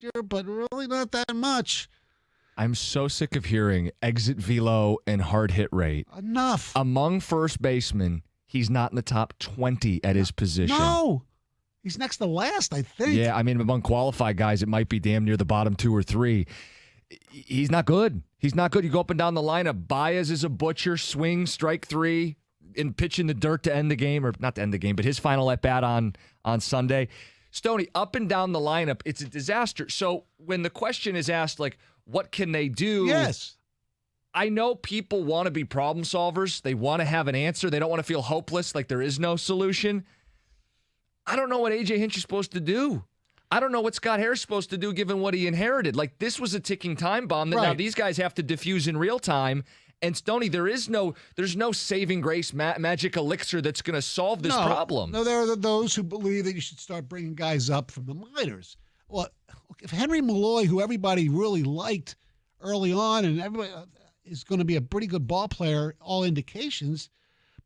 year, but really not that much. I'm so sick of hearing exit velo and hard hit rate. Enough. Among first basemen, he's not in the top 20 at his position. No. He's next to last, I think. Yeah, I mean, among qualified guys, it might be damn near the bottom 2 or 3. He's not good. He's not good. You go up and down the lineup. Baez is a butcher. Swing, strike 3, and pitch in the dirt to end the game, or not to end the game, but his final at bat on Sunday. Stoney, up and down the lineup, it's a disaster. So when the question is asked, like, what can they do? Yes. I know people want to be problem solvers. They want to have an answer. They don't want to feel hopeless, like there is no solution. I don't know what A.J. Hinch is supposed to do. I don't know what Scott Harris is supposed to do given what he inherited. Like, this was a ticking time bomb that now these guys have to diffuse in real time. And, Stoney, there's no saving grace magic elixir that's going to solve this problem. No, there are those who believe that you should start bringing guys up from the minors. Well, if Henry Malloy, who everybody really liked early on, and everybody is going to be a pretty good ball player, all indications,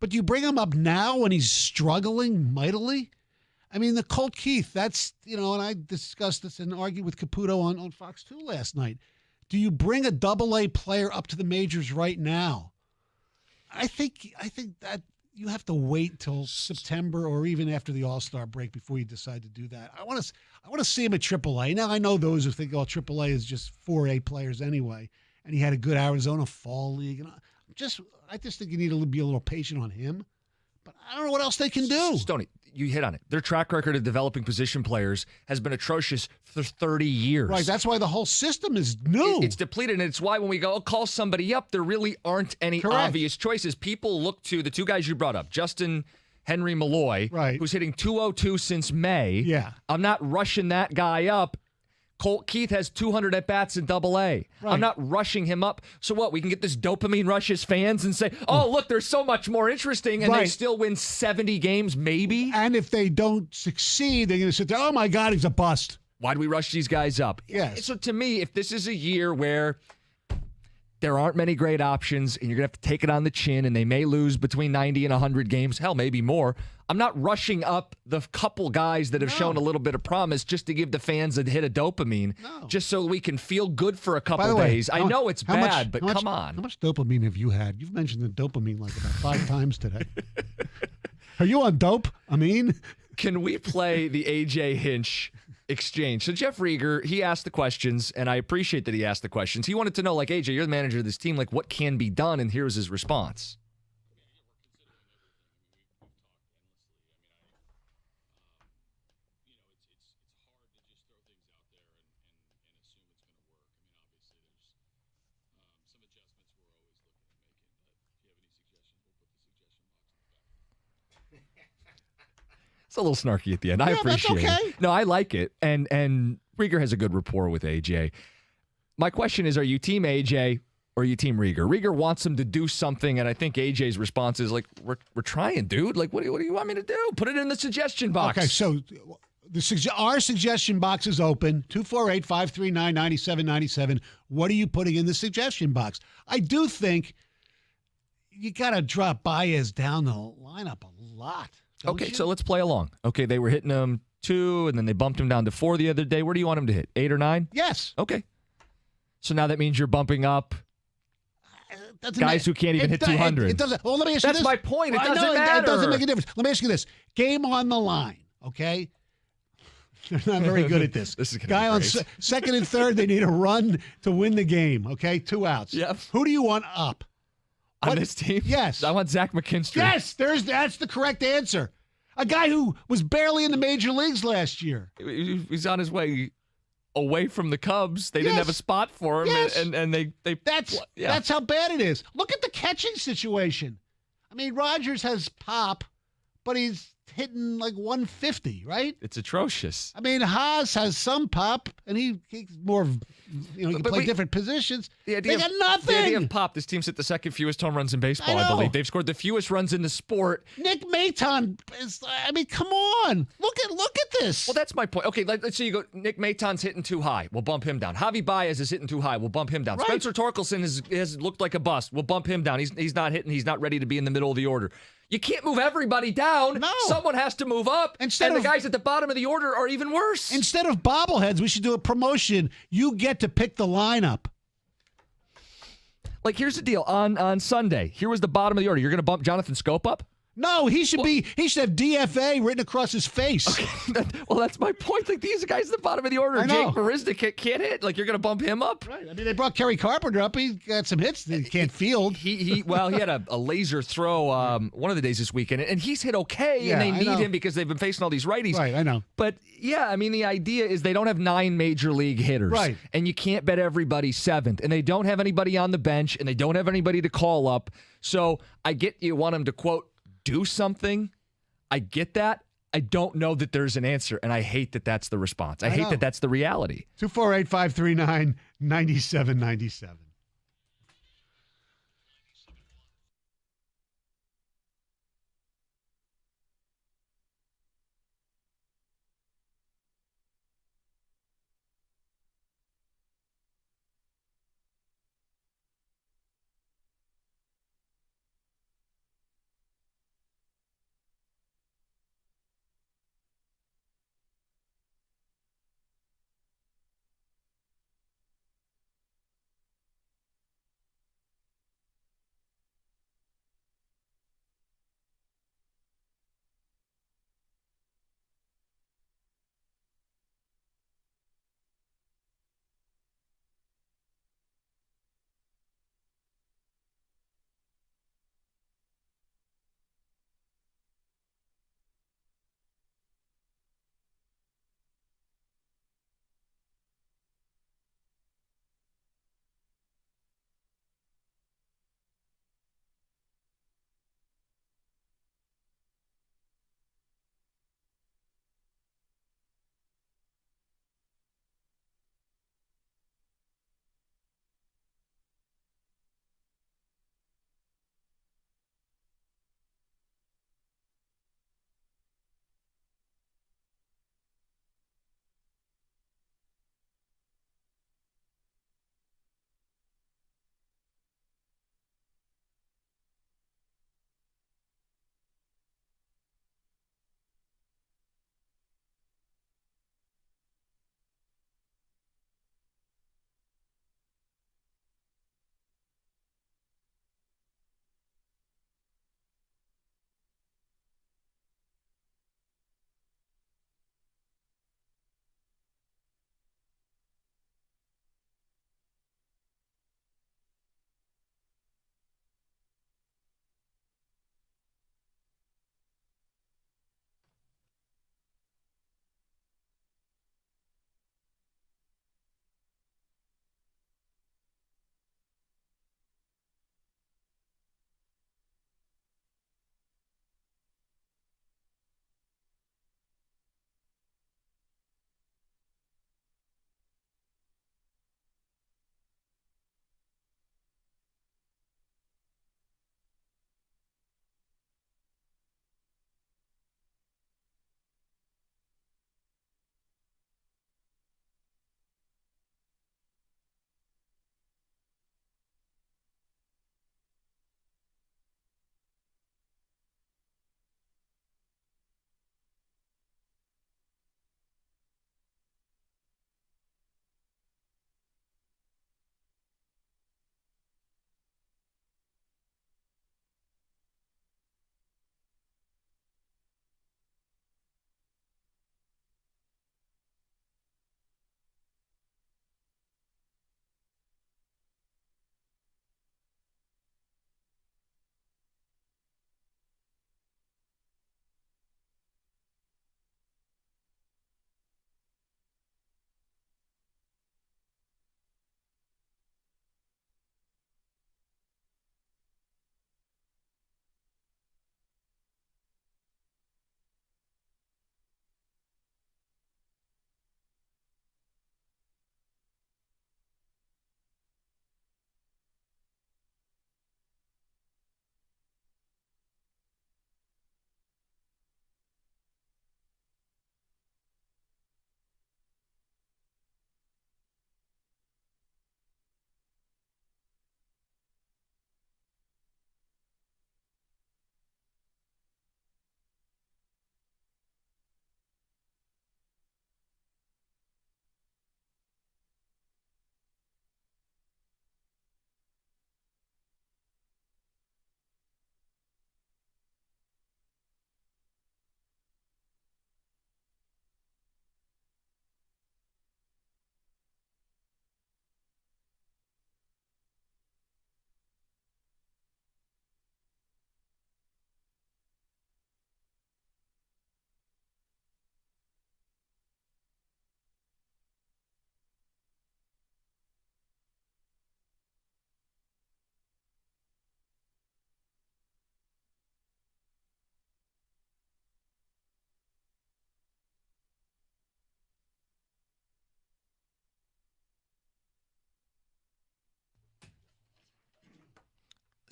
but you bring him up now when he's struggling mightily? I mean, the Colt Keith, that's, and I discussed this and argued with Caputo on Fox 2 last night. Do you bring a double-A player up to the majors right now? I think that you have to wait till September or even after the All-Star break before you decide to do that. I want to see him at AAA. Now, I know those who think, AAA is just 4A players anyway, and he had a good Arizona Fall League. And I just think you need to be a little patient on him. But I don't know what else they can do. Stoney, you hit on it. Their track record of developing position players has been atrocious for 30 years. Right, that's why the whole system is new. It's depleted, and it's why when we go, call somebody up, there really aren't any obvious choices. People look to the two guys you brought up, Justin Henry Malloy, who's hitting 202 since May. Yeah. I'm not rushing that guy up. Colt Keith has 200 at-bats in Double A. I'm not rushing him up. So what, we can get this dopamine rush as fans and say, oh, look, there's so much more interesting, and they still win 70 games maybe? And if they don't succeed, they're going to sit there, oh, my God, he's a bust. Why do we rush these guys up? Yes. So to me, if this is a year where there aren't many great options and you're going to have to take it on the chin and they may lose between 90 and 100 games, hell, maybe more, I'm not rushing up the couple guys that have shown a little bit of promise just to give the fans a hit of dopamine, just so we can feel good for a couple days. I know it's bad, but come on. How much dopamine have you had? You've mentioned the dopamine like about 5 times today. Are you on dope? Can we play the A.J. Hinch exchange? So Jeff Rieger, he asked the questions, and I appreciate that he asked the questions. He wanted to know, like, AJ, you're the manager of this team, like, what can be done? And here's his response. It's a little snarky at the end. I appreciate it. No, I like it. And Rieger has a good rapport with AJ. My question is, are you team AJ or are you team Rieger? Rieger wants him to do something, and I think AJ's response is like, we're trying, dude. Like, what do you want me to do? Put it in the suggestion box. Okay, so our suggestion box is open, 248-539-9797. What are you putting in the suggestion box? I do think you got to drop Baez down the lineup a lot. Okay, so let's play along. Okay, they were hitting him 2, and then they bumped him down to 4 the other day. Where do you want him to hit, 8 or 9? Yes. Okay. So now that means you're bumping up guys who can't even hit 200. It doesn't. Well, let me ask you this. That's my point. It doesn't matter. It doesn't make a difference. Let me ask you this. Game on the line, okay? They're not very good at this. This is guy on second and third, they need a run to win the game, okay? 2 outs. Yep. Who do you want up? On this team? Yes. I want Zach McKinstry. Yes, that's the correct answer. A guy who was barely in the major leagues last year. He's on his way away from the Cubs. They didn't have a spot for him, and they that's how bad it is. Look at the catching situation. I mean, Rogers has pop, but he's hitting like 150, right? It's atrocious. I mean, Haas has some pop, and he's more, he can play different positions. They got nothing. The idea of pop, this team's hit the second fewest home runs in baseball, I believe. They've scored the fewest runs in the sport. Nick Maton is, come on. Look at this. Well, that's my point. Okay, let's say you go, Nick Maton's hitting too high. We'll bump him down. Javi Baez is hitting too high. We'll bump him down. Right. Spencer Torkelson has looked like a bust. We'll bump him down. He's not hitting. He's not ready to be in the middle of the order. You can't move everybody down. No. Someone has to move up. And the guys at the bottom of the order are even worse. Instead of bobbleheads, we should do a promotion. You get to pick the lineup. Like, here's the deal. On Sunday, here was the bottom of the order. You're going to bump Jonathan Scope up? No, he should have DFA written across his face. Okay. Well, that's my point. Like, these guys at the bottom of the order. Jake Marisnik can't hit. Like, you're going to bump him up? Right. I mean, they brought Kerry Carpenter up. He got some hits that he can't field. He had a laser throw one of the days this weekend, and he's hit okay, and they need him because they've been facing all these righties. Right, I know. But, yeah, I mean, the idea is they don't have 9 major league hitters. Right. And you can't bet everybody 7th, and they don't have anybody on the bench, and they don't have anybody to call up. So I get you want them to, quote, do something. I get that. I don't know that there's an answer, and I hate that that's the response. I hate that that's the reality. 248-539-9797.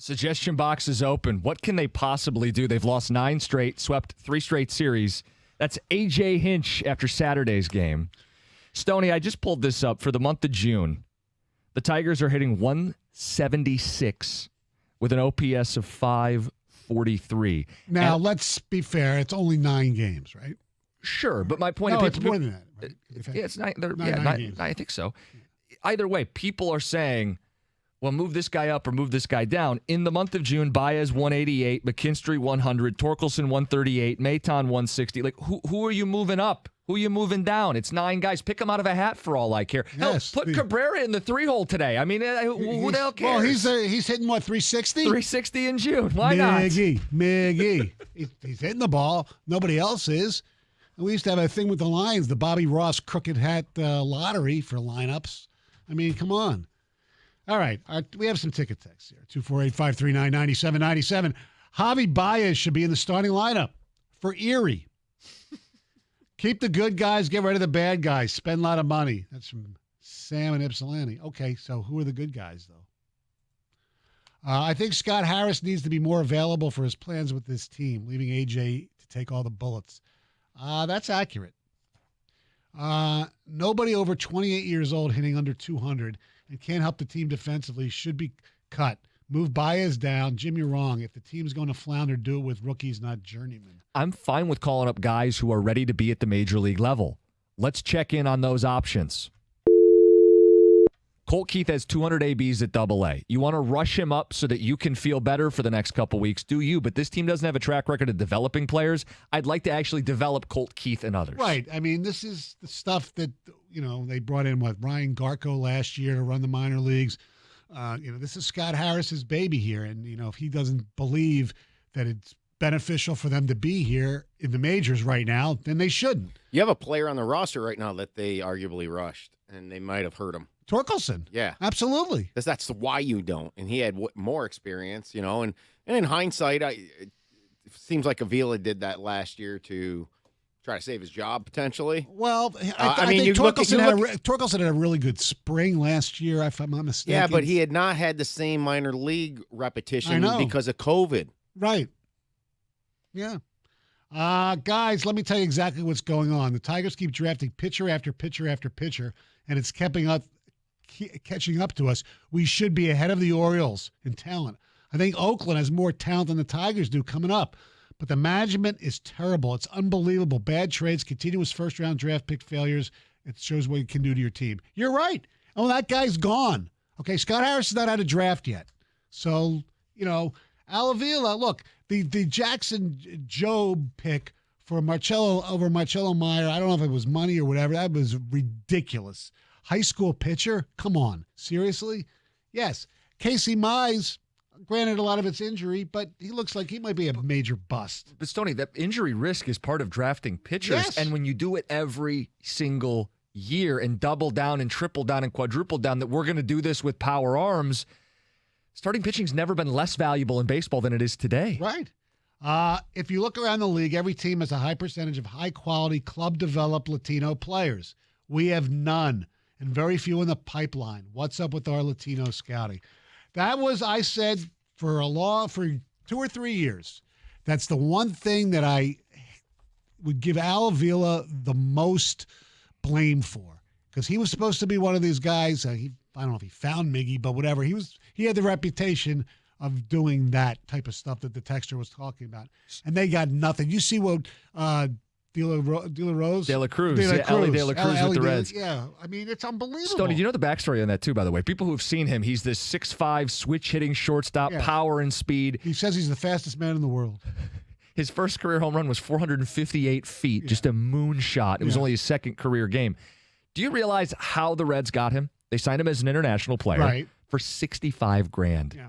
Suggestion box is open. What can they possibly do? They've lost 9 straight, swept 3 straight series. That's A.J. Hinch after Saturday's game. Stoney, I just pulled this up for the month of June. The Tigers are hitting 176 with an OPS of 543. Now, let's be fair. It's only 9 games, right? Sure, but my point No, of it's more than that. Right? Yeah, it's 9. Nine games. I think so. Either way, people are saying, well, move this guy up or move this guy down. In the month of June, Baez 188, McKinstry 100, Torkelson 138, Maton 160. Like, who are you moving up? Who are you moving down? It's 9 guys. Pick them out of a hat for all I care. Yes, Hell, put Cabrera in the 3-hole today. I mean, who the hell cares? Well, he's hitting, what, 360? 360 in June. Why not? Miggy. He's hitting the ball. Nobody else is. And we used to have a thing with the Lions, the Bobby Ross crooked hat lottery for lineups. I mean, come on. All right, we have some ticket texts here. 248-539-9797. Javi Baez should be in the starting lineup for Erie. Keep the good guys, get rid of the bad guys. Spend a lot of money. That's from Sam and Ypsilanti. Okay, so who are the good guys, though? I think Scott Harris needs to be more available for his plans with this team, leaving AJ to take all the bullets. That's accurate. Nobody over 28 years old hitting under 200 and can't help the team defensively should be cut. Move Baez down. Jim, you're wrong. If the team's going to flounder, do it with rookies, not journeymen. I'm fine with calling up guys who are ready to be at the major league level. Let's check in on those options. Colt Keith has 200 ABs at AA. You want to rush him up so that you can feel better for the next couple weeks, do you? But this team doesn't have a track record of developing players. I'd like to actually develop Colt Keith and others. Right. I mean, this is the stuff that, they brought in, Ryan Garco last year to run the minor leagues. This is Scott Harris's baby here. And, if he doesn't believe that it's beneficial for them to be here in the majors right now, then they shouldn't. You have a player on the roster right now that they arguably rushed, and they might have hurt him. Torkelson. Yeah. Absolutely. Because that's why you don't. And he had more experience, and in hindsight, it seems like Avila did that last year to try to save his job potentially. Well, I think Torkelson had a really good spring last year, if I'm not mistaken. Yeah, but he had not had the same minor league repetition because of COVID. Right. Yeah. Guys, let me tell you exactly what's going on. The Tigers keep drafting pitcher after pitcher after pitcher, and it's catching up to us. We should be ahead of the Orioles in talent. I think Oakland has more talent than the Tigers do coming up. But the management is terrible. It's unbelievable. Bad trades, continuous first-round draft pick failures. It shows what you can do to your team. You're right. Oh, that guy's gone. Okay, Scott Harris has not had a draft yet. So, Al Avila, look, the Jackson Jobe pick for Marcello Meyer, I don't know if it was money or whatever. That was ridiculous. High school pitcher? Come on. Seriously? Yes. Casey Mize, granted a lot of it's injury, but he looks like he might be a major bust. But Stoney, that injury risk is part of drafting pitchers. Yes. And when you do it every single year and double down and triple down and quadruple down that we're going to do this with power arms, starting pitching's never been less valuable in baseball than it is today. Right. If you look around the league, every team has a high percentage of high-quality, club-developed Latino players. We have none, and very few in the pipeline. What's up with our Latino scouting? That was, I said, for 2 or 3 years. That's the one thing that I would give Al Avila the most blame for, because he was supposed to be one of these guys. I don't know if he found Miggy, but whatever. He had the reputation of doing that type of stuff that the texter was talking about, and they got nothing. You see what De La Cruz with the Reds. Yeah, I mean, it's unbelievable. Stoney, do you know the backstory on that too, by the way? People who have seen him, he's this 6'5", switch-hitting shortstop, power and speed. He says he's the fastest man in the world. His first career home run was 458 feet, just a moonshot. It was only his second career game. Do you realize how the Reds got him? They signed him as an international player for $65,000. Yeah.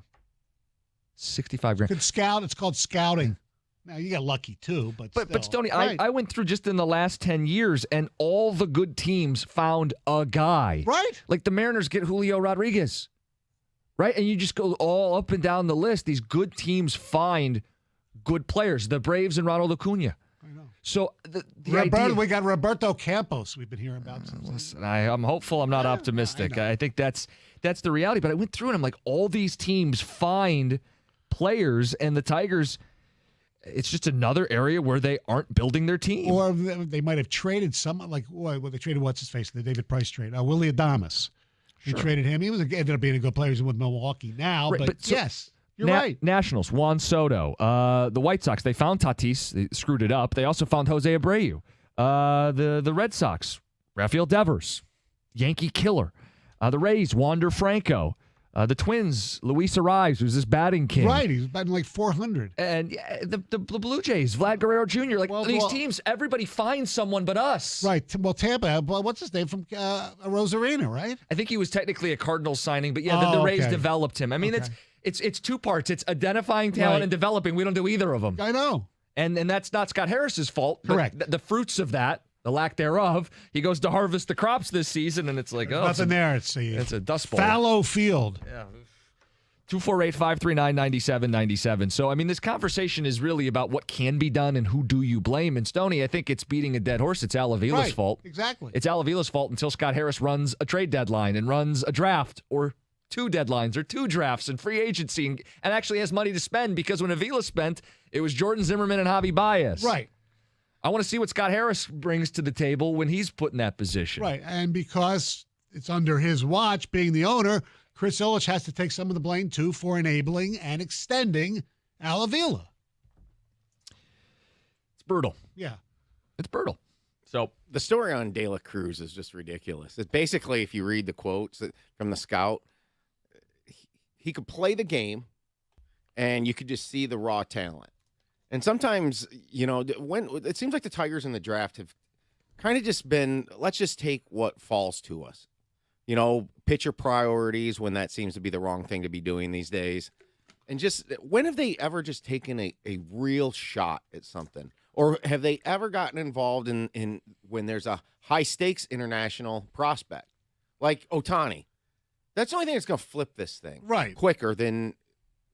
$65,000. Good scout. It's called scouting. Now, you got lucky, too, but still. But Stoney, I went through just in the last 10 years, and all the good teams found a guy. Right. Like the Mariners get Julio Rodriguez, right? And you just go all up and down the list. These good teams find good players. The Braves and Ronald Acuna. I know. So the idea, we got Roberto Campos we've been hearing about. Listen, I'm hopeful. I'm not optimistic. I think that's the reality. But I went through and I'm like, all these teams find players, and the Tigers, it's just another area where they aren't building their team. Or they might have traded someone like they traded what's-his-face, the David Price trade, Willie Adames. They traded him. He ended up being a good player. He's with Milwaukee now. Right, but so yes, you're right. Nationals, Juan Soto. The White Sox, they found Tatis. They screwed it up. They also found Jose Abreu. The Red Sox, Rafael Devers, Yankee killer. The Rays, Wander Franco. The Twins, Luis Ariz, who's this batting king. Right, he's batting like 400. And the Blue Jays, Vlad Guerrero Jr. These teams, everybody finds someone but us. Right. Well, Tampa, what's his name from Rosarina, right? I think he was technically a Cardinals signing, but the Rays developed him. I mean, it's two parts. It's identifying talent and developing. We don't do either of them. I know. And that's not Scott Harris's fault. Correct. The fruits of that, the lack thereof, he goes to harvest the crops this season, and it's like, nothing there. It's a dust bowl. Fallow field. Yeah. 248-539-9797. So, I mean, this conversation is really about what can be done and who do you blame. And, Stoney, I think it's beating a dead horse. It's Al Avila's fault. Exactly. It's Al Avila's fault until Scott Harris runs a trade deadline and runs a draft or two deadlines or two drafts and free agency and actually has money to spend, because when Avila spent, it was Jordan Zimmerman and Javi Baez. Right. I want to see what Scott Harris brings to the table when he's put in that position. Right. And because it's under his watch, being the owner, Chris Ilitch has to take some of the blame, too, for enabling and extending Al Avila. It's brutal. Yeah. It's brutal. So the story on De La Cruz is just ridiculous. It's basically, if you read the quotes from the scout, he could play the game, and you could just see the raw talent. And sometimes, when it seems like the Tigers in the draft have kind of just been, let's just take what falls to us. Pitcher priorities, when that seems to be the wrong thing to be doing these days. And just, when have they ever just taken a real shot at something? Or have they ever gotten involved in when there's a high-stakes international prospect? Like Ohtani. That's the only thing that's going to flip this thing quicker than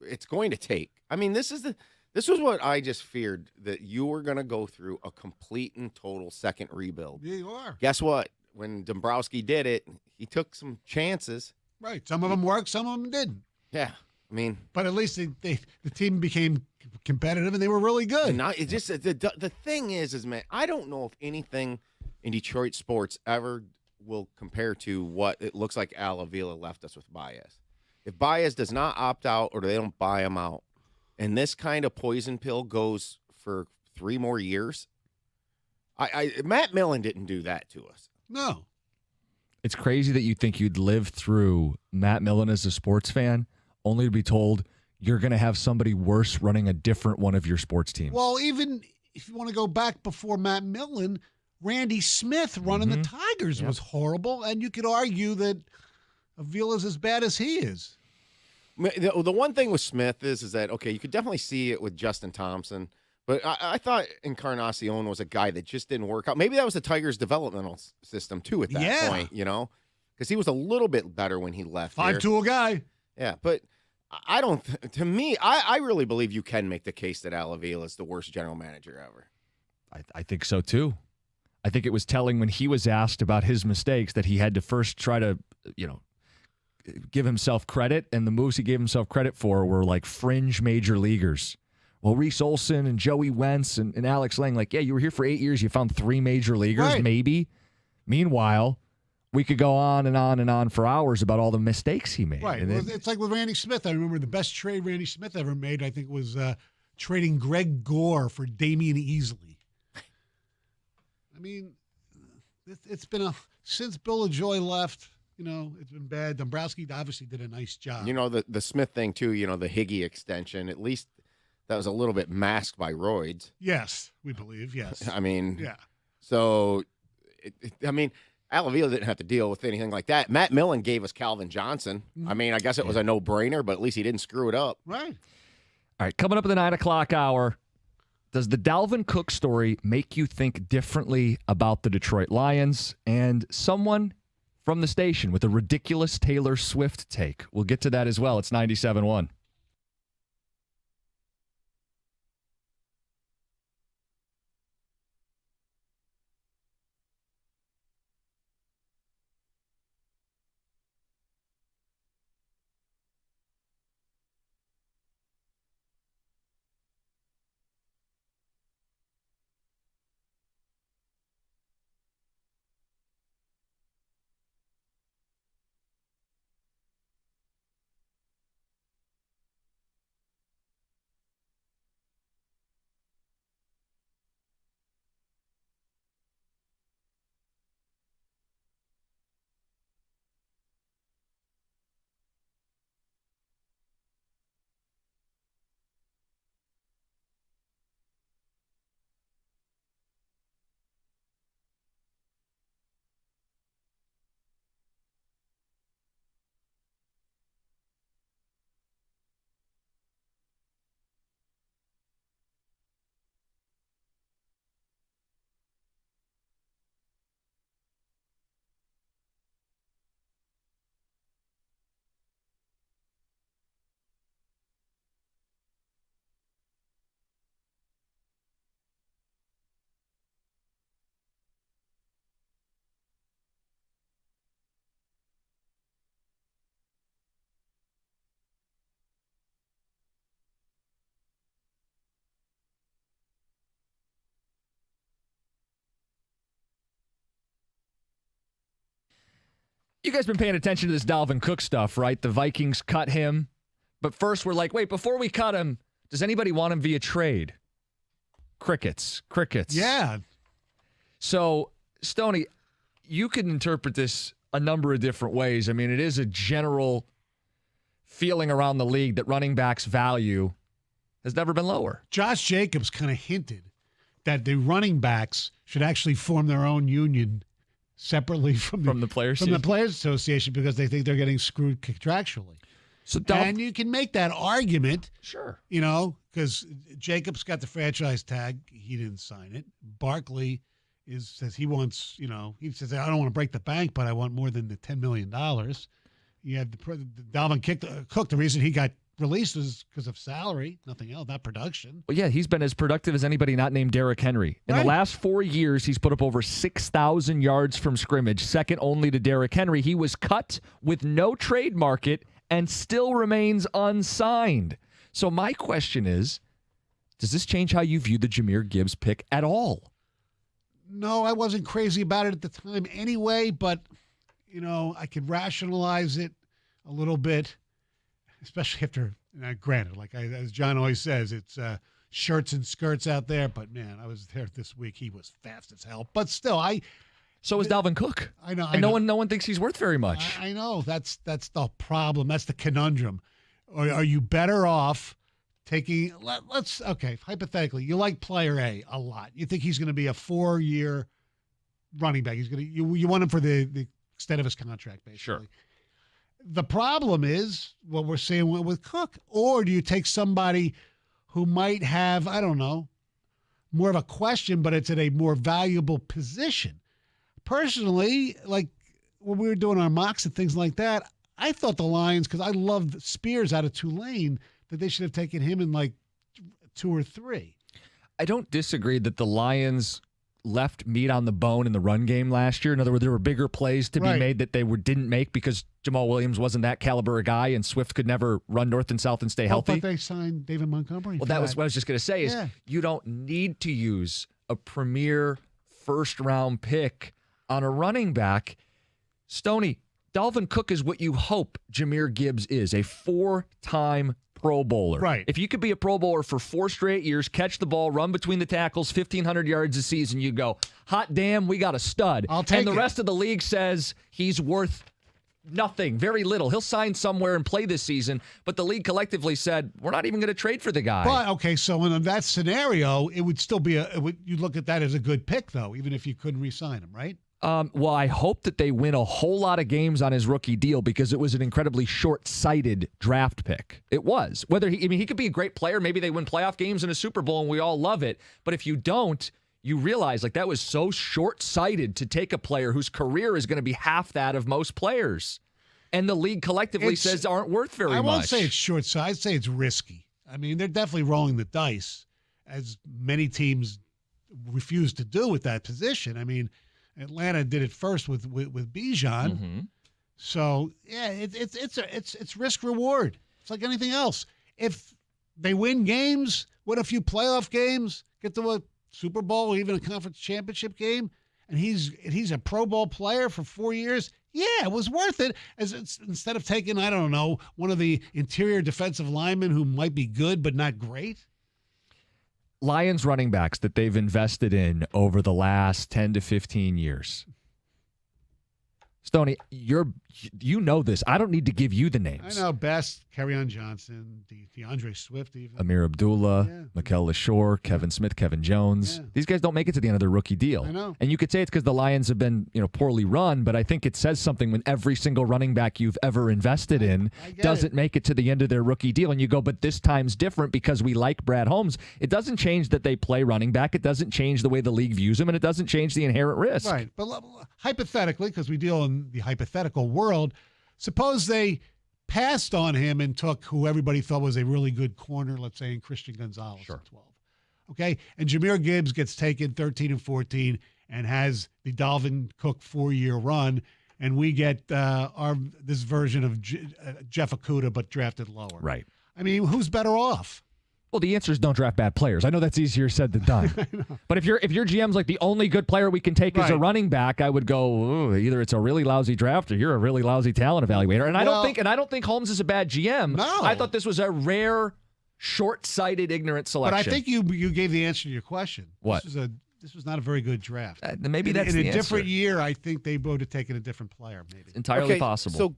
it's going to take. I mean, this was what I just feared, that you were going to go through a complete and total second rebuild. Yeah, you are. Guess what? When Dombrowski did it, he took some chances. Right. Some of them worked, some of them didn't. Yeah. I mean, but at least the team became competitive and they were really good. Not, it just the thing is, man, I don't know if anything in Detroit sports ever will compare to what it looks like Al Avila left us with Baez. If Baez does not opt out or they don't buy him out, and this kind of poison pill goes for 3 more years, Matt Millen didn't do that to us. No. It's crazy that you think you'd live through Matt Millen as a sports fan, only to be told you're going to have somebody worse running a different one of your sports teams. Well, even if you want to go back before Matt Millen, Randy Smith running the Tigers was horrible, and you could argue that Avila's as bad as he is. The one thing with Smith is that, okay, you could definitely see it with Justin Thompson, but I thought Encarnacion was a guy that just didn't work out. Maybe that was the Tigers' developmental system, too, at that point, because he was a little bit better when he left. 5-tool guy. Yeah, but I don't – to me, I really believe you can make the case that Al Avila is the worst general manager ever. I think so, too. I think it was telling when he was asked about his mistakes that he had to first try to, give himself credit, and the moves he gave himself credit for were like fringe major leaguers. Well, Reese Olson and Joey Wentz and Alex Lang, you were here for 8 years, you found 3 major leaguers, maybe. Meanwhile, we could go on and on and on for hours about all the mistakes he made. Right. Well, it's like with Randy Smith. I remember the best trade Randy Smith ever made, I think, was trading Greg Gore for Damian Easley. I mean, it's been since Bill LaJoy left, it's been bad. Dombrowski obviously did a nice job. The Smith thing, too, the Higgy extension, at least that was a little bit masked by roids. Yes, we believe, yes. I mean, yeah. So, Al Avila didn't have to deal with anything like that. Matt Millen gave us Calvin Johnson. I mean, I guess it was a no-brainer, but at least he didn't screw it up. Right. All right, coming up at the 9 o'clock hour, does the Dalvin Cook story make you think differently about the Detroit Lions? And someone from the station with a ridiculous Taylor Swift take. We'll get to that as well. It's 97.1. You guys been paying attention to this Dalvin Cook stuff, right? The Vikings cut him. But first we're like, wait, before we cut him, does anybody want him via trade? Crickets. Yeah. So, Stoney, you can interpret this a number of different ways. I mean, it is a general feeling around the league that running backs' value has never been lower. Josh Jacobs kind of hinted that the running backs should actually form their own union separately from the Players Association because they think they're getting screwed contractually. So and you can make that argument. Sure. You know, because Jacobs got the franchise tag. He didn't sign it. Barkley says he wants, he says, I don't want to break the bank, but I want more than the $10 million. You have the Dalvin Cook. The reason he got released is because of salary, nothing else, not production. Well, yeah, he's been as productive as anybody not named Derrick Henry. In the last 4 years, he's put up over 6,000 yards from scrimmage, second only to Derrick Henry. He was cut with no trade market and still remains unsigned. So my question is, does this change how you view the Jahmyr Gibbs pick at all? No, I wasn't crazy about it at the time anyway, but, I could rationalize it a little bit, especially after, granted, as John always says, it's shirts and skirts out there, but, man, I was there this week. He was fast as hell. But still, So was Dalvin Cook. I know. And no one thinks he's worth very much. I know. That's the problem. That's the conundrum. Or are you better off taking hypothetically, you like player A a lot. You think he's going to be a 4-year running back. You want him for the extent of his contract, basically. Sure. The problem is what we're saying with Cook. Or do you take somebody who might have, I don't know, more of a question, but it's at a more valuable position? Personally, like when we were doing our mocks and things like that, I thought the Lions, because I loved Spears out of Tulane, that they should have taken him in like 2 or 3. I don't disagree that the Lions left meat on the bone in the run game last year. In other words, there were bigger plays to be made that they didn't make because Jamal Williams wasn't that caliber of guy and Swift could never run north and south and stay healthy. But they signed David Montgomery. Well, that was what I was just going to say is you don't need to use a premier first-round pick on a running back. Stoney, Dalvin Cook is what you hope Jahmyr Gibbs is, a 4-time Pro Bowler. Right. If you could be a Pro Bowler for 4 straight years, catch the ball, run between the tackles, 1,500 yards a season, you go, hot damn, we got a stud. I'll take it. And the it. rest of the league says he's worth nothing, very little. He'll sign somewhere and play this season, but the league collectively said, we're not even going to trade for the guy. But, okay, so in that scenario, it would still be you look at that as a good pick, though, even if you couldn't re-sign him, right? Well, I hope that they win a whole lot of games on his rookie deal because it was an incredibly short-sighted draft pick. It was. He could be a great player. Maybe they win playoff games in a Super Bowl and we all love it. But if you don't, you realize that was so short-sighted to take a player whose career is going to be half that of most players. And the league collectively says aren't worth very much. I won't say it's short-sighted. I'd say it's risky. I mean, they're definitely rolling the dice, as many teams refuse to do with that position. I mean, Atlanta did it first with Bijan. Mm-hmm. So, yeah, it's risk reward. It's like anything else. If they win games, win a few playoff games, get to a Super Bowl or even a conference championship game, and he's a Pro Bowl player for 4 years, yeah, it was worth it. Instead of taking, I don't know, one of the interior defensive linemen who might be good but not great. Lions running backs that they've invested in over the last 10 to 15 years. Stoney, you know this. I don't need to give you the names. I know Best, Kerryon Johnson, DeAndre Swift, even Amir Abdullah, Mikel LaShore, Kevin Smith, Kevin Jones. Yeah. These guys don't make it to the end of their rookie deal. I know. And you could say it's because the Lions have been, poorly run, but I think it says something when every single running back you've ever invested in doesn't make it to the end of their rookie deal. And you go, but this time's different because we like Brad Holmes. It doesn't change that they play running back. It doesn't change the way the league views him, and it doesn't change the inherent risk. Right. But hypothetically, because we deal in the hypothetical world, suppose they passed on him and took who everybody thought was a really good corner, let's say in Christian Gonzalez at 12. Okay? And Jahmyr Gibbs gets taken 13 and 14 and has the Dalvin Cook 4-year run, and we get this version of Jeff Okudah but drafted lower. Right. I mean, who's better off? Well, the answer is don't draft bad players. I know that's easier said than done. But if your GM's like the only good player we can take is a running back, I would go either it's a really lousy draft or you're a really lousy talent evaluator. And I don't think Holmes is a bad GM. No. I thought this was a rare, short-sighted, ignorant selection. But I think you gave the answer to your question. What? This was not a very good draft. Maybe that's in the a different answer. year. I think they would have taken a different player. Maybe Entirely possible. So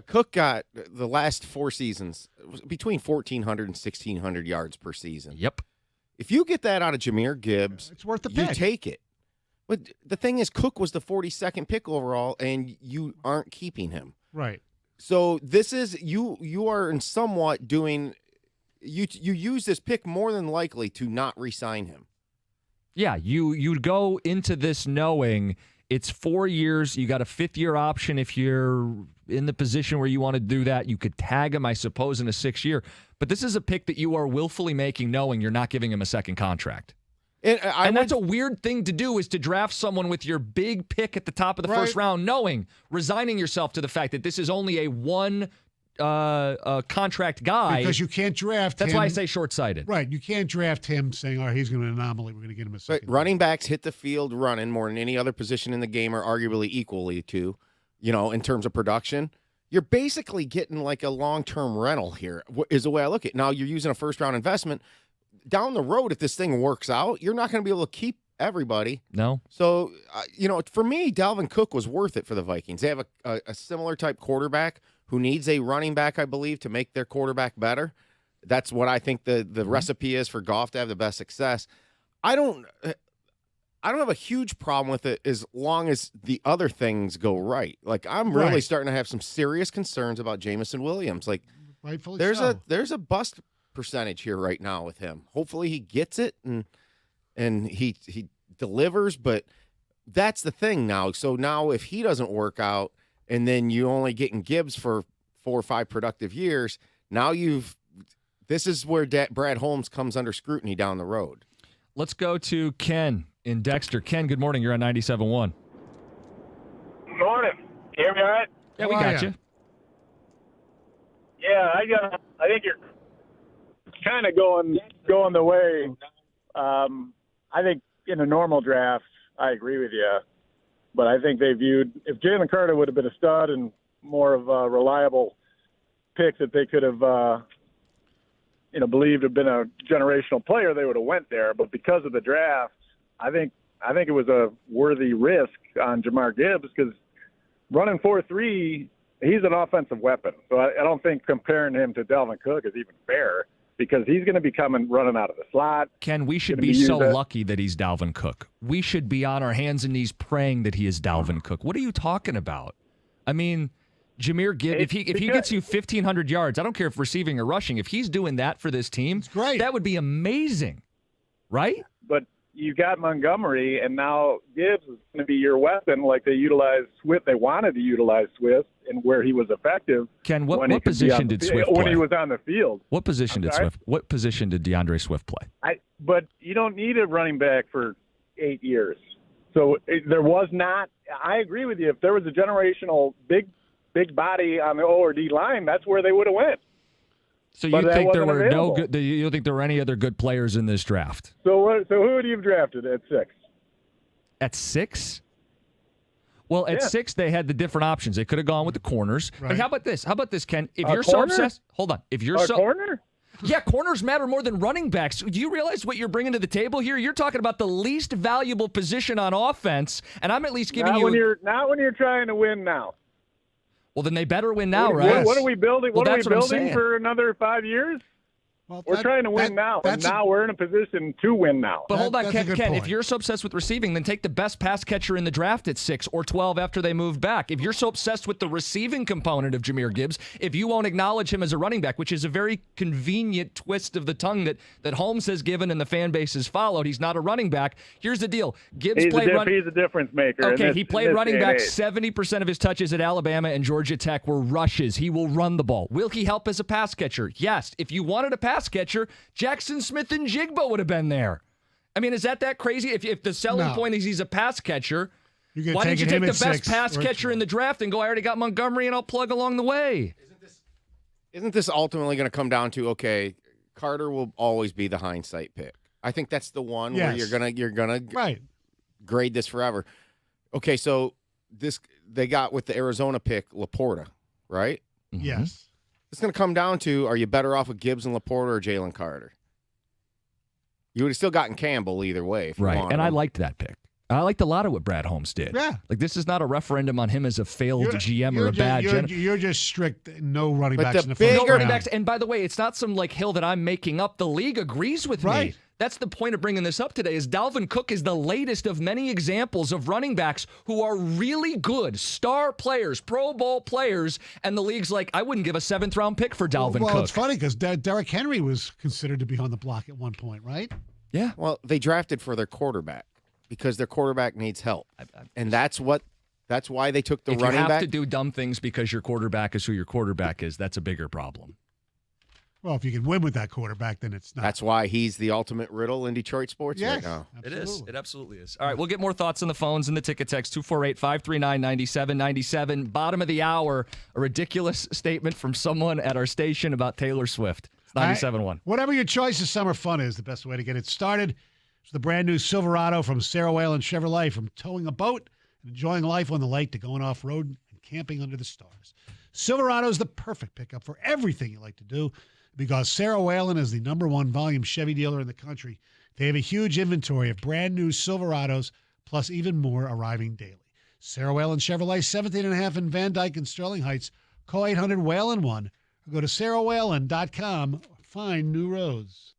Cook got the last 4 seasons between 1,400 and 1,600 yards per season. Yep. If you get that out of Jahmyr Gibbs, it's worth the you pick. take it. But the thing is, Cook was the 42nd pick overall, and you aren't keeping him. Right. So this is you are in somewhat doing you use this pick more than likely to not re-sign him. Yeah, you go into this knowing it's 4 years. You got a 5th-year option if you're in the position where you want to do that. You could tag him, I suppose, in a 6th year. But this is a pick that you are willfully making knowing you're not giving him a second contract. And that's a weird thing to do, is to draft someone with your big pick at the top of the first round, resigning yourself to the fact that this is only a one contract guy. Because you can't draft him. That's why I say short-sighted. Right. You can't draft him saying, oh, he's going to anomaly. We're going to get him a second. Running backs hit the field running more than any other position in the game, or arguably equally to, in terms of production. You're basically getting like a long-term rental here, is the way I look at it. Now, you're using a first-round investment. Down the road, if this thing works out, you're not going to be able to keep everybody. No. So, for me, Dalvin Cook was worth it for the Vikings. They have a similar type quarterback who needs a running back, I believe, to make their quarterback better. That's what I think the recipe is for Goff to have the best success. I don't have a huge problem with it as long as the other things go right. Like, I'm really starting to have some serious concerns about Jamison Williams. Like, rightfully there's a bust percentage here right now with him. Hopefully he gets it and he delivers, but that's the thing now. So now if he doesn't work out and then you only getting Gibbs for 4 or 5 productive years, now this is where Brad Holmes comes under scrutiny down the road. Let's go to Ken in Dexter. Ken, good morning. You're on 97.1. Good morning. You hear me all right? Yeah, we got you. Yeah, I think you're kind of going the way. I think in a normal draft, I agree with you. But I think they viewed, if Jalen Carter would have been a stud and more of a reliable pick that they could have, believed had been a generational player, they would have went there. But because of the draft, I think it was a worthy risk on Jahmyr Gibbs, because running 4.3, he's an offensive weapon. So I don't think comparing him to Dalvin Cook is even fair, because he's going to be running out of the slot. Ken, we should be so lucky that he's Dalvin Cook. We should be on our hands and knees praying that he is Dalvin Cook. What are you talking about? I mean, Jahmyr Gibbs, if he gets you 1,500 yards, I don't care if receiving or rushing, if he's doing that for this team, great. That would be amazing, right? But you got Montgomery, and now Gibbs is going to be your weapon, like they utilized Swift. They wanted to utilize Swift, and where he was effective. Ken, what position did Swift play? When he was on the field. What position did Swift? What position did DeAndre Swift play? But you don't need a running back for 8 years. So there was not. I agree with you. If there was a generational big body on the O or D line, that's where they would have went. So you think there were you don't think there were any other good players in this draft? So who would you have drafted at 6? At 6? Well, at 6 they had the different options. They could have gone with the corners. Right. But how about this, Ken? If you're corner? so obsessed, hold on. If you're corner? Yeah, corners matter more than running backs. Do you realize what you're bringing to the table here? You're talking about the least valuable position on offense, and I'm at least giving not when you're trying to win now. Well, then they better win now, right? What are we building? Well, what are we building for another 5 years? Well, we're trying to win now, and now we're in a position to win now. But hold on, Ken, point. if you're so obsessed with receiving, then take the best pass catcher in the draft at 6 or 12 after they move back. If you're so obsessed with the receiving component of Jahmyr Gibbs, if you won't acknowledge him as a running back, which is a very convenient twist of the tongue that Holmes has given and the fan base has followed, he's not a running back. Here's the deal. Gibbs played he's a difference maker. Okay, he played running back. 70% of his touches at Alabama and Georgia Tech were rushes. He will run the ball. Will he help as a pass catcher? Yes. If you wanted a pass catcher, Jackson Smith and Jigba would have been there. I mean, is that crazy? If the selling point is he's a pass catcher, why didn't you take the best pass catcher in the draft and go, I already got Montgomery and I'll plug along the way? Isn't this ultimately going to come down to, okay, Carter will always be the hindsight pick. I think that's the one where Yes. you're gonna Right. grade this forever. Okay, so they got with the Arizona pick Laporta, right? Mm-hmm. Yes. It's going to come down to, are you better off with Gibbs and Laporta or Jalen Carter? You would have still gotten Campbell either way. If you Right, wanted and I him. liked that pick. I liked a lot of what Brad Holmes did. Yeah. Like, this is not a referendum on him as a failed GM or a bad you're, GM. you're just strict. No running But backs the in the bigger- first No round. running backs. And by the way, it's not some like hill that I'm making up. The league agrees with me. Right. That's the point of bringing this up today. Is Dalvin Cook is the latest of many examples of running backs who are really good, star players, Pro Bowl players, and the league's like, I wouldn't give a 7th-round pick for Dalvin Well, Cook. it's funny because Derrick Henry was considered to be on the block at one point, right? Yeah. Well, they drafted for their quarterback because their quarterback needs help, and that's why they took the If you running have back. to do dumb things because your quarterback is who your quarterback is, that's a bigger problem. Well, if you can win with that quarterback, then it's not. That's why he's the ultimate riddle in Detroit sports yes, right now. It is. absolutely. It absolutely is. All right, we'll get more thoughts on the phones and the ticket text 248-539-9797. Bottom of the hour, a ridiculous statement from someone at our station about Taylor Swift. It's 97.1. Whatever your choice of summer fun is, the best way to get it started is the brand new Silverado from Sarah Whalen Chevrolet. From towing a boat and enjoying life on the lake to going off-road and camping under the stars. Silverado is the perfect pickup for everything you like to do because Sarah Whalen is the #1 volume Chevy dealer in the country. They have a huge inventory of brand new Silverados, plus even more arriving daily. Sarah Whalen Chevrolet, 17.5 in Van Dyke and Sterling Heights. Call 800-WHALEN-1 or go to sarahwhalen.com. Find new roads.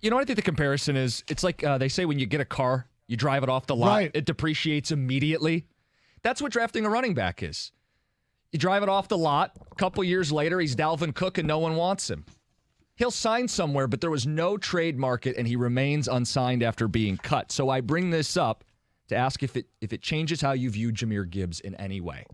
You know what I think the comparison is? It's like they say when you get a car, you drive it off the lot, Right. it depreciates immediately. That's what drafting a running back is. You drive it off the lot, a couple years later, he's Dalvin Cook and no one wants him. He'll sign somewhere, but there was no trade market, and he remains unsigned after being cut. So I bring this up to ask if it changes how you view Jahmyr Gibbs in any way.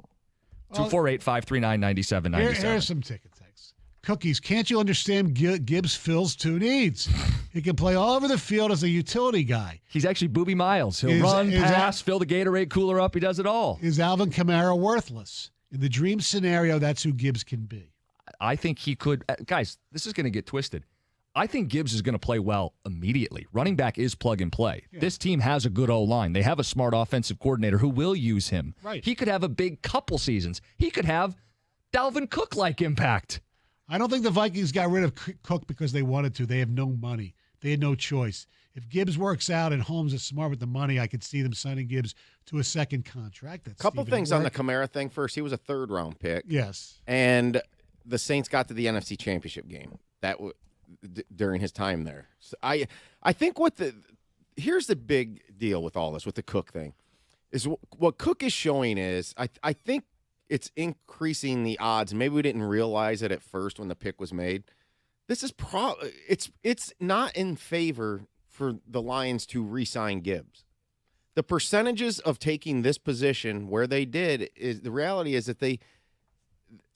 248-539-9797. Here's some ticket texts. Cookies, can't you understand Gibbs fills two needs? He can play all over the field as a utility guy. He's actually Booby Miles. He'll run, pass, fill the Gatorade cooler up. He does it all. Is Alvin Kamara worthless? In the dream scenario, that's who Gibbs can be. I think he could. Guys, this is going to get twisted. I think Gibbs is going to play well immediately. Running back is plug and play. Yeah. This team has a good O-line. They have a smart offensive coordinator who will use him. Right. He could have a big couple seasons. He could have Dalvin Cook-like impact. I don't think the Vikings got rid of Cook because they wanted to. They have no money. They had no choice. If Gibbs works out and Holmes is smart with the money, I could see them signing Gibbs to a second contract. That's couple things on the Kamara thing. First, he was a third-round pick. Yes. And the Saints got to the NFC Championship game during his time there. So I think here's the big deal with all this, with the Cook thing, is what Cook is showing is I think it's increasing the odds. Maybe we didn't realize it at first when the pick was made. This is it's not in favor for the Lions to re-sign Gibbs. The percentages of taking this position where they did is the reality is that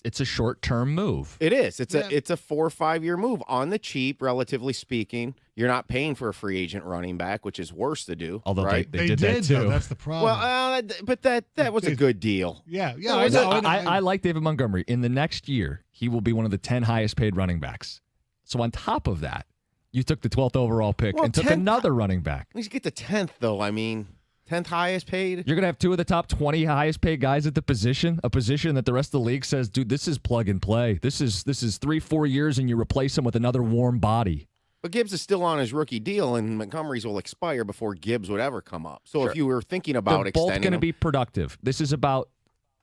it's a short-term move. It is. It's a 4 or 5 year move on the cheap, relatively speaking. You're not paying for a free agent running back, which is worse to do. Although right? they did that too. Though, that's the problem. Well, but that was a good deal. Yeah. I like David Montgomery. In the next year, he will be one of the 10 highest-paid running backs. So on top of that, you took the 12th overall pick and took another running back. At least get the 10th, though. I mean, 10th highest paid. You're going to have two of the top 20 highest paid guys at the position, a position that the rest of the league says, dude, this is plug and play. This is 3-4 years, and you replace him with another warm body. But Gibbs is still on his rookie deal, and Montgomery's will expire before Gibbs would ever come up. So if you were thinking about extending both going to be productive. This is about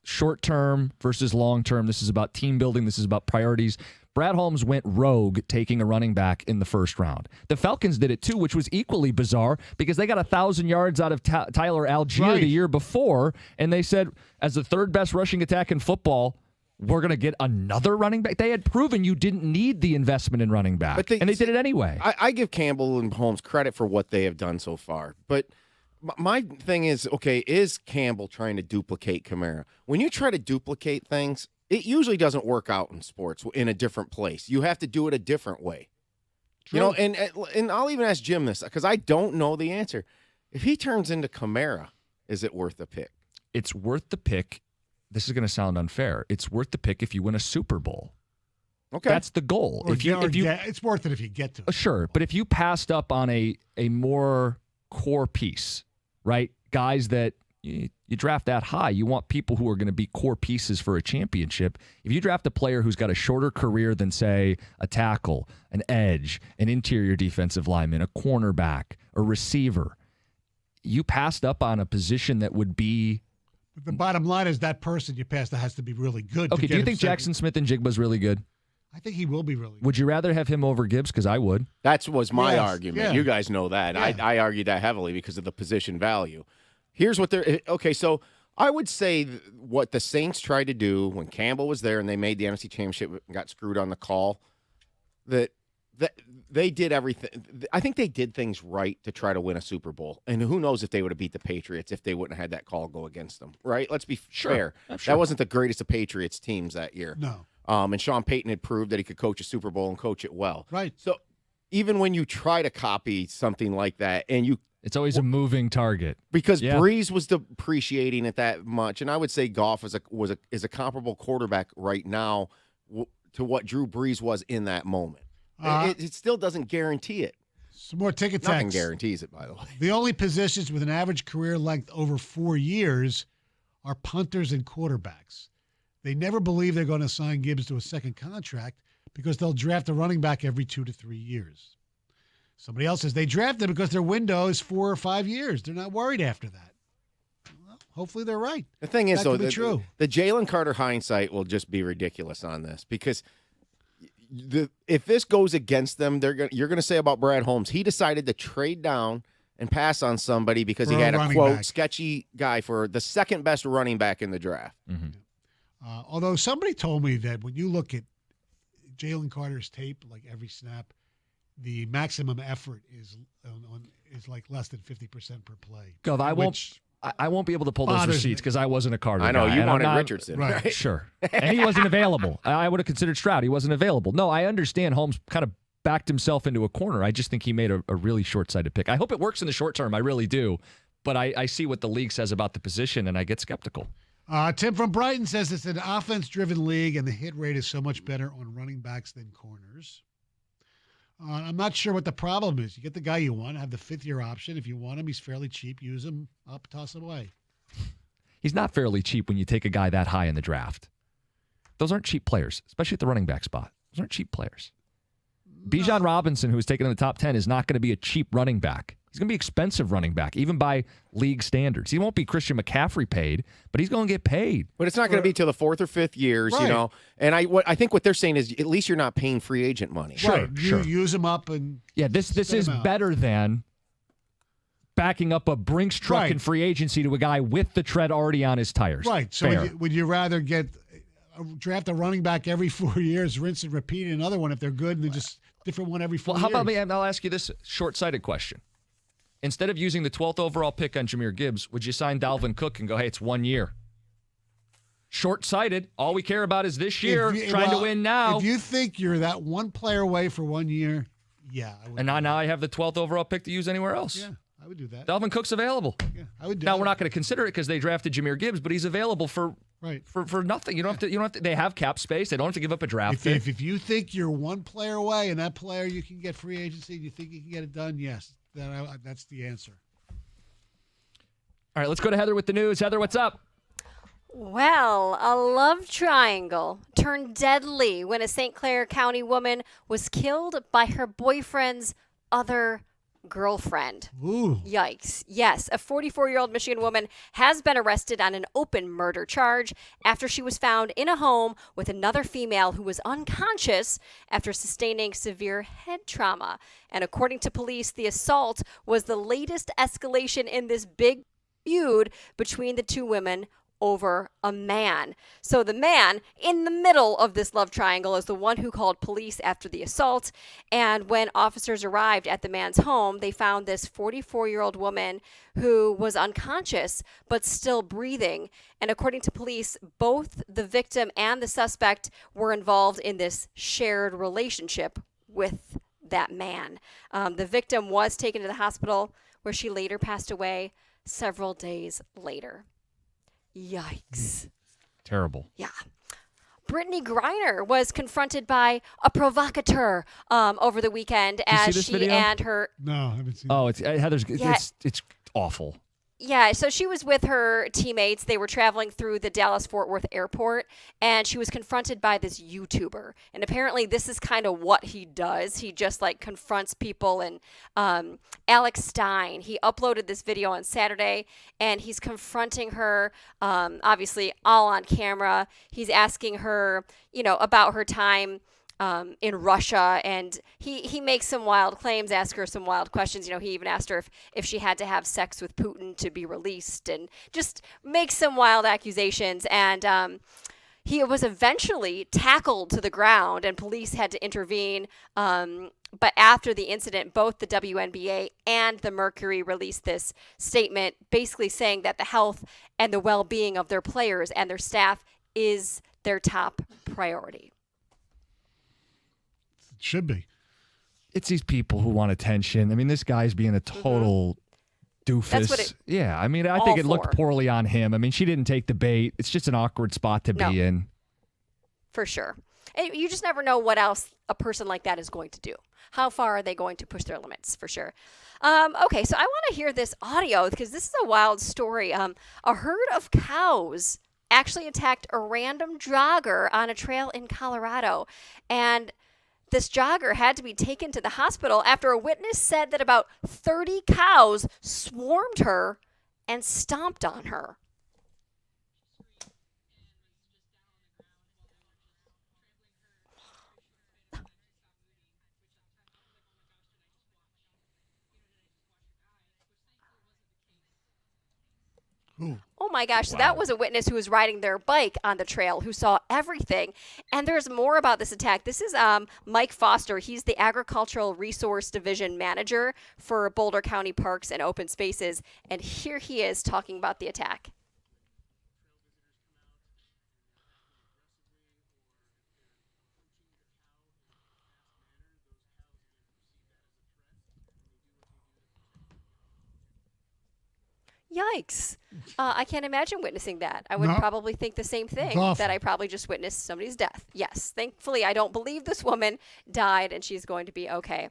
short-term versus long-term. This is about team building. This is about priorities. Brad Holmes went rogue taking a running back in the first round. The Falcons did it too, which was equally bizarre because they got 1,000 yards out of Tyler Algier the year before, and they said, as the third best rushing attack in football, we're going to get another running back. They had proven you didn't need the investment in running back, and they did it anyway. I give Campbell and Holmes credit for what they have done so far, but my thing is, okay, is Campbell trying to duplicate Kamara? When you try to duplicate things, it usually doesn't work out in sports in a different place. You have to do it a different way. True. You know, and I'll even ask Jim this because I don't know the answer. If he turns into Kamara, is it worth the pick? It's worth the pick. This is going to sound unfair. It's worth the pick if you win a Super Bowl. Okay, that's the goal. It's worth it if you get to it. Sure, but if you passed up on a more core piece, right? Guys that you draft that high, you want people who are going to be core pieces for a championship. If you draft a player who's got a shorter career than, say, a tackle, an edge, an interior defensive lineman, a cornerback, a receiver, you passed up on a position that would be. But the bottom line is that person you passed that has to be really good. Okay, do you think Jackson Smith and Jigba's really good? I think he will be really good. Would you rather have him over Gibbs? Because I would. That was my argument. Yeah. You guys know that. Yeah. I argued that heavily because of the position value. Here's what they're – okay, so I would say what the Saints tried to do when Campbell was there and they made the NFC Championship and got screwed on the call, that they did everything. I think they did things right to try to win a Super Bowl. And who knows if they would have beat the Patriots if they wouldn't have had that call go against them, right? Let's be fair. Sure. That wasn't the greatest of Patriots teams that year. No. And Sean Payton had proved that he could coach a Super Bowl and coach it well. Right. So even when you try to copy something like that and you – it's always a moving target. Because Breeze was depreciating it that much, and I would say Goff is a comparable quarterback right now to what Drew Brees was in that moment. It still doesn't guarantee it. Some more ticket Nothing text. guarantees it, by the way. The only positions with an average career length over 4 years are punters and quarterbacks. They never believe they're going to sign Gibbs to a second contract because they'll draft a running back every 2 to 3 years. Somebody else says they drafted because their window is 4 or 5 years. They're not worried after that. Well, hopefully they're right. The thing is, though, true. The Jalen Carter hindsight will just be ridiculous on this because if this goes against them, you're going to say about Brad Holmes, he decided to trade down and pass on somebody because he had a, quote, sketchy guy for the second best running back in the draft. Mm-hmm. Although somebody told me that when you look at Jalen Carter's tape, like every snap, the maximum effort is like less than 50% per play. Gov, I won't be able to pull those receipts because I wasn't a Carter I know, guy, you wanted Richardson. Right. Sure. And he wasn't available. I would have considered Stroud. He wasn't available. No, I understand Holmes kind of backed himself into a corner. I just think he made a really short-sighted pick. I hope it works in the short term. I really do. But I see what the league says about the position, and I get skeptical. Tim from Brighton says it's an offense-driven league, and the hit rate is so much better on running backs than corners. I'm not sure what the problem is. You get the guy you want, have the fifth-year option. If you want him, he's fairly cheap. Use him up, toss him away. He's not fairly cheap when you take a guy that high in the draft. Those aren't cheap players, especially at the running back spot. Those aren't cheap players. Bijan Robinson, who was taken in the top 10, is not going to be a cheap running back. He's going to be expensive running back, even by league standards. He won't be Christian McCaffrey paid, but he's going to get paid. But it's not going to be till the fourth or fifth years, right. you know. And I think what they're saying is at least you're not paying free agent money. Sure. Sure. Use them up and this is better than backing up a Brinks truck in free agency to a guy with the tread already on his tires. Right. So would you rather draft a running back every 4 years, rinse and repeat another one if they're good, and then just different one every 4 years? How about me? I'll ask you this short-sighted question. Instead of using the 12th overall pick on Jahmyr Gibbs, would you sign Dalvin Cook and go, hey, it's 1 year? Short-sighted. All we care about is this year, trying to win now. If you think you're that one player away for 1 year, yeah. I would. And now I have the 12th overall pick to use anywhere else. Yeah, I would do that. Dalvin Cook's available. Yeah, I would do now, that. we're not going to consider it because they drafted Jahmyr Gibbs, but he's available for nothing. You don't have to. They have cap space. They don't have to give up a draft pick. If you think you're one player away and that player you can get free agency and you think you can get it done, yes. That's the answer. All right, let's go to Heather with the news. Heather, what's up? Well, a love triangle turned deadly when a St. Clair County woman was killed by her boyfriend's other girlfriend. Ooh. Yikes. Yes, a 44-year-old Michigan woman has been arrested on an open murder charge after she was found in a home with another female who was unconscious after sustaining severe head trauma. And according to police, the assault was the latest escalation in this big feud between the two women over a man. So the man in the middle of this love triangle is the one who called police after the assault. And when officers arrived at the man's home, they found this 44-year-old woman who was unconscious but still breathing. And according to police, both the victim and the suspect were involved in this shared relationship with that man. The victim was taken to the hospital where she later passed away several days later. Yikes. Terrible. Yeah. Brittany Griner was confronted by a provocateur over the weekend as she video? and her. No, I haven't seen it. Heather's. Yeah. It's awful. Yeah, so she was with her teammates. They were traveling through the Dallas-Fort Worth airport, and she was confronted by this YouTuber. And apparently this is kind of what he does. He just, confronts people. And Alex Stein, he uploaded this video on Saturday, and he's confronting her, obviously all on camera. He's asking her, about her time in Russia, and he makes some wild claims, asks her some wild questions. He even asked her if she had to have sex with Putin to be released, and just makes some wild accusations. And he was eventually tackled to the ground, and police had to intervene. But after the incident, both the WNBA and the Mercury released this statement basically saying that the health and the well-being of their players and their staff is their top priority. Should be. It's these people who want attention. I mean, this guy's being a total doofus. That's what I think it looked poorly on him. I mean, she didn't take the bait. It's just an awkward spot to be in. For sure. And you just never know what else a person like that is going to do. How far are they going to push their limits, for sure. Okay, so I want to hear this audio because this is a wild story. A herd of cows actually attacked a random jogger on a trail in Colorado. And this jogger had to be taken to the hospital after a witness said that about 30 cows swarmed her and stomped on her. Oh my gosh. So that was a witness who was riding their bike on the trail who saw everything. And there's more about this attack. This is Mike Foster. He's the Agricultural Resource Division Manager for Boulder County Parks and Open Spaces. And here he is talking about the attack. Yikes. I can't imagine witnessing that. I would No. probably think the same thing, Awful. that I probably just witnessed somebody's death. Yes, thankfully, I don't believe this woman died and she's going to be okay.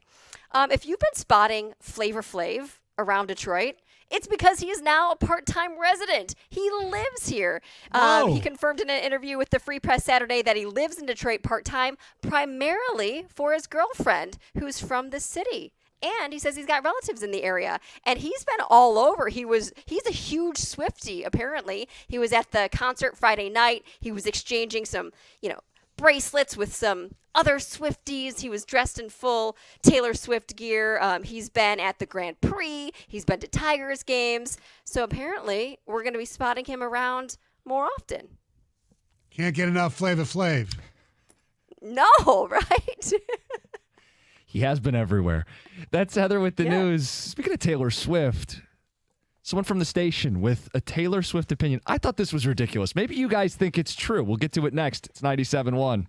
If you've been spotting Flavor Flav around Detroit, it's because he is now a part-time resident. He lives here. Whoa. He confirmed in an interview with the Free Press Saturday that he lives in Detroit part-time, primarily for his girlfriend, who's from the city. And he says he's got relatives in the area. And he's been all over. He's a huge Swiftie, apparently. He was at the concert Friday night. He was exchanging some, bracelets with some other Swifties. He was dressed in full Taylor Swift gear. He's been at the Grand Prix. He's been to Tigers games. So apparently we're going to be spotting him around more often. Can't get enough Flavor Flav. No, right? He has been everywhere. That's Heather with the news. Speaking of Taylor Swift, someone from the station with a Taylor Swift opinion. I thought this was ridiculous. Maybe you guys think it's true. We'll get to it next. It's 97.1.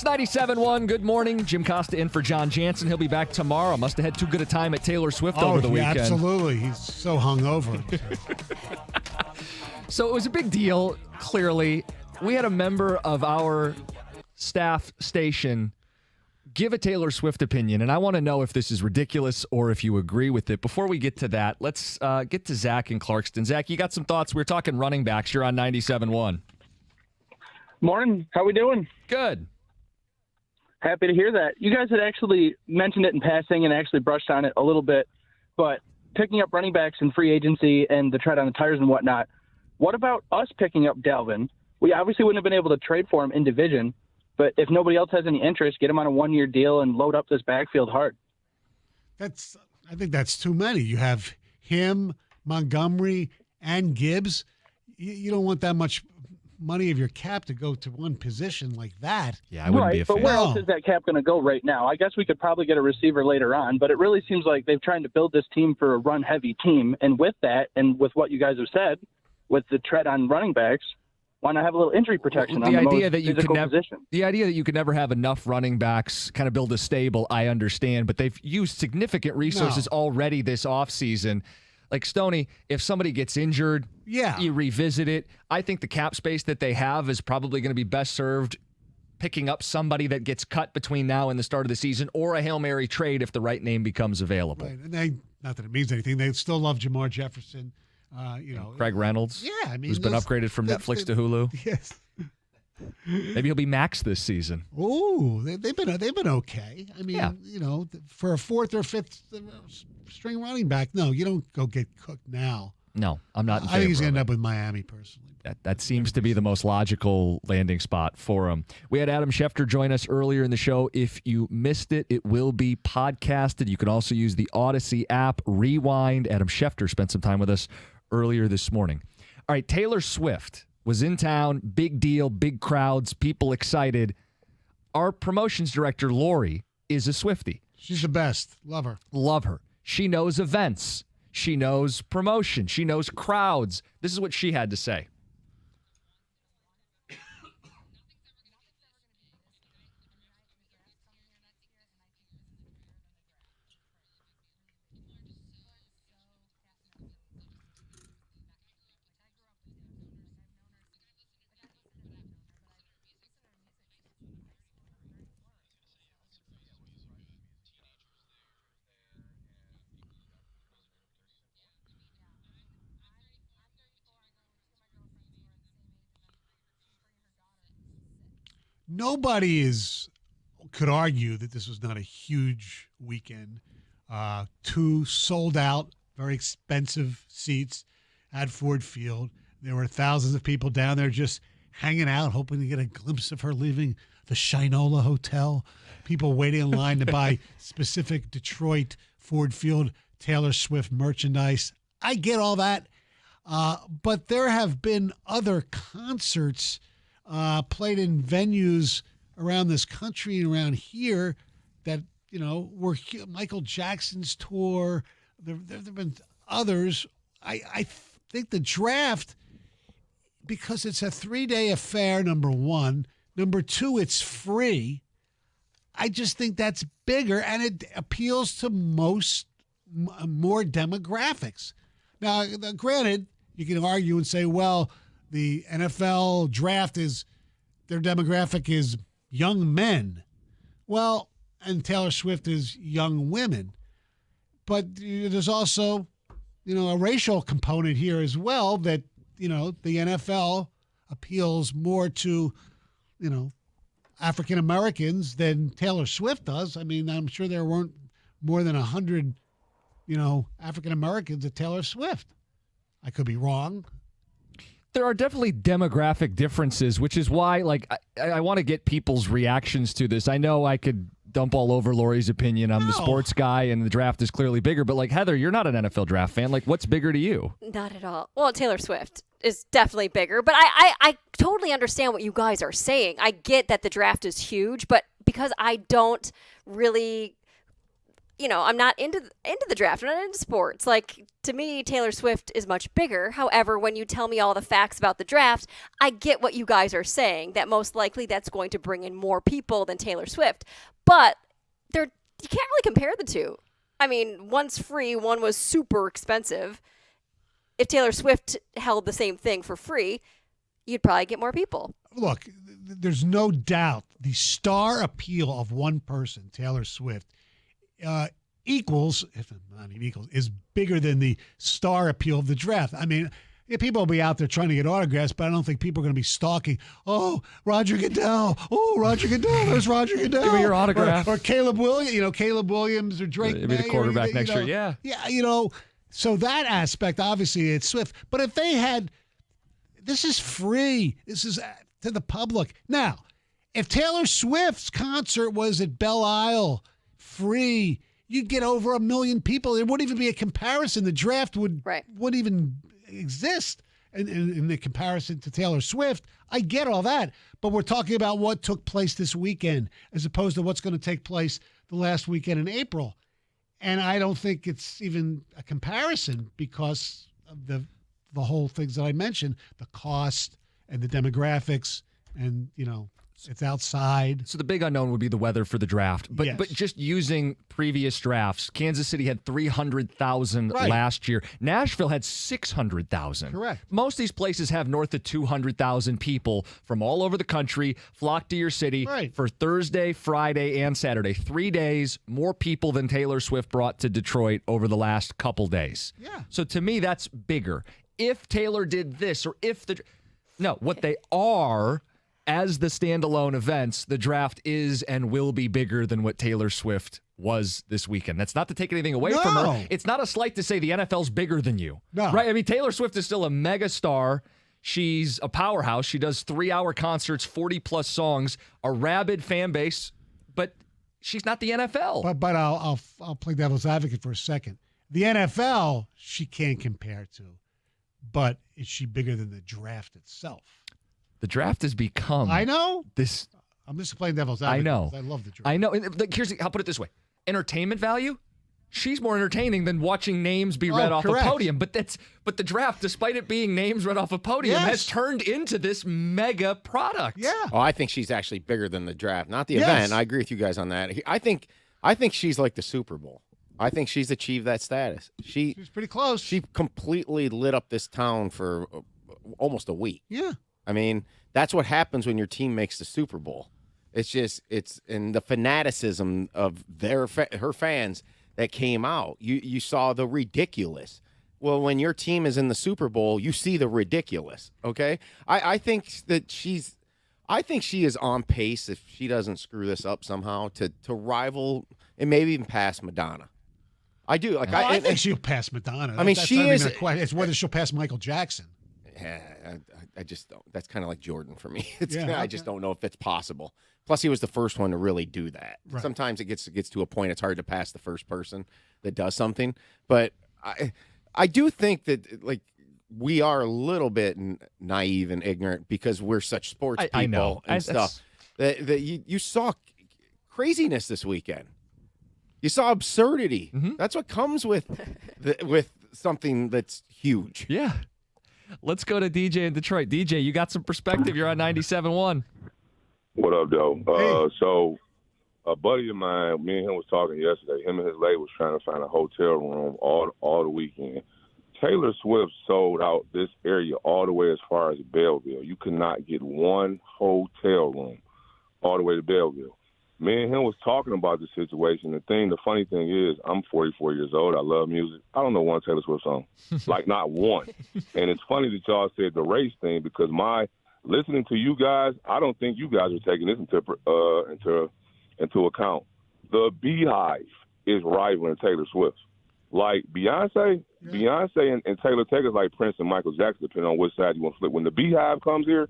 It's 97.1. Good morning. Jim Costa in for John Jansen. He'll be back tomorrow. Must have had too good a time at Taylor Swift over the weekend. Absolutely. He's so hungover. So it was a big deal, clearly. We had a member of our staff station give a Taylor Swift opinion, and I want to know if this is ridiculous or if you agree with it. Before we get to that, let's get to Zach in Clarkston. Zach, you got some thoughts? We're talking running backs. You're on 97.1. Morning. How we doing? Good. Happy to hear that. You guys had actually mentioned it in passing and actually brushed on it a little bit, but picking up running backs in free agency and the tread on the tires and whatnot, what about us picking up Dalvin? We obviously wouldn't have been able to trade for him in division, but if nobody else has any interest, get him on a one-year deal and load up this backfield hard. I think that's too many. You have him, Montgomery, and Gibbs. You don't want that much money of your cap to go to one position like that. Yeah, I wouldn't be a fan. But where else is that cap going to go right now? I guess we could probably get a receiver later on, but it really seems like they've tried to build this team for a run-heavy team. And with that, and with what you guys have said, with the tread on running backs, why not have a little injury protection on the most physical position? The idea that you could never have enough running backs kind of build a stable, I understand, but they've used significant resources already this offseason. Like Stoney, if somebody gets injured, you revisit it. I think the cap space that they have is probably going to be best served picking up somebody that gets cut between now and the start of the season, or a Hail Mary trade if the right name becomes available. Right. And not that it means anything. They still love Jamar Jefferson. Craig Reynolds, who's been upgraded from Netflix to Hulu. Yes. Maybe he'll be max this season. Oh, they've been okay. I mean, for a fourth or fifth string running back, no, you don't go get Cook now. No, I'm not in favor. I think he's going to end up with Miami personally. That seems to be the most logical landing spot for him. We had Adam Schefter join us earlier in the show. If you missed it, it will be podcasted. You can also use the Odyssey app. Rewind. Adam Schefter spent some time with us earlier this morning. All right, Taylor Swift was in town. Big deal, big crowds, people excited. Our promotions director, Lori, is a Swiftie. She's the best. Love her. Love her. She knows events. She knows promotion. She knows crowds. This is what she had to say. Nobody could argue that this was not a huge weekend. 2 sold out, very expensive seats at Ford Field. There were thousands of people down there just hanging out, hoping to get a glimpse of her leaving the Shinola Hotel. People waiting in line to buy specific Detroit Ford Field Taylor Swift merchandise. I get all that. But there have been other concerts played in venues around this country and around here that, were Michael Jackson's tour. There have been others. I think the draft, because it's a 3-day affair, number one. Number two, it's free. I just think that's bigger, and it appeals to more demographics. Now, granted, you can argue and say, well, the NFL draft their demographic is young men. Well, and Taylor Swift is young women. But there's also, a racial component here as well that, the NFL appeals more to, African Americans than Taylor Swift does. I mean, I'm sure there weren't more than 100, African Americans at Taylor Swift. I could be wrong. There are definitely demographic differences, which is why, I want to get people's reactions to this. I know I could dump all over Lori's opinion. I'm the sports guy, and the draft is clearly bigger. But, Heather, you're not an NFL draft fan. What's bigger to you? Not at all. Well, Taylor Swift is definitely bigger. But I totally understand what you guys are saying. I get that the draft is huge, but because I don't really... I'm not into the draft. I'm not into sports. To me, Taylor Swift is much bigger. However, when you tell me all the facts about the draft, I get what you guys are saying, that most likely that's going to bring in more people than Taylor Swift. But you can't really compare the two. I mean, one's free, one was super expensive. If Taylor Swift held the same thing for free, you'd probably get more people. Look, there's no doubt the star appeal of one person, Taylor Swift, equals, if not even equals, is bigger than the star appeal of the draft. I mean, people will be out there trying to get autographs, but I don't think people are going to be stalking. Oh, Roger Goodell. Oh, Roger Goodell. There's Roger Goodell. Give me your autograph. Or Caleb Williams. Caleb Williams or Drake May. Maybe the quarterback next year. Yeah. Yeah. So that aspect, obviously, it's Swift. But if they had, this is free. This is to the public. Now, if Taylor Swift's concert was at Belle Isle, free, you'd get over 1 million people. There wouldn't even be a comparison. The draft wouldn't even exist in the comparison to Taylor Swift. I get all that, but we're talking about what took place this weekend as opposed to what's going to take place the last weekend in April. And I don't think it's even a comparison because of the whole things that I mentioned, the cost and the demographics and, it's outside. So the big unknown would be the weather for the draft. But Yes. but just using previous drafts, Kansas City had 300,000 last year. Nashville had 600,000. Correct. Most of these places have north of 200,000 people from all over the country flock to your city for Thursday, Friday, and Saturday. 3 days, more people than Taylor Swift brought to Detroit over the last couple days. Yeah. So to me, that's bigger. If Taylor did this or if what they are... As the standalone events, the draft is and will be bigger than what Taylor Swift was this weekend. That's not to take anything away from her. It's not a slight to say the NFL's bigger than you. No. Right? I mean, Taylor Swift is still a mega star. She's a powerhouse. She does 3-hour concerts, 40-plus songs, a rabid fan base, but she's not the NFL. But I'll play devil's advocate for a second. The NFL, she can't compare to, but is she bigger than the draft itself? The draft has become... I know. This. I'm just playing devil's advocate. I know. I love the draft. I know. I'll put it this way. Entertainment value, she's more entertaining than watching names be read off a podium. But the draft, despite it being names read off a podium, has turned into this mega product. Yeah. Oh, I think she's actually bigger than the draft, not the event. I agree with you guys on that. I think she's like the Super Bowl. I think she's achieved that status. She's pretty close. She completely lit up this town for almost a week. Yeah. I mean, that's what happens when your team makes the Super Bowl. It's in the fanaticism of her fans that came out. You saw the ridiculous. Well, when your team is in the Super Bowl, you see the ridiculous. Okay, I think she is on pace if she doesn't screw this up somehow to rival and maybe even pass Madonna. I do. I think she'll pass Madonna. I mean, it's whether she'll pass Michael Jackson. Yeah, I just don't. That's kind of like Jordan for me. I just don't know if it's possible. Plus, he was the first one to really do that. Right. Sometimes it gets to a point it's hard to pass the first person that does something. But I do think that we are a little bit naive and ignorant because we're such sports people I know. and stuff. That you saw craziness this weekend. You saw absurdity. Mm-hmm. That's what comes with something that's huge. Yeah. Let's go to DJ in Detroit. DJ, you got some perspective. You're on 97.1. What up, though? So a buddy of mine, me and him was talking yesterday. Him and his lady was trying to find a hotel room all the weekend. Taylor Swift sold out this area all the way as far as Belleville. You could not get one hotel room all the way to Belleville. Me and him was talking about the situation. The funny thing is, I'm 44 years old. I love music. I don't know one Taylor Swift song, like not one. And it's funny that y'all said the race thing because my listening to you guys, I don't think you guys are taking this into account. The Beehive is rivaling Taylor Swift. Like Beyonce and Taylor take us like Prince and Michael Jackson, depending on which side you want to flip. When the Beehive comes here,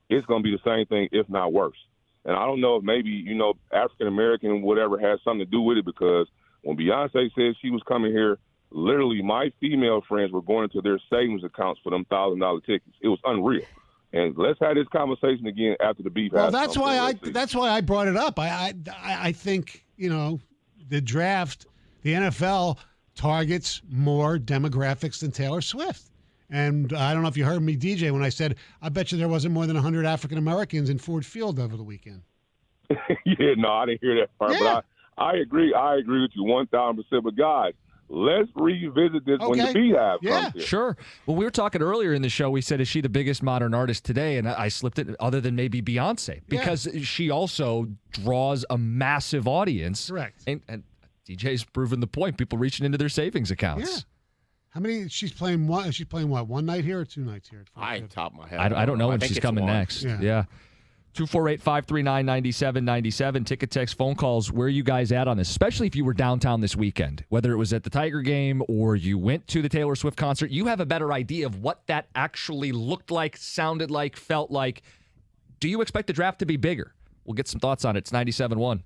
it's going to be the same thing, if not worse. And I don't know if maybe, African American, whatever, has something to do with it, because when Beyonce said she was coming here, literally my female friends were going into their savings accounts for them $1,000 tickets. It was unreal. And let's have this conversation again after the Beehive. Well, that's why I brought it up. I think, the draft, the NFL targets more demographics than Taylor Swift. And I don't know if you heard me, DJ, when I said, I bet you there wasn't more than 100 African Americans in Ford Field over the weekend. Yeah, no, I didn't hear that part. Yeah. But I agree. I agree with you 1,000%. But, guys, let's revisit this when the Beehive comes here. Sure. Well, we were talking earlier in the show. We said, is she the biggest modern artist today? And I slipped it, other than maybe Beyonce, because she also draws a massive audience. Correct. And DJ's proven the point. People reaching into their savings accounts. Yeah. How many? She's playing what? Is she playing what? One night here or 2 nights here? I top my head. I don't know when think she's it's coming one. next. Yeah. 248-539-9797. Ticket, text, phone calls. Where are you guys at on this? Especially if you were downtown this weekend, whether it was at the Tiger game or you went to the Taylor Swift concert, you have a better idea of what that actually looked like, sounded like, felt like. Do you expect the draft to be bigger? We'll get some thoughts on it. It's 97.1.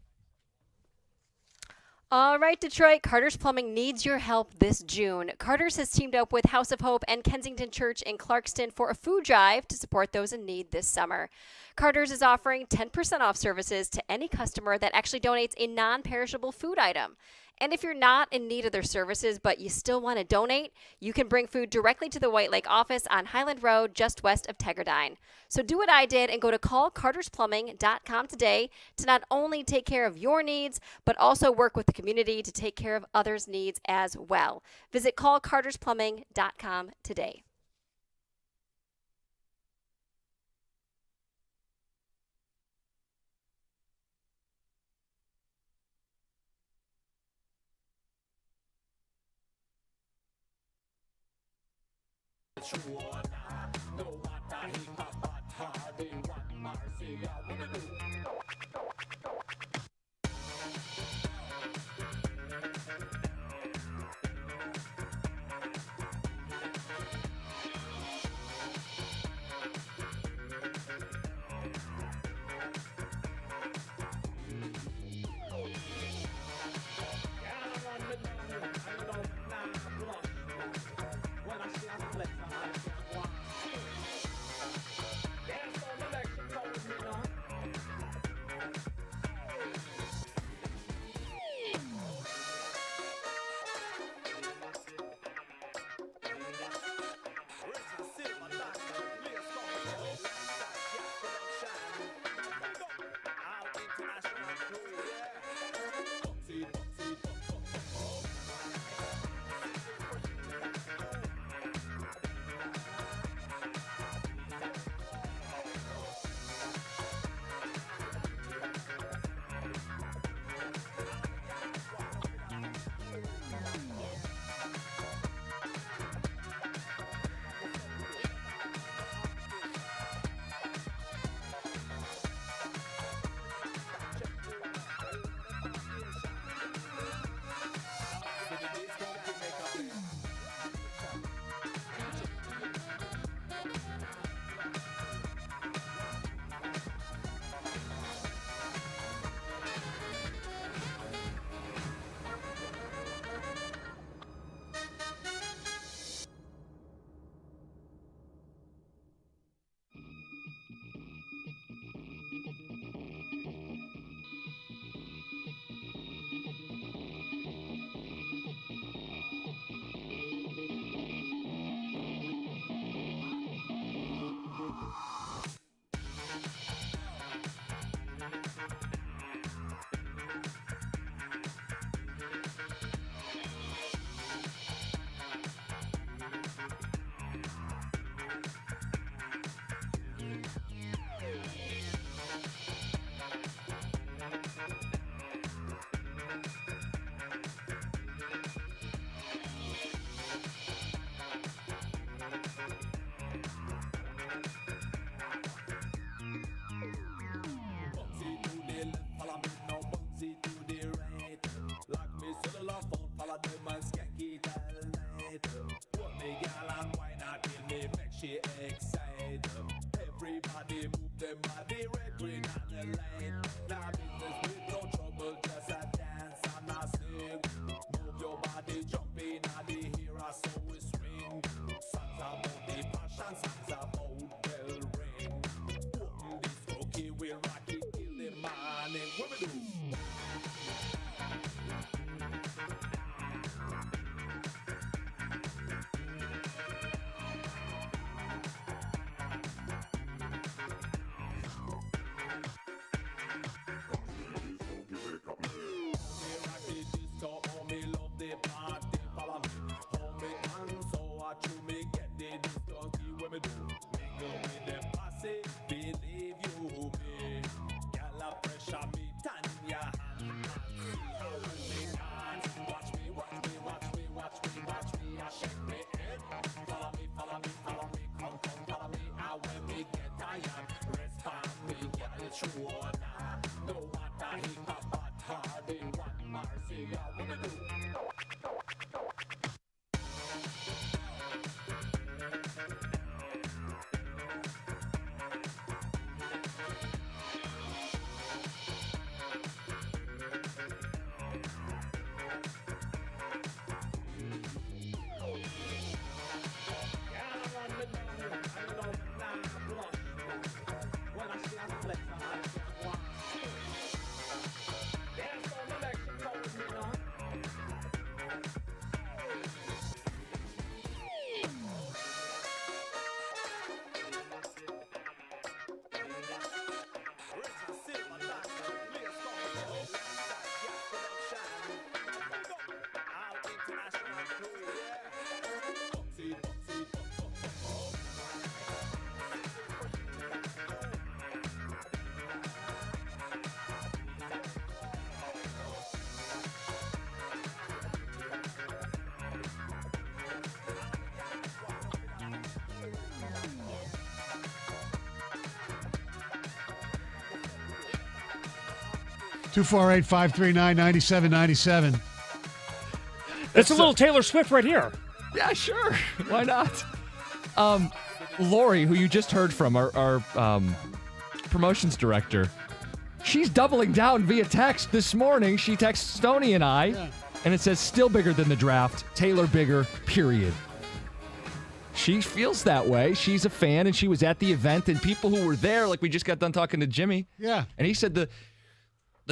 All right, Detroit, Carter's Plumbing needs your help this June. Carter's has teamed up with House of Hope and Kensington Church in Clarkston for a food drive to support those in need this summer. Carter's is offering 10% off services to any customer that actually donates a non-perishable food item. And if you're not in need of their services, but you still want to donate, you can bring food directly to the White Lake office on Highland Road, just west of Tegadyne. So do what I did and go to callcartersplumbing.com today to not only take care of your needs, but also work with the community to take care of others' needs as well. Visit callcartersplumbing.com today. 248-539-9797. It's a little Taylor Swift right here. Yeah, sure. Why not? Lori, who you just heard from, our promotions director, she's doubling down via text this morning. She texts Stoney and I, and it says, still bigger than the draft. Taylor bigger, period. She feels that way. She's a fan, and she was at the event, and people who were there, like we just got done talking to Jimmy. Yeah. And he said the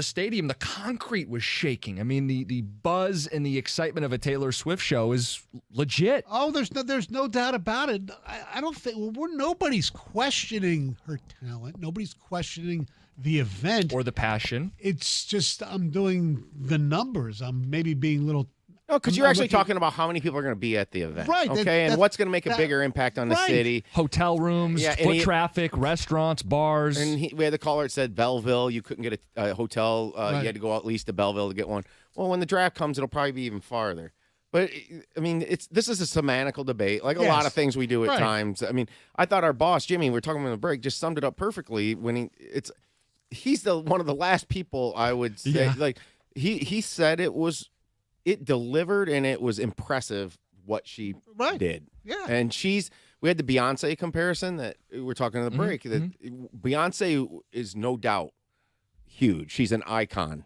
stadium, the concrete was shaking. I mean, the buzz and the excitement of a Taylor Swift show is legit. Oh, there's no doubt about it. I don't think nobody's questioning her talent. Nobody's questioning the event Or the passion. It's just I'm doing the numbers. I'm maybe being a little. No, because you're actually talking about how many people are going to be at the event. Right. Okay, and what's going to make a bigger impact on the city. Hotel rooms, foot traffic, restaurants, bars. And we had the caller that said Belleville. You couldn't get a hotel. You had to go at least to Belleville to get one. Well, when the draft comes, it'll probably be even farther. But, I mean, this is a semantical debate, like a lot of things we do at times. I mean, I thought our boss, Jimmy, we were talking about the break, just summed it up perfectly when he's one of the last people I would say. Yeah. Like, he said it delivered and it was impressive what she did. Yeah. And we had the Beyonce comparison that we were talking in the break. That Beyonce is no doubt huge. She's an icon.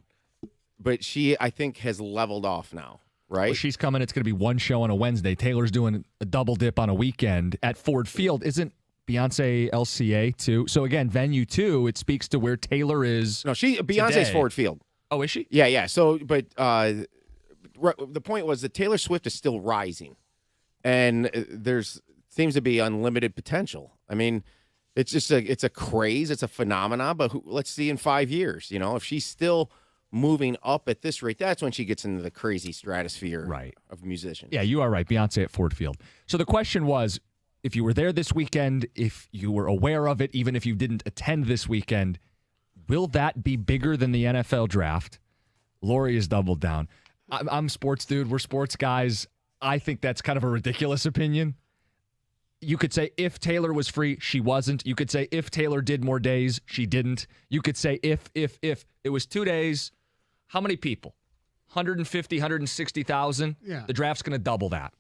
But she, I think, has leveled off now, right? Well, she's coming. It's going to be one show on a Wednesday. Taylor's doing a double dip on a weekend at Ford Field. Isn't Beyonce LCA too? So again, venue too, it speaks to where Taylor is. No, Beyonce's today. Ford Field. Oh, is she? Yeah. So, but the point was that Taylor Swift is still rising, and seems to be unlimited potential. I mean, it's just it's a craze, it's a phenomenon. But let's see in 5 years, if she's still moving up at this rate, that's when she gets into the crazy stratosphere of musicians. Yeah, you are right. Beyonce at Ford Field. So the question was, if you were there this weekend, if you were aware of it, even if you didn't attend this weekend, will that be bigger than the NFL draft? Lori has doubled down. I'm a sports dude. We're sports guys. I think that's kind of a ridiculous opinion. You could say if Taylor was free, she wasn't. You could say if Taylor did more days, she didn't. You could say if it was 2 days, how many people? 150, 160,000? Yeah. The draft's going to double that.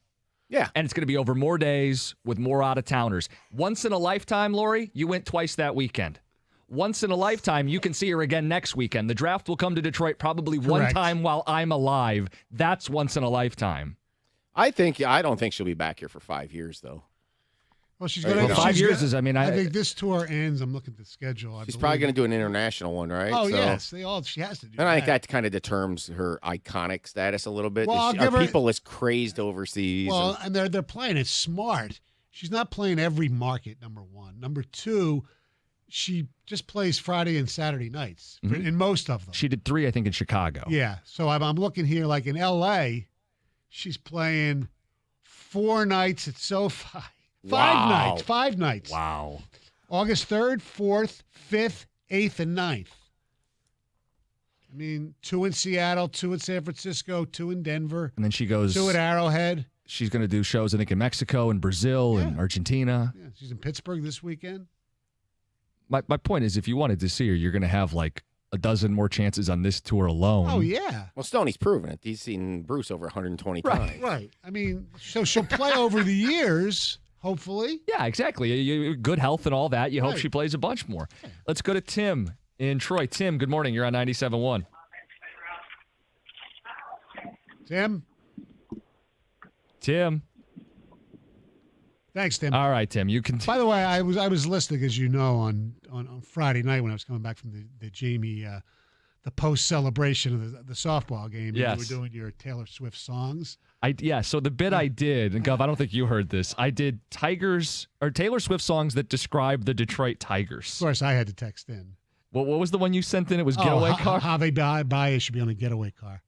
Yeah. And it's going to be over more days with more out-of-towners. Once in a lifetime, Lori, you went twice that weekend. Once in a lifetime, you can see her again next weekend. The draft will come to Detroit probably one time while I'm alive. That's once in a lifetime. I don't think she'll be back here for 5 years, though. Well, she's going to 5 years. I think this tour ends. I'm looking at the schedule. She's probably going to do an international one, right? Oh, yes. She has to do and I think that kind of determines her iconic status a little bit. Well, are people as crazed overseas? Well, and they're playing it smart. She's not playing every market, number one. Number two, she just plays Friday and Saturday nights in most of them. She did 3, I think, in Chicago. Yeah. So I'm looking here, like in L.A., she's playing 4 nights at SoFi. 5 nights. Wow. August 3rd, 4th, 5th, 8th, and 9th. I mean, 2 in Seattle, 2 in San Francisco, 2 in Denver. And then she goes 2 at Arrowhead. She's going to do shows, I think, in Mexico and Brazil and Argentina. Yeah, she's in Pittsburgh this weekend. My point is, if you wanted to see her, you're going to have like a dozen more chances on this tour alone. Oh, yeah. Well, Stoney's proven it. He's seen Bruce over 120 times. Right. I mean, so she'll play over the years, hopefully. Yeah, exactly. Good health and all that. You hope she plays a bunch more. Let's go to Tim in Troy. Tim, good morning. You're on 97.1. Tim. Thanks, Tim. All right, Tim. You can. By the way, I was listening, as you know, on Friday night when I was coming back from the Jamie, the post celebration of the softball game. Yes. And you were doing your Taylor Swift songs. So the bit I did, and Gov, I don't think you heard this. I did Taylor Swift songs that describe the Detroit Tigers. Of course, I had to text in. What was the one you sent in? It was Getaway Car. Javi Baez should be on a getaway car.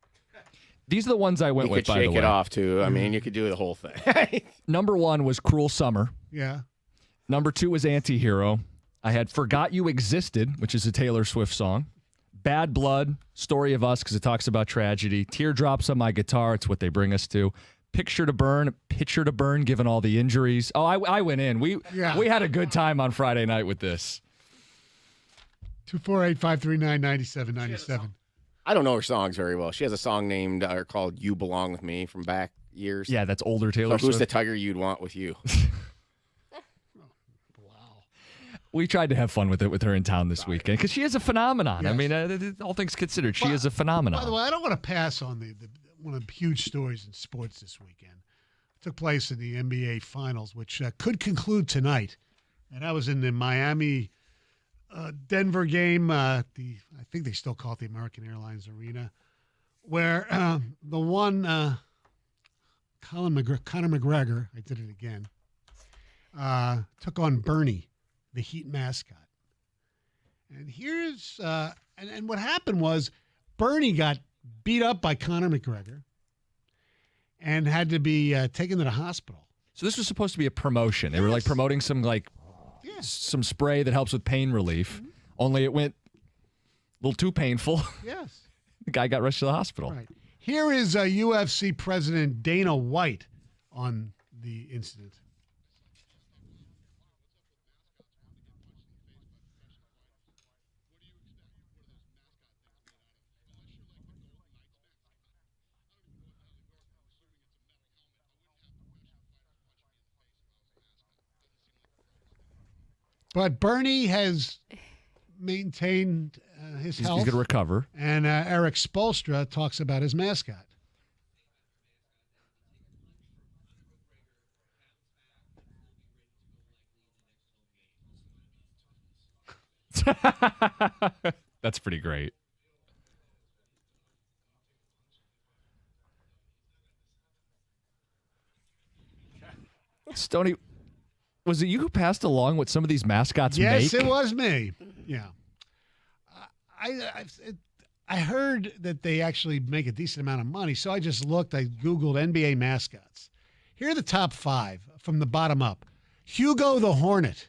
These are the ones I went with, by the way. You could shake it off, too. I mean, you could do the whole thing. Number 1 was Cruel Summer. Yeah. Number 2 was Antihero. I had Forgot You Existed, which is a Taylor Swift song. Bad Blood, Story of Us, because it talks about tragedy. Teardrops on My Guitar, it's what they bring us to. Picture to Burn, given all the injuries. Oh, I went in. We had a good time on Friday night with this. 248-539-9797. I don't know her songs very well. She has a song named or called "You Belong with Me" from back years. Yeah, that's older Taylor So who's the Swift. tiger you'd want with you? We tried to have fun with it with her in town this weekend because she is a phenomenon. Yes. I mean, all things considered, she is a phenomenon. By the way, I don't want to pass on one of the huge stories in sports this weekend. It took place in the NBA Finals, which could conclude tonight. And I was in the Miami Denver game. I think they still call it the American Airlines Arena, where the one Conor McGregor, I did it again, took on Bernie, the Heat mascot. And here's and what happened was Bernie got beat up by Conor McGregor and had to be taken to the hospital. So this was supposed to be a promotion. They were like promoting some some spray that helps with pain relief. Only it went a little too painful. Yes. The guy got rushed to the hospital. Right. Here is UFC President Dana White on the incident. But Bernie has maintained his health. He's going to recover. And Eric Spoelstra talks about his mascot. That's pretty great. Stoney, was it you who passed along what some of these mascots make? Yes, it was me. Yeah. I heard that they actually make a decent amount of money, so I just looked. I Googled NBA mascots. Here are the top 5 from the bottom up. Hugo the Hornet,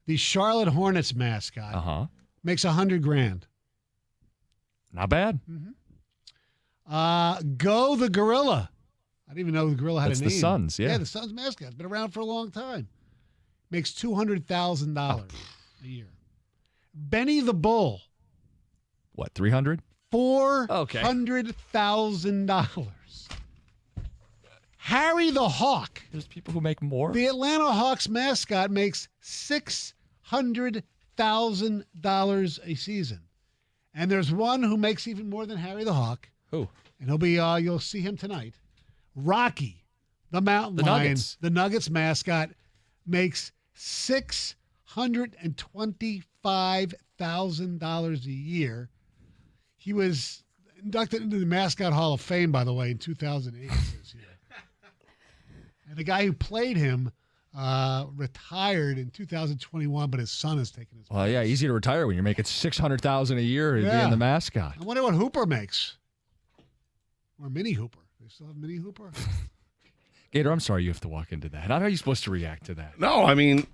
the Charlotte Hornets mascot, makes $100,000. Not bad. Go the Gorilla. I didn't even know the gorilla had That's a name. the Suns, yeah. Yeah, the Suns mascot. It's been around for a long time. Makes $200,000 a year. Benny the Bull. What, 300? $400,000. Harry the Hawk. There's people who make more. The Atlanta Hawks mascot makes $600,000 a season. And there's one who makes even more than Harry the Hawk. Who? And he'll be you'll see him tonight. Rocky, the mountain lion, the Nuggets mascot, makes $625,000 a year. He was inducted into the Mascot Hall of Fame, by the way, in 2008. And the guy who played him retired in 2021, but his son has taken his place. Well, yeah, easy to retire when you're making $600,000 a year and being the mascot. I wonder what Hooper makes. Or Mini Hooper. They still have Mini Hooper? Gator, I'm sorry you have to walk into that. How are you supposed to react to that? No, I mean,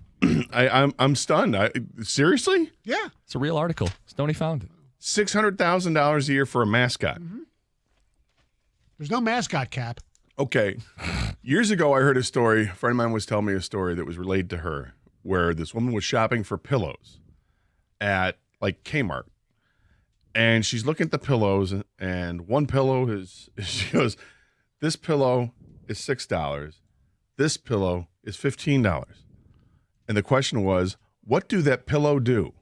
I'm stunned. Seriously? Yeah. It's a real article. Stoney found it. $600,000 a year for a mascot. Mm-hmm. There's no mascot cap. Okay. Years ago, I heard a story. A friend of mine was telling me a story that was related to her, where this woman was shopping for pillows at like Kmart. And she's looking at the pillows, and one pillow she goes, this pillow is $6. This pillow is $15. And the question was, what do that pillow do?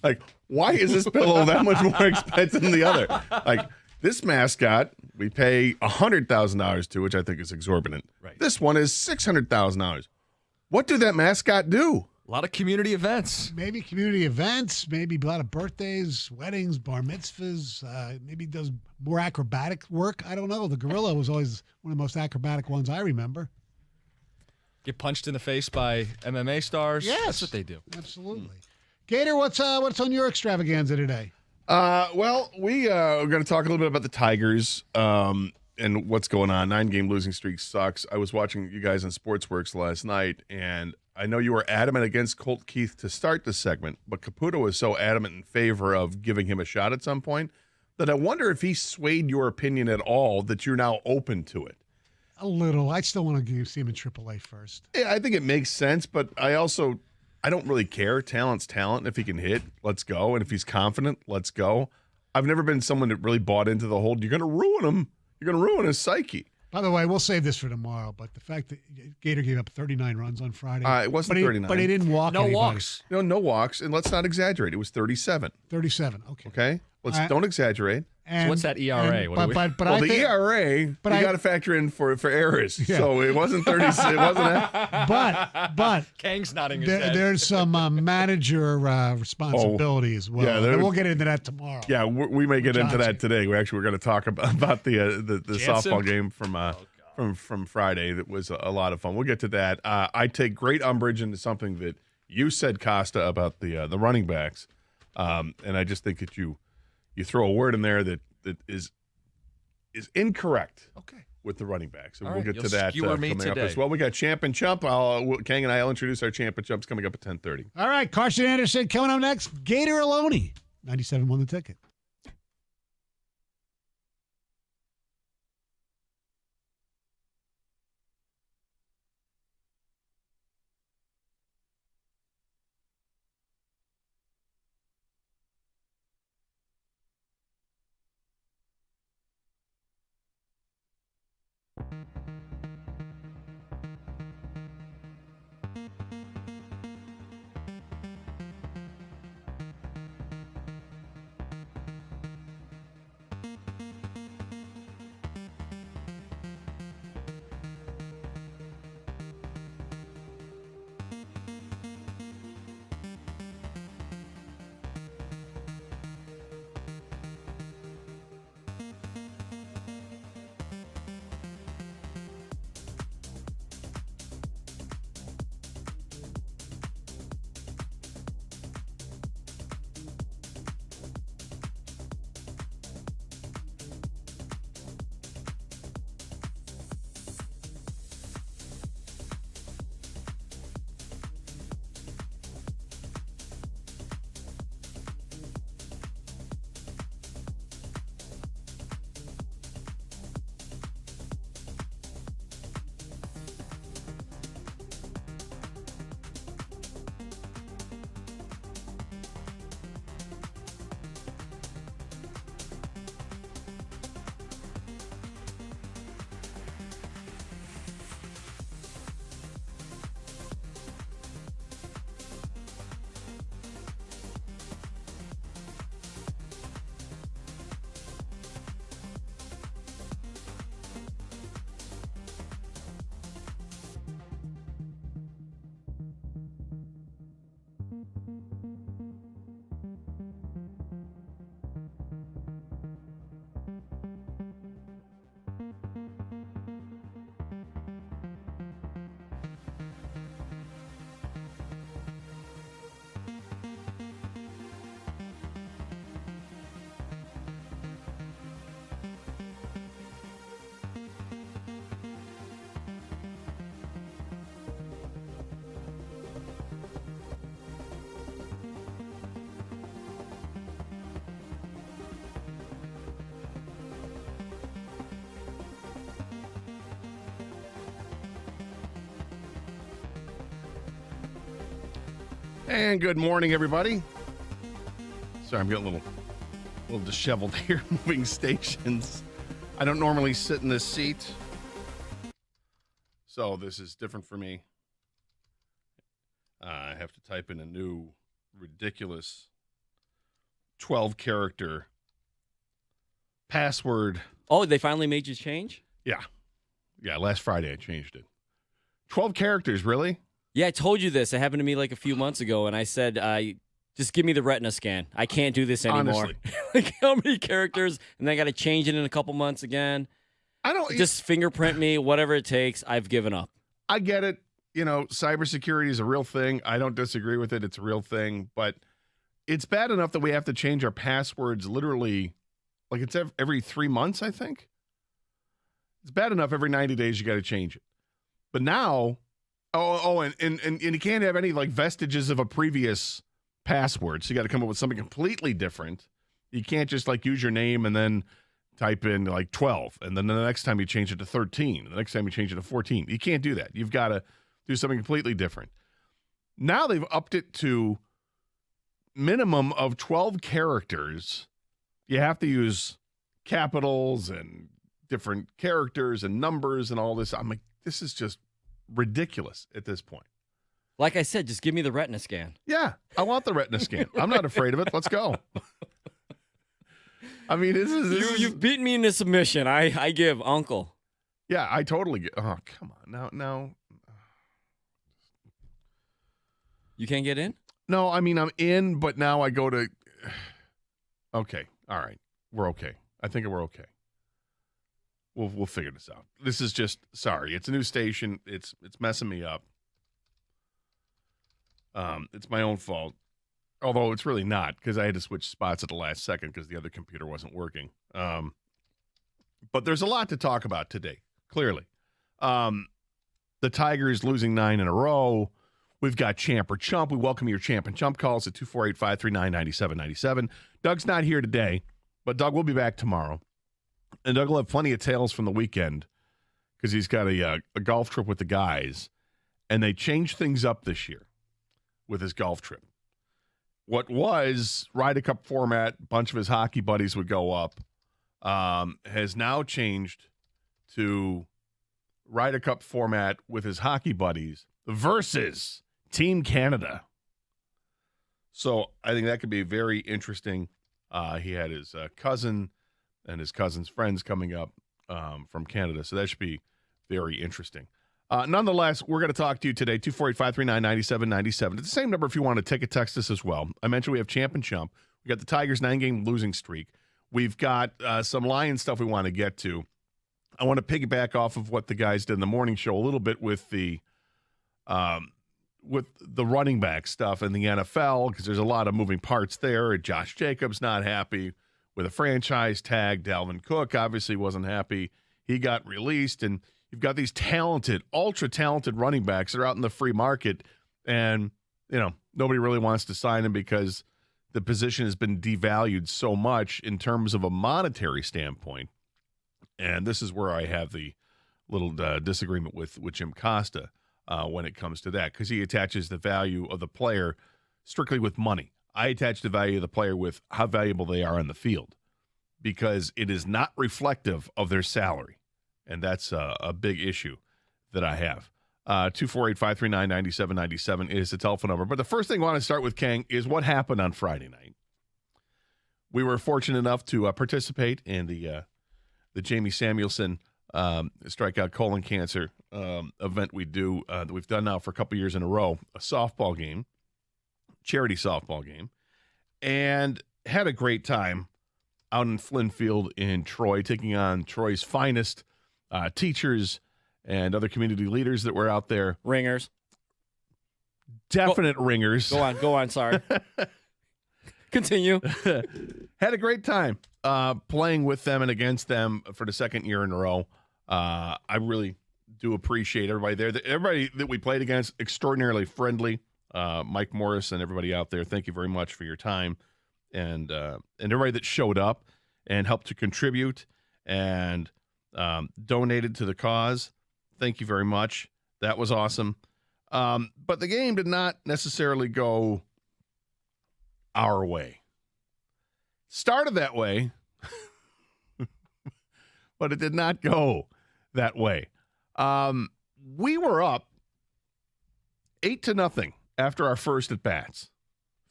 Like, why is this pillow that much more expensive than the other? Like, this mascot, we pay $100,000 to, which I think is exorbitant. Right. This one is $600,000. What do that mascot do? A lot of community events. Maybe community events, maybe a lot of birthdays, weddings, bar mitzvahs. Maybe does more acrobatic work. I don't know. The gorilla was always one of the most acrobatic ones I remember. Get punched in the face by MMA stars. Yes. That's what they do. Absolutely. Gator, what's on your extravaganza today? Well, we are going to talk a little bit about the Tigers and what's going on. 9-game losing streak sucks. I was watching you guys on Sportsworks last night, and I know you were adamant against Colt Keith to start the segment, but Caputo was so adamant in favor of giving him a shot at some point that I wonder if he swayed your opinion at all that you're now open to it. A little. I still want to see him in AAA first. Yeah, I think it makes sense, but I also I don't really care. Talent's talent. If he can hit, let's go. And if he's confident, let's go. I've never been someone that really bought into the whole, you're going to ruin him. You're going to ruin his psyche. By the way, we'll save this for tomorrow, but the fact that Gator gave up 39 runs on Friday. It wasn't 39. But he didn't walk anybody. Walks. No walks. And let's not exaggerate. It was 37. 37, okay. Okay? Don't exaggerate. And, So what's that ERA? But Well, the ERA, you got to factor in for errors. Yeah. So it wasn't 36. It wasn't But Kang's nodding his head. there's some manager responsibility as well. Yeah, and we'll get into that tomorrow. Yeah, we may get into that today. We're going to talk about the softball game from Friday. That was a lot of fun. We'll get to that. I take great umbrage into something that you said, Costa, about the running backs, and I just think that you throw a word in there that is incorrect. Okay. With the running backs, and All we'll right, get to that skewer me coming up today. as well. We got Champ and Chump. Kang and I will introduce our Champ and Chumps coming up at 10:30. All right, Carson Anderson coming up next. Gator Aloni, 97 won the ticket. And good morning, everybody. Sorry, I'm getting a little disheveled here, moving stations. I don't normally sit in this seat, so this is different for me. I have to type in a new, ridiculous 12-character password. Oh, they finally made you change? Yeah, last Friday I changed it. 12 characters, really? Yeah, I told you this. It happened to me like a few months ago, and I said, just give me the retina scan. I can't do this anymore. Honestly. Like, how many characters? And then I got to change it in a couple months again. Just fingerprint me, whatever it takes. I've given up. I get it. You know, cybersecurity is a real thing. I don't disagree with it. It's a real thing. But it's bad enough that we have to change our passwords literally, like it's every 3 months, I think. It's bad enough every 90 days you got to change it. But now, and you can't have any like vestiges of a previous password. So you got to come up with something completely different. You can't just like use your name and then type in like 12. And then the next time you change it to 13. The next time you change it to 14. You can't do that. You've got to do something completely different. Now they've upped it to minimum of 12 characters. You have to use capitals and different characters and numbers and all this. I'm like, this is just ridiculous at this point. Like I said, just give me the retina scan. Yeah, I want the retina scan. I'm not afraid of it. Let's go. I mean, You've beaten me into submission. I give uncle. Yeah, I totally get. Oh, come on. Now. You can't get in? No, I mean, I'm in, but now I go to. Okay. All right. We're okay. I think we're okay. We'll figure this out. This is just, sorry. It's a new station. It's messing me up. It's my own fault. Although it's really not, because I had to switch spots at the last second because the other computer wasn't working. But there's a lot to talk about today, clearly. The Tigers losing 9 in a row. We've got Champ or Chump. We welcome your Champ and Chump calls at 248-539-9797. Doug's not here today, but Doug will be back tomorrow. And Doug will have plenty of tales from the weekend because he's got a golf trip with the guys. And they changed things up this year with his golf trip. What was Ryder Cup format, a bunch of his hockey buddies would go up, has now changed to Ryder Cup format with his hockey buddies versus Team Canada. So I think that could be very interesting. He had his cousin and his cousin's friends coming up from Canada. So that should be very interesting. Nonetheless, we're going to talk to you today, 248-539-9797. It's the same number if you want to take a text us as well. I mentioned we have Champ and Chump. We got the Tigers' 9-game losing streak. We've got some Lions stuff we want to get to. I want to piggyback off of what the guys did in the morning show a little bit with the running back stuff in the NFL, because there's a lot of moving parts there. Josh Jacobs not happy with a franchise tag. Dalvin Cook obviously wasn't happy. He got released, and you've got these talented, ultra-talented running backs that are out in the free market, and, nobody really wants to sign them because the position has been devalued so much in terms of a monetary standpoint. And this is where I have the little disagreement with Jim Costa when it comes to that, because he attaches the value of the player strictly with money. I attach the value of the player with how valuable they are on the field, because it is not reflective of their salary. And that's a big issue that I have. 248-539-9797 is the telephone number. But the first thing I want to start with, Kang, is what happened on Friday night. We were fortunate enough to participate in the Jamie Samuelson strikeout colon cancer event that we've done now for a couple years in a row, a softball game, charity softball game, and had a great time out in Flynn Field in Troy, taking on Troy's finest teachers and other community leaders that were out there. Ringers. Definite ringers. Go on, sorry. Continue. Had a great time playing with them and against them for the second year in a row. I really do appreciate everybody there. Everybody that we played against, extraordinarily friendly. Mike Morris and everybody out there, thank you very much for your time. And everybody that showed up and helped to contribute and donated to the cause, thank you very much. That was awesome. But the game did not necessarily go our way. Started that way, but it did not go that way. We were up 8-0 after our first at-bats.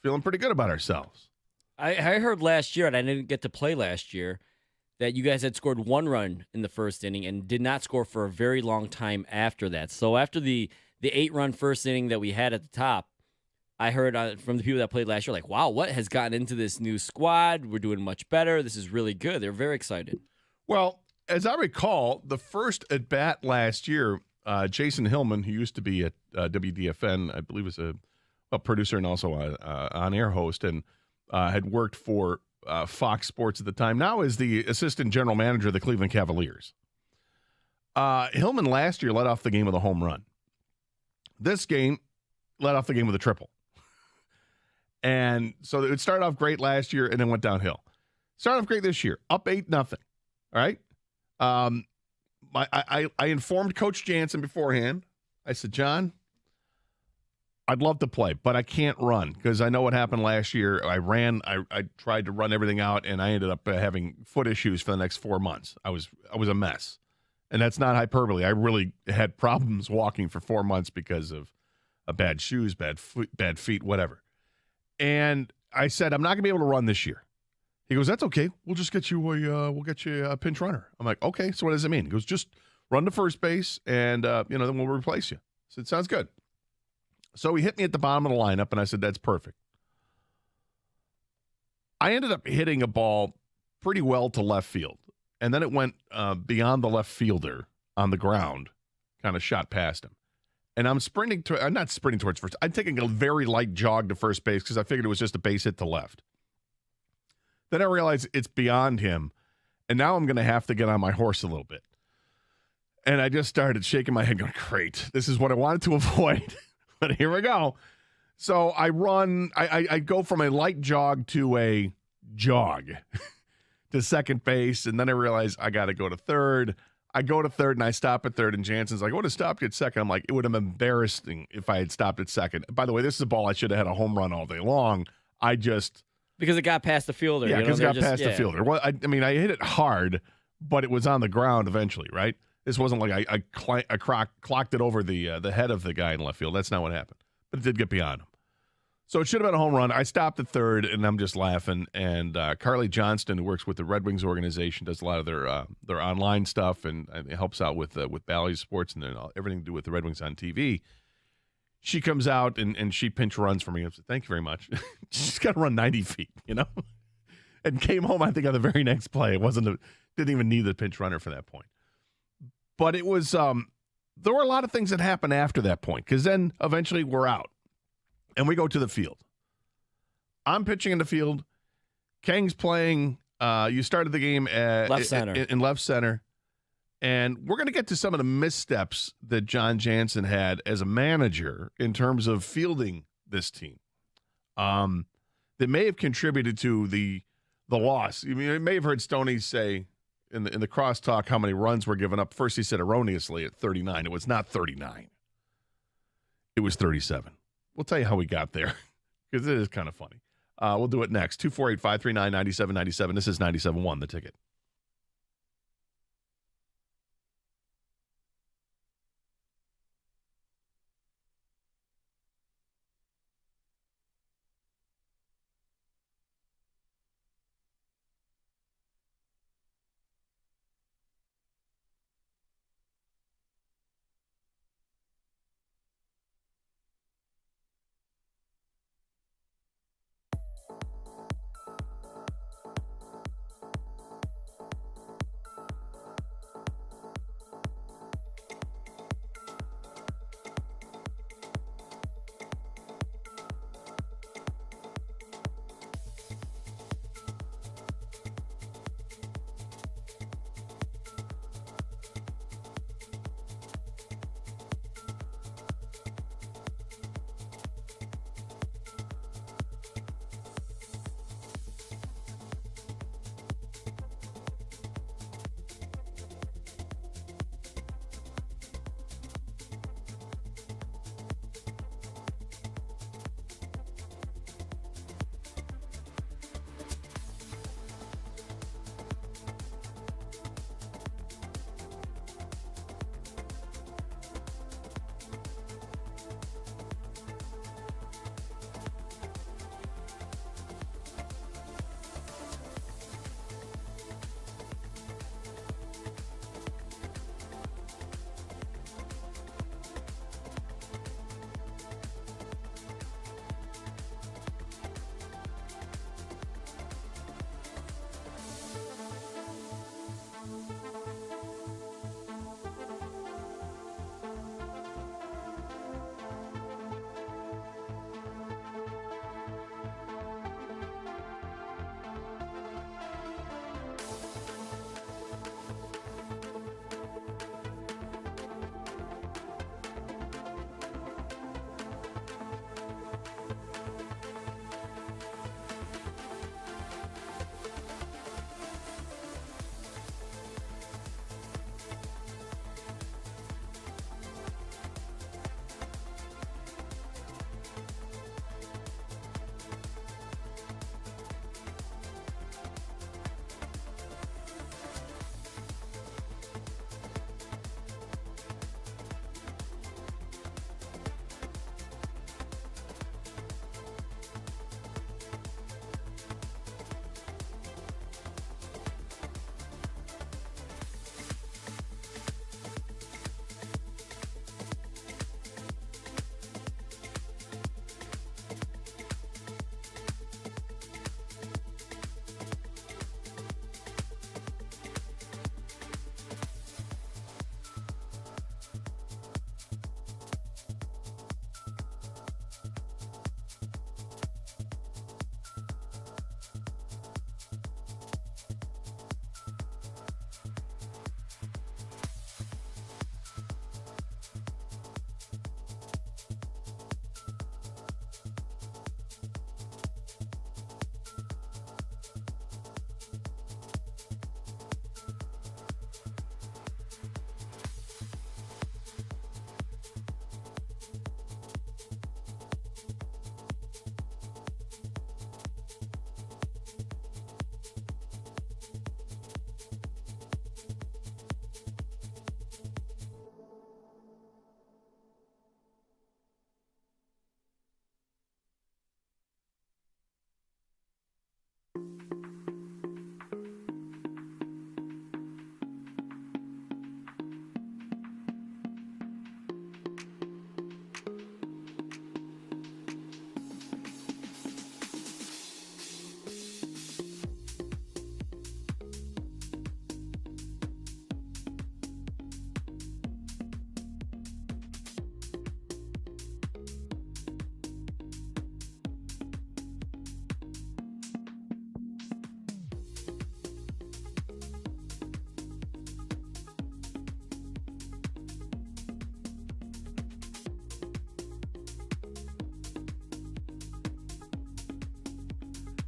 Feeling pretty good about ourselves. I heard last year, and I didn't get to play last year, that you guys had scored 1 run in the first inning and did not score for a very long time after that. So after the 8-run first inning that we had at the top, I heard from the people that played last year, like, wow, what has gotten into this new squad? We're doing much better. This is really good. They're very excited. Well, as I recall, the first at-bat last year, Jason Hillman, who used to be at WDFN, I believe was a producer and also an on-air host, and had worked for Fox Sports at the time, now is the assistant general manager of the Cleveland Cavaliers. Hillman last year led off the game with a home run. This game led off the game with a triple. And so it started off great last year and then went downhill. Started off great this year, up 8-0. All right. I informed Coach Jansen beforehand. I said, John, I'd love to play, but I can't run because I know what happened last year. I tried to run everything out, and I ended up having foot issues for the next 4 months. I was a mess, and that's not hyperbole. I really had problems walking for 4 months because of bad shoes, bad feet, whatever. And I said, I'm not gonna be able to run this year. He goes, that's okay. We'll just get you a pinch runner. I'm like, okay. So what does it mean? He goes, just run to first base, and then we'll replace you. I said, sounds good. So he hit me at the bottom of the lineup, and I said, that's perfect. I ended up hitting a ball pretty well to left field, and then it went beyond the left fielder on the ground, kind of shot past him. And I'm not sprinting towards first. I'm taking a very light jog to first base because I figured it was just a base hit to left. Then I realized it's beyond him, and now I'm going to have to get on my horse a little bit. And I just started shaking my head going, great, this is what I wanted to avoid. But here we go. So I run, I go from a light jog to a jog to second base, and then I realize I got to go to third. I go to third, and I stop at third, and Jansen's like, I would have stopped at second. I'm like, it would have been embarrassing if I had stopped at second. By the way, this is a ball I should have had a home run all day long. Because it got past the fielder. Yeah, because it got past the fielder. Well, I hit it hard, but it was on the ground eventually, right? This wasn't like I clocked it over the head of the guy in left field. That's not what happened. But it did get beyond him. So it should have been a home run. I stopped at third, and I'm just laughing. And Carly Johnston, who works with the Red Wings organization, does a lot of their online stuff and helps out with Bally Sports and everything to do with the Red Wings on TV. She comes out and she pinch runs for me. I said, thank you very much. She's got to run 90 feet, and came home, I think, on the very next play. Didn't even need the pinch runner for that point. But it was, there were a lot of things that happened after that point because then eventually we're out and we go to the field. I'm pitching in the field. Kang's playing. You started the game left center. In left center. And we're going to get to some of the missteps that John Jansen had as a manager in terms of fielding this team that may have contributed to the loss. You may have heard Stoney say in the crosstalk how many runs were given up. First, he said erroneously at 39. It was not 39. It was 37. We'll tell you how we got there because it is kind of funny. We'll do it next. 248-539-9797. This is 97.1, The Ticket.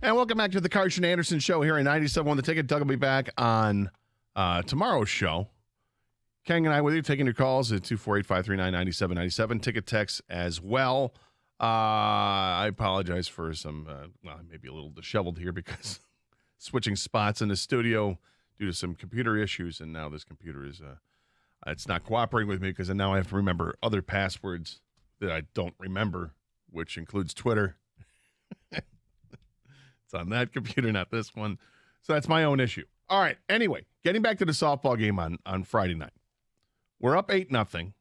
And welcome back to the Carson Anderson Show here in 97.1 The Ticket. Doug will be back on tomorrow's show. Kang and I with you, taking your calls at 248-539-9797. Ticket text as well. I apologize for some, maybe a little disheveled here because switching spots in the studio due to some computer issues, and now this computer is it's not cooperating with me because now I have to remember other passwords that I don't remember, which includes Twitter. It's on that computer, not this one. So that's my own issue. All right. Anyway, getting back to the softball game on Friday night. We're up 8-0,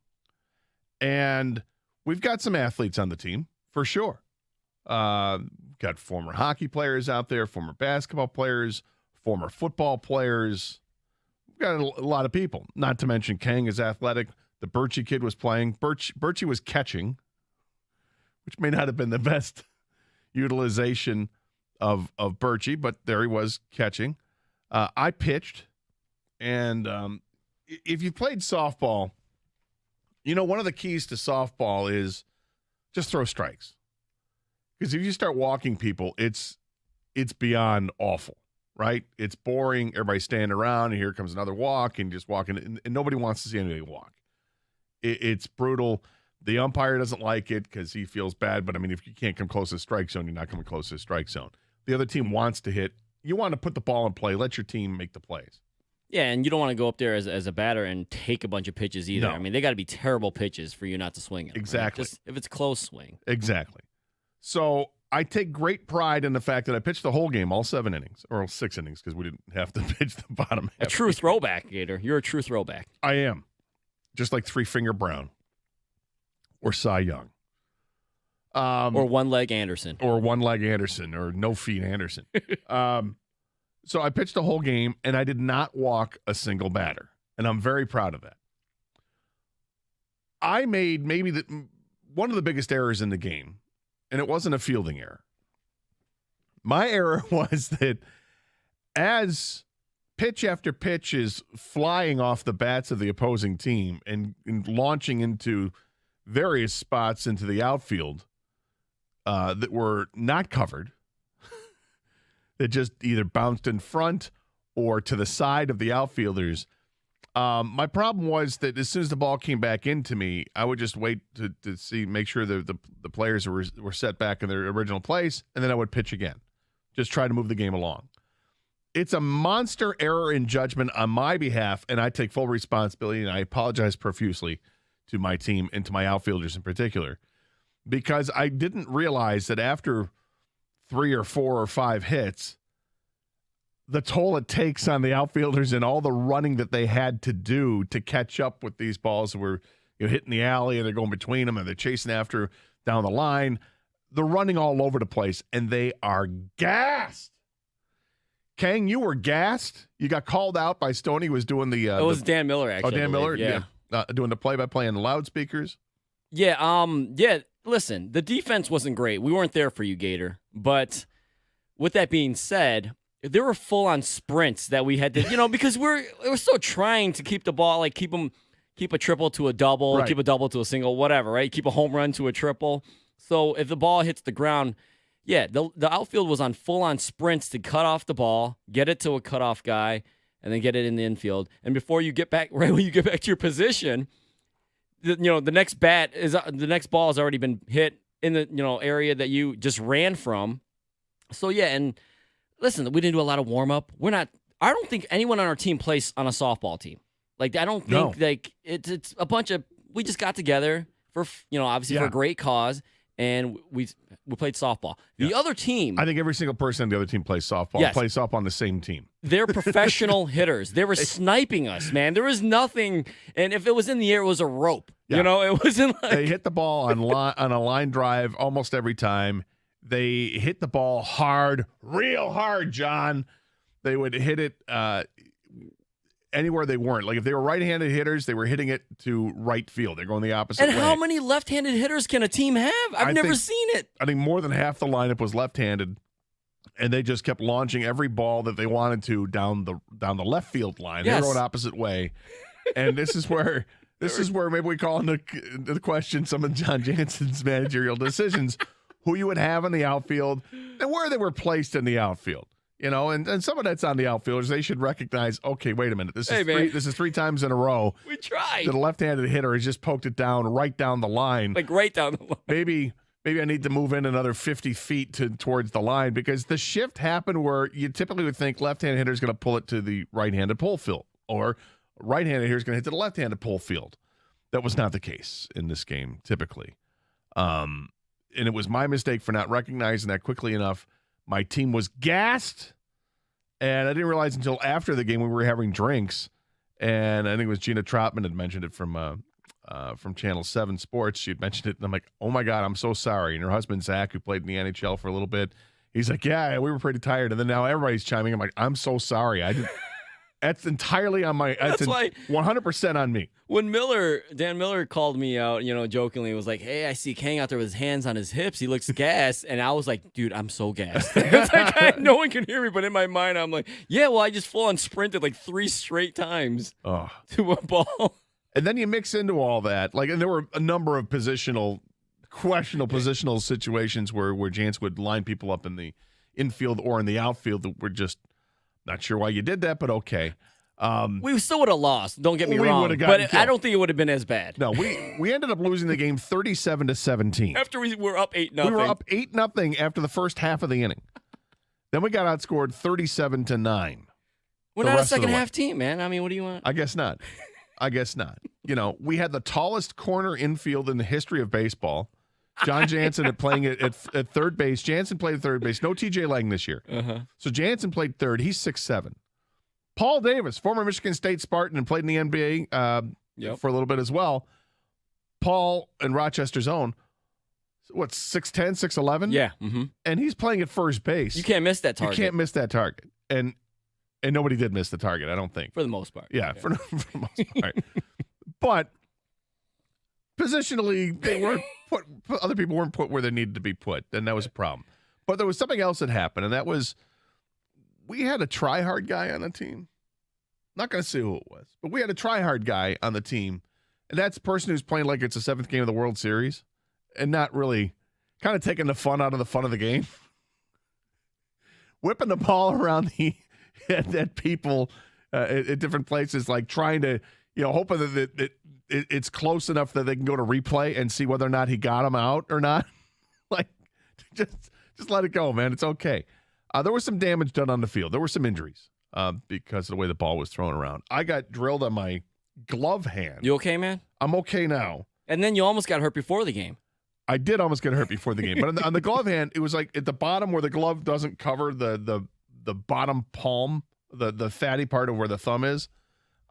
and we've got some athletes on the team for sure. Got former hockey players out there, former basketball players, former football players. We've got a lot of people, not to mention Kang is athletic. The Birchie kid was playing. Birchie was catching, which may not have been the best utilization of Birchie, but there he was catching. I pitched, and if you've played softball, you know one of the keys to softball is just throw strikes. Because if you start walking people, it's beyond awful, right? It's boring. Everybody's standing around, and here comes another walk, and just walking, and nobody wants to see anybody walk. It's brutal. The umpire doesn't like it because he feels bad, but, I mean, if you can't come close to the strike zone, you're not coming close to the strike zone. The other team wants to hit. You want to put the ball in play. Let your team make the plays. Yeah, and you don't want to go up there as a batter and take a bunch of pitches either. No. I mean, they got to be terrible pitches for you not to swing them. Exactly. Right? Just if it's close, swing. Exactly. So I take great pride in the fact that I pitched the whole game, all 7 innings, or 6 innings, because we didn't have to pitch the bottom half. A true throwback, Gator. You're a true throwback. I am. Just like Three Finger Brown or Cy Young. Or One Leg Anderson. Or One Leg Anderson or No Feet Anderson. So I pitched the whole game, and I did not walk a single batter, and I'm very proud of that. I made maybe one of the biggest errors in the game, and it wasn't a fielding error. My error was that as pitch after pitch is flying off the bats of the opposing team and launching into various spots into the outfield that were not covered, that just either bounced in front or to the side of the outfielders. My problem was that as soon as the ball came back into me, I would just wait to make sure that the players were set back in their original place, and then I would pitch again. Just try to move the game along. It's a monster error in judgment on my behalf, and I take full responsibility, and I apologize profusely to my team and to my outfielders in particular, because I didn't realize that after 3 or 4 or 5 hits, the toll it takes on the outfielders and all the running that they had to do to catch up with these balls that were hitting the alley, and they're going between them, and they're chasing after down the line. They're running all over the place, and they are gassed. Kang, you were gassed. You got called out by Stoney, who was doing the... it was Dan Miller, actually. Oh, Dan Miller? Yeah. Doing the play-by-play on the loudspeakers? Yeah, listen, the defense wasn't great. We weren't there for you, Gator. But with that being said, there were full-on sprints that we had to, because we're still trying to keep the ball, like keep a triple to a double, right. Keep a double to a single, whatever, right? Keep a home run to a triple. So if the ball hits the ground, yeah, the outfield was on full-on sprints to cut off the ball, get it to a cutoff guy, and then get it in the infield. And before you get back, right when you get back to your position, the next ball has already been hit in the area that you just ran from. So yeah, and listen, we didn't do a lot of warm up. I don't think anyone on our team plays on a softball team. Like I don't think it's a bunch of, we just got together for obviously for a great cause, and we played softball. The other team, I think every single person on the other team plays softball. Yes. Plays softball on the same team. They're professional hitters. They were sniping us, man. There was nothing, and if it was in the air, it was a rope. Yeah. It wasn't like they hit the ball on a line drive almost every time. They hit the ball hard, real hard, John. They would hit it anywhere they weren't. Like if they were right-handed hitters, they were hitting it to right field. They're going the opposite way. And how many left-handed hitters can a team have? I've never seen it. I think more than half the lineup was left-handed, and they just kept launching every ball that they wanted to down the left field line. Yes. They're going opposite way. And this is where maybe we call into the question some of John Jansen's managerial decisions. who you would have in the outfield and where they were placed in the outfield. And some of that's on the outfielders. They should recognize, okay, wait a minute. This is three times in a row. We tried. That a left-handed hitter has just poked it down right down the line. Like right down the line. Maybe I need to move in another 50 feet towards the line because the shift happened where you typically would think left-handed hitter is going to pull it to the right-handed pull field or right-handed hitter is going to hit to the left-handed pull field. That was not the case in this game, typically. And it was my mistake for not recognizing that quickly enough. My team was gassed, and I didn't realize until after the game when we were having drinks, and I think it was Gina Trotman had mentioned it from Channel 7 Sports. She had mentioned it, and I'm like, oh, my God, I'm so sorry. And her husband, Zach, who played in the NHL for a little bit, he's like, yeah, we were pretty tired. And then now everybody's chiming. I'm like, I'm so sorry. That's entirely on my – that's 100% on me. When Dan Miller called me out, jokingly, was like, hey, I see Kang out there with his hands on his hips. He looks gassed. And I was like, dude, I'm so gassed. It's like, no one can hear me, but in my mind, I'm like, yeah, well, I just full on sprinted like 3 straight times to a ball. And then you mix into all that. And there were a number of questionable positional situations where Jance would line people up in the infield or in the outfield that were just not sure why you did that, but okay. We still would have lost. Don't get me wrong, but killed. I don't think it would have been as bad. No, we ended up losing the game 37-17. After we were up 8-0. We were up 8-0 after the first half of the inning. Then we got outscored 37-9. We're not a second half team, man. I mean, what do you want? I guess not. We had the tallest corner infield in the history of baseball. John Jansen at playing at third base. Jansen played at third base. No TJ Lang this year. So Jansen played third. He's 6'7". Paul Davis, former Michigan State Spartan and played in the NBA for a little bit as well. Paul in Rochester's own, 6'10", 6'11"? Yeah. And he's playing at first base. You can't miss that target. You can't miss that target. And nobody did miss the target, I don't think. For the most part. Yeah. For the most part. But positionally, they weren't put. Other people weren't put where they needed to be put, and that was a problem. But there was something else that happened, and that was we had a try-hard guy on the team. Not going to say who it was, but we had a try-hard guy on the team, and that's the person who's playing like it's the 7th game of the World Series and not really kind of taking the fun out of the fun of the game. Whipping the ball around at people at different places, like trying to, hoping that it's close enough that they can go to replay and see whether or not he got him out or not. Like, just let it go, man. It's okay. There was some damage done on the field. There were some injuries because of the way the ball was thrown around. I got drilled on my glove hand. You okay, man? I'm okay now. And then you almost got hurt before the game. I did almost get hurt before the game. But on the glove hand, it was like at the bottom where the glove doesn't cover the bottom palm, the fatty part of where the thumb is.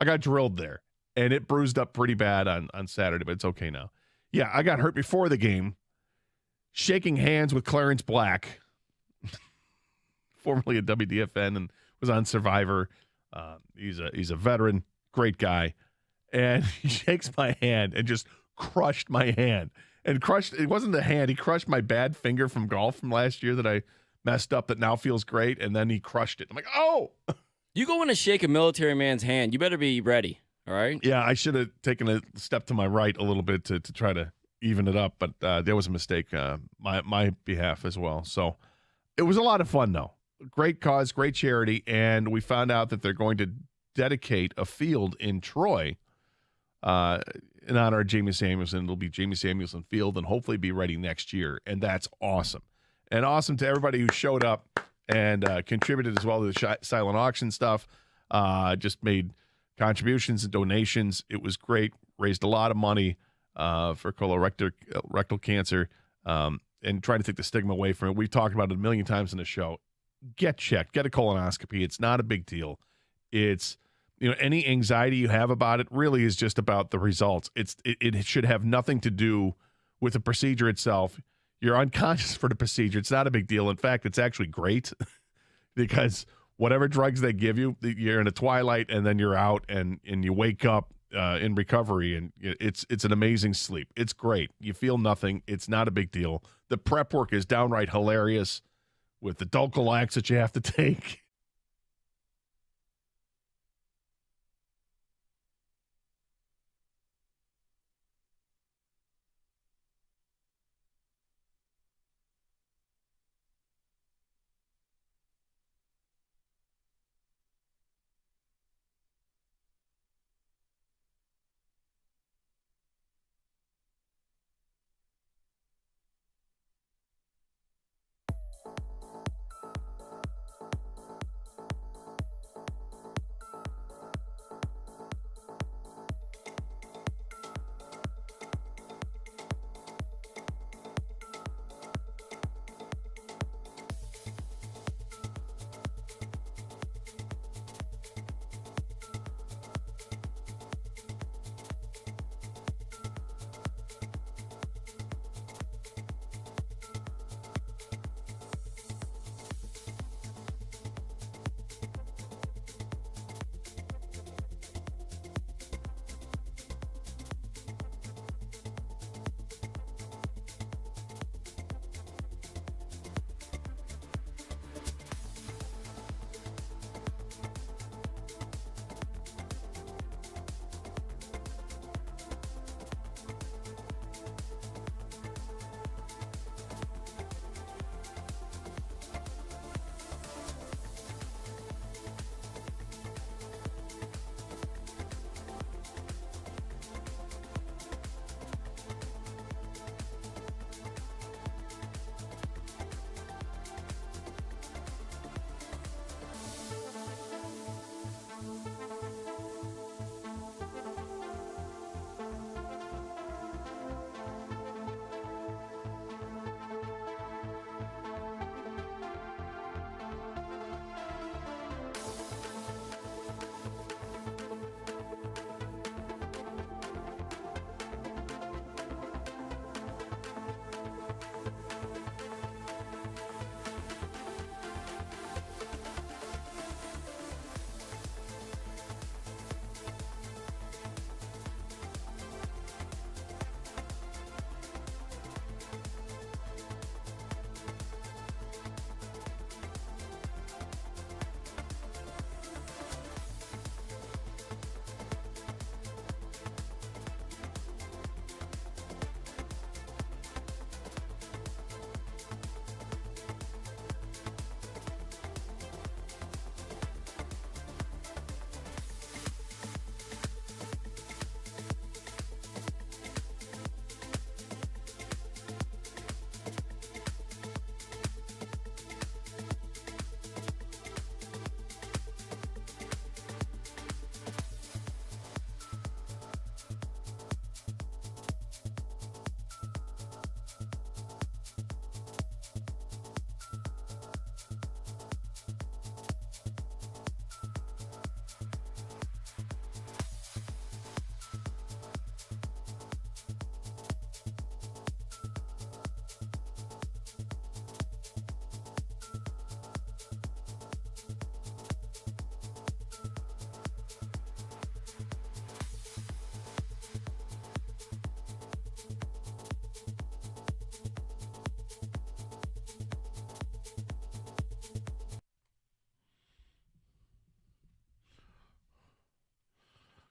I got drilled there. And it bruised up pretty bad on Saturday, but it's okay now. Yeah, I got hurt before the game, shaking hands with Clarence Black, formerly at WDFN and was on Survivor. He's a veteran, great guy. And he shakes my hand and just crushed my hand. And it wasn't the hand, he crushed my bad finger from golf from last year that I messed up that now feels great, and then he crushed it. I'm like, oh! You go in to shake a military man's hand, you better be ready. All right. Yeah, I should have taken a step to my right a little bit to try to even it up, but there was a mistake my behalf as well. So it was a lot of fun, though. Great cause, great charity, and we found out that they're going to dedicate a field in Troy in honor of Jamie Samuelson. It'll be Jamie Samuelson Field and hopefully be ready next year, and that's awesome. And awesome to everybody who showed up and contributed as well to the silent auction stuff. Just made contributions and donations. It was great. Raised a lot of money for colorectal cancer and trying to take the stigma away from it. We've talked about it a million times in the show. Get checked. Get a colonoscopy. It's not a big deal. It's, any anxiety you have about it really is just about the results. It should have nothing to do with the procedure itself. You're unconscious for the procedure. It's not a big deal. In fact, it's actually great because whatever drugs they give you, you're in a twilight and then you're out and you wake up in recovery, and it's an amazing sleep. It's great. You feel nothing. It's not a big deal. The prep work is downright hilarious with the Dulcolax that you have to take.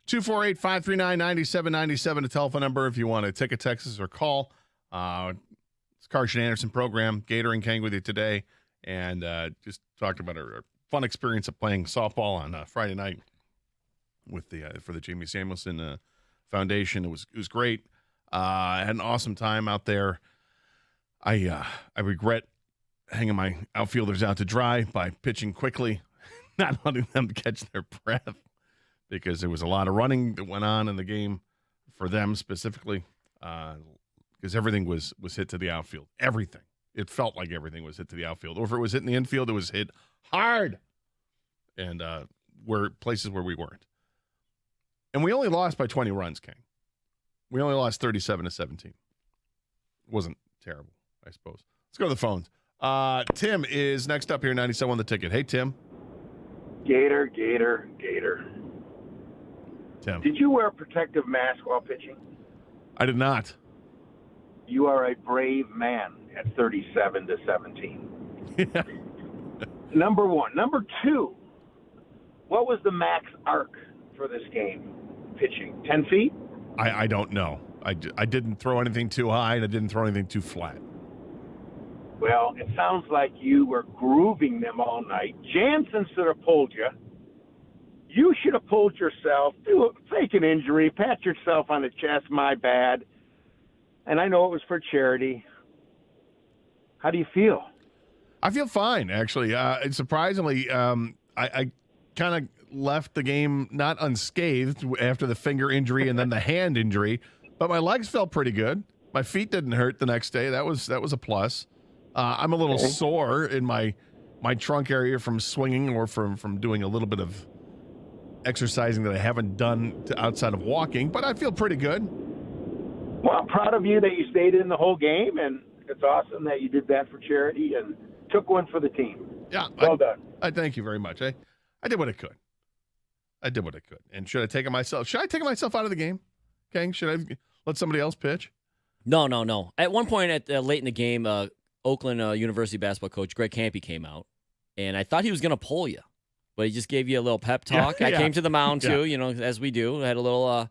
248-539-9797, the telephone number if you want to ticket, text, or call. It's Carson Anderson program. Gator and Kang with you today. And just talked about a fun experience of playing softball on Friday night with for the Jamie Samuelson Foundation. It was great. I had an awesome time out there. I regret hanging my outfielders out to dry by pitching quickly, not letting them catch their breath, because there was a lot of running that went on in the game for them specifically, because everything was hit to the outfield. Everything. It felt like everything was hit to the outfield. Or if it was hit in the infield, it was hit hard. And were places where we weren't. And we only lost by 20 runs, King. We only lost 37-17. It wasn't terrible, I suppose. Let's go to the phones. Tim is next up here, 97 on the ticket. Hey, Tim. Gator. Tim. Did you wear a protective mask while pitching? I did not. You are a brave man at 37-17. Yeah. Number one. Number two, what was the max arc for this game pitching? 10 feet? I don't know. I didn't throw anything too high, and I didn't throw anything too flat. Well, it sounds like you were grooving them all night. Jansen should have pulled you. You should have pulled yourself, fake an injury, pat yourself on the chest, my bad. And I know it was for charity. How do you feel? I feel fine, actually. And surprisingly, I kind of left the game not unscathed after the finger injury and then the hand injury, but my legs felt pretty good. My feet didn't hurt the next day. That was a plus. I'm a little sore in my trunk area from swinging or from doing a little bit of exercising that I haven't done outside of walking, but I feel pretty good. Well, I'm proud of you that you stayed in the whole game, and it's awesome that you did that for charity and took one for the team. Yeah. Well done. I thank you very much. I did what I could. And should I take myself? Should I take myself out of the game? King, should I let somebody else pitch? No. At one point, late in the game, Oakland University basketball coach Greg Campy came out, and I thought he was going to pull you, but he just gave you a little pep talk. I came to the mound too, as we do. I had a little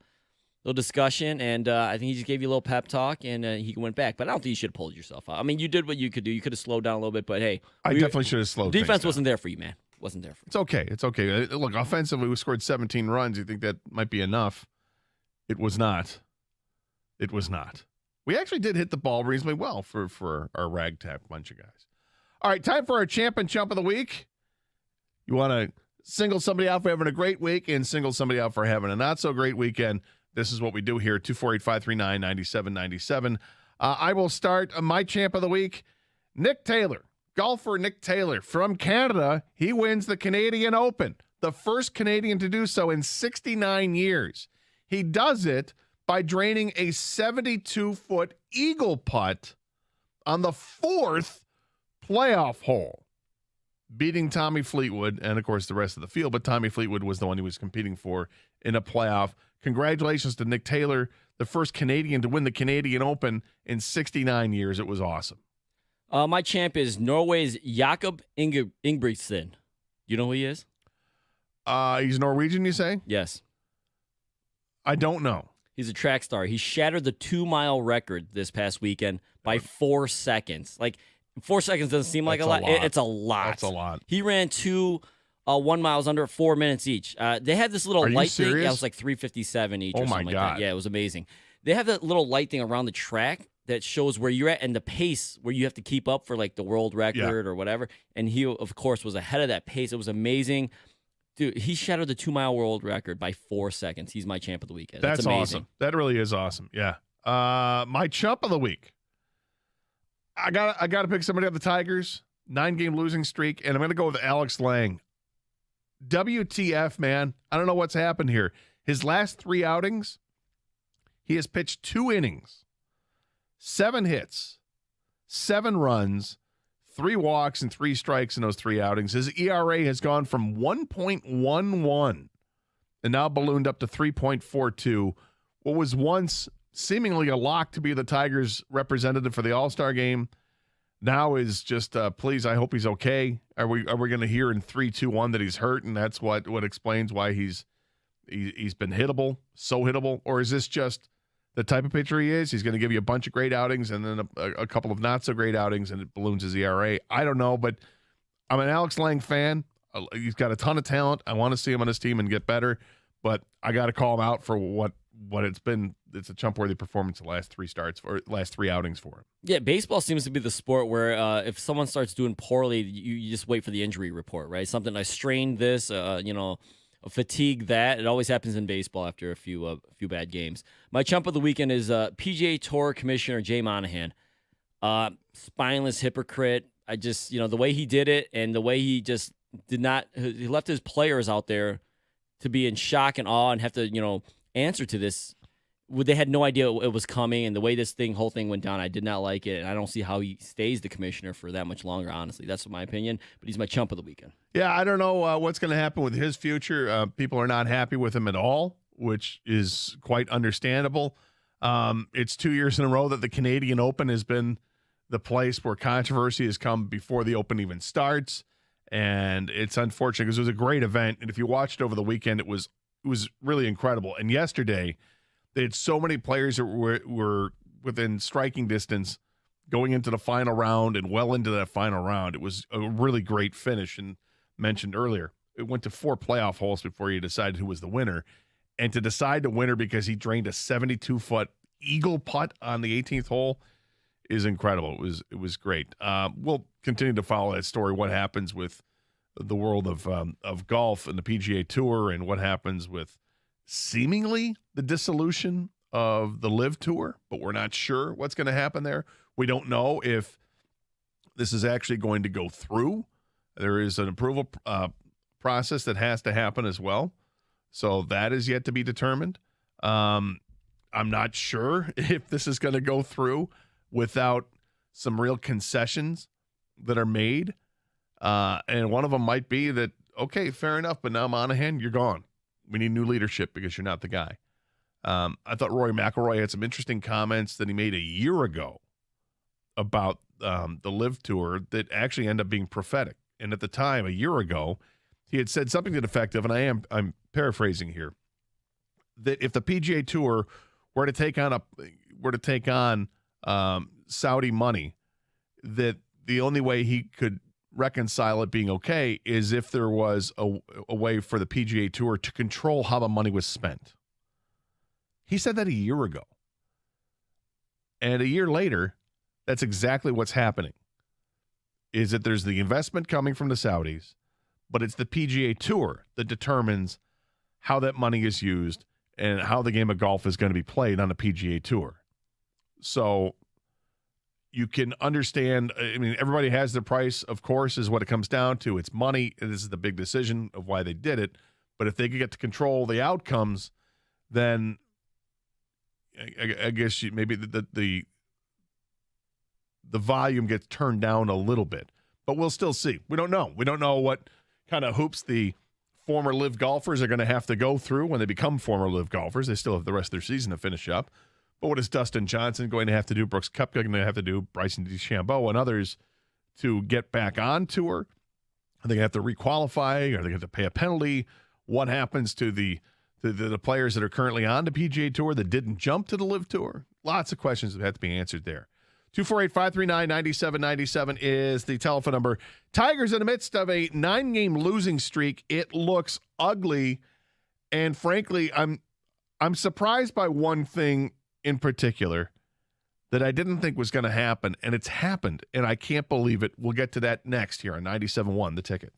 discussion, and I think he just gave you a little pep talk, and he went back. But I don't think you should have pulled yourself out. I mean, you did what you could do. You could have slowed down a little bit, but hey, I definitely should have slowed. Defense wasn't there for you, man. Wasn't there for you. It's okay. Look, offensively, we scored 17 runs. You think that might be enough? It was not. We actually did hit the ball reasonably well for our ragtag bunch of guys. All right, time for our champ and chump of the week. You want to single somebody out for having a great week and single somebody out for having a not-so-great weekend. This is what we do here, 248-539-9797. I will start my champ of the week, Nick Taylor. Golfer Nick Taylor from Canada. He wins the Canadian Open, the first Canadian to do so in 69 years. He does it by draining a 72-foot eagle putt on the fourth playoff hole, beating Tommy Fleetwood and, of course, the rest of the field. But Tommy Fleetwood was the one he was competing for in a playoff. Congratulations to Nick Taylor, the first Canadian to win the Canadian Open in 69 years. It was awesome. My champ is Norway's Jakob Ingebrigtsen. You know who he is? He's Norwegian, you say? Yes. I don't know. He's a track star. He shattered the 2-mile record this past weekend by 4 seconds. Like, 4 seconds doesn't seem like a lot. It's a lot. That's a lot. He ran 2 1 miles under 4 minutes each. They had this little light thing. Yeah, it was like 3:57 each or something like that. Yeah, it was amazing. They have that little light thing around the track that shows where you're at and the pace where you have to keep up for like the world record or whatever. And he, of course, was ahead of that pace. It was amazing. Dude, he shattered the 2-mile world record by 4 seconds. He's my champ of the weekend. That's amazing. Awesome. That really is awesome. Yeah. My chump of the week. I got to pick somebody on the Tigers. 9-game losing streak, and I'm going to go with Alex Lang. WTF, man. I don't know what's happened here. His last 3 outings, he has pitched 2 innings, 7 hits, 7 runs, 3 walks, and 3 strikes in those 3 outings. His ERA has gone from 1.11 and now ballooned up to 3.42. What was once seemingly a lock to be the Tigers' representative for the All-Star game now is just, please, I hope he's okay. Are we going to hear in 3-2-1 that he's hurt, and that's what explains why he's He's been hittable, so hittable, or is this just the type of pitcher he is? He's going to give you a bunch of great outings and then a couple of not so great outings, and it balloons his ERA. I don't know, but I'm an Alex Lang fan. He's got a ton of talent. I want to see him on his team and get better, but I got to call him out for what it's been. It's a chump-worthy performance the last three outings for him. Yeah, baseball seems to be the sport where if someone starts doing poorly, you just wait for the injury report, right? Something, I strained this, a fatigue that. It always happens in baseball after a few bad games. My chump of the weekend is PGA Tour Commissioner Jay Monahan. Spineless hypocrite. I just, the way he did it and the way he just he left his players out there to be in shock and awe and have to, answer to this. They had no idea it was coming, and the way this whole thing went down, I did not like it, and I don't see how he stays the commissioner for that much longer, honestly. That's my opinion, but he's my chump of the weekend. Yeah, I don't know what's going to happen with his future. People are not happy with him at all, which is quite understandable. It's 2 years in a row that the Canadian Open has been the place where controversy has come before the Open even starts, and it's unfortunate because it was a great event, and if you watched over the weekend, it was really incredible. And yesterday, they had so many players that were within striking distance going into the final round and well into that final round. It was a really great finish, and mentioned earlier, it went to 4 playoff holes before you decided who was the winner. And to decide the winner because he drained a 72-foot eagle putt on the 18th hole is incredible. It was great. We'll continue to follow that story, what happens with the world of golf and the PGA Tour, and what happens with seemingly the dissolution of the LIV Tour, but we're not sure what's going to happen there. We don't know if this is actually going to go through. There is an approval process that has to happen as well, so that is yet to be determined. I'm not sure if this is going to go through without some real concessions that are made, and one of them might be that, okay, fair enough, but now Monahan, you're gone. We need new leadership because you're not the guy. I thought Rory McIlroy had some interesting comments that he made a year ago about the LIV Tour that actually ended up being prophetic. And at the time, a year ago, he had said something to the effect of, and I'm paraphrasing here, that if the PGA Tour were to take on Saudi money, that the only way he could reconcile it being okay is if there was a way for the PGA Tour to control how the money was spent. He said that a year ago. And a year later, that's exactly what's happening. Is that there's the investment coming from the Saudis, but it's the PGA Tour that determines how that money is used and how the game of golf is going to be played on the PGA Tour. So you can understand, I mean, everybody has their price, of course, is what it comes down to. It's money. This is the big decision of why they did it. But if they could get to control the outcomes, then I guess maybe the volume gets turned down a little bit. But we'll still see. We don't know. We don't know what kind of hoops the former LIV golfers are going to have to go through when they become former LIV golfers. They still have the rest of their season to finish up. But what is Dustin Johnson going to have to do? Brooks Koepka going to have to do? Bryson DeChambeau and others to get back on tour? Are they going to have to requalify? Are they going to have to pay a penalty? What happens to the players that are currently on the PGA Tour that didn't jump to the LIV Tour? Lots of questions that have to be answered there. 248-539-9797 is the telephone number. Tigers in the midst of a 9-game losing streak. It looks ugly, and frankly, I'm surprised by one thing in particular that I didn't think was going to happen, and it's happened, and I can't believe it. We'll get to that next here on 97.1 The Ticket.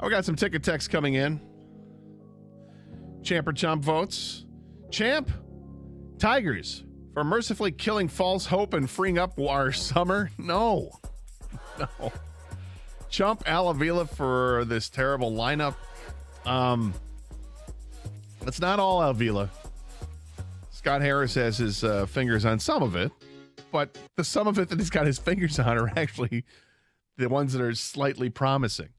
We got some ticket text coming in. Champ or Chump votes. Champ, Tigers for mercifully killing false hope and freeing up our summer. No. Chump, Al Avila for this terrible lineup. It's not all Avila. Scott Harris has his fingers on some of it, but the some of it that he's got his fingers on are actually the ones that are slightly promising.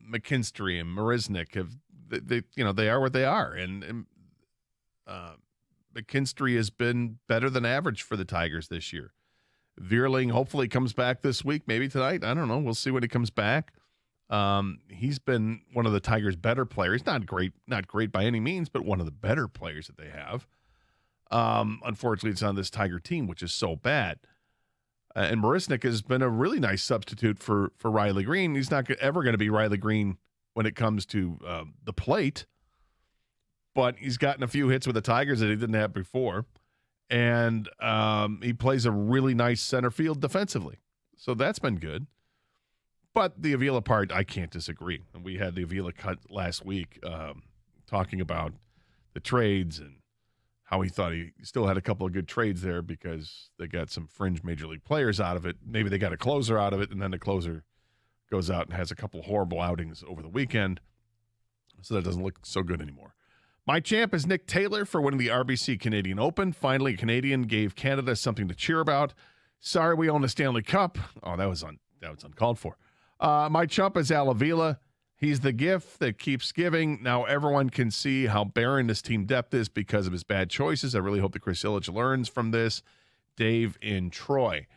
McKinstry and Marisnik they are what they are, and McKinstry has been better than average for the Tigers this year. Vierling hopefully comes back this week, maybe tonight. I don't know. We'll see when he comes back. He's been one of the Tigers' better players. Not great by any means, but one of the better players that they have. Unfortunately, it's on this Tiger team, which is so bad. And Marisnik has been a really nice substitute for Riley Green. He's not ever going to be Riley Green when it comes to the plate, but he's gotten a few hits with the Tigers that he didn't have before. And he plays a really nice center field defensively. So that's been good. But the Avila part, I can't disagree. And we had the Avila cut last week talking about the trades and how he thought he still had a couple of good trades there because they got some fringe major league players out of it. Maybe they got a closer out of it, and then the closer goes out and has a couple horrible outings over the weekend. So that doesn't look so good anymore. My champ is Nick Taylor for winning the RBC Canadian Open. Finally, a Canadian gave Canada something to cheer about. Sorry we own the Stanley Cup. Oh, that was uncalled for. My chump is Al Avila. He's the gift that keeps giving. Now everyone can see how barren this team depth is because of his bad choices. I really hope that Chris Ilitch learns from this. Dave in Troy.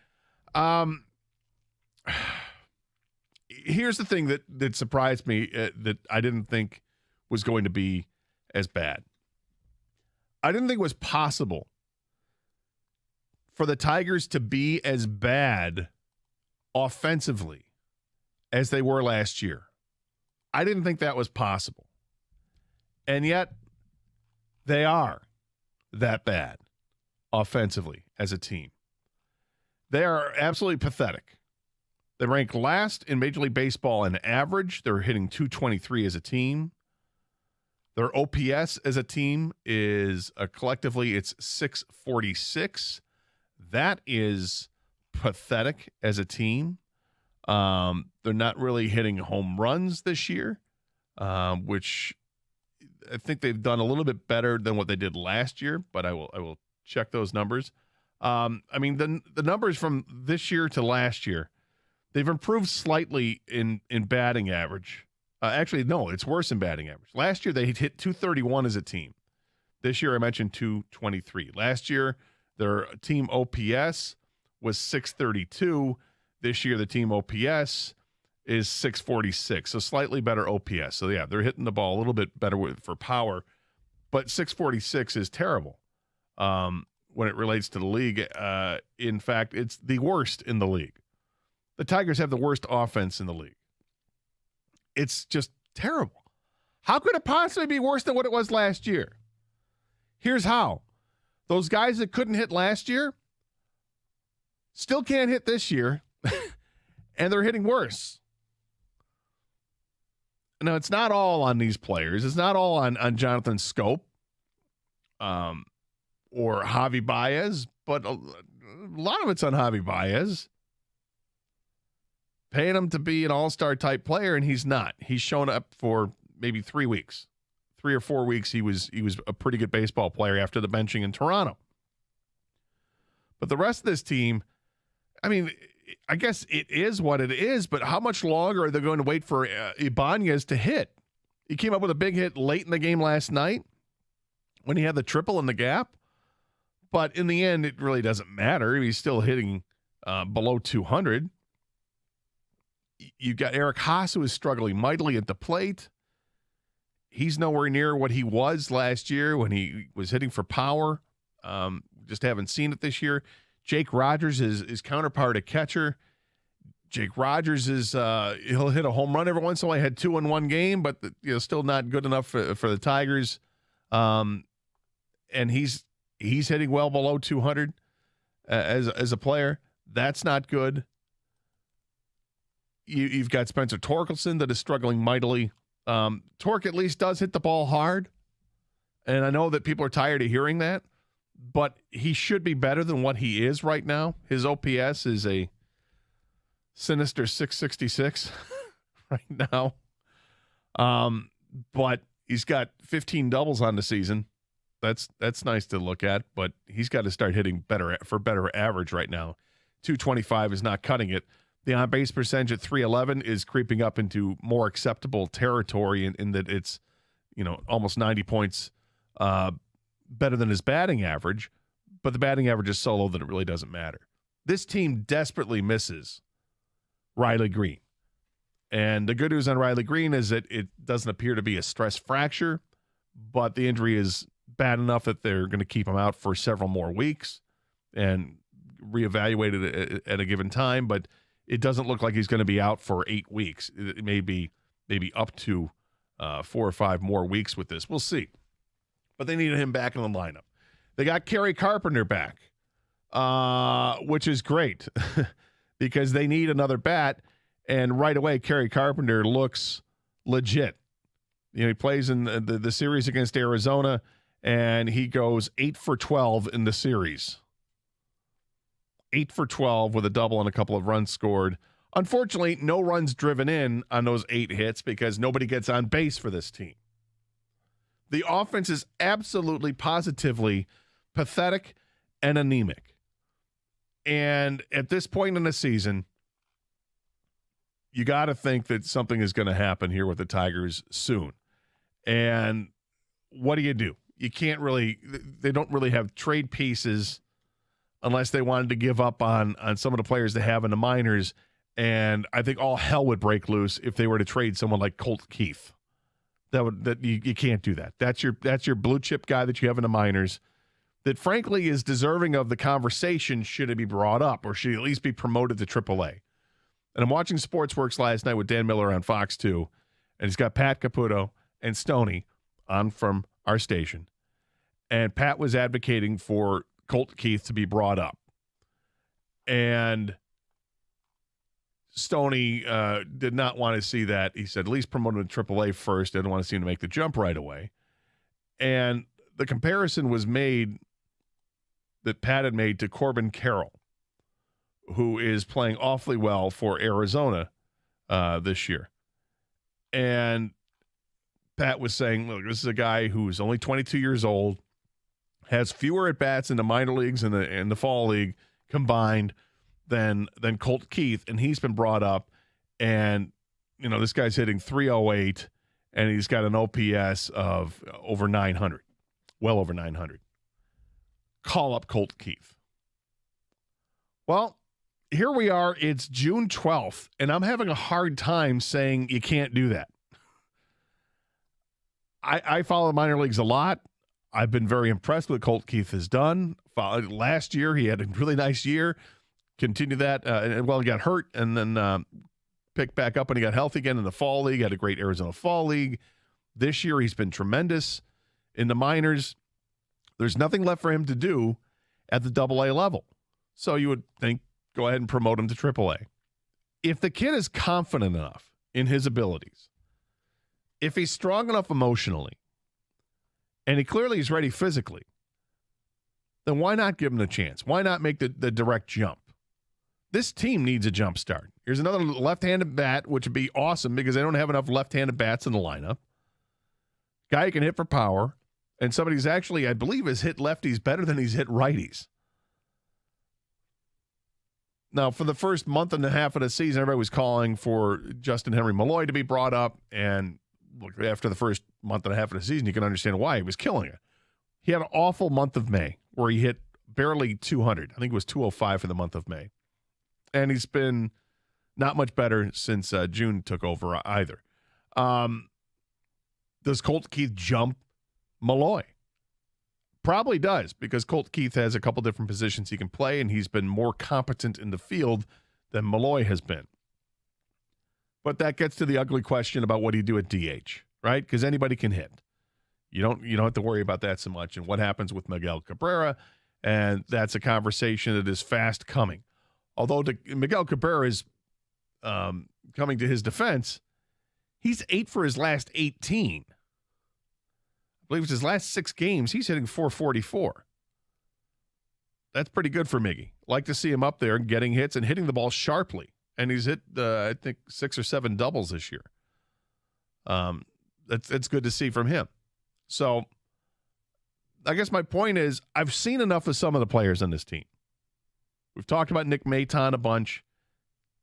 Here's the thing that surprised me that I didn't think was going to be as bad. I didn't think it was possible for the Tigers to be as bad offensively as they were last year. I didn't think that was possible. And yet, they are that bad offensively as a team. They are absolutely pathetic. They rank last in Major League Baseball in average. They're hitting .223 as a team. Their OPS as a team is collectively it's .646. That is pathetic as a team. They're not really hitting home runs this year, which I think they've done a little bit better than what they did last year, but I will check those numbers. I mean, the numbers from this year to last year, they've improved slightly in batting average. Actually, no, it's worse in batting average. Last year, they hit .231 as a team. This year, I mentioned .223. Last year, their team OPS was .632. This year, the team OPS is .646, so slightly better OPS. So, yeah, they're hitting the ball a little bit better for power, but .646 is terrible when it relates to the league. In fact, it's the worst in the league. The Tigers have the worst offense in the league. It's just terrible. How could it possibly be worse than what it was last year? Here's how. Those guys that couldn't hit last year still can't hit this year, and they're hitting worse. Now, it's not all on these players. It's not all on Jonathan Scope or Javi Baez, but a lot of it's on Javi Baez. Paying him to be an all-star type player, and he's not. He's shown up for maybe 3 weeks. 3 or 4 weeks, he was a pretty good baseball player after the benching in Toronto. But the rest of this team, I mean, I guess it is what it is, but how much longer are they going to wait for Ibanez to hit? He came up with a big hit late in the game last night when he had the triple in the gap. But in the end, it really doesn't matter. He's still hitting below 200. You got Eric Haas, who is struggling mightily at the plate. He's nowhere near what he was last year when he was hitting for power. Just haven't seen it this year. Jake Rogers is his counterpart at catcher. Jake Rogers is he'll hit a home run every once in a while. He had 2 in one game, but still not good enough for the Tigers. And he's hitting well below 200 as a player. That's not good. You've got Spencer Torkelson that is struggling mightily. Tork at least does hit the ball hard, and I know that people are tired of hearing that, but he should be better than what he is right now. His OPS is a sinister 666 right now. But he's got 15 doubles on the season. That's nice to look at, but he's got to start hitting better average right now. 225 is not cutting it. The on-base percentage at 311 is creeping up into more acceptable territory in that it's, almost 90 points better than his batting average, but the batting average is so low that it really doesn't matter. This team desperately misses Riley Green. And the good news on Riley Green is that it doesn't appear to be a stress fracture, but the injury is bad enough that they're going to keep him out for several more weeks and reevaluate it at a given time, but it doesn't look like he's going to be out for 8 weeks. It may be maybe up to 4 or 5 more weeks with this. We'll see. But they needed him back in the lineup. They got Kerry Carpenter back, which is great because they need another bat. And right away, Kerry Carpenter looks legit. He plays in the series against Arizona, and he goes 8 for 12 in the series. 8 for 12 with a double and a couple of runs scored. Unfortunately, no runs driven in on those 8 hits because nobody gets on base for this team. The offense is absolutely, positively pathetic and anemic. And at this point in the season, you got to think that something is going to happen here with the Tigers soon. And what do? You can't really – they don't really have trade pieces unless they wanted to give up on some of the players they have in the minors. And I think all hell would break loose if they were to trade someone like Colt Keith. You can't do that. That's your blue chip guy that you have in the minors that frankly is deserving of the conversation should it be brought up or should he at least be promoted to AAA. And I'm watching Sportsworks last night with Dan Miller on Fox 2, and he's got Pat Caputo and Stoney on from our station. And Pat was advocating for Colt Keith to be brought up. And Stoney did not want to see that. He said, at least promote him to AAA first. Didn't want to see him to make the jump right away. And the comparison was made that Pat had made to Corbin Carroll, who is playing awfully well for Arizona this year. And Pat was saying, look, this is a guy who's only 22 years old, has fewer at-bats in the minor leagues and the fall league combined than Colt Keith, and he's been brought up. And, this guy's hitting 308, and he's got an OPS of over 900, well over 900. Call up Colt Keith. Well, here we are. It's June 12th, and I'm having a hard time saying you can't do that. I follow the minor leagues a lot. I've been very impressed with what Colt Keith has done. Last year, he had a really nice year. Continue that. He got hurt and then picked back up when he got healthy again in the fall league. Had a great Arizona fall league. This year, he's been tremendous in the minors. There's nothing left for him to do at the AA level. So you would think, go ahead and promote him to AAA. If the kid is confident enough in his abilities, if he's strong enough emotionally, and he clearly is ready physically, then why not give him the chance? Why not make the direct jump? This team needs a jump start. Here's another left-handed bat, which would be awesome because they don't have enough left-handed bats in the lineup. Guy who can hit for power, and somebody who's actually, I believe, has hit lefties better than he's hit righties. Now, for the first month and a half of the season, everybody was calling for Justin Henry Malloy to be brought up. And look, after the first month and a half of the season, you can understand why he was killing it. He had an awful month of May where he hit barely 200. I think it was 205 for the month of May. And he's been not much better since June took over either. Does Colt Keith jump Malloy? Probably does, because Colt Keith has a couple different positions he can play, and he's been more competent in the field than Malloy has been. But that gets to the ugly question about what do you do at DH, right? Because anybody can hit. You don't have to worry about that so much. And what happens with Miguel Cabrera, and that's a conversation that is fast coming. Although Miguel Cabrera is coming to his defense, he's 8 for his last 18. I believe it's his last 6 games. He's hitting 444. That's pretty good for Miggy. Like to see him up there getting hits and hitting the ball sharply. And he's hit, I think, 6 or 7 doubles this year. That's good to see from him. So I guess my point is I've seen enough of some of the players on this team. We've talked about Nick Maton a bunch.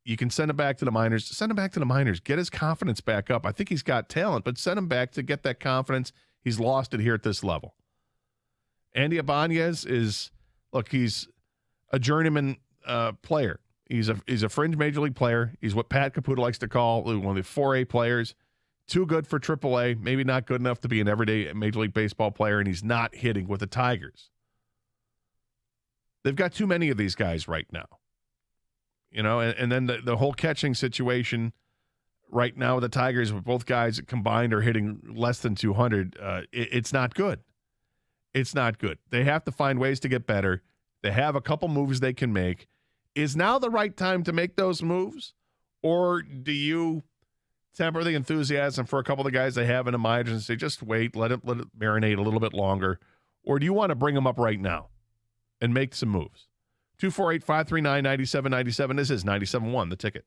You can send him back to the minors. Send him back to the minors. Get his confidence back up. I think he's got talent, but send him back to get that confidence. He's lost it here at this level. Andy Ibanez is, look, he's a journeyman player. He's a fringe major league player. He's what Pat Caputo likes to call one of the 4A players. Too good for AAA, maybe not good enough to be an everyday Major League Baseball player, and he's not hitting with the Tigers. They've got too many of these guys right now. You know, and then the whole catching situation right now with the Tigers, with both guys combined are hitting less than 200, it's not good. It's not good. They have to find ways to get better. They have a couple moves they can make. Is now the right time to make those moves? Or do you temper the enthusiasm for a couple of the guys they have in the minors and say, just wait, let it marinate a little bit longer? Or do you want to bring them up right now and make some moves? 248-539-9797. This is 97.1, The Ticket.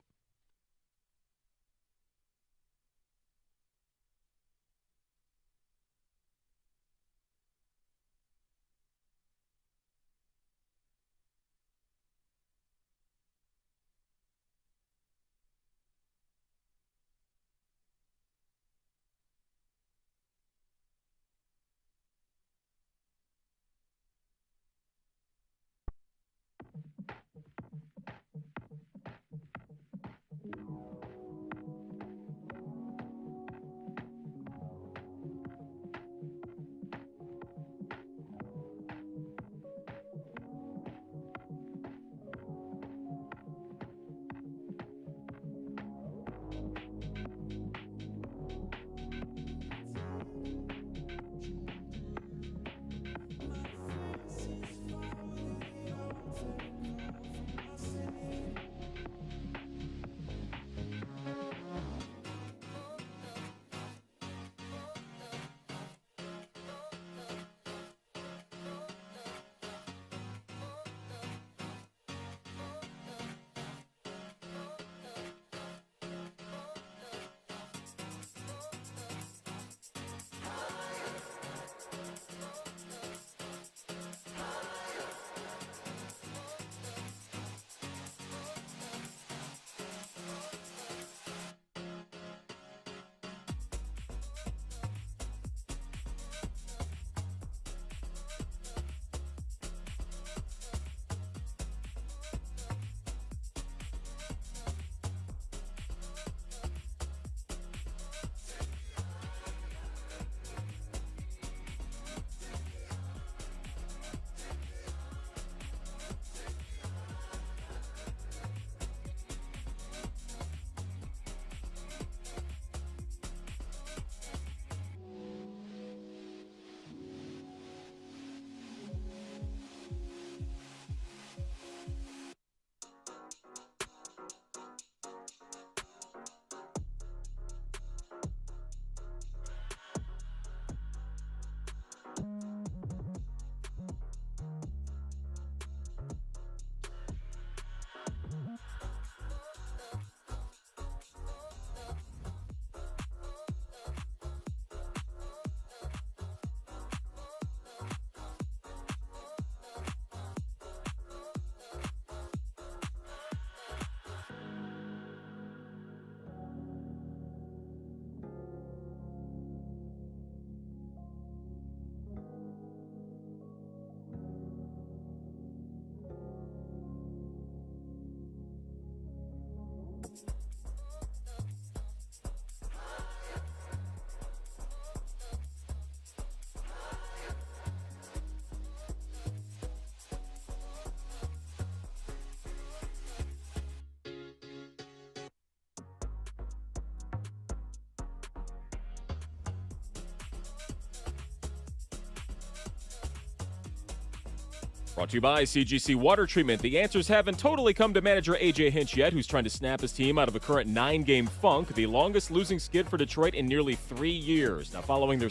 Brought to you by CGC Water Treatment. The answers haven't totally come to manager A.J. Hinch yet, who's trying to snap his team out of a current 9-game funk, the longest losing skid for Detroit in nearly 3 years. Now, following their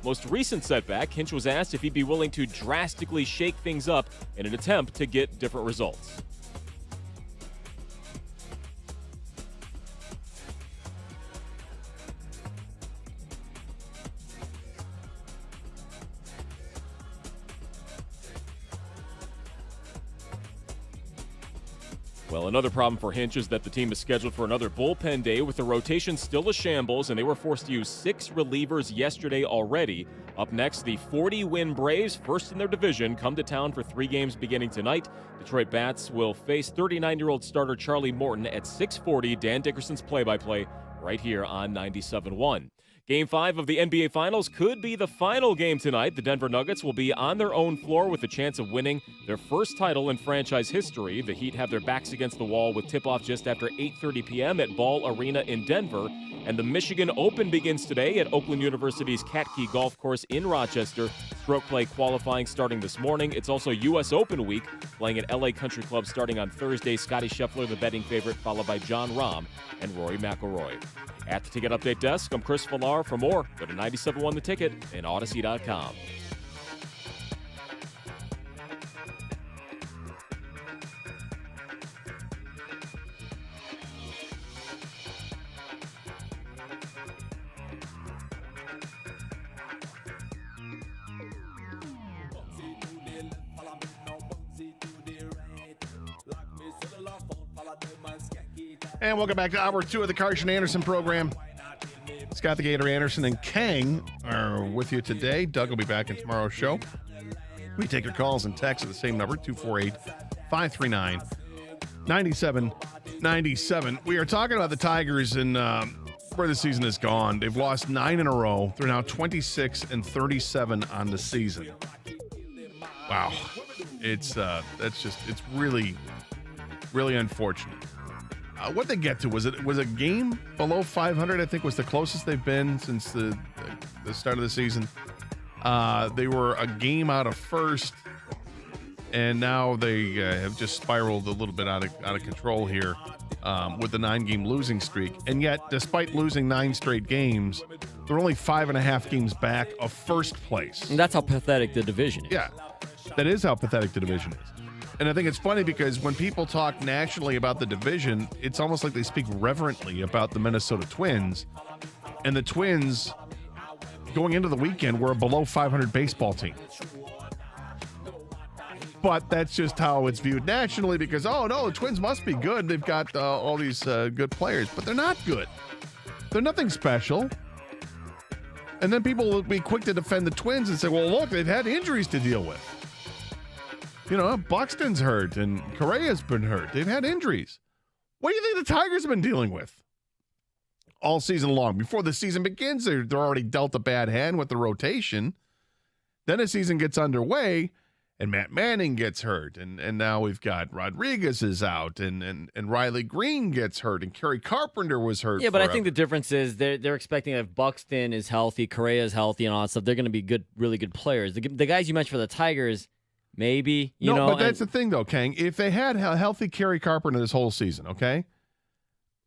most recent setback, Hinch was asked if he'd be willing to drastically shake things up in an attempt to get different results. Well, another problem for Hinch is that the team is scheduled for another bullpen day with the rotation still a shambles, and they were forced to use 6 relievers yesterday already. Up next, the 40-win Braves, first in their division, come to town for 3 games beginning tonight. Detroit Bats will face 39-year-old starter Charlie Morton at 6:40. Dan Dickerson's play-by-play right here on 97.1. Game 5 of the NBA Finals could be the final game tonight. The Denver Nuggets will be on their own floor with a chance of winning their first title in franchise history. The Heat have their backs against the wall with tip-off just after 8:30 p.m. at Ball Arena in Denver. And the Michigan Open begins today at Oakland University's Cat Key Golf Course in Rochester. Stroke play qualifying starting this morning. It's also U.S. Open week, playing at LA Country Club starting on Thursday. Scottie Scheffler, the betting favorite, followed by Jon Rahm and Rory McIlroy. At the Ticket Update Desk, I'm Chris Villar. For more, go to 97.1 The Ticket and Odyssey.com. And welcome back to Hour 2 of the Carson Anderson program. Scott the Gator Anderson and Kang are with you today. Doug will be back in tomorrow's show. We take your calls and texts at the same number, 248-539-9797. We are talking about the Tigers and where the season has gone. They've lost 9 in a row. They're now 26-37 on the season. Wow. It's really, really unfortunate. What they get to was a game below 500. I think was the closest they've been since the start of the season. They were a game out of first, and now they have just spiraled a little bit out of control here with the 9-game losing streak. And yet, despite losing 9 straight games, they're only 5.5 games back of first place. And that's how pathetic the division is. Yeah, that is how pathetic the division is. And I think it's funny because when people talk nationally about the division, it's almost like they speak reverently about the Minnesota Twins. And the Twins, going into the weekend, were a below 500 baseball team. But that's just how it's viewed nationally because, oh, no, the Twins must be good. They've got all these good players, but they're not good. They're nothing special. And then people will be quick to defend the Twins and say, well, look, they've had injuries to deal with. You know, Buxton's hurt and Correa's been hurt. They've had injuries. What do you think the Tigers have been dealing with all season long? Before the season begins, they're already dealt a bad hand with the rotation. Then the season gets underway, and Matt Manning gets hurt. And now we've got Rodriguez is out, and Riley Green gets hurt, and Kerry Carpenter was hurt. Yeah, but I think the difference is they're expecting if Buxton is healthy, Correa is healthy, and all that stuff, they're going to be good, really good players. The guys you mentioned for the Tigers, maybe, you know. But that's the thing, though, Kang. If they had a healthy Kerry Carpenter this whole season, okay?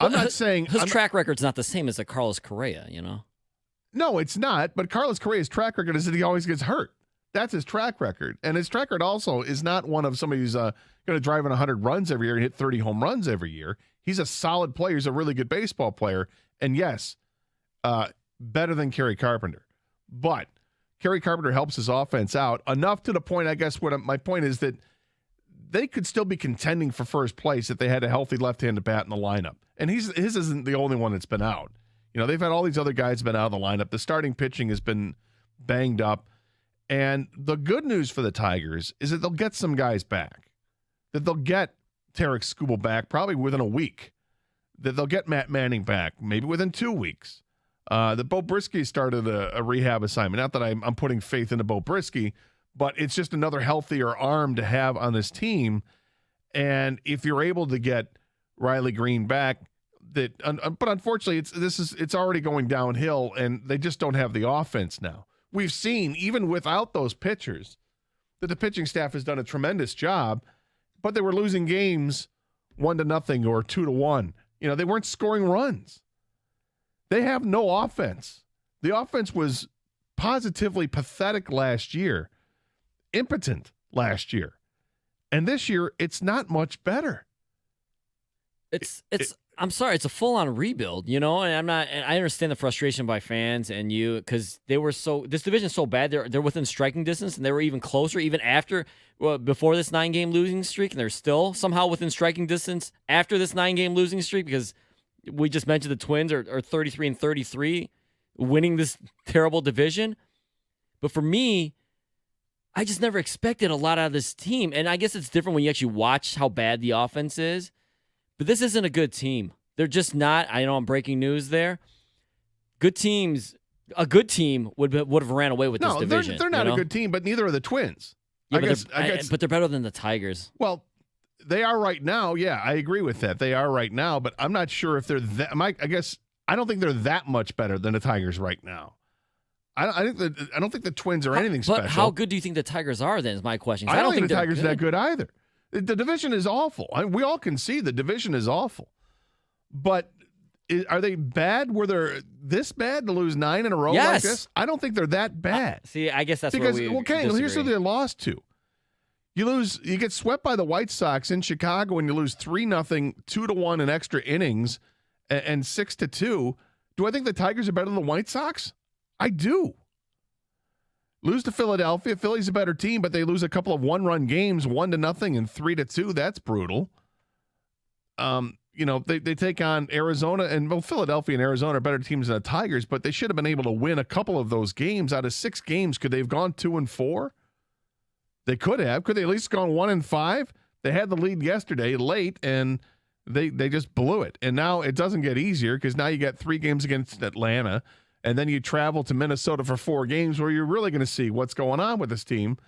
I'm not saying... His track record's not the same as a Carlos Correa, you know? No, it's not. But Carlos Correa's track record is that he always gets hurt. That's his track record. And his track record also is not one of somebody who's going to drive in 100 runs every year and hit 30 home runs every year. He's a solid player. He's a really good baseball player. And yes, better than Kerry Carpenter. But Kerry Carpenter helps his offense out enough to the point, I guess my point is that they could still be contending for first place if they had a healthy left-handed bat in the lineup. And his isn't the only one that's been out. You know, they've had all these other guys been out of the lineup. The starting pitching has been banged up. And the good news for the Tigers is that they'll get some guys back. That they'll get Tarek Skubal back probably within a week. That they'll get Matt Manning back maybe within 2 weeks. That Bo Brisky started a rehab assignment. Not that I'm putting faith into Bo Brisky, but it's just another healthier arm to have on this team. And if you're able to get Riley Green back, but unfortunately, it's already going downhill, and they just don't have the offense now. We've seen, even without those pitchers, that the pitching staff has done a tremendous job, but they were losing games 1-0 or 2-1. They weren't scoring runs. They have no offense. The offense was positively pathetic last year, impotent last year. And this year, it's not much better. I'm sorry, it's a full-on rebuild, and I understand the frustration by fans and you, because this division's so bad, they're within striking distance, and they were even closer even before this 9-game losing streak, and they're still somehow within striking distance after this 9-game losing streak, because we just mentioned the Twins are 33-33, winning this terrible division. But for me, I just never expected a lot out of this team, and I guess it's different when you actually watch how bad the offense is. But this isn't a good team. They're just not. I know I'm breaking news there. A good team would have ran away with this division. They're not a good team, but neither are the Twins. Yeah, but they're better than the Tigers. Well, they are right now. Yeah, I agree with that. They are right now, but I'm not sure if they're that. I don't think they're that much better than the Tigers right now. I don't think the Twins are anything special. But how good do you think the Tigers are? Then is my question. I don't think the Tigers are that good either. The division is awful. We all can see the division is awful. But are they bad? Were they this bad to lose 9 in a row like this? I don't think they're that bad. See, I guess that's where we disagree. Here's who they lost to. You get swept by the White Sox in Chicago and you lose 3-0, 2-1 in extra innings, and 6-2. Do I think the Tigers are better than the White Sox? I do. Lose to Philadelphia. Philly's a better team, but they lose a couple of one-run games, 1-0 and 3-2. That's brutal. They take on Arizona, and Philadelphia and Arizona are better teams than the Tigers, but they should have been able to win a couple of those games. Out of 6 games, could they have gone 2-4? They could have. Could they at least gone 1-5? They had the lead yesterday late, and they just blew it. And now it doesn't get easier because now you got 3 games against Atlanta. And then you travel to Minnesota for 4 games where you're really going to see what's going on with this team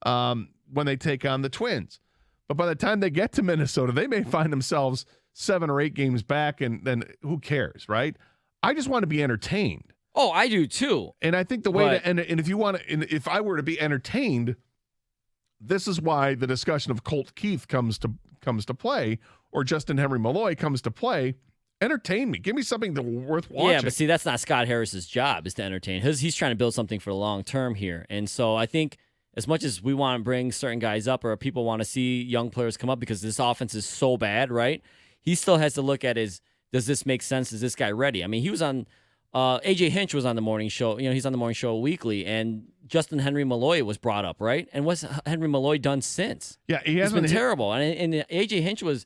when they take on the Twins. But by the time they get to Minnesota, they may find themselves 7 or 8 games back, and then who cares, right? I just want to be entertained. Oh, I do too. And I think the way and if I were to be entertained, this is why the discussion of Colt Keith comes to play, or Justin Henry Malloy comes to play. Entertain me. Give me something worth watching. Yeah, but see, that's not Scott Harris's job, is to entertain. He's trying to build something for the long term here. And so I think as much as we want to bring certain guys up, or people want to see young players come up because this offense is so bad, right? He still has to look at does this make sense? Is this guy ready? I mean, he was on AJ Hinch was on the morning show. He's on the morning show weekly, and Justin Henry Malloy was brought up, right? And what's Henry Malloy done since? Yeah, he's been terrible. And AJ Hinch was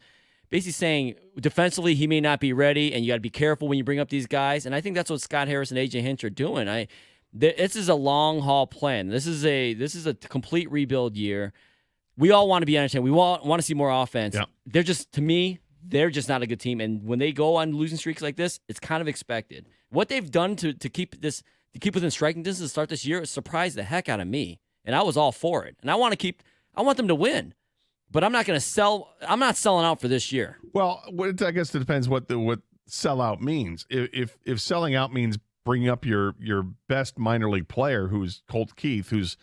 basically saying defensively he may not be ready, and you got to be careful when you bring up these guys. And I think that's what Scott Harris and AJ Hinch are doing. This is a long haul plan. This is a complete rebuild year. We all want to be entertained. We want to see more offense. Yeah. They're just not a good team. And when they go on losing streaks like this, it's kind of expected. What they've done to keep within striking distance to start this year surprised the heck out of me. And I was all for it. And I want them to win. But I'm not going to sell. I'm not selling out for this year. Well, I guess it depends what sell out means. If selling out means bringing up your best minor league player, who's Colt Keith, who's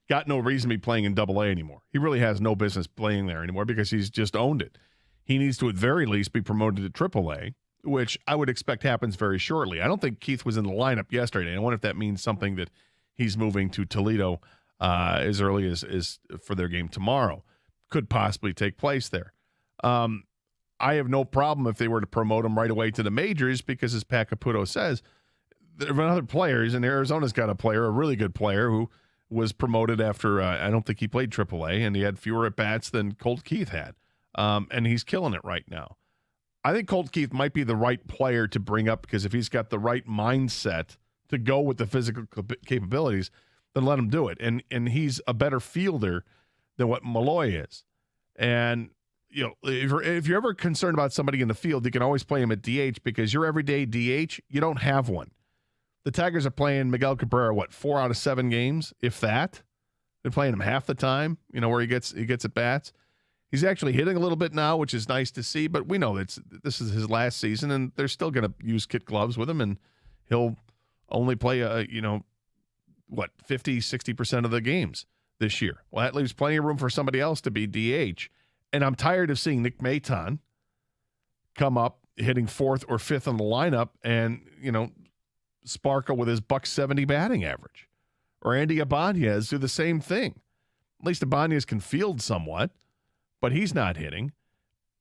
got no reason to be playing in Double A anymore. He really has no business playing there anymore because he's just owned it. He needs to, at very least, be promoted to Triple A, which I would expect happens very shortly. I don't think Keith was in the lineup yesterday. I wonder if that means something that he's moving to Toledo as early as for their game tomorrow. Could possibly take place there. I have no problem if they were to promote him right away to the majors because, as Pat Caputo says, there are other players, and Arizona's got a really good player who was promoted after I don't think he played AAA, and he had fewer at-bats than Colt Keith had. And he's killing it right now. I think Colt Keith might be the right player to bring up because if he's got the right mindset to go with the physical capabilities, then let him do it. And he's a better fielder than what Malloy is. And if you're ever concerned about somebody in the field, you can always play him at DH because your everyday DH, you don't have one. The Tigers are playing Miguel Cabrera, 4 out of 7 games, if that. They're playing him half the time, where he gets at bats. He's actually hitting a little bit now, which is nice to see, but we know this is his last season, and they're still going to use kit gloves with him, and he'll only play 50, 60% of the games this year. Well, that leaves plenty of room for somebody else to be DH. And I'm tired of seeing Nick Maton come up hitting 4th or 5th on the lineup and, sparkle with his .170 batting average. Or Andy Ibanez do the same thing. At least Ibanez can field somewhat, but he's not hitting.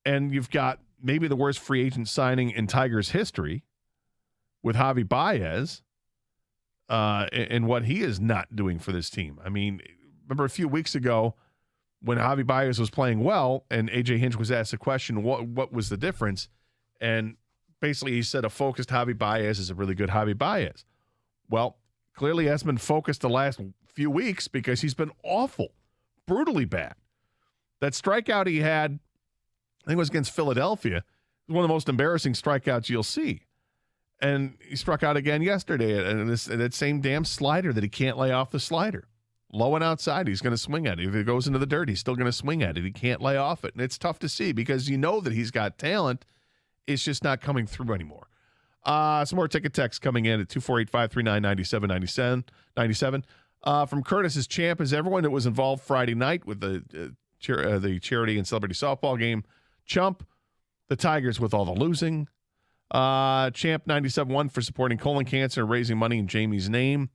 And you've got maybe the worst free agent signing in Tigers history with Javi Baez and what he is not doing for this team. I mean, remember a few weeks ago when Javi Baez was playing well and A.J. Hinch was asked the question, what was the difference? And basically he said a focused Javi Baez is a really good Javi Baez. Well, clearly hasn't been focused the last few weeks because he's been awful, brutally bad. That strikeout he had, I think it was against Philadelphia, was one of the most embarrassing strikeouts you'll see. And he struck out again yesterday and that same damn slider that he can't lay off the slider. Low and outside, he's going to swing at it. If it goes into the dirt, he's still going to swing at it. He can't lay off it. And it's tough to see because you know that he's got talent. It's just not coming through anymore. Some more ticket text coming in at 248-539-9797. From Curtis, as champ as everyone that was involved Friday night with the charity and celebrity softball game. Chump, the Tigers with all the losing. Champ 97-1 for supporting colon cancer and raising money in Jamie's name.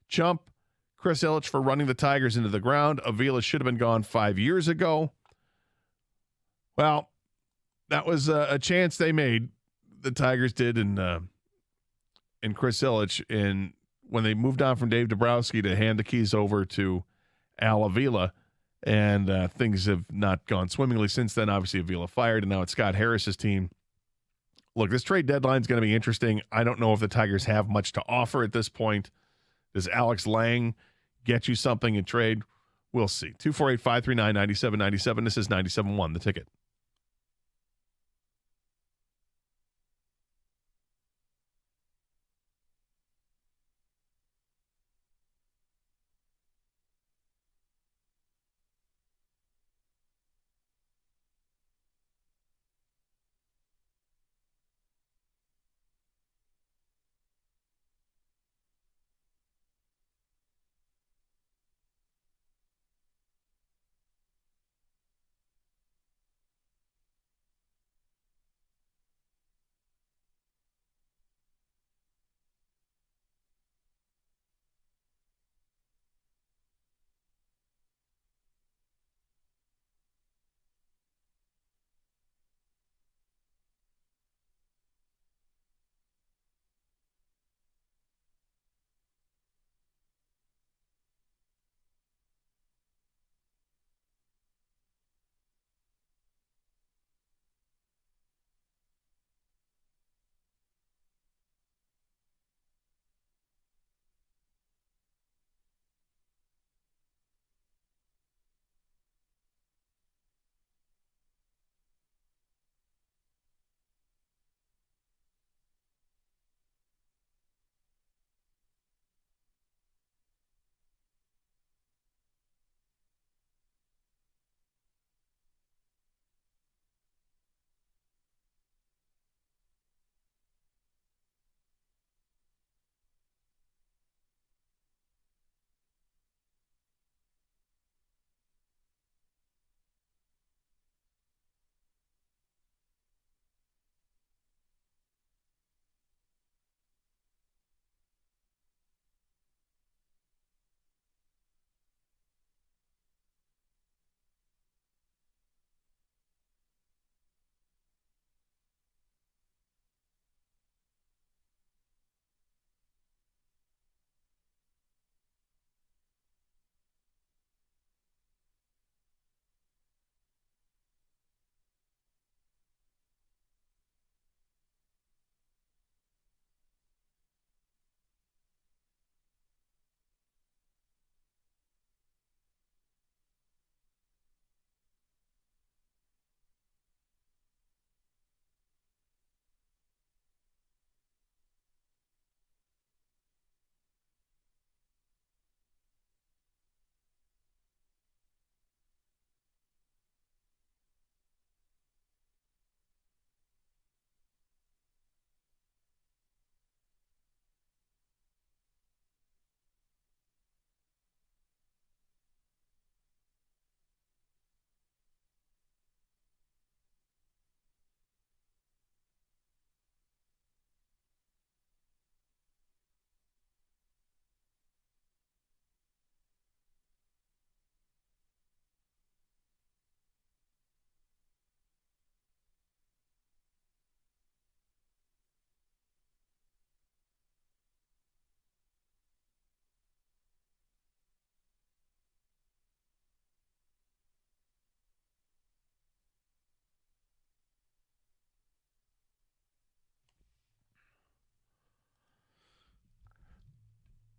Chump, Chris Ilitch for running the Tigers into the ground. Avila should have been gone 5 years ago. Well, that was a chance they made. The Tigers did, and Chris Ilitch, and when they moved on from Dave Dabrowski to hand the keys over to Al Avila, and things have not gone swimmingly since then. Obviously, Avila fired, and now it's Scott Harris's team. Look, this trade deadline is going to be interesting. I don't know if the Tigers have much to offer at this point. Does Alex Lang get you something in trade? We'll see. 248-539-9797. This is 97.1, The Ticket.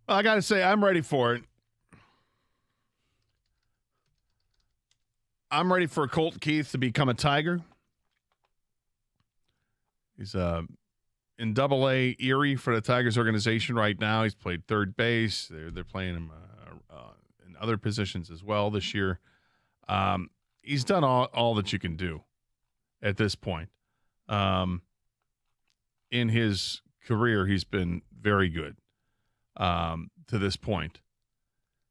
Well, I got to say, I'm ready for it. I'm ready for Colt Keith to become a Tiger. He's in Double-A Erie for the Tigers organization right now. He's played third base. They're playing him in other positions as well this year. He's done all that you can do at this point. In his career, he's been very good to this point.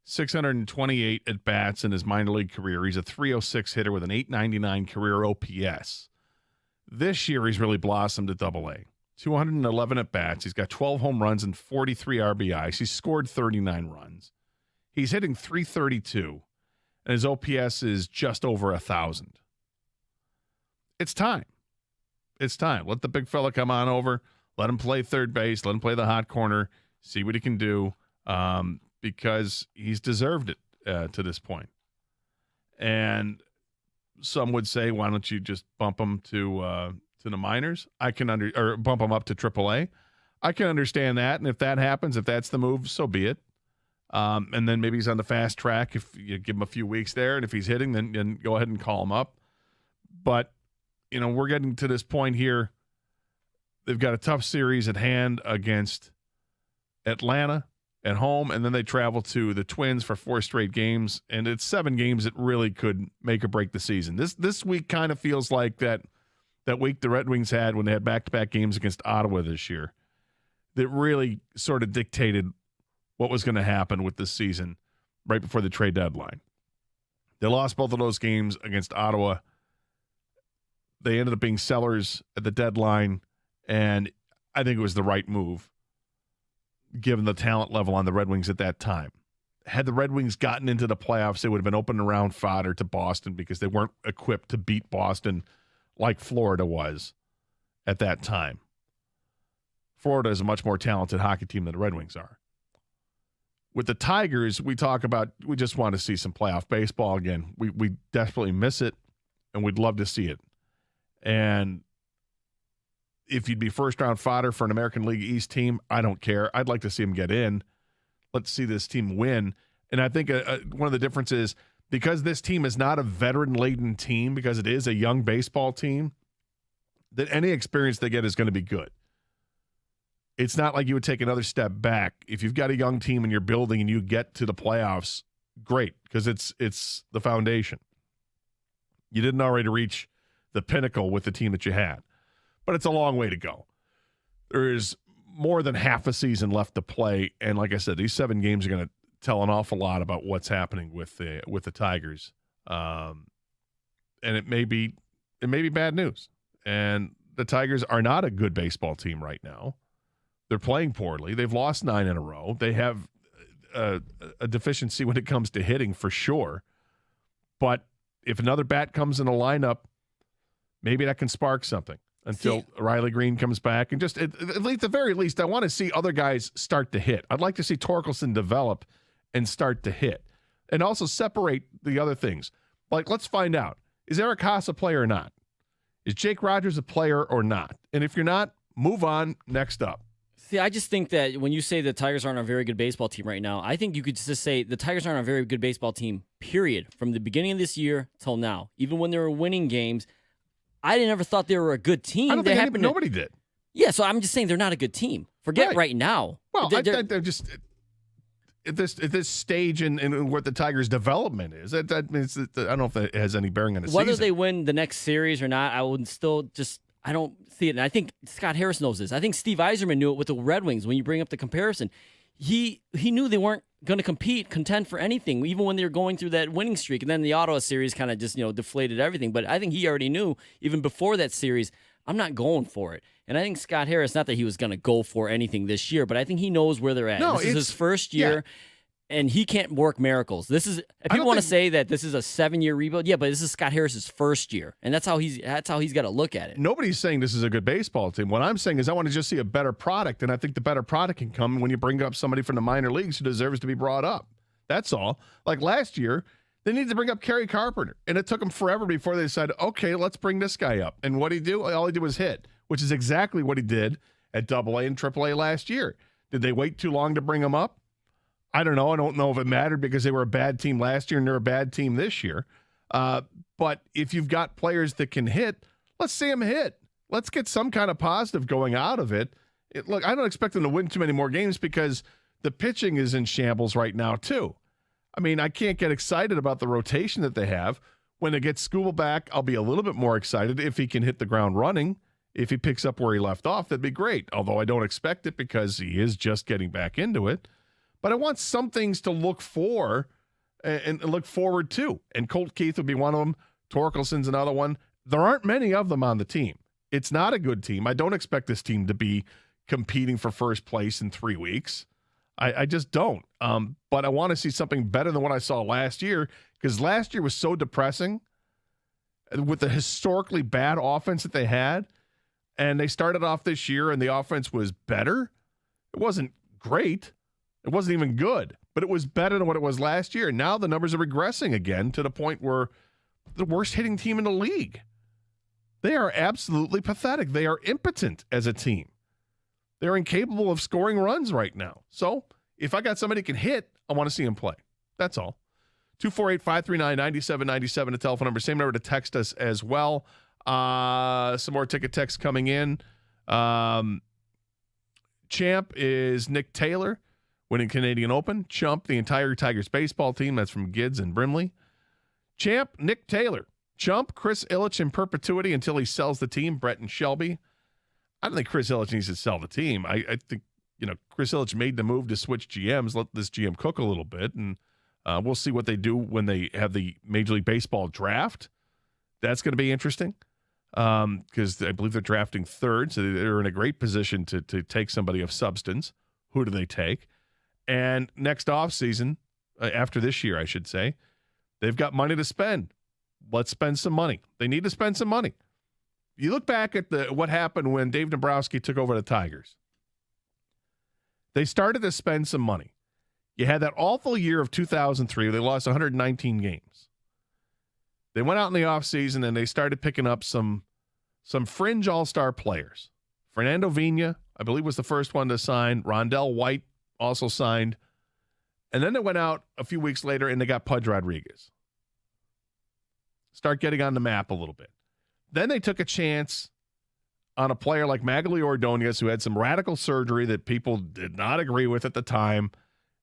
628 at-bats in his minor league career. He's a .306 hitter with an .899 career OPS. This year, he's really blossomed at Double-A. 211 at-bats. He's got 12 home runs and 43 RBIs. He's scored 39 runs. He's hitting .332, and his OPS is just over 1,000. It's time. It's time. Let the big fella come on over. Let him play third base. Let him play the hot corner. See what he can do. Because he's deserved it to this point. And some would say, why don't you just bump him to the minors? Or bump him up to AAA. I can understand that, and if that happens, if that's the move, so be it. And then maybe he's on the fast track if you give him a few weeks there, and if he's hitting, then go ahead and call him up. But we're getting to this point here. They've got a tough series at hand against Atlanta at home, and then they travel to the Twins for 4 straight games, and it's 7 games that really could make or break the season. This week kind of feels like that week the Red Wings had when they had back-to-back games against Ottawa this year that really sort of dictated what was going to happen with this season right before the trade deadline. They lost both of those games against Ottawa. They ended up being sellers at the deadline, and I think it was the right move given the talent level on the Red Wings at that time. Had the Red Wings gotten into the playoffs, they would have been open around fodder to Boston because they weren't equipped to beat Boston like Florida was at that time. Florida is a much more talented hockey team than the Red Wings are. With the Tigers, we just want to see some playoff baseball again. We desperately miss it, and we'd love to see it. And if you'd be first-round fodder for an American League East team, I don't care. I'd like to see them get in. Let's see this team win. And I think one of the differences, because this team is not a veteran-laden team, because it is a young baseball team, that any experience they get is going to be good. It's not like you would take another step back. If you've got a young team and you're building and you get to the playoffs, great, because it's the foundation. You didn't already reach the pinnacle with the team that you had. But it's a long way to go. There is more than half a season left to play, and like I said, these 7 games are going to tell an awful lot about what's happening with the Tigers. And it may be bad news. And the Tigers are not a good baseball team right now. They're playing poorly. They've lost 9 in a row. They have a deficiency when it comes to hitting for sure. But if another bat comes in the lineup, maybe that can spark something. Until Riley Green comes back. And just at the very least, I want to see other guys start to hit. I'd like to see Torkelson develop and start to hit. And also separate the other things. Like, let's find out. Is Eric Haas a player or not? Is Jake Rogers a player or not? And if you're not, move on. Next up. See, I just think that when you say the Tigers aren't a very good baseball team right now, I think you could just say the Tigers aren't a very good baseball team, period, from the beginning of this year till now. Even when they were winning games, I never thought they were a good team. I don't think nobody did. Yeah, so I'm just saying they're not a good team. Forget right now. Well, they're just at this stage in what the Tigers' development is. I don't know if that has any bearing on the Whether season. they win the next series or not, I would still I don't see it. And I think Scott Harris knows this. I think Steve Yzerman knew it with the Red Wings. When you bring up the comparison, he knew they weren't going to contend for anything, even when they were going through that winning streak. And then the Ottawa series kind of just, deflated everything. But I think he already knew, even before that series, I'm not going for it. And I think Scott Harris, not that he was going to go for anything this year, but I think he knows where they're at. No, this is his first year. Yeah. And he can't work miracles. If people want to say that this is a 7-year rebuild, yeah, but this is Scott Harris's first year, and that's how he's got to look at it. Nobody's saying this is a good baseball team. What I'm saying is I want to just see a better product, and I think the better product can come when you bring up somebody from the minor leagues who deserves to be brought up. That's all. Like last year, they needed to bring up Kerry Carpenter, and it took them forever before they decided, okay, let's bring this guy up. And what did he do? All he did was hit, which is exactly what he did at AA and AAA last year. Did they wait too long to bring him up? I don't know. I don't know if it mattered because they were a bad team last year and they're a bad team this year. But if you've got players that can hit, let's see them hit. Let's get some kind of positive going out of it. Look, I don't expect them to win too many more games because the pitching is in shambles right now, too. I mean, I can't get excited about the rotation that they have. When they get Skubal back, I'll be a little bit more excited if he can hit the ground running. If he picks up where he left off, that'd be great. Although I don't expect it because he is just getting back into it. But I want some things to look for and look forward to. And Colt Keith would be one of them. Torkelson's another one. There aren't many of them on the team. It's not a good team. I don't expect this team to be competing for first place in 3 weeks. I just don't. But I want to see something better than what I saw last year because last year was so depressing with the historically bad offense that they had. And they started off this year and the offense was better. It wasn't great. It wasn't even good, but it was better than what it was last year. Now the numbers are regressing again to the point where the worst hitting team in the league. They are absolutely pathetic. They are impotent as a team. They're incapable of scoring runs right now. So if I got somebody who can hit, I want to see him play. That's all. 248-539-9797, the telephone number. Same number to text us as well. Some more ticket text coming in. Champ is Nick Taylor winning Canadian Open. Chump, the entire Tigers baseball team. That's from Gibbs and Brimley. Champ, Nick Taylor. Chump, Chris Ilitch in perpetuity until he sells the team. Brett and Shelby. I don't think Chris Ilitch needs to sell the team. I think, Chris Ilitch made the move to switch GMs, let this GM cook a little bit, and we'll see what they do when they have the Major League Baseball draft. That's going to be interesting because I believe they're drafting third, so they're in a great position to take somebody of substance. Who do they take? And next offseason, after this year, I should say, they've got money to spend. Let's spend some money. They need to spend some money. You look back at what happened when Dave Dombrowski took over the Tigers. They started to spend some money. You had that awful year of 2003 where they lost 119 games. They went out in the offseason and they started picking up some fringe all-star players. Fernando Vina, I believe, was the first one to sign. Rondell White also signed. And then they went out a few weeks later and they got Pudge Rodriguez. Start getting on the map a little bit. Then they took a chance on a player like Magali Ordonez, who had some radical surgery that people did not agree with at the time.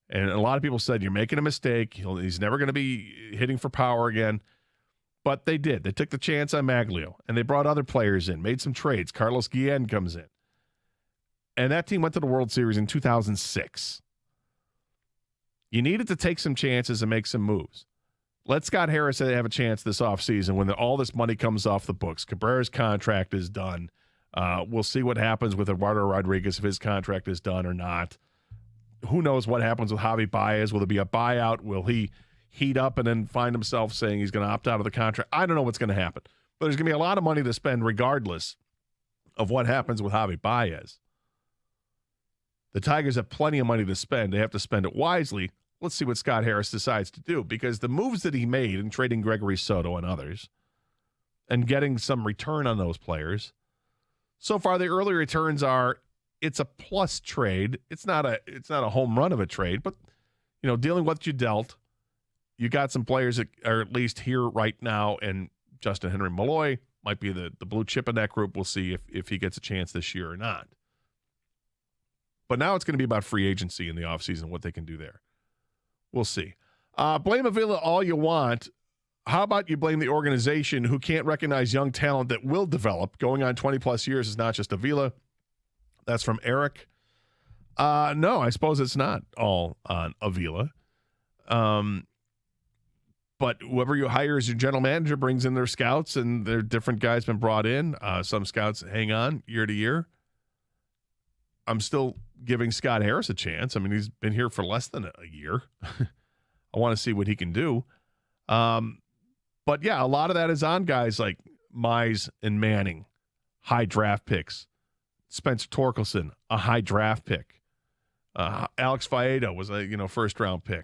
And a lot of people said, you're making a mistake. He's never going to be hitting for power again. But they did. They took the chance on Maglio, and they brought other players in, made some trades. Carlos Guillen comes in. And that team went to the World Series in 2006. You needed to take some chances and make some moves. Let Scott Harris have a chance this offseason when all this money comes off the books. Cabrera's contract is done. We'll see what happens with Eduardo Rodriguez if his contract is done or not. Who knows what happens with Javi Baez? Will there be a buyout? Will he heat up and then find himself saying he's going to opt out of the contract? I don't know what's going to happen. But there's going to be a lot of money to spend regardless of what happens with Javi Baez. The Tigers have plenty of money to spend. They have to spend it wisely. Let's see what Scott Harris decides to do, because the moves that he made in trading Gregory Soto and others and getting some return on those players, so far the early returns are it's a plus trade. It's not a home run of a trade, but dealing with what you dealt, you got some players that are at least here right now, and Justin Henry Malloy might be the blue chip in that group. We'll see if he gets a chance this year or not. But now it's going to be about free agency in the offseason, what they can do there. We'll see. Blame Avila all you want. How about you blame the organization who can't recognize young talent that will develop? Going on 20-plus years is not just Avila. That's from Eric. No, I suppose it's not all on Avila. But whoever you hire as your general manager brings in their scouts, and their different guys been brought in. Some scouts hang on year to year. I'm still giving Scott Harris a chance. I mean, he's been here for less than a year. I want to see what he can do. But, yeah, a lot of that is on guys like Mize and Manning, high draft picks. Spencer Torkelson, a high draft pick. Alex Faedo was a first-round pick.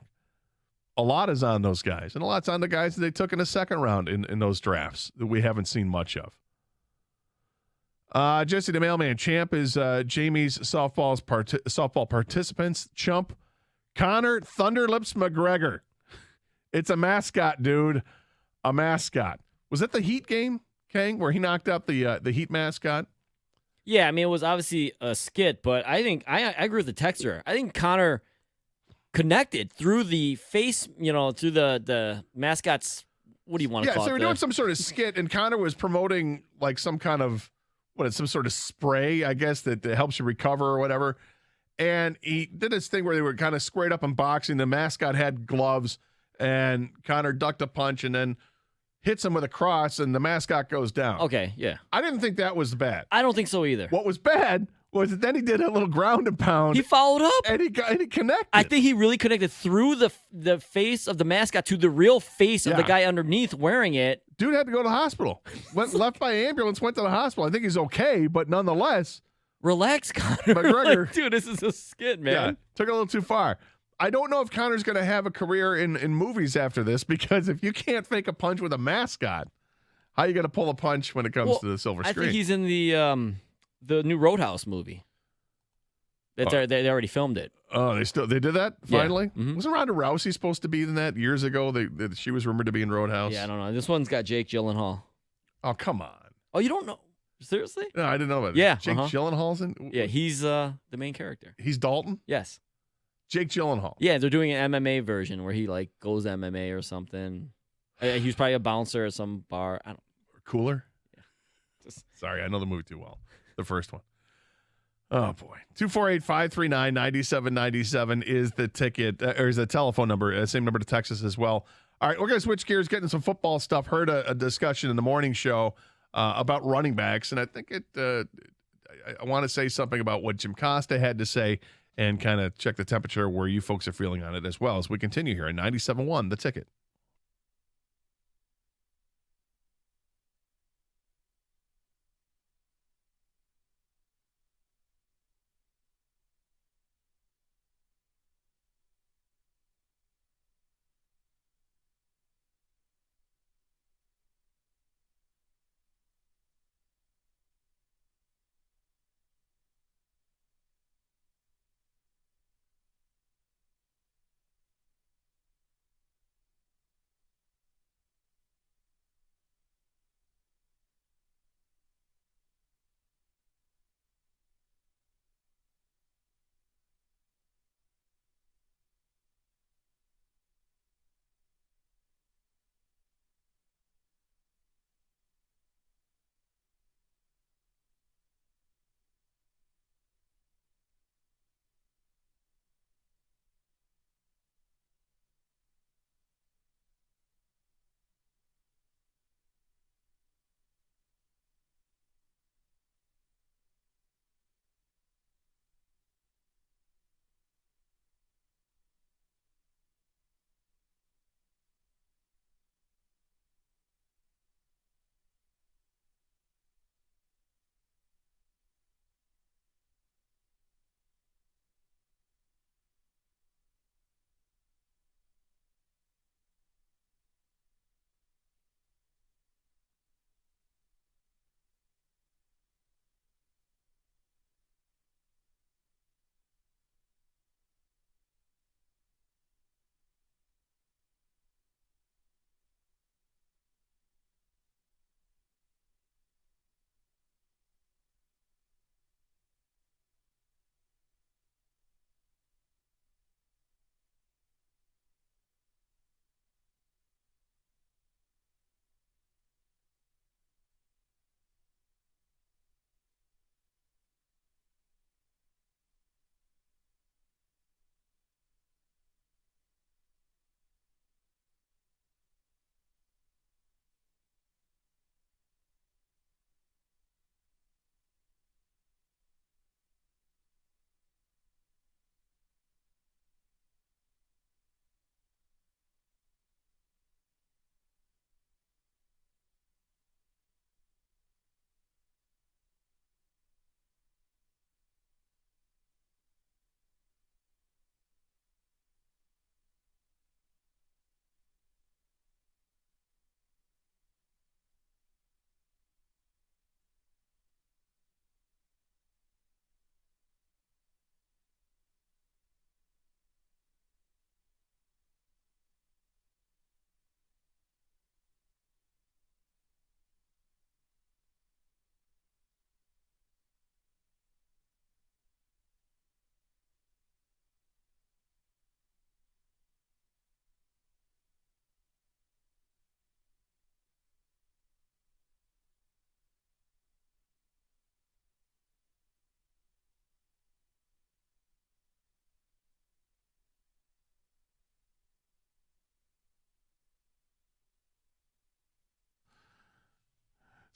A lot is on those guys, and a lot's on the guys that they took in the second round in those drafts that we haven't seen much of. Jesse the Mailman, Champ is Jamie's softball participants. Chump, Connor Thunderlips McGregor. It's a mascot, dude. A mascot. Was that the Heat game, Kang, where he knocked out the Heat mascot? Yeah, I mean, it was obviously a skit, but I think I agree with the texter. I think Connor connected through the face, through the mascot's, what do you want to call it? Yeah, so they were doing some sort of skit, and Connor was promoting like some kind of, some sort of spray, I guess, that helps you recover or whatever. And he did this thing where they were kind of squared up in boxing. The mascot had gloves, and Connor ducked a punch and then hits him with a cross, and the mascot goes down. Okay, yeah. I didn't think that was bad. I don't think so either. What was bad was that then he did a little ground and pound. He followed up. And he connected. I think he really connected through the face of the mascot to the real face of the guy underneath wearing it. Dude had to go to the hospital. Left by ambulance, went to the hospital. I think he's okay, but nonetheless. Relax, Connor. McGregor. Like, dude, this is a skit, man. Yeah, took it a little too far. I don't know if Connor's going to have a career in movies after this, because if you can't fake a punch with a mascot, how are you going to pull a punch when it comes to the silver screen? I think he's in the new Roadhouse movie. They already filmed it. Oh, they did that finally? Yeah. Mm-hmm. Wasn't Ronda Rousey supposed to be in that years ago? She was rumored to be in Roadhouse. Yeah, I don't know. This one's got Jake Gyllenhaal. Oh, come on. Oh, you don't know? Seriously? No, I didn't know about that. Yeah. Jake Gyllenhaal's in? Yeah, he's the main character. He's Dalton? Yes. Jake Gyllenhaal. Yeah, they're doing an MMA version where he like goes MMA or something. He was probably a bouncer at some bar. I don't. Cooler? Yeah. Sorry, I know the movie too well. The first one. Oh, boy. 248-539-9797 is the ticket, or is the telephone number. Same number to Texas as well. All right, we're going to switch gears, get into some football stuff. Heard a discussion in the morning show about running backs, and I think I want to say something about what Jim Costa had to say and kind of check the temperature where you folks are feeling on it as well as we continue here at 97.1, the ticket.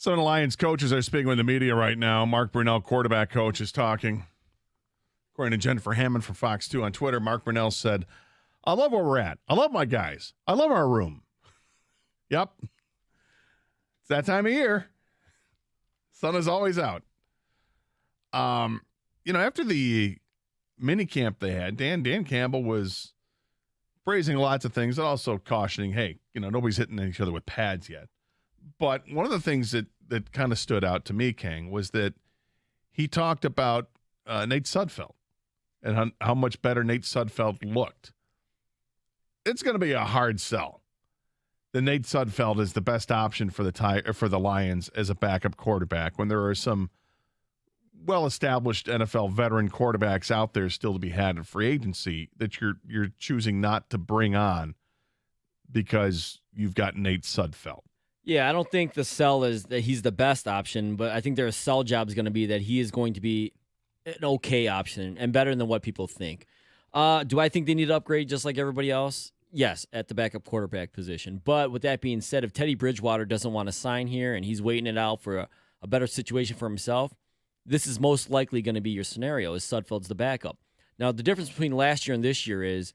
Some of the Lions coaches are speaking with the media right now. Mark Brunell, quarterback coach, is talking. According to Jennifer Hammond from Fox 2 on Twitter, Mark Brunell said, I love where we're at. I love my guys. I love our room. Yep. It's that time of year. Sun is always out. After the mini camp they had, Dan Campbell was praising lots of things and also cautioning, hey, nobody's hitting each other with pads yet. But one of the things that kind of stood out to me, Kang, was that he talked about Nate Sudfeld and how much better Nate Sudfeld looked. It's going to be a hard sell that Nate Sudfeld is the best option for the Lions as a backup quarterback when there are some well-established NFL veteran quarterbacks out there still to be had in free agency that you're choosing not to bring on because you've got Nate Sudfeld. Yeah, I don't think the sell is that he's the best option, but I think their sell job is going to be that he is going to be an okay option and better than what people think. Do I think they need to upgrade just like everybody else? Yes, at the backup quarterback position. But with that being said, if Teddy Bridgewater doesn't want to sign here and he's waiting it out for a better situation for himself, this is most likely going to be your scenario, is Sudfeld's the backup. Now, the difference between last year and this year is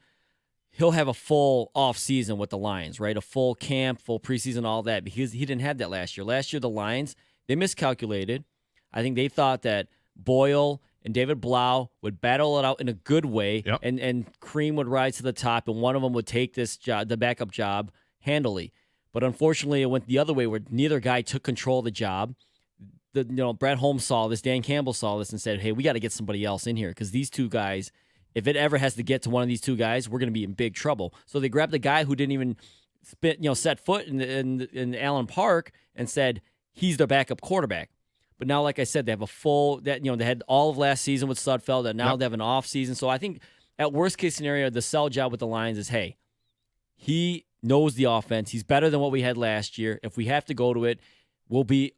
he'll have a full offseason with the Lions, right? A full camp, full preseason, all that, because he didn't have that last year. Last year, the Lions, they miscalculated. I think they thought that Boyle and David Blau would battle it out in a good way, yep, and Cream would rise to the top, and one of them would take this job, the backup job, handily. But unfortunately, it went the other way where neither guy took control of the job. Brad Holmes saw this, Dan Campbell saw this, and said, hey, we got to get somebody else in here because these two guys, if it ever has to get to one of these two guys, we're going to be in big trouble. So they grabbed the guy who didn't even set foot in Allen Park and said, he's their backup quarterback. But now, like I said, they have a full, they had all of last season with Sudfeld, and now they have an off season. So I think at worst case scenario, the sell job with the Lions is, hey, he knows the offense. He's better than what we had last year. If we have to go to it, we'll be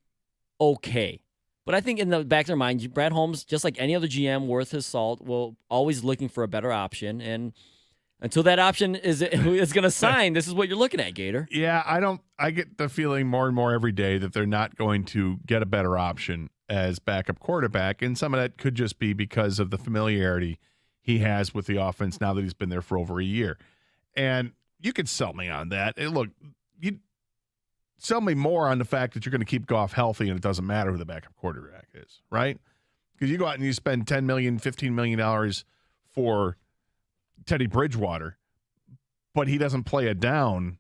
okay. But I think in the back of their mind, Brad Holmes, just like any other GM worth his salt, will always looking for a better option. And until that option is going to sign, this is what you're looking at, Gator. Yeah, I get the feeling more and more every day that they're not going to get a better option as backup quarterback. And some of that could just be because of the familiarity he has with the offense now that he's been there for over a year. And you could sell me on that. And look, you sell me more on the fact that you're going to keep Goff healthy and it doesn't matter who the backup quarterback is, right? Because you go out and you spend $10 million, $15 million for Teddy Bridgewater, but he doesn't play it down.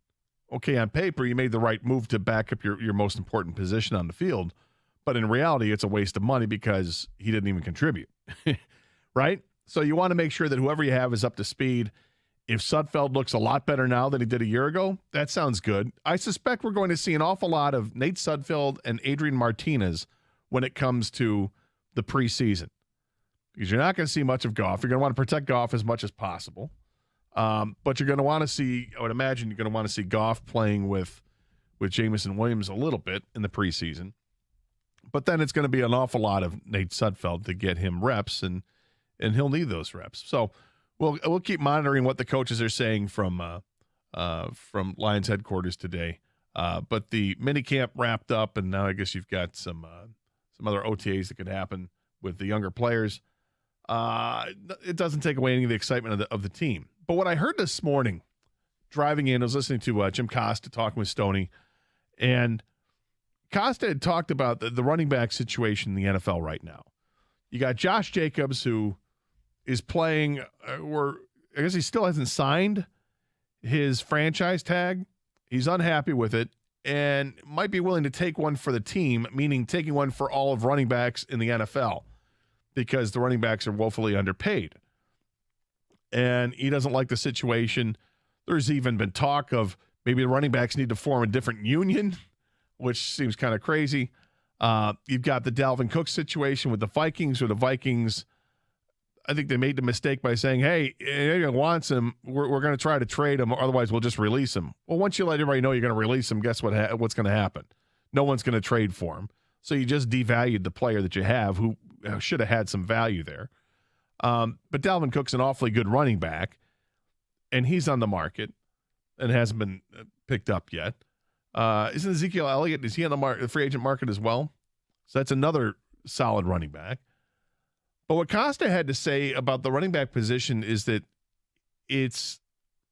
Okay, on paper, you made the right move to back up your most important position on the field, but in reality, it's a waste of money because he didn't even contribute, right? So you want to make sure that whoever you have is up to speed. If Sudfeld looks a lot better now than he did a year ago, that sounds good. I suspect we're going to see an awful lot of Nate Sudfeld and Adrian Martinez when it comes to the preseason. Because you're not going to see much of Goff. You're going to want to protect Goff as much as possible. But you're going to want to see, I would imagine you're going to want to see Goff playing with Jameson Williams a little bit in the preseason. But then it's going to be an awful lot of Nate Sudfeld to get him reps, and he'll need those reps. So we'll keep monitoring what the coaches are saying from Lions headquarters today. But the minicamp wrapped up, and now I guess you've got some other OTAs that could happen with the younger players. It doesn't take away any of the excitement of the team. But what I heard this morning, driving in, I was listening to Jim Costa talking with Stoney, and Costa had talked about the running back situation in the NFL right now. You got Josh Jacobs, who is playing, or I guess he still hasn't signed his franchise tag. He's unhappy with it and might be willing to take one for the team, meaning taking one for all of running backs in the NFL, because the running backs are woefully underpaid. And he doesn't like the situation. There's even been talk of maybe the running backs need to form a different union, which seems kind of crazy. You've got the Dalvin Cook situation with the Vikings, where the Vikings, I think they made the mistake by saying, hey, if anyone wants him, we're going to try to trade him, or otherwise we'll just release him. Well, once you let everybody know you're going to release him, guess what's going to happen? No one's going to trade for him. So you just devalued the player that you have, who should have had some value there. But Dalvin Cook's an awfully good running back, and he's on the market and hasn't been picked up yet. Isn't Ezekiel Elliott, is he on the free agent market as well? So that's another solid running back. But what Costa had to say about the running back position is that it's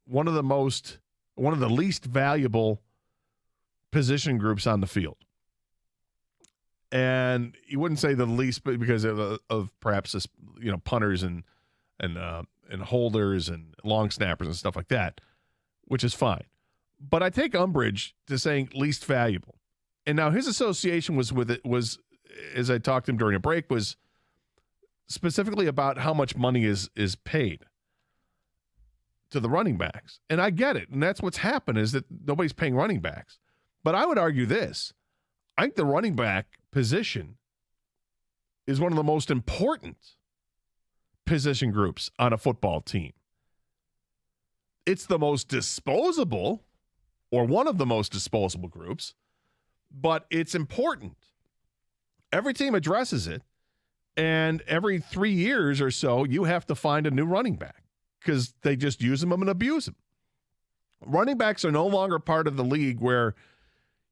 one of the least valuable position groups on the field. And you wouldn't say the least, but because of perhaps punters and holders and long snappers and stuff like that, which is fine. But I take umbrage to saying least valuable. And now his association was, as I talked to him during a break, was specifically about how much money is paid to the running backs. And I get it. And that's what's happened, is that nobody's paying running backs. But I would argue this. I think the running back position is one of the most important position groups on a football team. It's the most disposable, or one of the most disposable groups, but it's important. Every team addresses it, and every 3 years or so, you have to find a new running back because they just use them and abuse them. Running backs are no longer part of the league where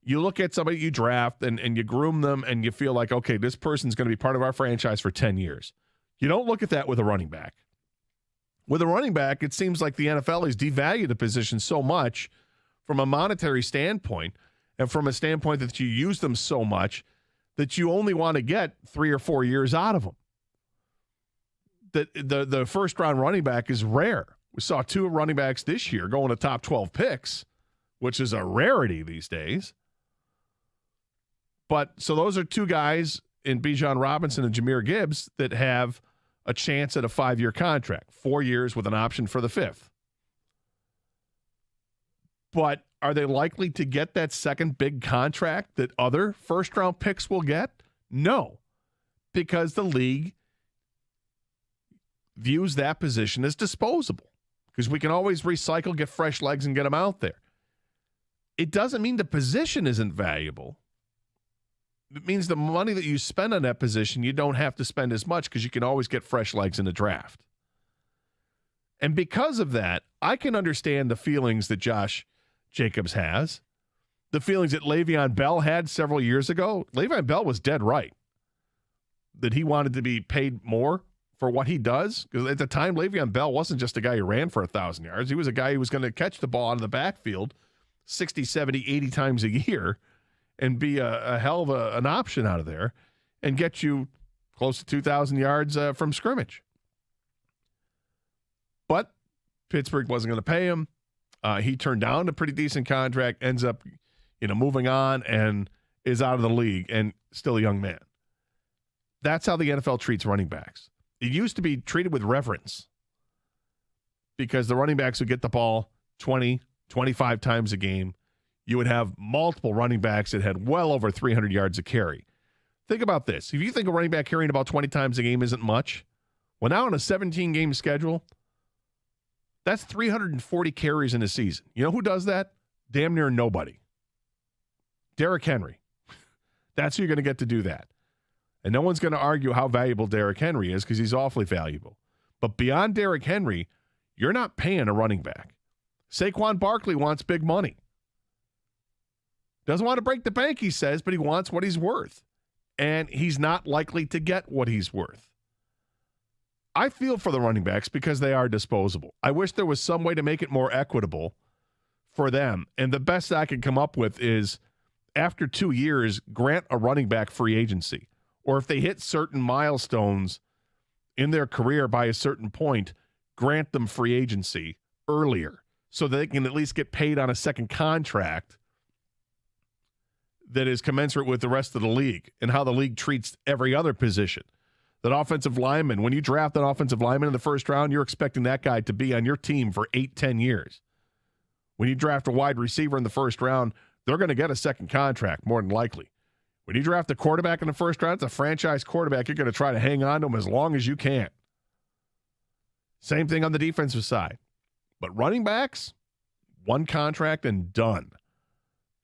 you look at somebody you draft and you groom them and you feel like, okay, this person's going to be part of our franchise for 10 years. You don't look at that with a running back. With a running back, it seems like the NFL has devalued the position so much from a monetary standpoint and from a standpoint that you use them so much that you only want to get 3 or 4 years out of them. The first-round running back is rare. We saw 2 running backs this year going to top 12 picks, which is a rarity these days. But so those are 2 guys in Bijan Robinson and Jahmyr Gibbs that have a chance at a 5-year contract, 4 years with an option for the 5th. But are they likely to get that second big contract that other first-round picks will get? No, because the league views that position as disposable because we can always recycle, get fresh legs, and get them out there. It doesn't mean the position isn't valuable. It means the money that you spend on that position, you don't have to spend as much because you can always get fresh legs in the draft. And because of that, I can understand the feelings that Josh Jacobs has, the feelings that Le'Veon Bell had several years ago. Le'Veon Bell was dead right that he wanted to be paid more for what he does. Because at the time, Le'Veon Bell wasn't just a guy who ran for 1,000 yards. He was a guy who was going to catch the ball out of the backfield 60, 70, 80 times a year and be a hell of an option out of there and get you close to 2,000 yards from scrimmage. But Pittsburgh wasn't going to pay him. He turned down a pretty decent contract, ends up, moving on and is out of the league and still a young man. That's how the NFL treats running backs. It used to be treated with reverence because the running backs would get the ball 20, 25 times a game. You would have multiple running backs that had well over 300 yards a carry. Think about this. If you think a running back carrying about 20 times a game isn't much, well, now on a 17-game schedule, that's 340 carries in a season. You know who does that? Damn near nobody. Derrick Henry. That's who you're going to get to do that. And no one's going to argue how valuable Derrick Henry is because he's awfully valuable. But beyond Derrick Henry, you're not paying a running back. Saquon Barkley wants big money. Doesn't want to break the bank, he says, but he wants what he's worth. And he's not likely to get what he's worth. I feel for the running backs because they are disposable. I wish there was some way to make it more equitable for them. And the best I could come up with is after 2 years, grant a running back free agency. Or if they hit certain milestones in their career by a certain point, grant them free agency earlier so that they can at least get paid on a second contract that is commensurate with the rest of the league and how the league treats every other position. That offensive lineman, when you draft an offensive lineman in the first round, you're expecting that guy to be on your team for 8-10 years. When you draft a wide receiver in the first round, they're going to get a second contract, more than likely. When you draft a quarterback in the first round, it's a franchise quarterback. You're going to try to hang on to him as long as you can. Same thing on the defensive side. But running backs, one contract and done.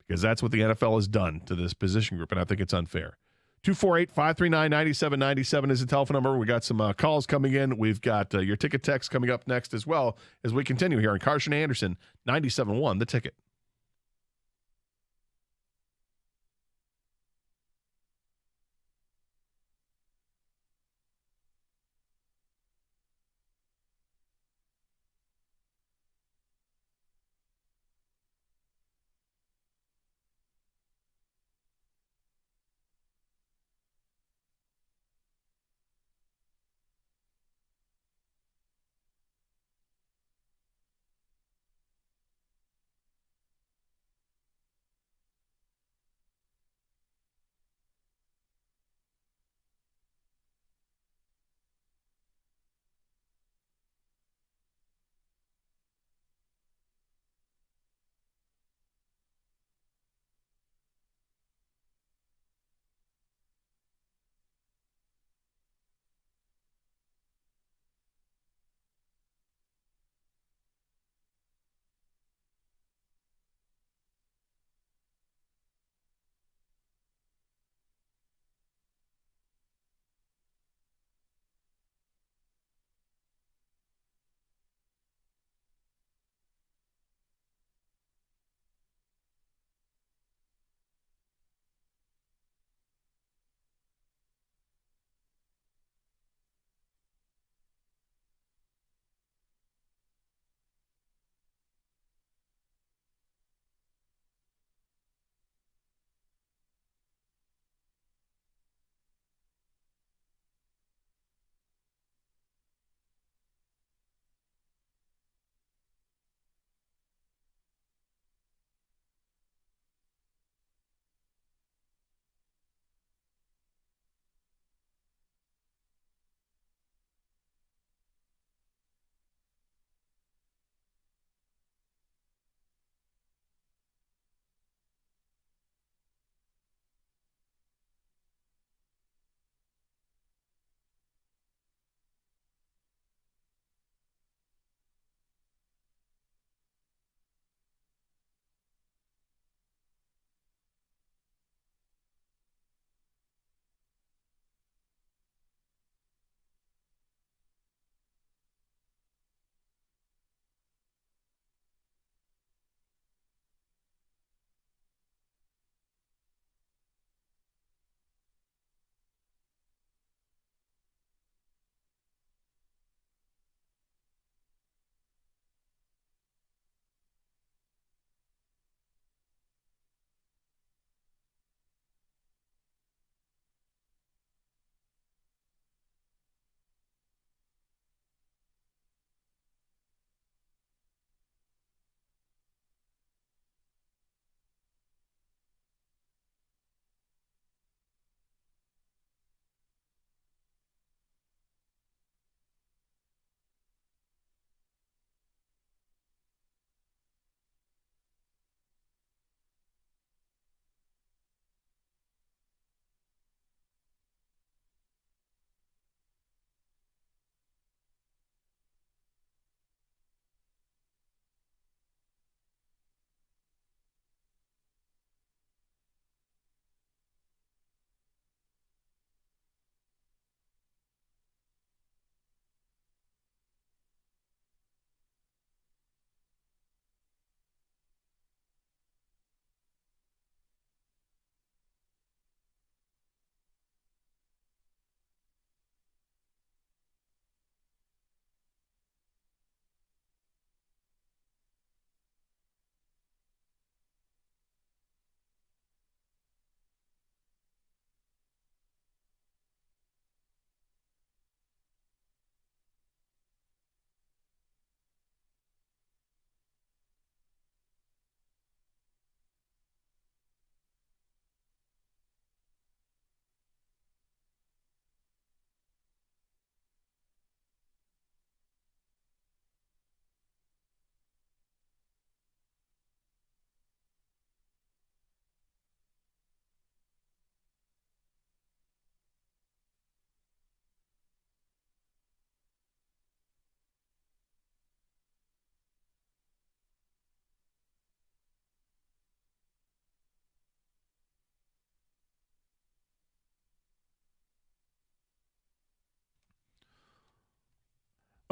Because that's what the NFL has done to this position group, and I think it's unfair. 248-539-9797 is the telephone number. We got some calls coming in. We've got your ticket text coming up next as well as we continue here on Carson Anderson, 97.1 The Ticket.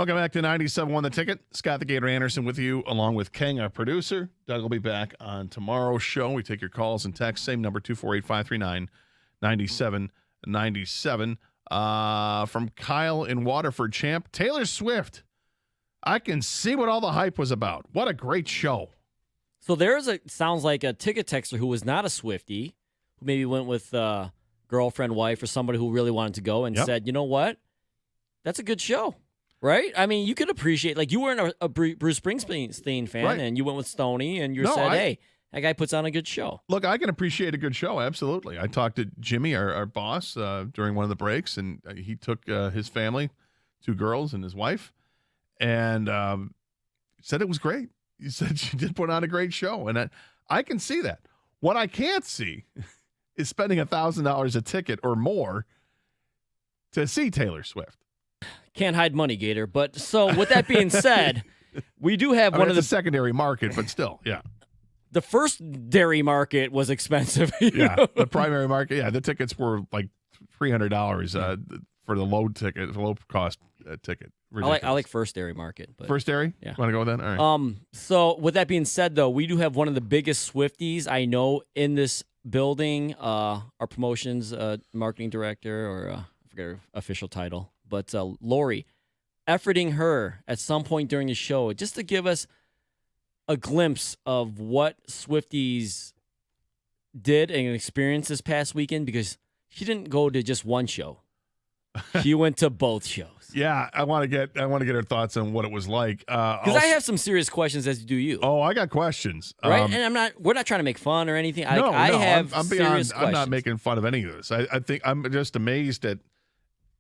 Welcome back to 97.1 The Ticket. Scott the Gator Anderson with you, along with King, our producer. Doug will be back on tomorrow's show. We take your calls and texts. Same number, 248-539-9797. From Kyle in Waterford, champ. Taylor Swift. I can see what all the hype was about. What a great show. So sounds like a ticket texter who was not a Swiftie, who maybe went with girlfriend, wife, or somebody who really wanted to go and said, you know what? That's a good show. Right? I mean, you could appreciate, like, you weren't a Bruce Springsteen fan, right, and you went with Stoney, and you said, hey, that guy puts on a good show. Look, I can appreciate a good show, absolutely. I talked to Jimmy, our boss, during one of the breaks, and he took his family, 2 girls and his wife, and said it was great. He said she did put on a great show, and I can see that. What I can't see is spending $1,000 a ticket or more to see Taylor Swift. Can't hide money, Gator. But so with that being said, we do have one of the secondary market, but still, yeah. The first dairy market was expensive. Yeah, the primary market. Yeah, the tickets were like $300 for the low cost ticket. I like first dairy market. But first dairy? Yeah. Want to go with that? All right. So with that being said, though, we do have one of the biggest Swifties I know in this building. Our promotions marketing director, or I forget her official title. But Lori, efforting her at some point during the show just to give us a glimpse of what Swifties did and experienced this past weekend, because she didn't go to just one show. She went to both shows. Yeah, I want to get her thoughts on what it was like. Because I have some serious questions, as do you. Oh, I got questions. Right? And we're not trying to make fun or anything. I'm serious questions. I'm not making fun of any of this. I think I'm just amazed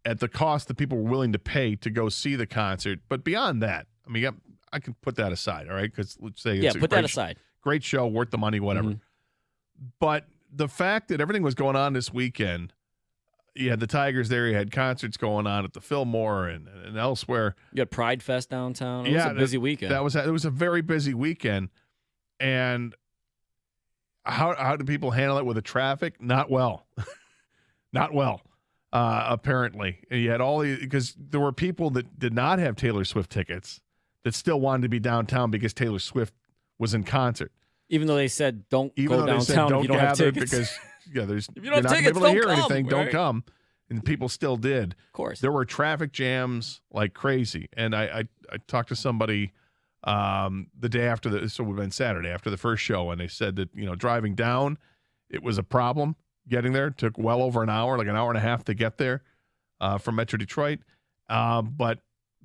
at the cost that people were willing to pay to go see the concert. But beyond that, I mean, I can put that aside, all right? Because let's say it's put that aside. Great show, worth the money, whatever. Mm-hmm. But the fact that everything was going on this weekend, you had the Tigers there, you had concerts going on at the Fillmore and elsewhere. You had Pride Fest downtown. It was a busy weekend. It was a very busy weekend. And how do people handle it with the traffic? Not well. Not well. Apparently, and you had because there were people that did not have Taylor Swift tickets that still wanted to be downtown because Taylor Swift was in concert. Even though they said don't go downtown if you don't have tickets. Because if you don't have tickets, don't come, anything. Right? Don't come, and people still did. Of course, there were traffic jams like crazy, and I talked to somebody the day after so we've been Saturday after the first show, and they said that driving down, it was a problem. Getting there took well over an hour, like an hour and a half to get there from Metro Detroit. But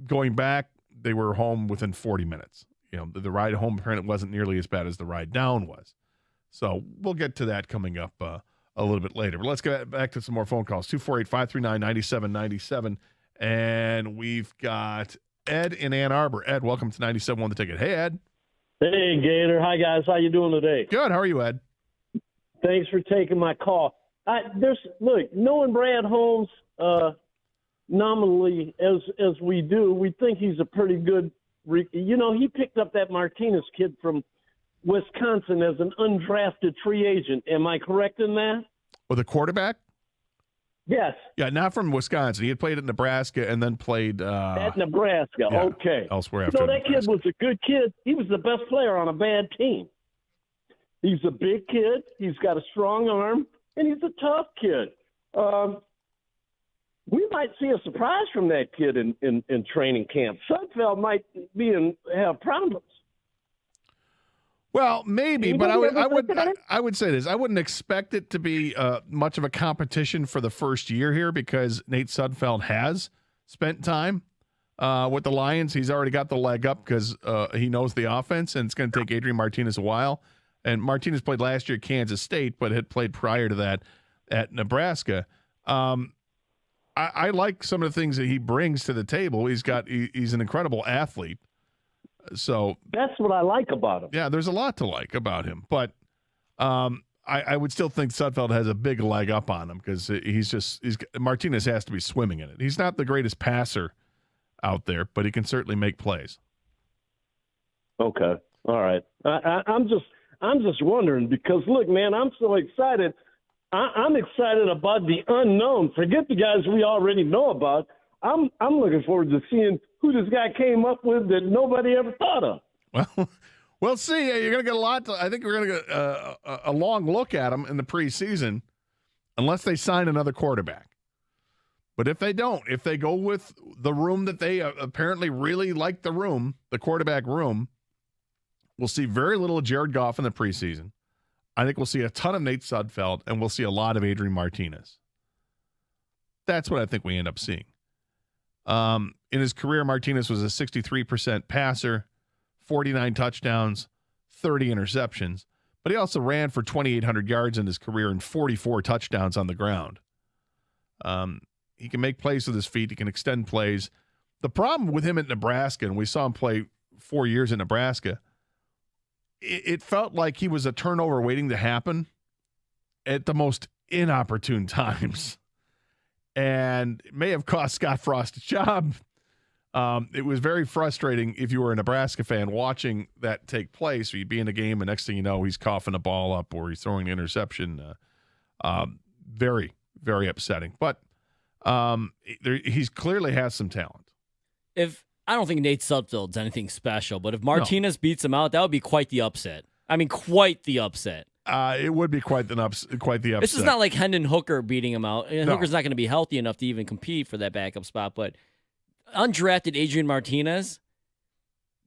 going back, they were home within 40 minutes. The ride home apparently wasn't nearly as bad as the ride down was. So we'll get to that coming up a little bit later. But let's get back to some more phone calls. 248-539-9797. And we've got Ed in Ann Arbor. Ed, welcome to 97.1 The Ticket. Hey, Ed. Hey, Gator. Hi, guys. How you doing today? Good. How are you, Ed? Thanks for taking my call. Knowing Brad Holmes nominally as we do, we think he's a pretty good. He picked up that Martinez kid from Wisconsin as an undrafted free agent. Am I correct in that? Well, the quarterback? Yes. Yeah, not from Wisconsin. He had played at Nebraska and then played at Nebraska. Yeah, okay. Elsewhere after. That kid was a good kid. He was the best player on a bad team. He's a big kid. He's got a strong arm, and he's a tough kid. We might see a surprise from that kid in training camp. Sudfeld might have problems. Well, maybe, but I would say this. I wouldn't expect it to be much of a competition for the first year here, because Nate Sudfeld has spent time with the Lions. He's already got the leg up because he knows the offense, and it's going to take Adrian Martinez a while. And Martinez played last year at Kansas State, but had played prior to that at Nebraska. I like some of the things that he brings to the table. He's an incredible athlete. So that's what I like about him. Yeah, there's a lot to like about him, but I would still think Sudfeld has a big leg up on him, because Martinez has to be swimming in it. He's not the greatest passer out there, but he can certainly make plays. Okay, all right. I'm just wondering, because look, man, I'm so excited. I'm excited about the unknown. Forget the guys we already know about. I'm looking forward to seeing who this guy came up with that nobody ever thought of. Well, we'll see. You're going to get a lot. I think we're going to get a long look at him in the preseason, unless they sign another quarterback. But if they don't, if they go with the room that they apparently really like the quarterback room, we'll see very little of Jared Goff in the preseason. I think we'll see a ton of Nate Sudfeld, and we'll see a lot of Adrian Martinez. That's what I think we end up seeing. In his career, Martinez was a 63% passer, 49 touchdowns, 30 interceptions, but he also ran for 2,800 yards in his career and 44 touchdowns on the ground. He can make plays with his feet. He can extend plays. The problem with him at Nebraska, and we saw him play 4 years in Nebraska, it felt like he was a turnover waiting to happen at the most inopportune times. And it may have cost Scott Frost a job. It was very frustrating if you were a Nebraska fan watching that take place. Or you'd be in a game, and next thing you know, he's coughing a ball up or he's throwing an interception. Very, very upsetting. But he's clearly has some talent. I don't think Nate Sudfeld's anything special, but if Martinez beats him out, that would be quite the upset. I mean, quite the upset. It would be quite the upset. This is not like Hendon Hooker beating him out. No. Hooker's not going to be healthy enough to even compete for that backup spot, but undrafted Adrian Martinez,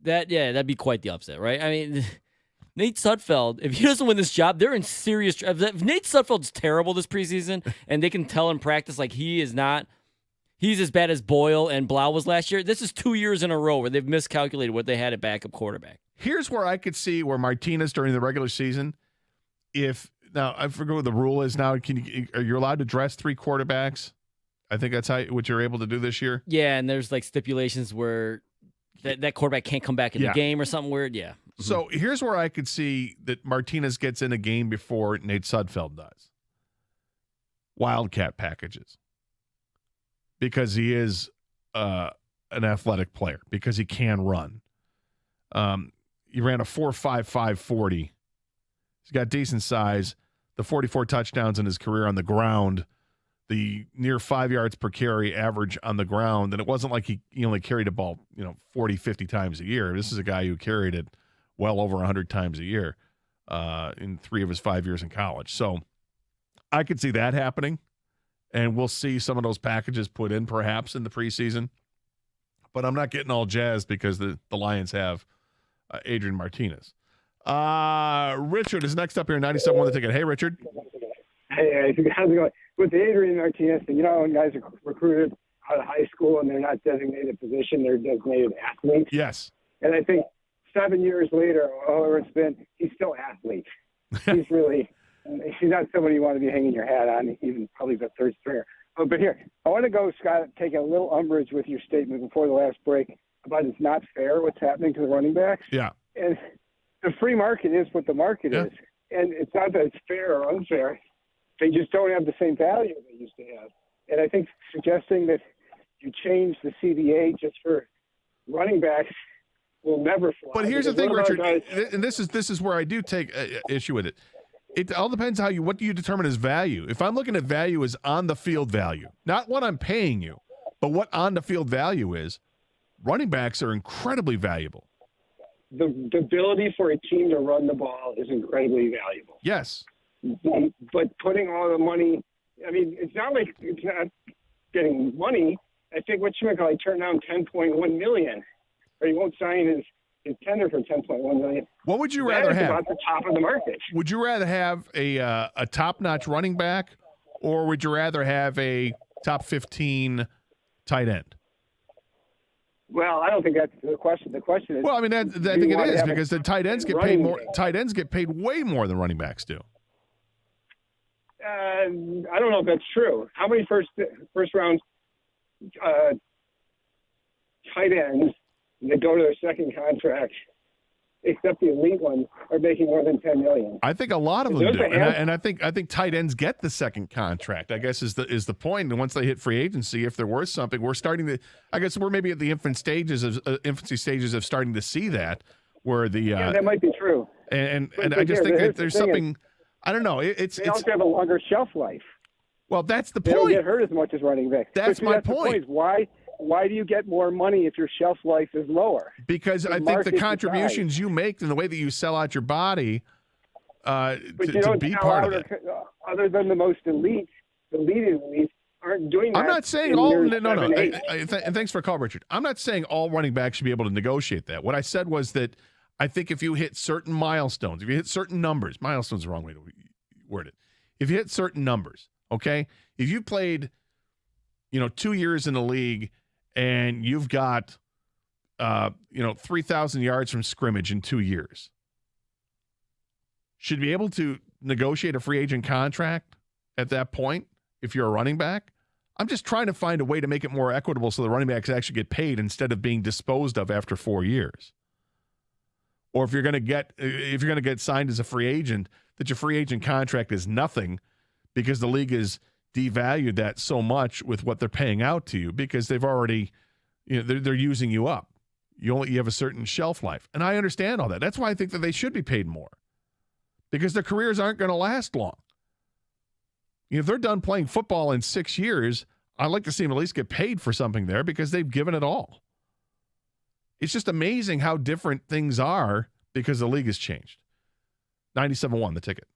that'd be quite the upset, right? I mean, Nate Sudfeld, if he doesn't win this job, they're in serious trouble. If Nate Sudfeld's terrible this preseason, and they can tell in practice like he's as bad as Boyle and Blau was last year, this is 2 years in a row where they've miscalculated what they had at backup quarterback. Here's where I could see where Martinez during the regular season, now I forget what the rule is now. Are you allowed to dress 3 quarterbacks? I think that's what you're able to do this year. Yeah, and there's like stipulations where that quarterback can't come back in the game or something weird. Yeah. Mm-hmm. So here's where I could see that Martinez gets in a game before Nate Sudfeld does. Wildcat packages. Because he is an athletic player, because he can run. He ran a 4.55 40. He's got decent size. The 44 touchdowns in his career on the ground, the near 5 yards per carry average on the ground. And it wasn't like he only carried the ball, 40, 50 times a year. This is a guy who carried it well over 100 times a year in 3 of his 5 years in college. So I could see that happening. And we'll see some of those packages put in perhaps in the preseason. But I'm not getting all jazzed because the Lions have Adrian Martinez. Richard is next up here, 97 the ticket. Hey, Richard. Hey, how's it going? With Adrian Martinez, when guys are recruited out of high school and they're not designated position, they're designated athletes. Yes. And I think 7 years later, however it's been, he's still athlete. He's not somebody you want to be hanging your hat on, even probably the third stringer. But here, I want to go, Scott, take a little umbrage with your statement before the last break about it's not fair what's happening to the running backs. Yeah. And the free market is what the market is. And it's not that it's fair or unfair. They just don't have the same value they used to have. And I think suggesting that you change the CBA just for running backs will never fly. But here's the thing, Richard, and this is where I do take issue with it. It all depends what do you determine as value. If I'm looking at value as on the field value, not what I'm paying you, but what on the field value is, running backs are incredibly valuable. The ability for a team to run the ball is incredibly valuable. Yes. But putting all the money, I mean, it's not like it's not getting money. I think whatchamacallit turned down $10.1 million, or he won't sign his tender for $10.1 million. What would you rather have? About the top of the market. Would you rather have a top-notch running back, or would you rather have a top 15 tight end? Well, I don't think that's the question. The question is. Well, I mean, I think it is because the tight ends get paid more. Tight ends get paid way more than running backs do. I don't know if that's true. How many first round tight ends that go to their second contract, except the elite ones, are making more than $10 million? I think a lot of them do, and I think tight ends get the second contract. I guess is the point. And once they hit free agency, if they're worth something, we're starting to. I guess we're maybe at the infancy stages of starting to see that, where the that might be true. And I just think that there's something. I don't know. They also have a longer shelf life. Well, that's the point. They don't get hurt as much as running backs. That's my point. Why why do you get more money if your shelf life is lower? Because I think the contributions you make and the way that you sell out your body But you to don't be sell part of out that. other than the most elite, the leading elites aren't doing that. I'm not saying in all. years No. 7, 8. And thanks for the call, Richard. I'm not saying all running backs should be able to negotiate that. What I said was that I think if you hit certain milestones, if you hit certain numbers, milestones is the wrong way to word it. If you hit certain numbers, okay, if you played, 2 years in the league and you've got, 3,000 yards from scrimmage in 2 years, should be able to negotiate a free agent contract at that point if you're a running back. I'm just trying to find a way to make it more equitable so the running backs actually get paid instead of being disposed of after 4 years. Or if you're going to get signed as a free agent, that your free agent contract is nothing because the league has devalued that so much with what they're paying out to you because they've already, they're using you up. You have a certain shelf life. And I understand all that. That's why I think that they should be paid more because their careers aren't going to last long. If they're done playing football in 6 years, I'd like to see them at least get paid for something there because they've given it all. It's just amazing how different things are because the league has changed. 97.1, the ticket.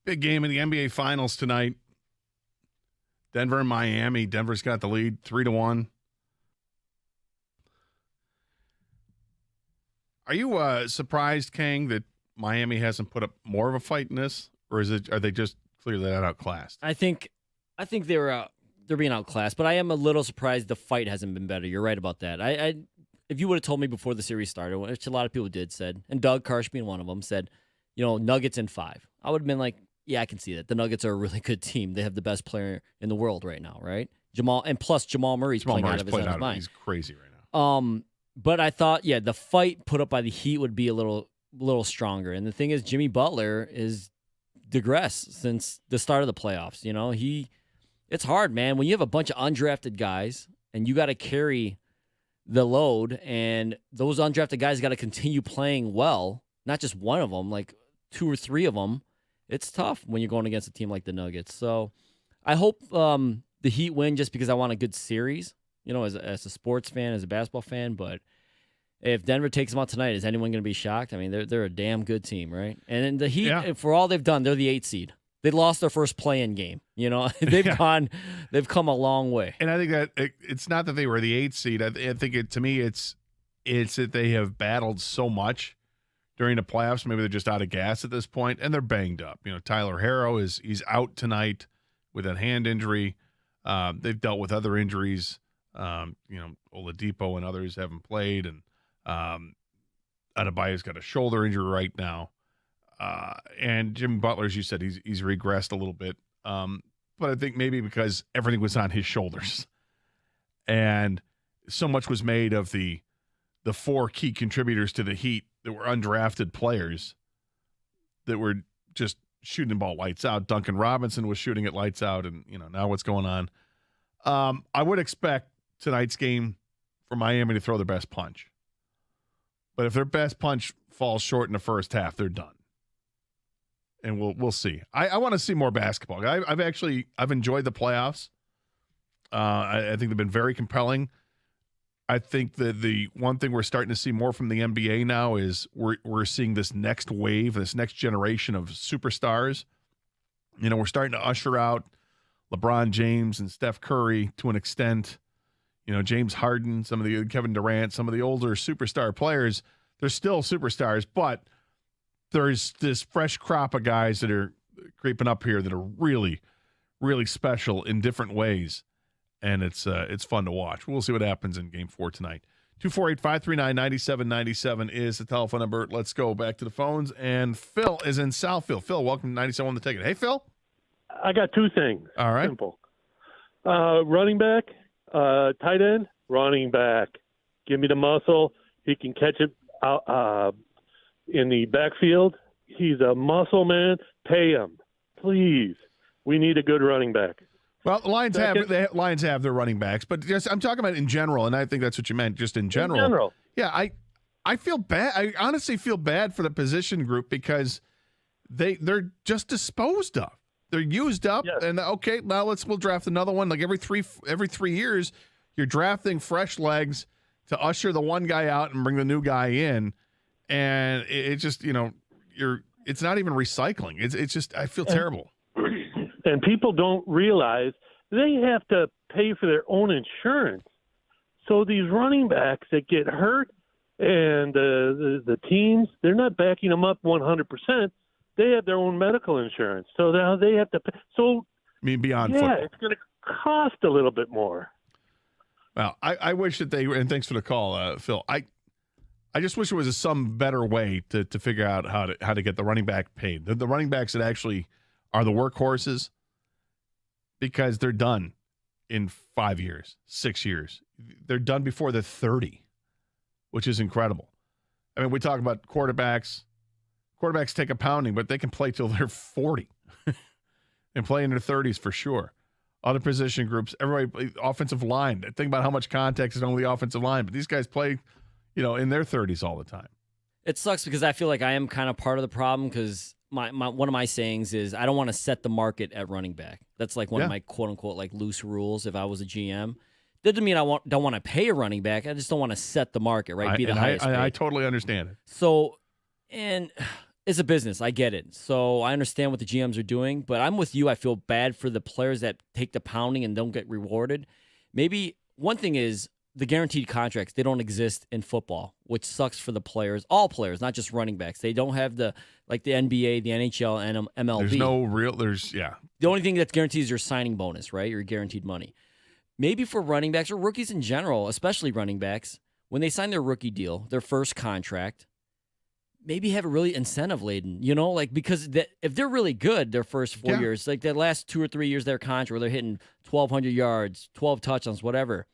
Big game in the NBA Finals tonight. Denver and Miami. Denver's got the lead 3-1. Are you surprised, Kang, that Miami hasn't put up more of a fight in this, or are they just clearly that outclassed? I think they're being outclassed, but I am a little surprised the fight hasn't been better. You're right about that. If you would have told me before the series started, which a lot of people said, and Doug Karsh being one of them, said, Nuggets in 5. I would have been like, yeah, I can see that. The Nuggets are a really good team. They have the best player in the world right now, right? Jamal Murray's playing out of his mind. He's crazy right now. But I thought, the fight put up by the Heat would be a little stronger. And the thing is, Jimmy Butler is digressed since the start of the playoffs. It's hard, man. When you have a bunch of undrafted guys and you got to carry the load, and those undrafted guys got to continue playing well, not just one of them, like 2 or 3 of them. It's tough when you're going against a team like the Nuggets. So I hope the Heat win just because I want a good series, as a sports fan, as a basketball fan. But if Denver takes them out tonight, is anyone going to be shocked? I mean, they're a damn good team, right? And the Heat, for all they've done, they're the 8th seed. They lost their first play-in game. They've come a long way. And I think that it's not that they were the 8th seed. I think to me, it's that they have battled so much during the playoffs. Maybe they're just out of gas at this point, and they're banged up. Tyler Herro he's out tonight with a hand injury. They've dealt with other injuries. Oladipo and others haven't played, and Adebayo's got a shoulder injury right now. And Jimmy Butler, as you said, he's regressed a little bit. But I think maybe because everything was on his shoulders, and so much was made of the 4 key contributors to the Heat that were undrafted players that were just shooting the ball lights out. Duncan Robinson was shooting it lights out, and now what's going on? I would expect tonight's game for Miami to throw their best punch, but if their best punch falls short in the first half, they're done. And we'll see. I want to see more basketball. I've enjoyed the playoffs. I think they've been very compelling. I think that the one thing we're starting to see more from the NBA now is we're seeing this next wave, this next generation of superstars. We're starting to usher out LeBron James and Steph Curry to an extent. James Harden, some of the Kevin Durant, some of the older superstar players. They're still superstars, but there's this fresh crop of guys that are creeping up here that are really, really special in different ways. And it's fun to watch. We'll see what happens in Game 4 tonight. 248-539-9797 is the telephone number. Let's go back to the phones. And Phil is in Southfield. Phil, welcome to 97 on the Ticket. Hey, Phil. I got 2 things. All right. Simple. Running back, tight end, running back. Give me the muscle. He can catch it out, in the backfield. He's a muscle man. Pay him, please. We need a good running back. Well, the Lions have their running backs, but just I'm talking about in general, and I think that's what you meant, just in general. In general. Yeah, I feel bad. I honestly feel bad for the position group because they're just disposed of. They're used up, and okay, now we'll draft another one. Like every three years, you're drafting fresh legs to usher the one guy out and bring the new guy in, and it's just it's not even recycling. It's just I feel terrible. And people don't realize they have to pay for their own insurance. So these running backs that get hurt and the teams, they're not backing them up 100%. They have their own medical insurance. So now they have to pay. So, beyond football. It's going to cost a little bit more. Well, I wish that and thanks for the call, Phil. I just wish there was some better way to figure out how to get the running back paid. The running backs that actually are the workhorses, because they're done in 5 years, 6 years. They're done before they're 30, which is incredible. I mean, we talk about quarterbacks. Quarterbacks take a pounding, but they can play till they're 40 and play in their 30s for sure. Other position groups, everybody, offensive line. Think about how much context is on the offensive line, but these guys play, in their 30s all the time. It sucks because I feel like I am kind of part of the problem because my one of my sayings is I don't want to set the market at running back. That's like one of my quote unquote like loose rules. If I was a GM, doesn't mean I don't want to pay a running back. I just don't want to set the market, right? Be the highest. I totally understand it. So, and it's a business. I get it. So I understand what the GMs are doing, but I'm with you. I feel bad for the players that take the pounding and don't get rewarded. Maybe one thing is the guaranteed contracts. They don't exist in football, which sucks for the players, all players, not just running backs. They don't have the NBA, the NHL, and MLB. The only thing that's guaranteed is your signing bonus, right? Your guaranteed money. Maybe for running backs or rookies in general, especially running backs, when they sign their rookie deal, their first contract, maybe have a really incentive laden, because if they're really good their first 4 years, like their last 2 or 3 years of their contract where they're hitting 1,200 yards, 12 touchdowns, whatever,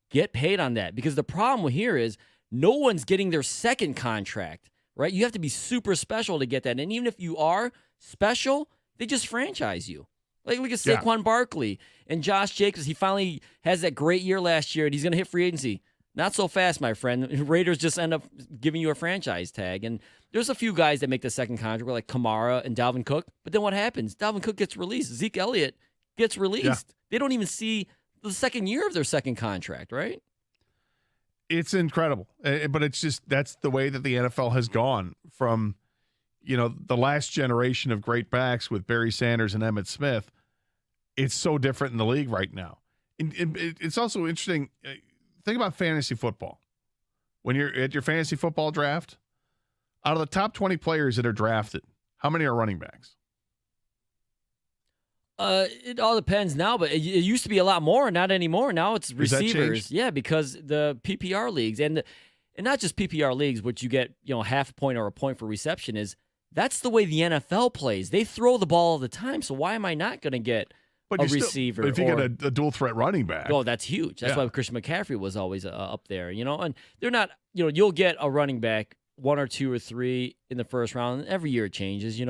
get paid on that. Because the problem here is no one's getting their second contract, right? You have to be super special to get that. And even if you are special, they just franchise you. Like look at Saquon Barkley and Josh Jacobs. He finally has that great year last year, and he's going to hit free agency. Not so fast, my friend. Raiders just end up giving you a franchise tag. And there's a few guys that make the second contract, like Kamara and Dalvin Cook. But then what happens? Dalvin Cook gets released. Zeke Elliott gets released. Yeah. They don't even see the second year of their second contract, right? It's incredible. But it's just that's the way that the NFL has gone from, the last generation of great backs with Barry Sanders and Emmitt Smith. It's so different in the league right now. And it's also interesting. Think about fantasy football. When you're at your fantasy football draft, out of the top 20 players that are drafted, how many are running backs? It all depends now, but it used to be a lot more, not anymore. Now it's receivers. Yeah, because the PPR leagues and not just PPR leagues, which you get, half a point or a point for reception that's the way the NFL plays. They throw the ball all the time, so why am I not going to get a receiver? But if you get a dual threat running back. Oh, that's huge. That's why Christian McCaffrey was always up there, and they're not, you'll get a running back 1 or 2 or 3 in the first round. And every year it changes,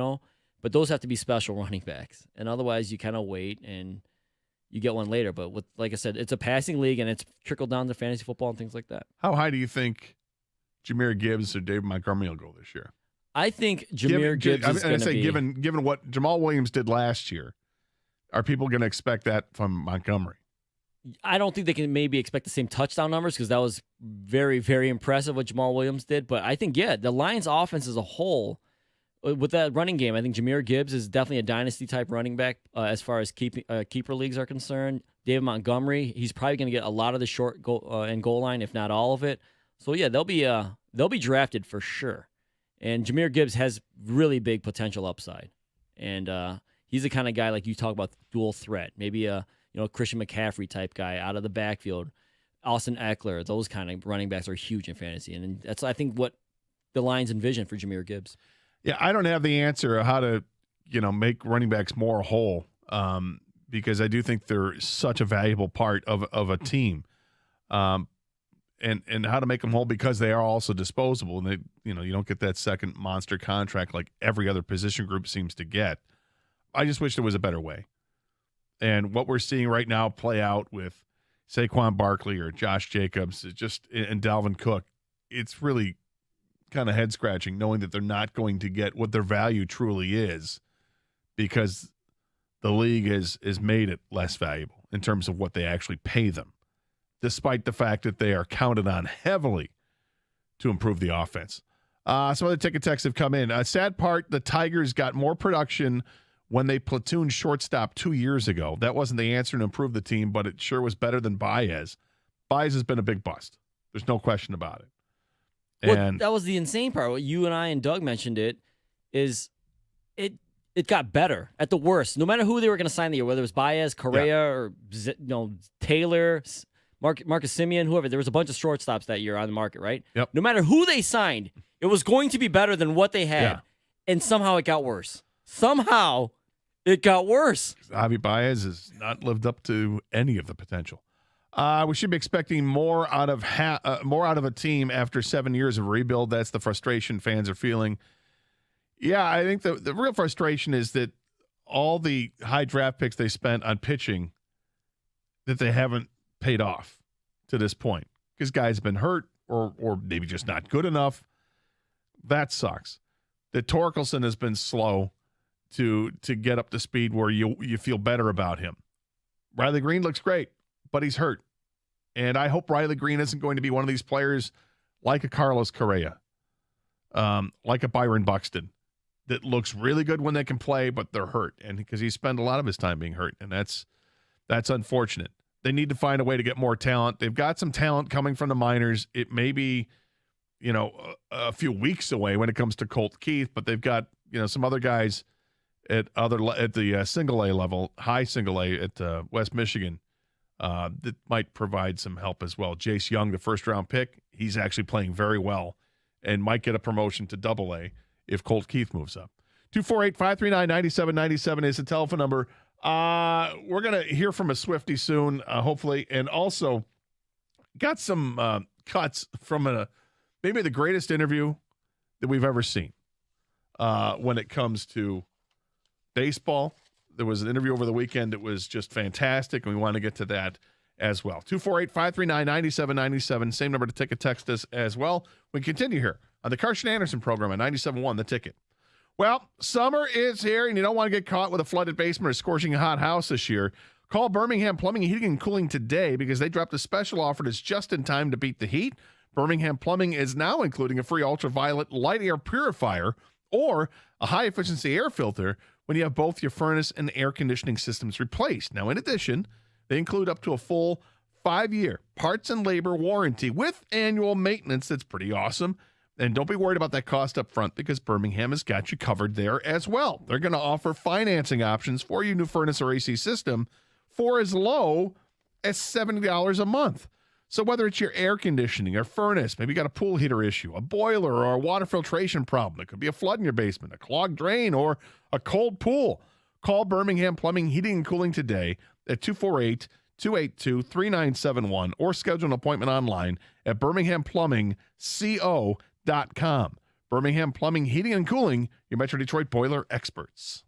but those have to be special running backs. And otherwise you kind of wait and you get one later. But like I said, it's a passing league and it's trickled down to fantasy football and things like that. How high do you think Jahmyr Gibbs or David Montgomery will go this year? I think Jahmyr Gibbs is going to be... Given what Jamal Williams did last year, are people going to expect that from Montgomery? I don't think they can maybe expect the same touchdown numbers because that was very, very impressive what Jamal Williams did. But I think, the Lions offense as a whole, with that running game, I think Jahmyr Gibbs is definitely a dynasty-type running back as far as keeper leagues are concerned. David Montgomery, he's probably going to get a lot of the short goal and goal line, if not all of it. So, they'll be drafted for sure. And Jahmyr Gibbs has really big potential upside. And he's the kind of guy like you talk about dual threat. Maybe a Christian McCaffrey type guy out of the backfield. Austin Eckler, those kind of running backs are huge in fantasy. And that's, I think, what the Lions envision for Jahmyr Gibbs. Yeah, I don't have the answer of how to, make running backs more whole because I do think they're such a valuable part of a team. And how to make them whole because they are also disposable. And they, you don't get that second monster contract like every other position group seems to get. I just wish there was a better way. And what we're seeing right now play out with Saquon Barkley or Josh Jacobs and Dalvin Cook, it's really kind of head scratching knowing that they're not going to get what their value truly is because the league has made it less valuable in terms of what they actually pay them, despite the fact that they are counted on heavily to improve the offense. Some other ticket texts have come in. Sad part, the Tigers got more production when they platooned shortstop 2 years ago. That wasn't the answer to improve the team, but it sure was better than Baez. Baez has been a big bust. There's no question about it. And that was the insane part. What you and I and Doug mentioned it got better at the worst. No matter who they were going to sign the year, whether it was Baez, Correa, or Taylor, Marcus Semien, whoever. There was a bunch of shortstops that year on the market, right? Yep. No matter who they signed, it was going to be better than what they had. Yeah. And somehow it got worse. Somehow it got worse. Javi Baez has not lived up to any of the potential. We should be expecting more out of a team after 7 years of rebuild. That's the frustration fans are feeling. Yeah, I think the real frustration is that all the high draft picks they spent on pitching that they haven't paid off to this point because guys have been hurt or maybe just not good enough. That sucks. That Torkelson has been slow to get up to speed where you feel better about him. Riley Green looks great, but he's hurt. And I hope Riley Green isn't going to be one of these players like a Carlos Correa, like a Byron Buxton, that looks really good when they can play, but they're hurt, and because he spent a lot of his time being hurt, and that's unfortunate. They need to find a way to get more talent. They've got some talent coming from the minors. It may be, a few weeks away when it comes to Colt Keith, but they've got some other guys at the single A level, high single A at West Michigan, that might provide some help as well. Jace Young, the first-round pick, he's actually playing very well and might get a promotion to double A if Colt Keith moves up. 248-539-9797 is the telephone number. We're going to hear from a Swiftie soon, hopefully, and also got some cuts from maybe the greatest interview that we've ever seen when it comes to baseball. There was an interview over the weekend that was just fantastic, and we want to get to that as well. 248-539-9797, same number to ticket text us as well. We continue here on the Carson Anderson program at 97.1 The Ticket. Well, summer is here, and you don't want to get caught with a flooded basement or scorching hot house this year. Call Birmingham Plumbing, Heating, and Cooling today because they dropped a special offer that's just in time to beat the heat. Birmingham Plumbing is now including a free ultraviolet light air purifier or a high-efficiency air filter when you have both your furnace and air conditioning systems replaced. Now, in addition, they include up to a full 5-year parts and labor warranty with annual maintenance. That's pretty awesome. And don't be worried about that cost up front because Birmingham has got you covered there as well. They're going to offer financing options for your new furnace or AC system for as low as $70 a month. So whether it's your air conditioning or furnace, maybe you got a pool heater issue, a boiler or a water filtration problem, it could be a flood in your basement, a clogged drain, or a cold pool. Call Birmingham Plumbing, Heating, and Cooling today at 248-282-3971 or schedule an appointment online at birminghamplumbingco.com. Birmingham Plumbing, Heating, and Cooling, your Metro Detroit boiler experts.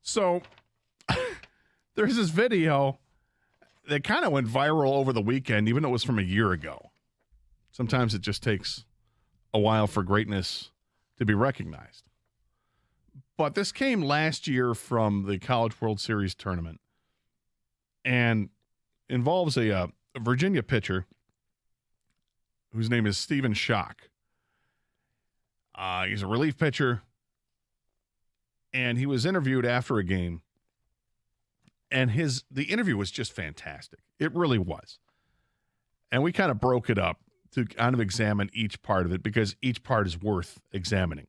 So there's this video that kind of went viral over the weekend, even though it was from a year ago. Sometimes it just takes a while for greatness to be recognized. But this came last year from the College World Series tournament and involves a Virginia pitcher whose name is Stephen Schock. He's a relief pitcher, and he was interviewed after a game, and the interview was just fantastic. It really was. And we kind of broke it up to kind of examine each part of it because each part is worth examining.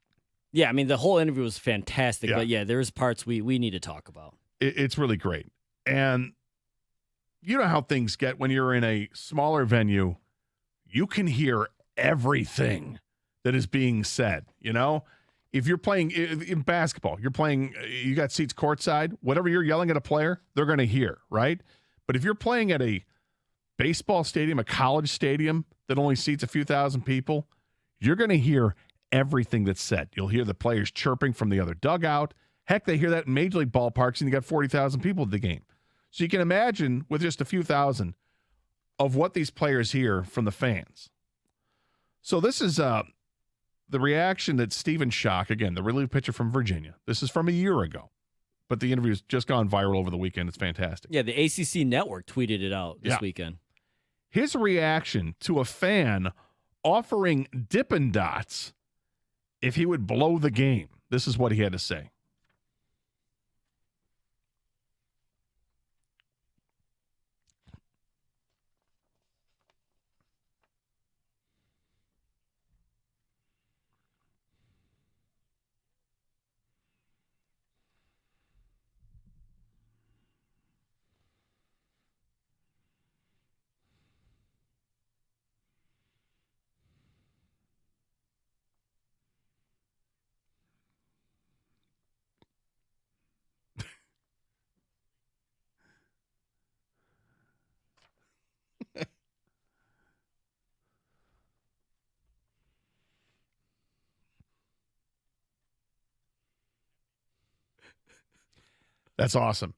Yeah, I mean, the whole interview was fantastic, Yeah. but yeah, there's parts we need to talk about. It's really great. And you know how things get when you're in a smaller venue. You can hear everything that is being said. You know, if you're playing in basketball, you got seats courtside, whatever you're yelling at a player, they're going to hear, right? But if you're playing at a baseball stadium, a college stadium that only seats a few thousand people, you're going to hear everything that's said. You'll hear the players chirping from the other dugout. Heck, they hear that in Major League ballparks, and you got 40,000 people at the game. So you can imagine with just a few thousand of what these players hear from the fans. So this is the reaction that Stephen Schock, again, the relief pitcher from Virginia, this is from a year ago, but the interview's just gone viral over the weekend. It's fantastic. Yeah, the ACC Network tweeted it out this weekend. His reaction to a fan offering Dippin' Dots if he would blow the game. This is what he had to say. That's awesome.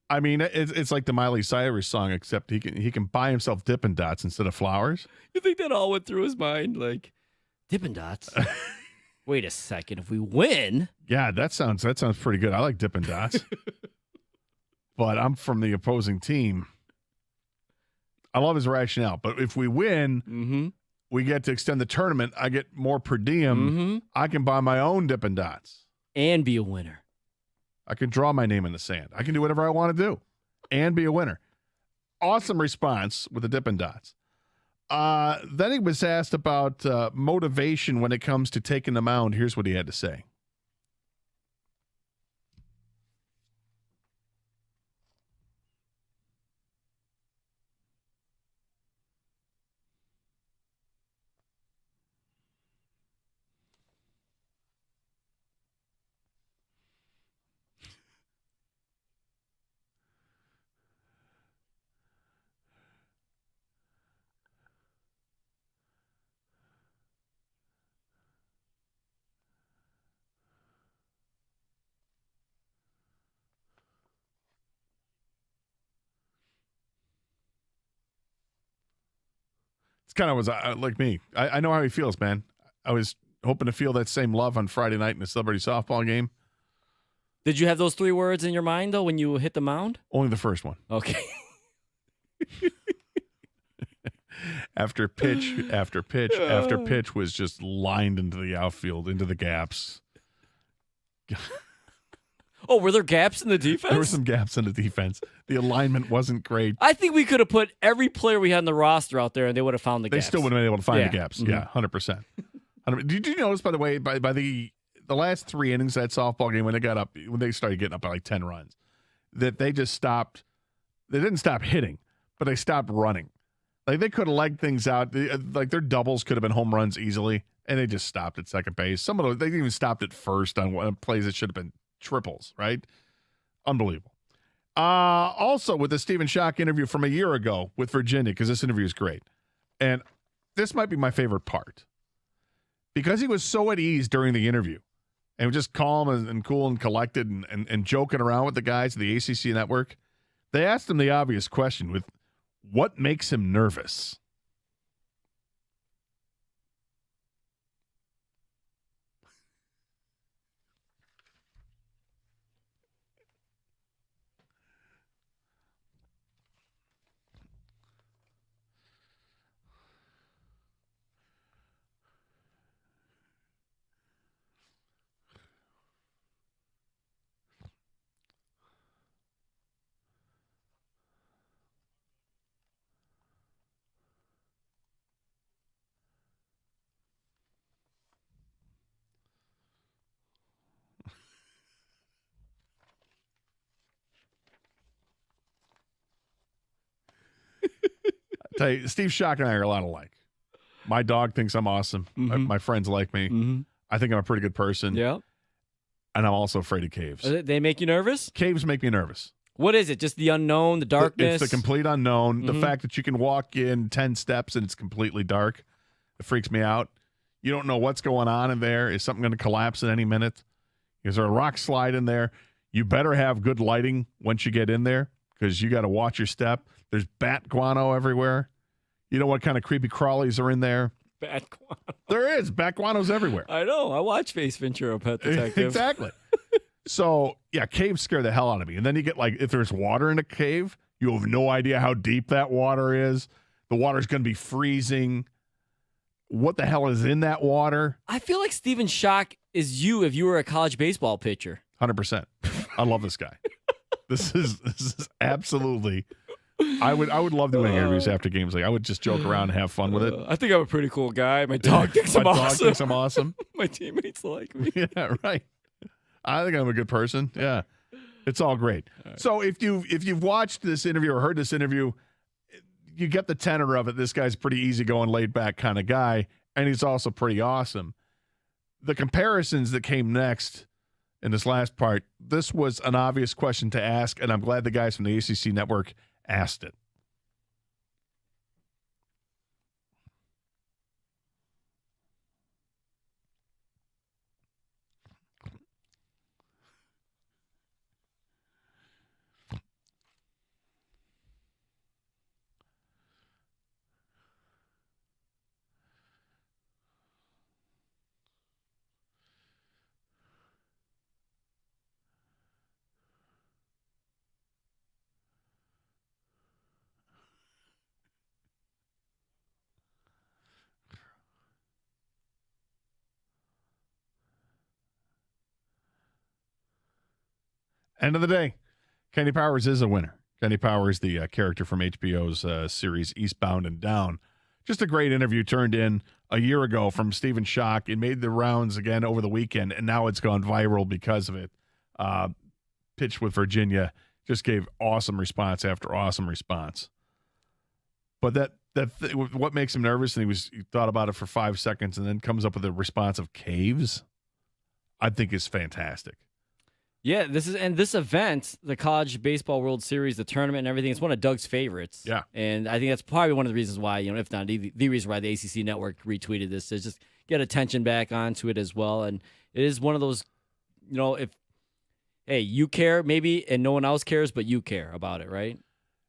I mean, it's like the Miley Cyrus song, except he can buy himself Dippin' Dots instead of flowers. You think that all went through his mind? Like, Dippin' Dots? Wait a second. If we win. Yeah, that sounds pretty good. I like Dippin' Dots. But I'm from the opposing team. I love his rationale. But if we win, we get to extend the tournament. I get more per diem. I can buy my own Dippin' Dots. And be a winner. I can draw my name in the sand. I can do whatever I want to do and be a winner. Awesome response with the Dippin' Dots. Then he was asked about motivation when it comes to taking the mound. Here's what he had to say. It's kind of was like me. I know how he feels, man. I was hoping to feel that same love on Friday night in the celebrity softball game. Did you have those 3 words in your mind, though, when you hit the mound? Only the first one. Okay. After pitch, after pitch, after pitch was just lined into the outfield, into the gaps. Oh, were there gaps in the defense? There were some gaps in the defense. The alignment wasn't great. I think we could have put every player we had on the roster out there, and they would have found the gaps. They still would have been able to find the gaps. Mm-hmm. Yeah, 100%. Did you notice, by the way, by the last 3 innings of that softball game, when they started getting up by like 10 runs, that they just stopped. They didn't stop hitting, but they stopped running. Like they could have legged things out. Like their doubles could have been home runs easily, and they just stopped at second base. Some of those, they even stopped at first on plays that should have been triples, right? Unbelievable. Also, with the Stephen Schock interview from a year ago with Virginia, because this interview is great. And this might be my favorite part. Because he was so at ease during the interview, and just calm and cool and collected and joking around with the guys at the ACC network, they asked him the obvious question with what makes him nervous? Tell you, Steve Schock and I are a lot alike. My dog thinks I'm awesome. My friends like me. I think I'm a pretty good person. Yeah. And I'm also afraid of caves. They make you nervous? Caves make me nervous. What is it? Just the unknown, the darkness? It's the complete unknown. The fact that you can walk in 10 steps and it's completely dark. It freaks me out. You don't know what's going on in there. Is something going to collapse at any minute? Is there a rock slide in there? You better have good lighting once you get in there because you got to watch your step. There's bat guano everywhere. You know what kind of creepy crawlies are in there? Bat guano. There is. Bat guano's everywhere. I know. I watch Face Ventura, Pet Detective. Exactly. So, yeah, caves scare the hell out of me. And then you get, like, if there's water in a cave, you have no idea how deep that water is. The water's going to be freezing. What the hell is in that water? I feel like Stephen Schock is you if you were a college baseball pitcher. 100%. I love this guy. This is absolutely... I would love doing interviews after games. Like I would just joke around and have fun with it. I think I'm a pretty cool guy. My dog thinks I'm awesome. My dog thinks I'm awesome. My teammates like me. Yeah, right. I think I'm a good person. Yeah, it's all great. All right. So if you've watched this interview or heard this interview, you get the tenor of it. This guy's a pretty easygoing, laid back kind of guy, and he's also pretty awesome. The comparisons that came next in this last part, this was an obvious question to ask, and I'm glad the guys from the ACC network asked it. End of the day, Kenny Powers is a winner. Kenny Powers, the character from HBO's series Eastbound and Down. Just a great interview turned in a year ago from Stephen Schock. It made the rounds again over the weekend, and now it's gone viral because of it. Pitched with Virginia, just gave awesome response after awesome response. But what makes him nervous, and he thought about it for 5 seconds and then comes up with a response of caves, I think is fantastic. Yeah, this event, the College Baseball World Series, the tournament and everything, it's one of Doug's favorites. Yeah. And I think that's probably one of the reasons why, if not the reason why the ACC network retweeted this, is just get attention back onto it as well. And it is one of those, if, hey, you care maybe and no one else cares, but you care about it, right?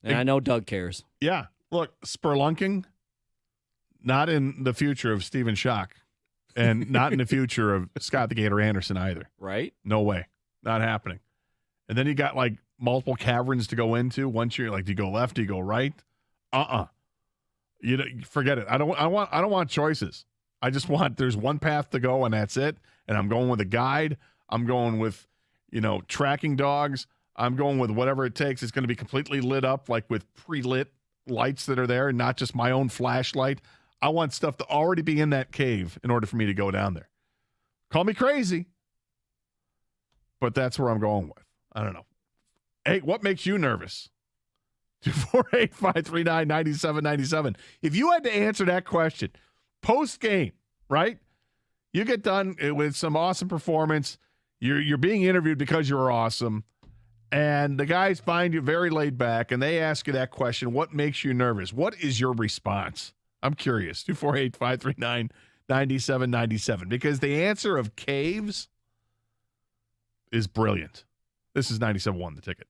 And I know Doug cares. Yeah. Look, spelunking, not in the future of Stephen Schock and not in the future of Scott the Gator Anderson either. Right? No way. Not happening. And then you got like multiple caverns to go into. Once you're like, do you go left? Do you go right? Forget it. I don't want choices. I just want there's one path to go and that's it. And I'm going with a guide. I'm going with, tracking dogs. I'm going with whatever it takes. It's going to be completely lit up, like with pre-lit lights that are there, and not just my own flashlight. I want stuff to already be in that cave in order for me to go down there. Call me crazy. But that's where I'm going with. I don't know. Hey, what makes you nervous? 248-539-9797. If you had to answer that question post-game, right? You get done with some awesome performance. You're being interviewed because you're awesome. And the guys find you very laid back, and they ask you that question, what makes you nervous? What is your response? I'm curious. 248-539-9797. Because the answer of caves is brilliant. This is 97.1 The Ticket.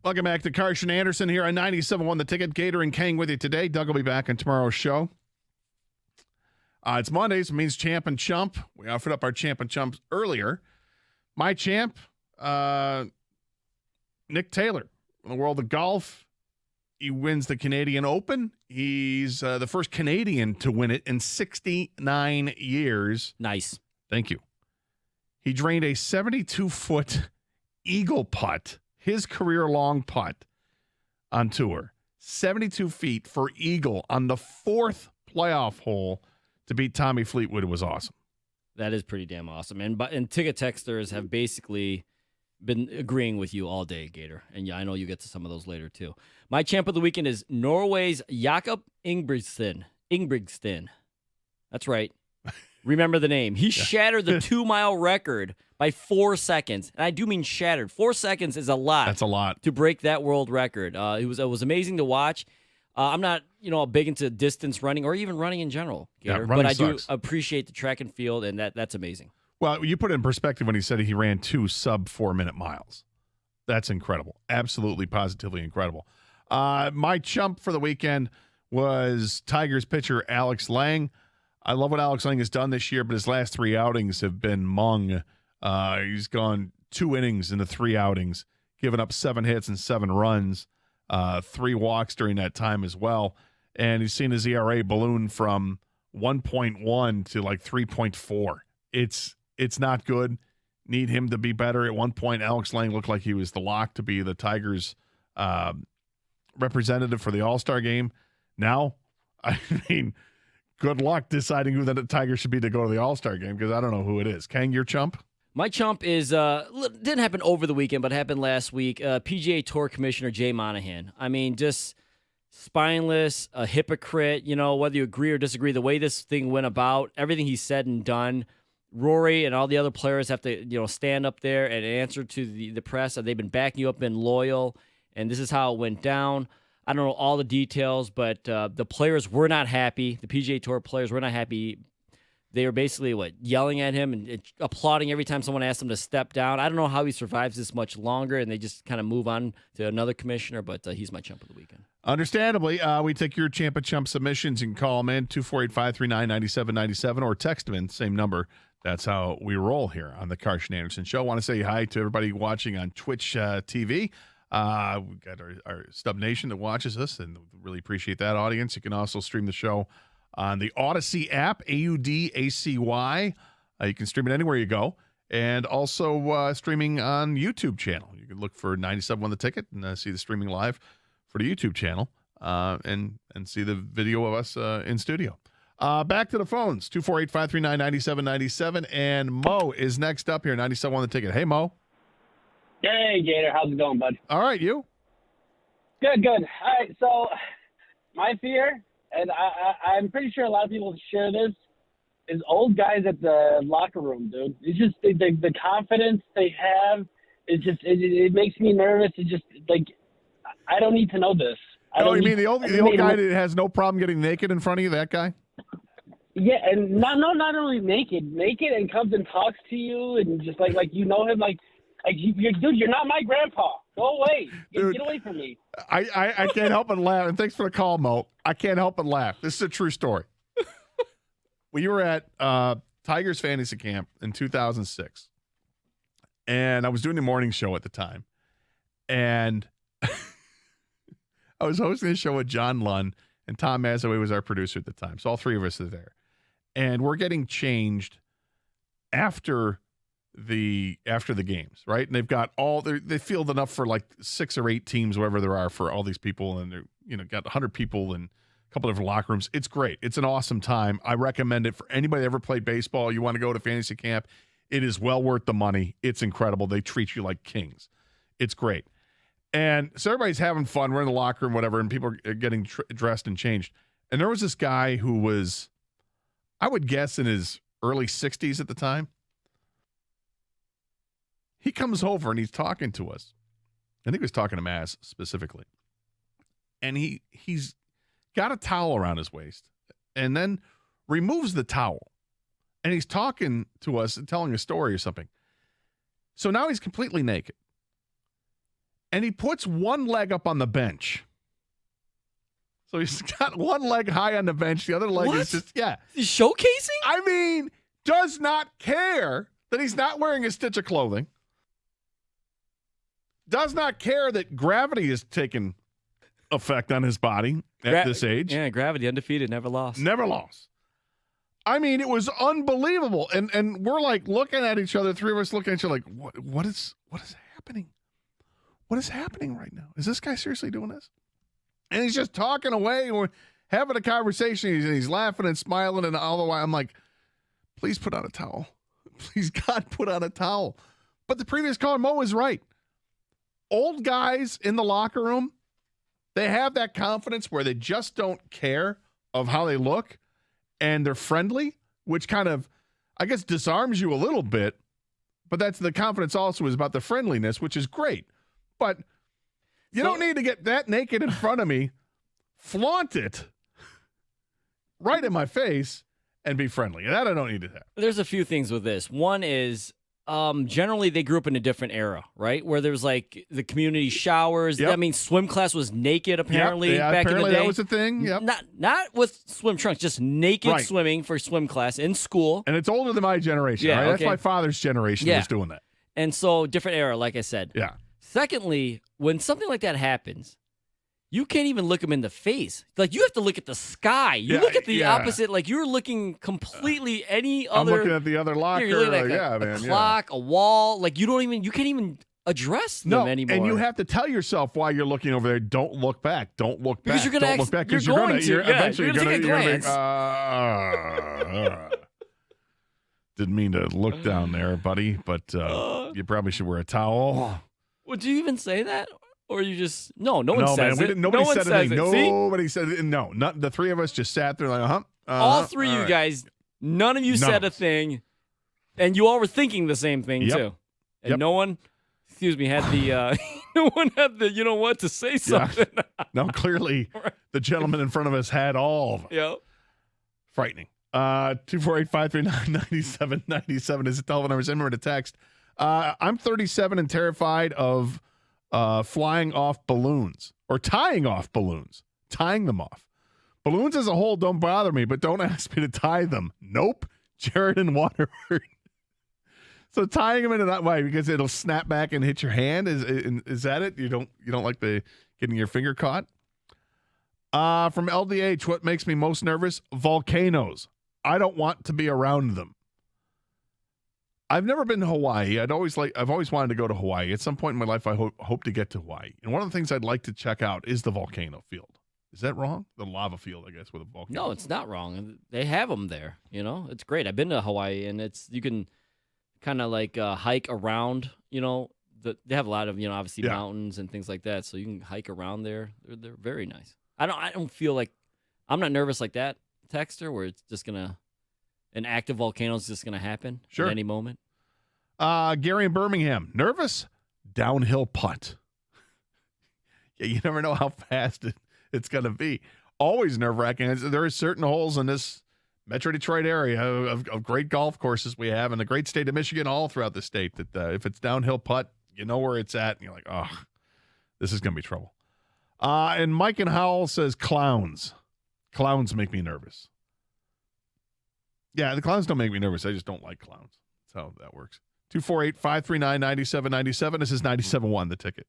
Welcome back to Carson Anderson here on 97.1 The Ticket. Gator and Kang with you today. Doug will be back on tomorrow's show. It's Mondays. It means champ and chump. We offered up our champ and chumps earlier. My champ, Nick Taylor. In the world of golf, he wins the Canadian Open. He's the first Canadian to win it in 69 years. Nice. Thank you. He drained a 72-foot eagle putt, his career-long putt on tour. 72 feet for eagle on the fourth playoff hole to beat Tommy Fleetwood. It was awesome. That is pretty damn awesome. And ticket texters have basically been agreeing with you all day, Gator. And yeah, I know you get to some of those later too. My champ of the weekend is Norway's Jakob Ingebrigtsen. That's right. Remember the name. He shattered the 2-mile record by 4 seconds. And I do mean shattered. 4 seconds is a lot. That's a lot. To break that world record. It was amazing to watch. I'm not, big into distance running or even running in general, Gator, but I do appreciate the track and field, and that's amazing. Well, you put it in perspective when he said he ran 2 sub-4-minute miles. That's incredible. Absolutely, positively incredible. My chump for the weekend was Tigers pitcher Alex Lang. I love what Alex Lang has done this year, but his last 3 outings have been mung. He's gone 2 innings in the 3 outings, given up 7 hits and 7 runs, 3 walks during that time as well. And he's seen his ERA balloon from 1.1 to like 3.4. It's not good. Need him to be better. At one point, Alex Lang looked like he was the lock to be the Tigers' representative for the All-Star game. Now, I mean, good luck deciding who the Tigers should be to go to the All-Star game, because I don't know who it is. Kang, your chump? My chump is didn't happen over the weekend, but happened last week. PGA Tour Commissioner Jay Monahan. I mean, just spineless, a hypocrite. Whether you agree or disagree, the way this thing went about, everything he said and done. Rory and all the other players have to stand up there and answer to the press. They've been backing you up, been loyal, and this is how it went down. I don't know all the details, but the players were not happy. The PGA Tour players were not happy. They were basically, yelling at him and applauding every time someone asked him to step down. I don't know how he survives this much longer, and they just kind of move on to another commissioner, but he's my chump of the weekend. Understandably, we take your Champ of Chump submissions. You can call them in, 248-539-9797, or text them in, same number. That's how we roll here on the Karsch and Anderson Show. I want to say hi to everybody watching on Twitch TV. We've got our Stub Nation that watches us, and really appreciate that audience. You can also stream the show on the Odyssey app, AUDACY. You can stream it anywhere you go. And also streaming on YouTube channel. You can look for 97 on the ticket and see the streaming live for the YouTube channel and see the video of us in studio. Back to the phones, 248-539-9797. And Mo is next up here, 97 on the ticket. Hey, Mo. Hey, Gator. How's it going, bud? All right, you? Good. All right, so my fear, and I'm pretty sure a lot of people share this, is old guys at the locker room, dude. It's just the confidence they have. It makes me nervous. It's just I don't need to know this. You mean the old guy that has no problem getting naked in front of you? That guy? Yeah, and not only naked and comes and talks to you and just like you know him dude, you're not my grandpa. Go away. Get away from me. I can't help but laugh. And thanks for the call, Mo. I can't help but laugh. This is a true story. We were at Tigers Fantasy Camp in 2006. And I was doing the morning show at the time. And I was hosting a show with John Lunn, and Tom Mazaway was our producer at the time. So all 3 of us are there. And we're getting changed after the games, right? And they've got they field enough for 6 or 8 teams, wherever there are, for all these people, and they're got 100 people in a couple different locker rooms. It's great. It's an awesome time. I recommend it for anybody that ever played baseball. You want to go to fantasy camp, it is well worth the money. It's incredible. They treat you like kings. It's great. And so everybody's having fun. We're in the locker room, whatever, and people are getting dressed and changed. And there was this guy who was, I would guess, in his early 60s at the time. He comes over and he's talking to us. I think he was talking to Maz specifically. And he's got a towel around his waist and then removes the towel. And he's talking to us and telling a story or something. So now he's completely naked. And he puts one leg up on the bench. So he's got one leg high on the bench. The other leg is just, He's showcasing? I mean, does not care that he's not wearing a stitch of clothing. Does not care that gravity has taken effect on his body at this age. Yeah, gravity, undefeated, never lost. Never lost. I mean, it was unbelievable. And we're looking at each other, 3 of us looking at each other what is happening? What is happening right now? Is this guy seriously doing this? And he's just talking away, and we're having a conversation. He's laughing and smiling, and all the while I'm like, Please put on a towel. Please, God, put on a towel. But the previous caller, Mo, is right. Old guys in the locker room, they have that confidence where they just don't care of how they look, and they're friendly, which kind of, I guess, disarms you a little bit. But that's the confidence also is about the friendliness, which is great. But you don't need to get that naked in front of me, flaunt it right in my face, and be friendly. That I don't need to have. There's a few things with this. One is generally they grew up in a different era, right? Where there was like the community showers. Yep. I mean, swim class was naked apparently back apparently in the day. that was a thing. Yep. Not with swim trunks, just naked Right. swimming for swim class in school. And it's older than my generation. Yeah, right? That's okay. my father's generation was doing that. And so different era, like I said. Yeah. Secondly, when something like that happens, you can't even look them in the face. Like, you have to look at the sky. You Yeah, look at the yeah. opposite. Like, you're looking completely any I'm other. looking at the other locker. You're looking at yeah, a man. clock, a wall. Like, you can't even address them anymore. And you have to tell yourself while you're looking over there, don't look back. Don't look back. Because you're gonna don't look back. you're going to. Eventually you're gonna take a glance. Didn't mean to look down there, buddy, but you probably should wear a towel. Would you even say that? Or you just no one No, says man, we it. didn't, nobody no one said says anything. it. See? Nobody said it. No, not the three of us just sat there like, All three of you right. guys, none of you None said of a thing, and you all were thinking the same thing Yep. too. And Yep. no one, had the no one had the you know what to say something. No, clearly the gentleman in front of us had all of them. Yeah. Frightening. 248-539-9797 is the telephone number. Send me a text. I'm 37 and terrified of flying off balloons or tying off balloons. Tying them off. Balloons as a whole don't bother me, but don't ask me to tie them. Nope. Jared and Waterford. So tying them into that way because it'll snap back and hit your hand. Is that it? You don't like the getting your finger caught? From LDH, what makes me most nervous? Volcanoes. I don't want to be around them. I've never been to Hawaii. I've always wanted to go to Hawaii. At some point in my life, I hope to get to Hawaii. And one of the things I'd like to check out is the volcano field. Is that wrong? The lava field, I guess, with a volcano. No, it's not wrong. They have them there. You know, it's great. I've been to Hawaii, and you can kind of like hike around. You know, they have a lot of obviously mountains and things like that. So you can hike around there. They're very nice. I don't feel like I'm not nervous like that, Texter, where it's just an active volcano is just gonna happen at any moment. Gary in Birmingham, nervous? Downhill putt. Yeah, you never know how fast it's gonna be. Always nerve-wracking. There are certain holes in this Metro Detroit area of great golf courses we have in the great state of Michigan, all throughout the state, that if it's downhill putt, you know where it's at, and you're like, oh, this is gonna be trouble. And Mike and Howell says clowns. Clowns make me nervous. Yeah, the clowns don't make me nervous. I just don't like clowns. That's how that works. 248-539-9797. This is 97.1, The Ticket.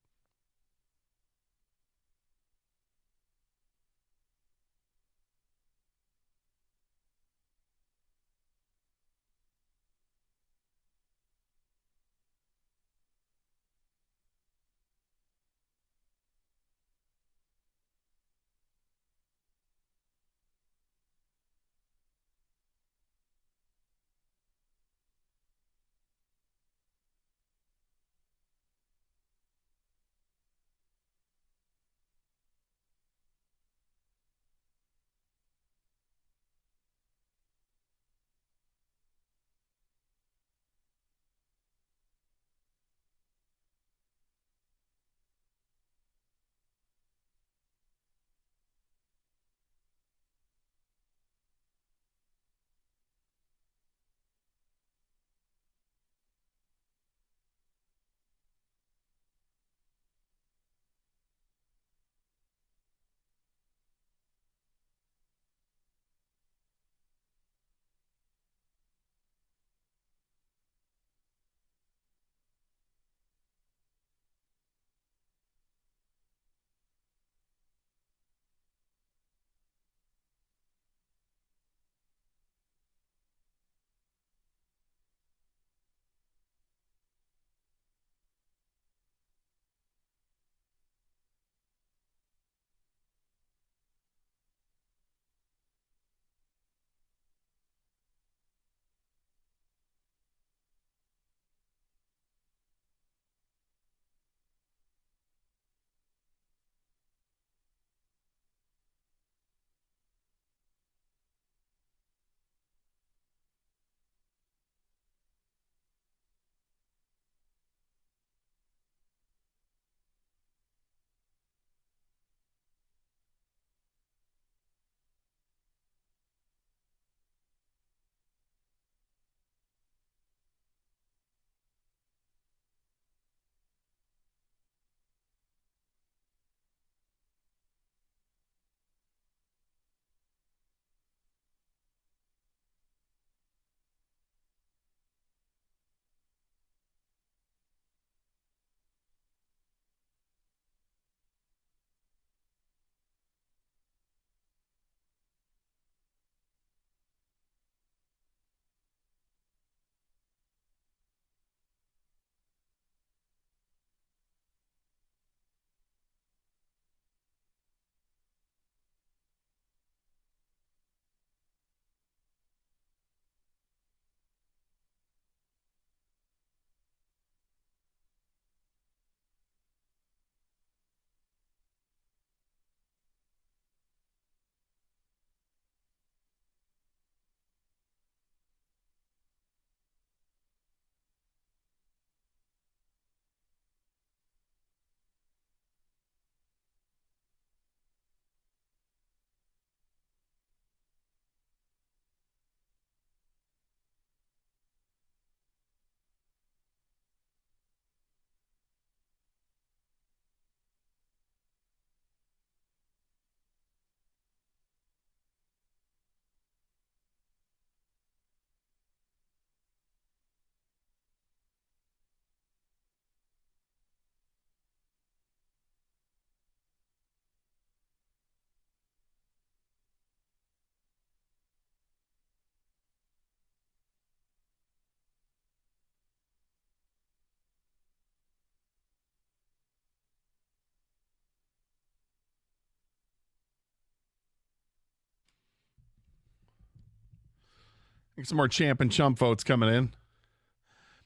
Some more champ and chump votes coming in.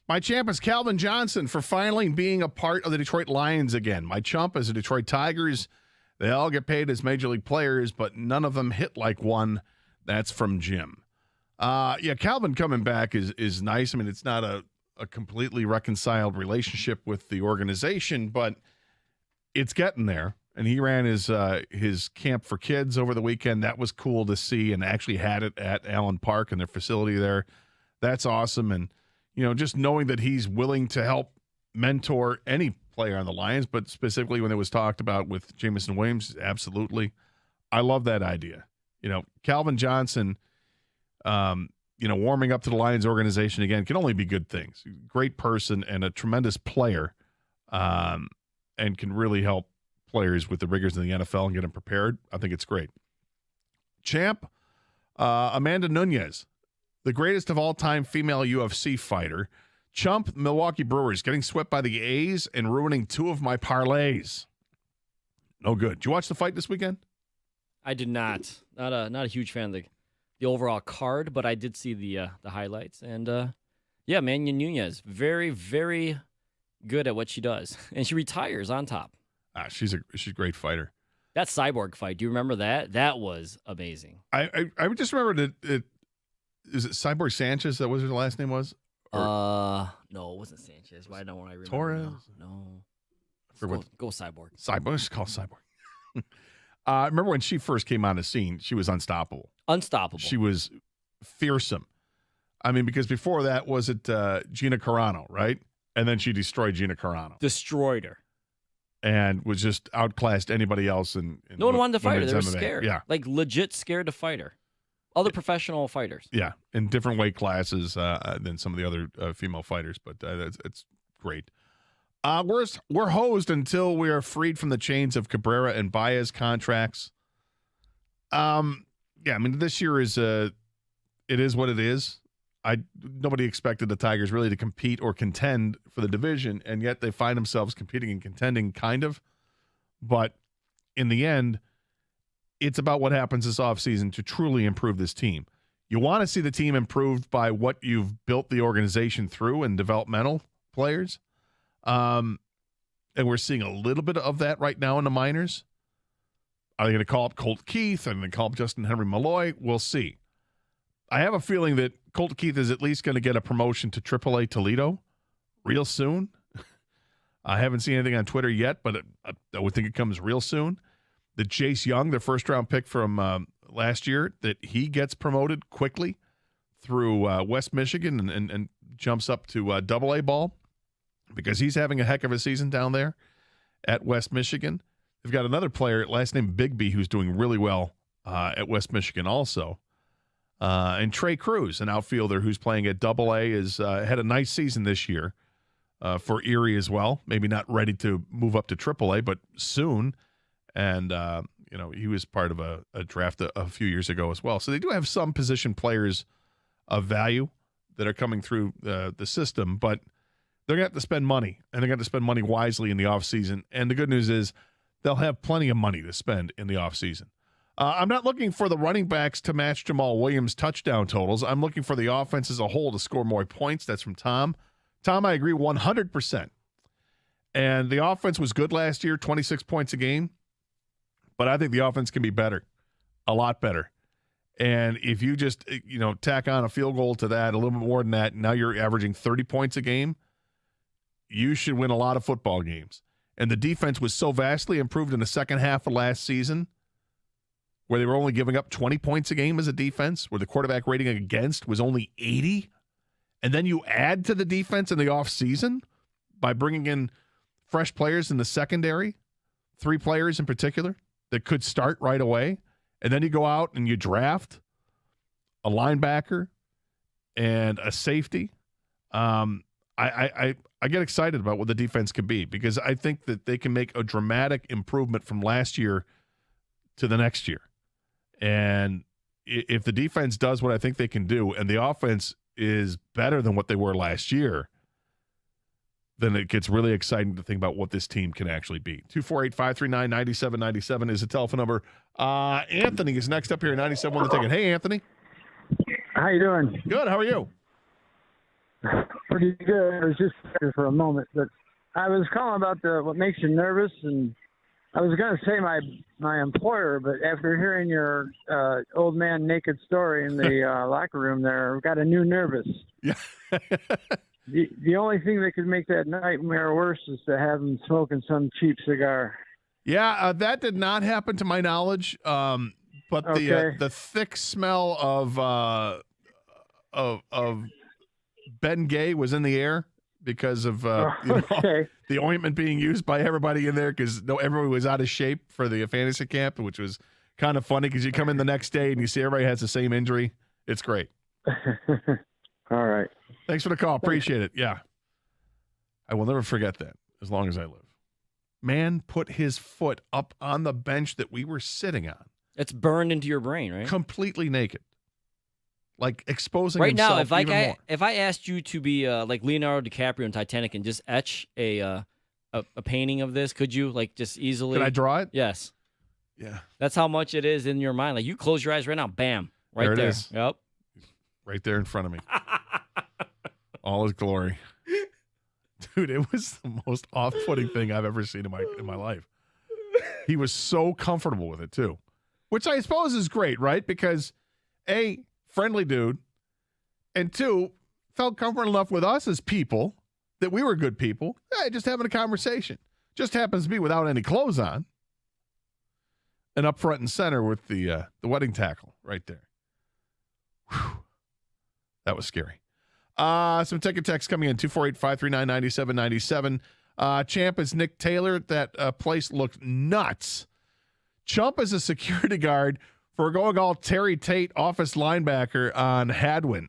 My champ is Calvin Johnson for finally being a part of the Detroit Lions again. My chump is the Detroit Tigers. They all get paid as major league players, but none of them hit like one. That's from Jim. Calvin coming back is nice. I mean, it's not a completely reconciled relationship with the organization, but it's getting there. And he ran his camp for kids over the weekend. That was cool to see, and actually had it at Allen Park and their facility there. That's awesome. And, just knowing that he's willing to help mentor any player on the Lions, but specifically when it was talked about with Jameson Williams, absolutely. I love that idea. Calvin Johnson, warming up to the Lions organization again can only be good things. Great person and a tremendous player, and can really help players with the rigors of the NFL and get them prepared. I think it's great. Champ, Amanda Nunes, the greatest of all time female UFC fighter. Chump, Milwaukee Brewers, getting swept by the A's and ruining 2 of my parlays. No good. Did you watch the fight this weekend? I did not. Not a huge fan of the overall card, but I did see the highlights. And Amanda Nunes, very, very good at what she does, and she retires on top. She's a great fighter. That Cyborg fight, do you remember that? That was amazing. I just remember that is it Cyborg Sanchez? That was her last name was? No, it wasn't Sanchez. Why don't I remember? Torres? No. Go Cyborg. Cyborg. It's called Cyborg. I remember when she first came on the scene, she was unstoppable. She was fearsome. I mean, because before that, was it Gina Carano, right? And then she destroyed Gina Carano. Destroyed her. And was just outclassed anybody else. No one wanted to fight her. They were MMA. scared. Yeah. Like, legit scared to fight her. Other professional fighters. Yeah, in different weight classes than some of the other female fighters, but it's great. We're hosed until we are freed from the chains of Cabrera and Baez contracts. This year is it is what it is. Nobody expected the Tigers really to compete or contend for the division, and yet they find themselves competing and contending, kind of. But in the end, it's about what happens this offseason to truly improve this team. You want to see the team improved by what you've built the organization through and developmental players. And we're seeing a little bit of that right now in the minors. Are they going to call up Colt Keith? Are they going to call up Justin Henry Malloy? We'll see. I have a feeling that Colt Keith is at least going to get a promotion to AAA Toledo real soon. I haven't seen anything on Twitter yet, but I would think it comes real soon. That Jace Young, their first-round pick from last year, that he gets promoted quickly through West Michigan and jumps up to AA ball because he's having a heck of a season down there at West Michigan. They've got another player, last name Bigby, who's doing really well at West Michigan also. And Trey Cruz, an outfielder who's playing at AA, has had a nice season this year for Erie as well. Maybe not ready to move up to AAA, but soon. And, he was part of a draft a few years ago as well. So they do have some position players of value that are coming through the system, but they're going to have to spend money, and they're going to have to spend money wisely in the offseason. And the good news is they'll have plenty of money to spend in the offseason. I'm not looking for the running backs to match Jamal Williams' touchdown totals. I'm looking for the offense as a whole to score more points. That's from Tom. Tom, I agree 100%. And the offense was good last year, 26 points a game. But I think the offense can be better, a lot better. And if you just, tack on a field goal to that, a little bit more than that, now you're averaging 30 points a game, you should win a lot of football games. And the defense was so vastly improved in the second half of last season where they were only giving up 20 points a game as a defense, where the quarterback rating against was only 80. And then you add to the defense in the offseason by bringing in fresh players in the secondary, 3 players in particular that could start right away. And then you go out and you draft a linebacker and a safety. I get excited about what the defense could be because I think that they can make a dramatic improvement from last year to the next year. And if the defense does what I think they can do and the offense is better than what they were last year, then it gets really exciting to think about what this team can actually be. 248-539-9797 is the telephone number. Anthony is next up here at 97 on the ticket. Hey, Anthony. How you doing? Good. How are you? Pretty good. I was just here for a moment, but I was calling about what makes you nervous, and I was going to say my employer, but after hearing your old man naked story in the locker room there, I've got a new nervous. Yeah. The only thing that could make that nightmare worse is to have him smoking some cheap cigar. Yeah, that did not happen to my knowledge. But the thick smell of Ben Gay was in the air because of the ointment being used by everybody in there because everybody was out of shape for the fantasy camp, which was kind of funny because you come in the next day and you see everybody has the same injury. It's great. All right. Thanks for the call. Appreciate it. Yeah. I will never forget that as long as I live. Man put his foot up on the bench that we were sitting on. It's burned into your brain, right? Completely naked. Like exposing right himself now, more. if I asked you to be like Leonardo DiCaprio in Titanic and just etch a painting of this, could you like just easily? Could I draw it? Yes. Yeah. That's how much it is in your mind. Like you close your eyes right now, bam, right there. There it is. Yep. Right there in front of me. All his glory. Dude, it was the most off-putting thing I've ever seen in my life. He was so comfortable with it too, which I suppose is great, right? Because A, friendly dude, and 2, felt comfortable enough with us as people that we were good people. Just having a conversation. Just happens to be without any clothes on, and up front and center with the wedding tackle right there. Whew. That was scary. Some ticket text coming in, 248-539-9797. Champ is Nick Taylor. That place looked nuts. Chump is a security guard for going all Terry Tate office linebacker on Hadwin.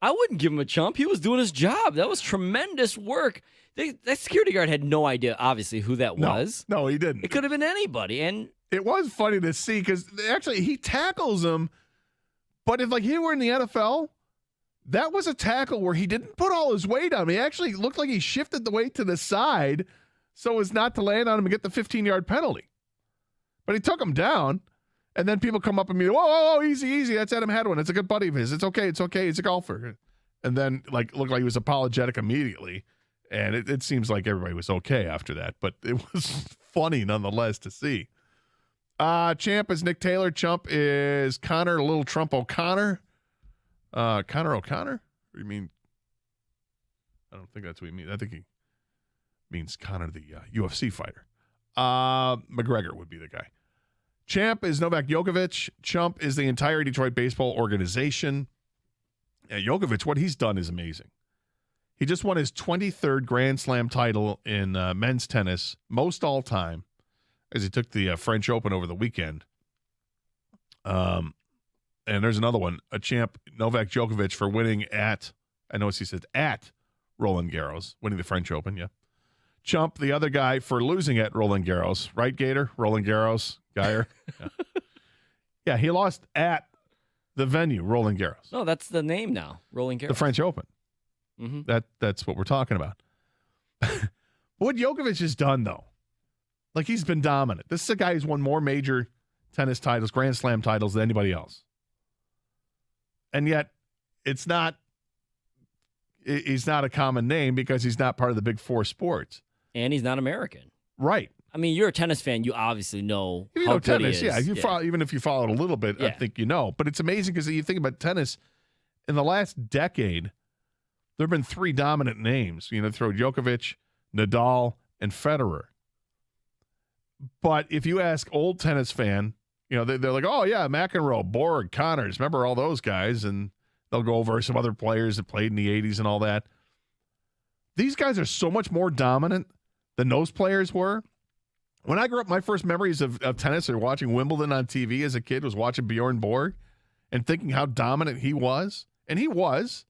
I wouldn't give him a chump. He was doing his job. That was tremendous work. That security guard had no idea, obviously, who that was. No, he didn't. It could have been anybody. And it was funny to see because actually he tackles him, but if like he were in the NFL, that was a tackle where he didn't put all his weight on him. He actually looked like he shifted the weight to the side so as not to land on him and get the 15-yard penalty. But he took him down, and then people come up and be, whoa, easy. That's Adam Hadwin. It's a good buddy of his. It's okay. He's a golfer. And then like looked like he was apologetic immediately, and it seems like everybody was okay after that. But it was funny nonetheless to see. Champ is Nick Taylor. Chump is Connor Little Trump O'Connor. Connor O'Connor? Or you mean? I don't think that's what he means. I think he means Connor, the UFC fighter. McGregor would be the guy. Champ is Novak Djokovic. Chump is the entire Detroit baseball organization. Yeah, Djokovic, what he's done is amazing. He just won his 23rd Grand Slam title in men's tennis, most all time, as he took the French Open over the weekend. And there's another one, a champ, Novak Djokovic, for winning at Roland Garros, winning the French Open, yeah. Chump, the other guy, for losing at Roland Garros, right, Gator? Roland Garros, Geyer. Yeah, he lost at the venue, Roland Garros. No, that's the name now, Roland Garros. The French Open. Mm-hmm. That's what we're talking about. What Djokovic has done, though, like he's been dominant. This is a guy who's won more major tennis titles, Grand Slam titles than anybody else. And yet, he's not a common name because he's not part of the big four sports. And he's not American. Right. I mean, you're a tennis fan. You obviously know you how know good tennis, he is. yeah. Follow, even if you follow it a little bit, I think you know. But it's amazing because you think about tennis, in the last decade, there have been 3 dominant names. You know, throw Djokovic, Nadal, and Federer. But if you ask old tennis fan, you know, they're like, oh, yeah, McEnroe, Borg, Connors. Remember all those guys? And they'll go over some other players that played in the 80s and all that. These guys are so much more dominant than those players were. When I grew up, my first memories of tennis or watching Wimbledon on TV as a kid was watching Bjorn Borg and thinking how dominant he was. And he was.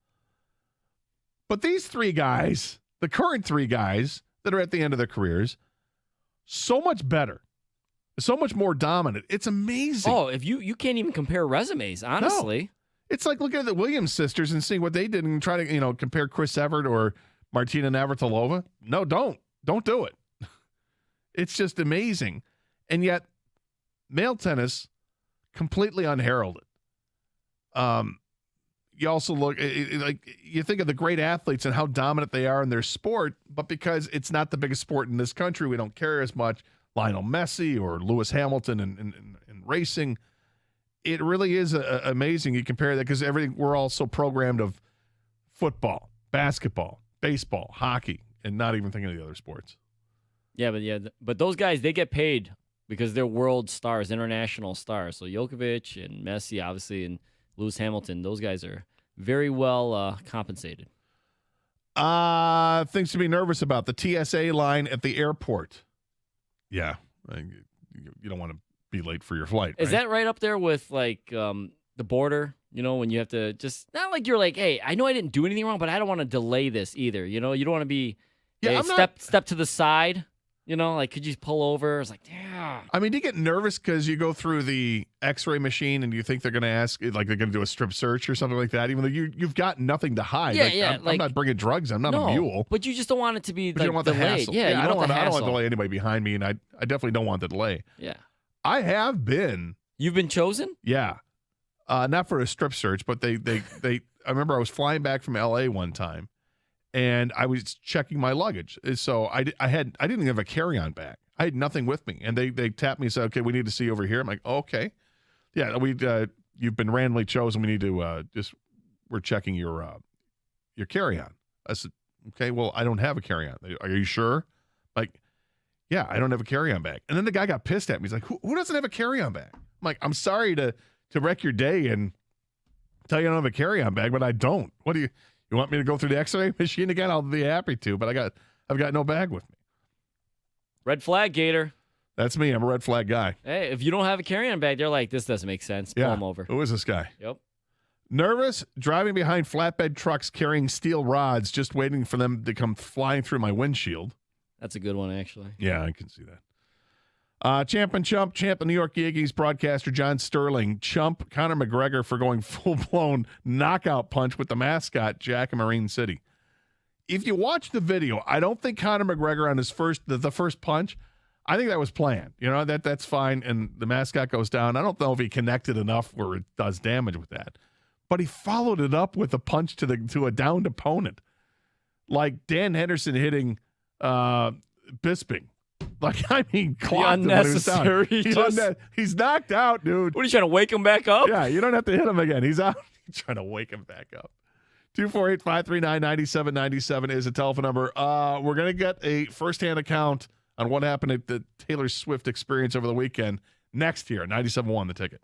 But these 3 guys, the current 3 guys that are at the end of their careers, so much better. So much more dominant. It's amazing. Oh, if you can't even compare resumes, honestly. No. It's like looking at the Williams sisters and seeing what they did and try to, compare Chris Evert or Martina Navratilova. No, don't. Don't do it. It's just amazing. And yet, male tennis, completely unheralded. You also look like you think of the great athletes and how dominant they are in their sport, but because it's not the biggest sport in this country, we don't care as much. Lionel Messi or Lewis Hamilton in racing, it really is amazing. You compare that because we're all so programmed of football, basketball, baseball, hockey, and not even thinking of the other sports. But those guys, they get paid because they're world stars, international stars. So Djokovic and Messi, obviously, and Lewis Hamilton, those guys are very well compensated. Things to be nervous about. The TSA line at the airport. Yeah. You don't want to be late for your flight. Is that right up there with, like, the border? You know, when you have to just, not like you're like, hey, I know I didn't do anything wrong, but I don't want to delay this either. You know, you don't want to be, step to the side. You know, like, could you pull over? It's like, yeah. I mean, do you get nervous because you go through the X-ray machine and you think they're going to ask, like they're going to do a strip search or something like that, even though you've got nothing to hide. I'm not bringing drugs. I'm not a mule. But you just don't want it to be, but you don't want the delayed. hassle. Yeah, I don't want to delay anybody anybody behind me, and I definitely don't want the delay. Yeah. I have been. You've been chosen? Yeah. Not for a strip search, but they I remember I was flying back from LA one time, and I was checking my luggage. So I didn't have a carry-on bag. I had nothing with me, and they tapped me and said, "Okay, we need to see you over here." I'm like, oh, "Okay, yeah, you've been randomly chosen. We need to we're checking your carry-on." I said, "Okay, well, I don't have a carry-on. Are you sure?" Like, yeah, I don't have a carry-on bag. And then the guy got pissed at me. He's like, "Who doesn't have a carry-on bag?" I'm like, "I'm sorry to wreck your day and tell you I don't have a carry-on bag, but I don't. What do you want me to go through the X-ray machine again? I'll be happy to, but I've got no bag with me." Red flag, Gator. That's me. I'm a red flag guy. Hey, if you don't have a carry-on bag, they're like, this doesn't make sense. Pull them over. Who is this guy? Yep. Nervous, driving behind flatbed trucks carrying steel rods, just waiting for them to come flying through my windshield. That's a good one, actually. Yeah, I can see that. Champ the New York Yankees broadcaster John Sterling, chump Conor McGregor for going full-blown knockout punch with the mascot Jack in Marine City. If you watch the video, I don't think Conor McGregor on his the first punch, I think that was planned. You know, that's fine, and the mascot goes down. I don't know if he connected enough where it does damage with that. But he followed it up with a punch to a downed opponent. Like Dan Henderson hitting Bisping. Like, I mean, clocked him when he was down. He's knocked out, dude. What, are you trying to wake him back up? Yeah, you don't have to hit him again. He's out. You're trying to wake him back up. 248-539-9797 is a telephone number. We're going to get a firsthand account on what happened at the Taylor Swift experience over the weekend next year. 97.1 The Ticket.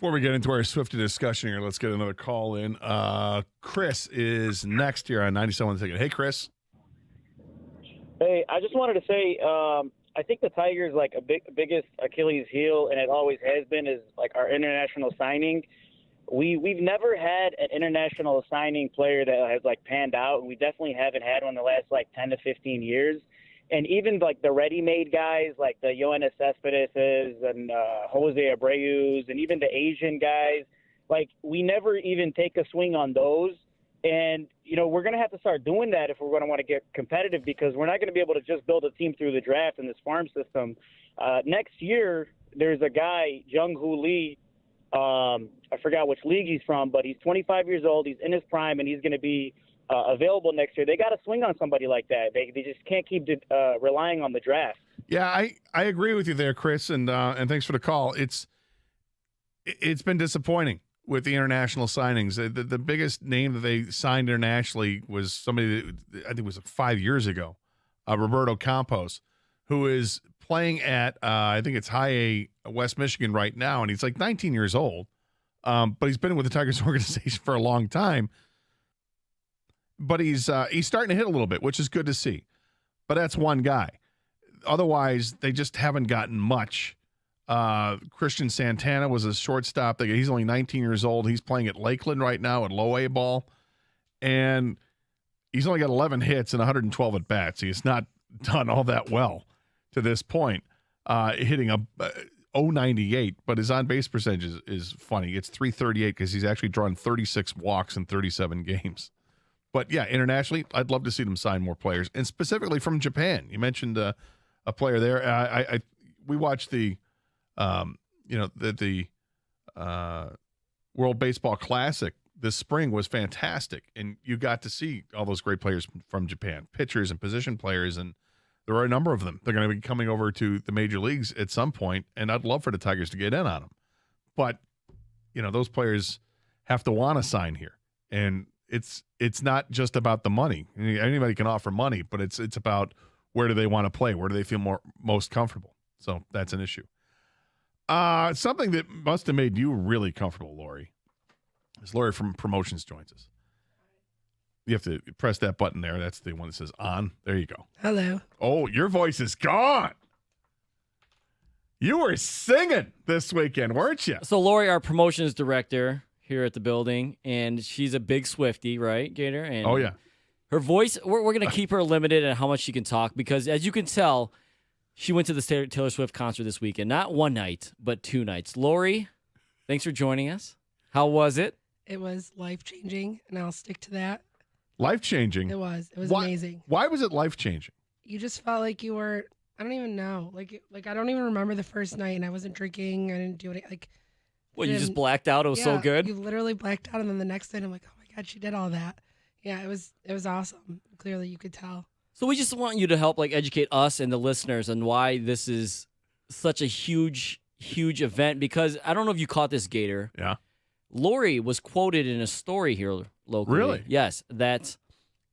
Before we get into our Swifty discussion here, let's get another call in. Chris is next here on 97 The Ticket. Hey, Chris. Hey, I just wanted to say, I think the Tigers' like biggest Achilles heel, and it always has been, is like our international signing. We've never had an international signing player that has like panned out, and we definitely haven't had one the last like 10 to 15 years. And even like the ready-made guys, like the Yoenis Cespedes and Jose Abreu's, and even the Asian guys, like we never even take a swing on those. And, you know, we're going to have to start doing that if we're going to want to get competitive, because we're not going to be able to just build a team through the draft in this farm system. Next year, there's a guy, Jung-Hoo Lee. I forgot which league he's from, but he's 25 years old. He's in his prime, and he's going to be available next year. They got to swing on somebody like that. They just can't keep relying on the draft. Yeah, I agree with you there, Chris, and thanks for the call. It's been disappointing with the international signings. The biggest name that they signed internationally was somebody that I think was 5 years ago, Roberto Campos, who is playing at I think it's High A West Michigan right now, and he's like 19 years old, but he's been with the Tigers organization for a long time. But he's starting to hit a little bit, which is good to see. But that's one guy. Otherwise, they just haven't gotten much. Christian Santana was a shortstop. He's only 19 years old. He's playing at Lakeland right now at low A ball. And he's only got 11 hits and 112 at-bats. He's not done all that well to this point, hitting a .098, but his on-base percentage is funny. It's .338 because he's actually drawn 36 walks in 37 games. But, yeah, internationally, I'd love to see them sign more players, and specifically from Japan. You mentioned a player there. We watched the World Baseball Classic this spring was fantastic, and you got to see all those great players from Japan, pitchers and position players, and there are a number of them. They're going to be coming over to the major leagues at some point, and I'd love for the Tigers to get in on them. But, you know, those players have to want to sign here, and it's not just about the money. Anybody can offer money, but it's about where do they want to play? Where do they feel most comfortable? So that's an issue. Something that must have made you really comfortable, Lori, is Lori from Promotions joins us. You have to press that button there. That's the one that says on. There you go. Hello. Oh, your voice is gone. You were singing this weekend, weren't you? So Lori, our promotions director here at the building, and she's a big Swiftie, right, Gator? And oh, yeah. Her voice, we're going to keep her limited in how much she can talk, because as you can tell, she went to the Taylor Swift concert this weekend. Not one night, but 2 nights. Lori, thanks for joining us. How was it? It was life-changing, and I'll stick to that. Life-changing? It was. It was amazing. Why was it life-changing? You just felt like you were, I don't even know. Like I don't even remember the first night, and I wasn't drinking. I didn't do anything. Like, well, you just blacked out? It was so good? You literally blacked out, and then the next night I'm like, oh my God, she did all that. Yeah, it was awesome. Clearly, you could tell. So we just want you to help educate us and the listeners on why this is such a huge, huge event, because I don't know if you caught this, Gator. Yeah. Lori was quoted in a story here locally. Really? Yes. That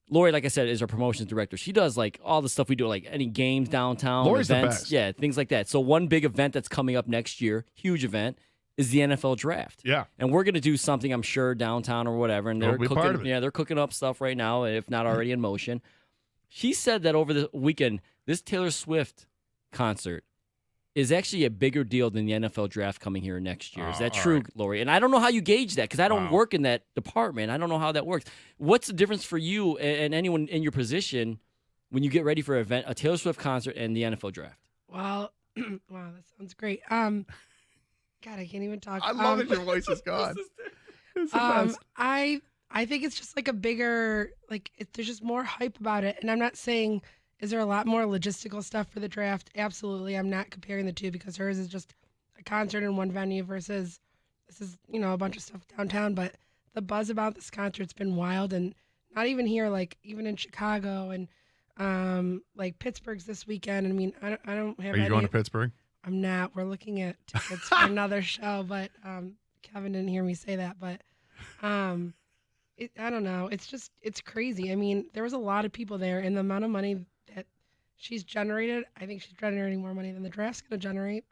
Lori, like I said, is our promotions director. She does all the stuff we do, like any games downtown, Lori's events. the best. Yeah, things like that. So one big event that's coming up next year, huge event, is the NFL draft. Yeah. And we're going to do something, I'm sure, downtown or whatever. And they're be part of it. Yeah, they're cooking up stuff right now, if not already in motion. She said that over the weekend, this Taylor Swift concert is actually a bigger deal than the NFL draft coming here next year. Is that true, right. Lori? And I don't know how you gauge that, because I don't work in that department. I don't know how that works. What's the difference for you and anyone in your position when you get ready for an event, a Taylor Swift concert and the NFL draft? Well, wow, that sounds great. God, I can't even talk. I love that your voice is gone. It's the best. I think it's just like a bigger, there's just more hype about it. And I'm not saying, is there a lot more logistical stuff for the draft? Absolutely. I'm not comparing the two, because hers is just a concert in one venue versus this is, a bunch of stuff downtown. But the buzz about this concert's been wild, and not even here, even in Chicago and Pittsburgh's this weekend. I mean, I don't have. Are you going to Pittsburgh? I'm not. We're looking at tickets for another show, but Kevin didn't hear me say that. But I don't know. It's crazy. I mean, there was a lot of people there, and the amount of money that she's generated, I think she's generating more money than the draft's going to generate.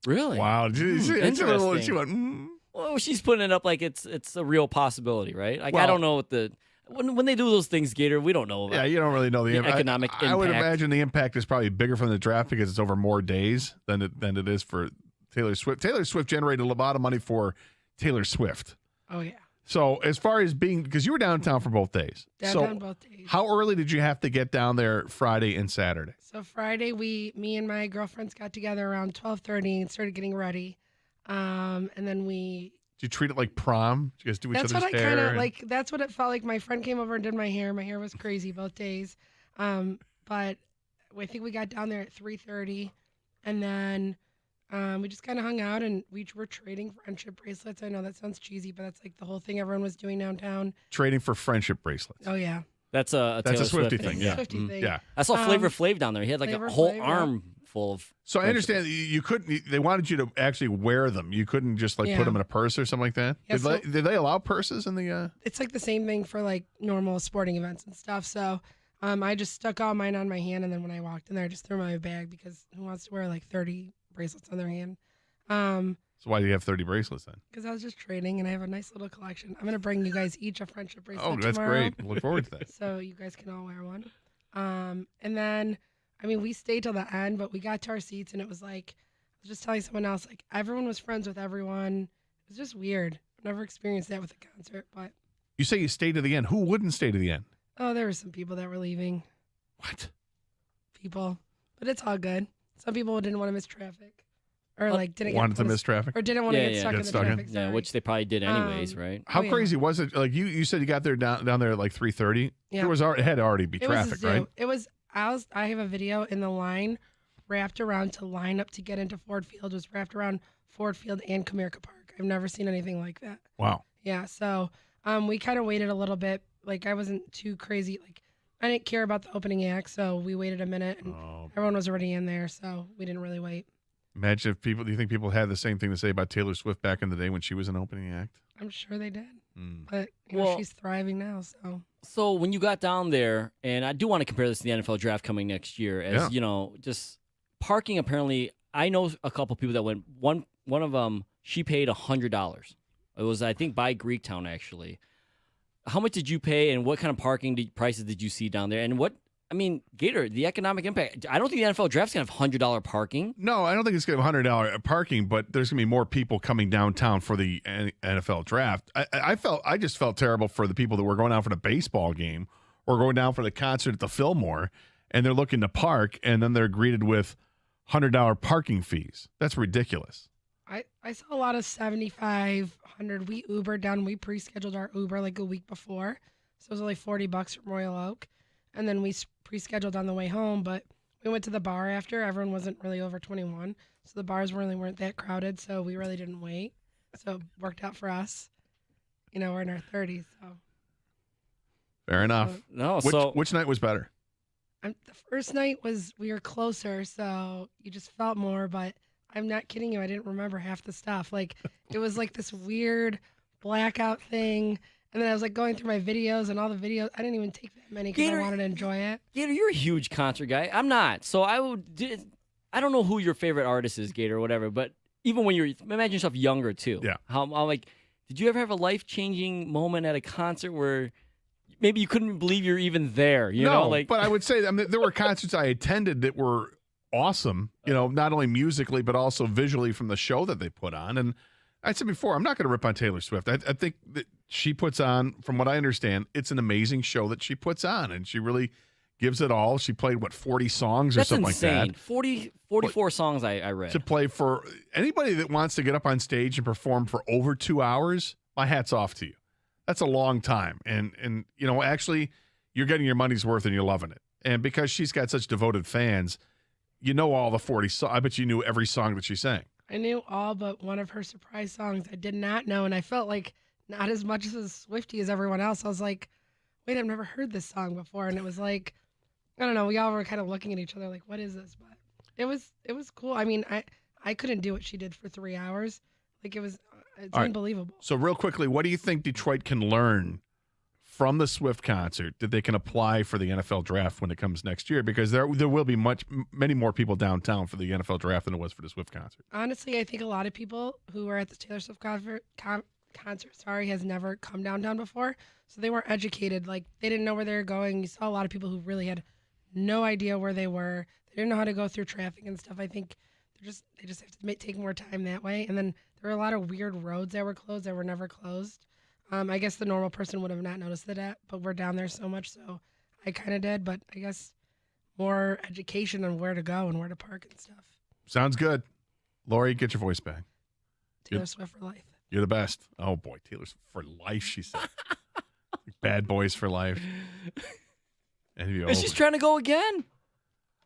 Really? Wow. Interesting. She went, Well, she's putting it up like it's a real possibility, right? Like, Well- I don't know what when they do those things, Gator, we don't know about. Yeah, you don't really know the economic impact. I would imagine the impact is probably bigger from the draft because it's over more days than it is for Taylor Swift. Taylor Swift generated a lot of money for Taylor Swift. Oh, yeah. So as far as because you were downtown for both days. Downtown both days. How early did you have to get down there Friday and Saturday? So Friday, me and my girlfriends got together around 12:30 and started getting ready. And then we... Did you treat it like prom? Did you guys do each That's other's what I hair? kind of like. That's what it felt like. My friend came over and did my hair. My hair was crazy both days. But I think we got down there at 3:30, and then we just kind of hung out and we were trading friendship bracelets. I know that sounds cheesy, but that's like the whole thing everyone was doing downtown. Trading for friendship bracelets. Oh yeah. That's a That's Taylor a Swiftie Swift thing. Yeah. Swiftie thing. Yeah. I saw Flavor Flav down there. He had like Flavor a whole Flav, yeah. arm full of. So I understand you couldn't. They wanted you to actually wear them. You couldn't just like Yeah. put them in a purse or something like that. Yeah, Did they allow purses in the? It's like the same thing for like normal sporting events and stuff. So I just stuck all mine on my hand, and then when I walked in there, I just threw them in my bag because who wants to wear like 30 bracelets on their hand? So why do you have 30 bracelets then? Because I was just trading, and I have a nice little collection. I'm gonna bring you guys each a friendship bracelet. Oh, that's tomorrow, great. Look forward to that. So you guys can all wear one. And then, I mean, we stayed till the end, but we got to our seats, and it was like, I was just telling someone else, like everyone was friends with everyone. It was just weird. I've never experienced that with a concert, but You say you stayed to the end. Who wouldn't stay to the end? oh, there were some people that were leaving. What? People, but it's all good. Some people didn't want to miss traffic, or like didn't Wanted get to miss traffic? or didn't want to get stuck in the traffic. Yeah, sorry. which they probably did anyways, right? How yeah. crazy was it? Like you said, you got there down there at like 3:30. Yeah. There was already, had to already be It was a traffic, zoo. right? It was. I have a video in the line wrapped around to line up to get into Ford Field was wrapped around Ford Field and Comerica Park. I've never seen anything like that. Wow. Yeah. So we kind of waited a little bit. Like I wasn't too crazy. Like I didn't care about the opening act, so we waited a minute, and everyone was already in there, so we didn't really wait. Imagine if people. Do you think people had the same thing to say about Taylor Swift back in the day when she was an opening act? I'm sure they did, Mm. but you know, Well- she's thriving now. So So when you got down there, and I do want to compare this to the NFL draft coming next year, as Yeah. you know, just parking. Apparently, I know a couple people that went. One of them, she paid $100. It was, I think, by Greektown actually. How much did you pay, and what kind of parking prices did you see down there? And what, I mean, Gator, the economic impact. I don't think the NFL draft's gonna have $100 parking. No, I don't think it's going to have $100 parking, but there's going to be more people coming downtown for the NFL draft. I just felt terrible for the people that were going down for the baseball game or going down for the concert at the Fillmore, and they're looking to park, and then they're greeted with $100 parking fees. That's ridiculous. I saw a lot of 7,500. We Ubered down. We pre-scheduled our Uber like a week before, so it was only $40 from Royal Oak, and then we pre-scheduled on the way home. But we went to the bar after. Everyone wasn't really over 21, so the bars really weren't that crowded. So we really didn't wait. So it worked out for us. You know, we're in our 30s, so. Fair enough. No, which night was better? The first night we were closer, so you just felt more. But I'm not kidding you. I didn't remember half the stuff. Like it was like this weird blackout thing. And then I was like going through my videos and all the videos. I didn't even take that many because I wanted to enjoy it. Gator, you're a huge concert guy. I'm not. So I don't know who your favorite artist is, Gator, or whatever. But even when imagine yourself younger too. Yeah. I'm like, did you ever have a life-changing moment at a concert where maybe you couldn't believe you're even there? You know, like. But I would say, I mean, there were concerts I attended that were awesome, you know, not only musically, but also visually from the show that they put on. And I said before, I'm not going to rip on Taylor Swift. I think that she puts on, from what I understand, it's an amazing show that she puts on, and she really gives it all. She played, 40 songs or something insane. like that? 44 songs I read. To play for anybody that wants to get up on stage and perform for over 2 hours, my hat's off to you. That's a long time. And you know, actually, you're getting your money's worth and you're loving it. And because she's got such devoted fans, you know all the 40 songs. I bet you knew every song that she sang. I knew all but one of her surprise songs I did not know, and I felt like not as much as a Swiftie as everyone else. I was like, wait, I've never heard this song before. And it was like, I don't know, we all were kind of looking at each other like, what is this? But it was cool. I mean, I couldn't do what she did for 3 hours. Like it's All right. unbelievable. So real quickly, what do you think Detroit can learn from the Swift concert that they can apply for the NFL draft when it comes next year? Because there will be many more people downtown for the NFL draft than it was for the Swift concert. Honestly, I think a lot of people who were at the Taylor Swift concert, has never come downtown before, so they weren't educated. Like, they didn't know where they were going. You saw a lot of people who really had no idea where they were. They didn't know how to go through traffic and stuff. I think they just have to take more time that way. And then there were a lot of weird roads that were closed that were never closed. I guess the normal person would have not noticed that, but we're down there so much, so I kind of did. But I guess more education on where to go and where to park and stuff. Sounds good. Lori, get your voice back. Taylor Swift for life. You're the best. Oh, boy. Taylor Swift for life, she said. Bad boys for life. And she's trying to go again.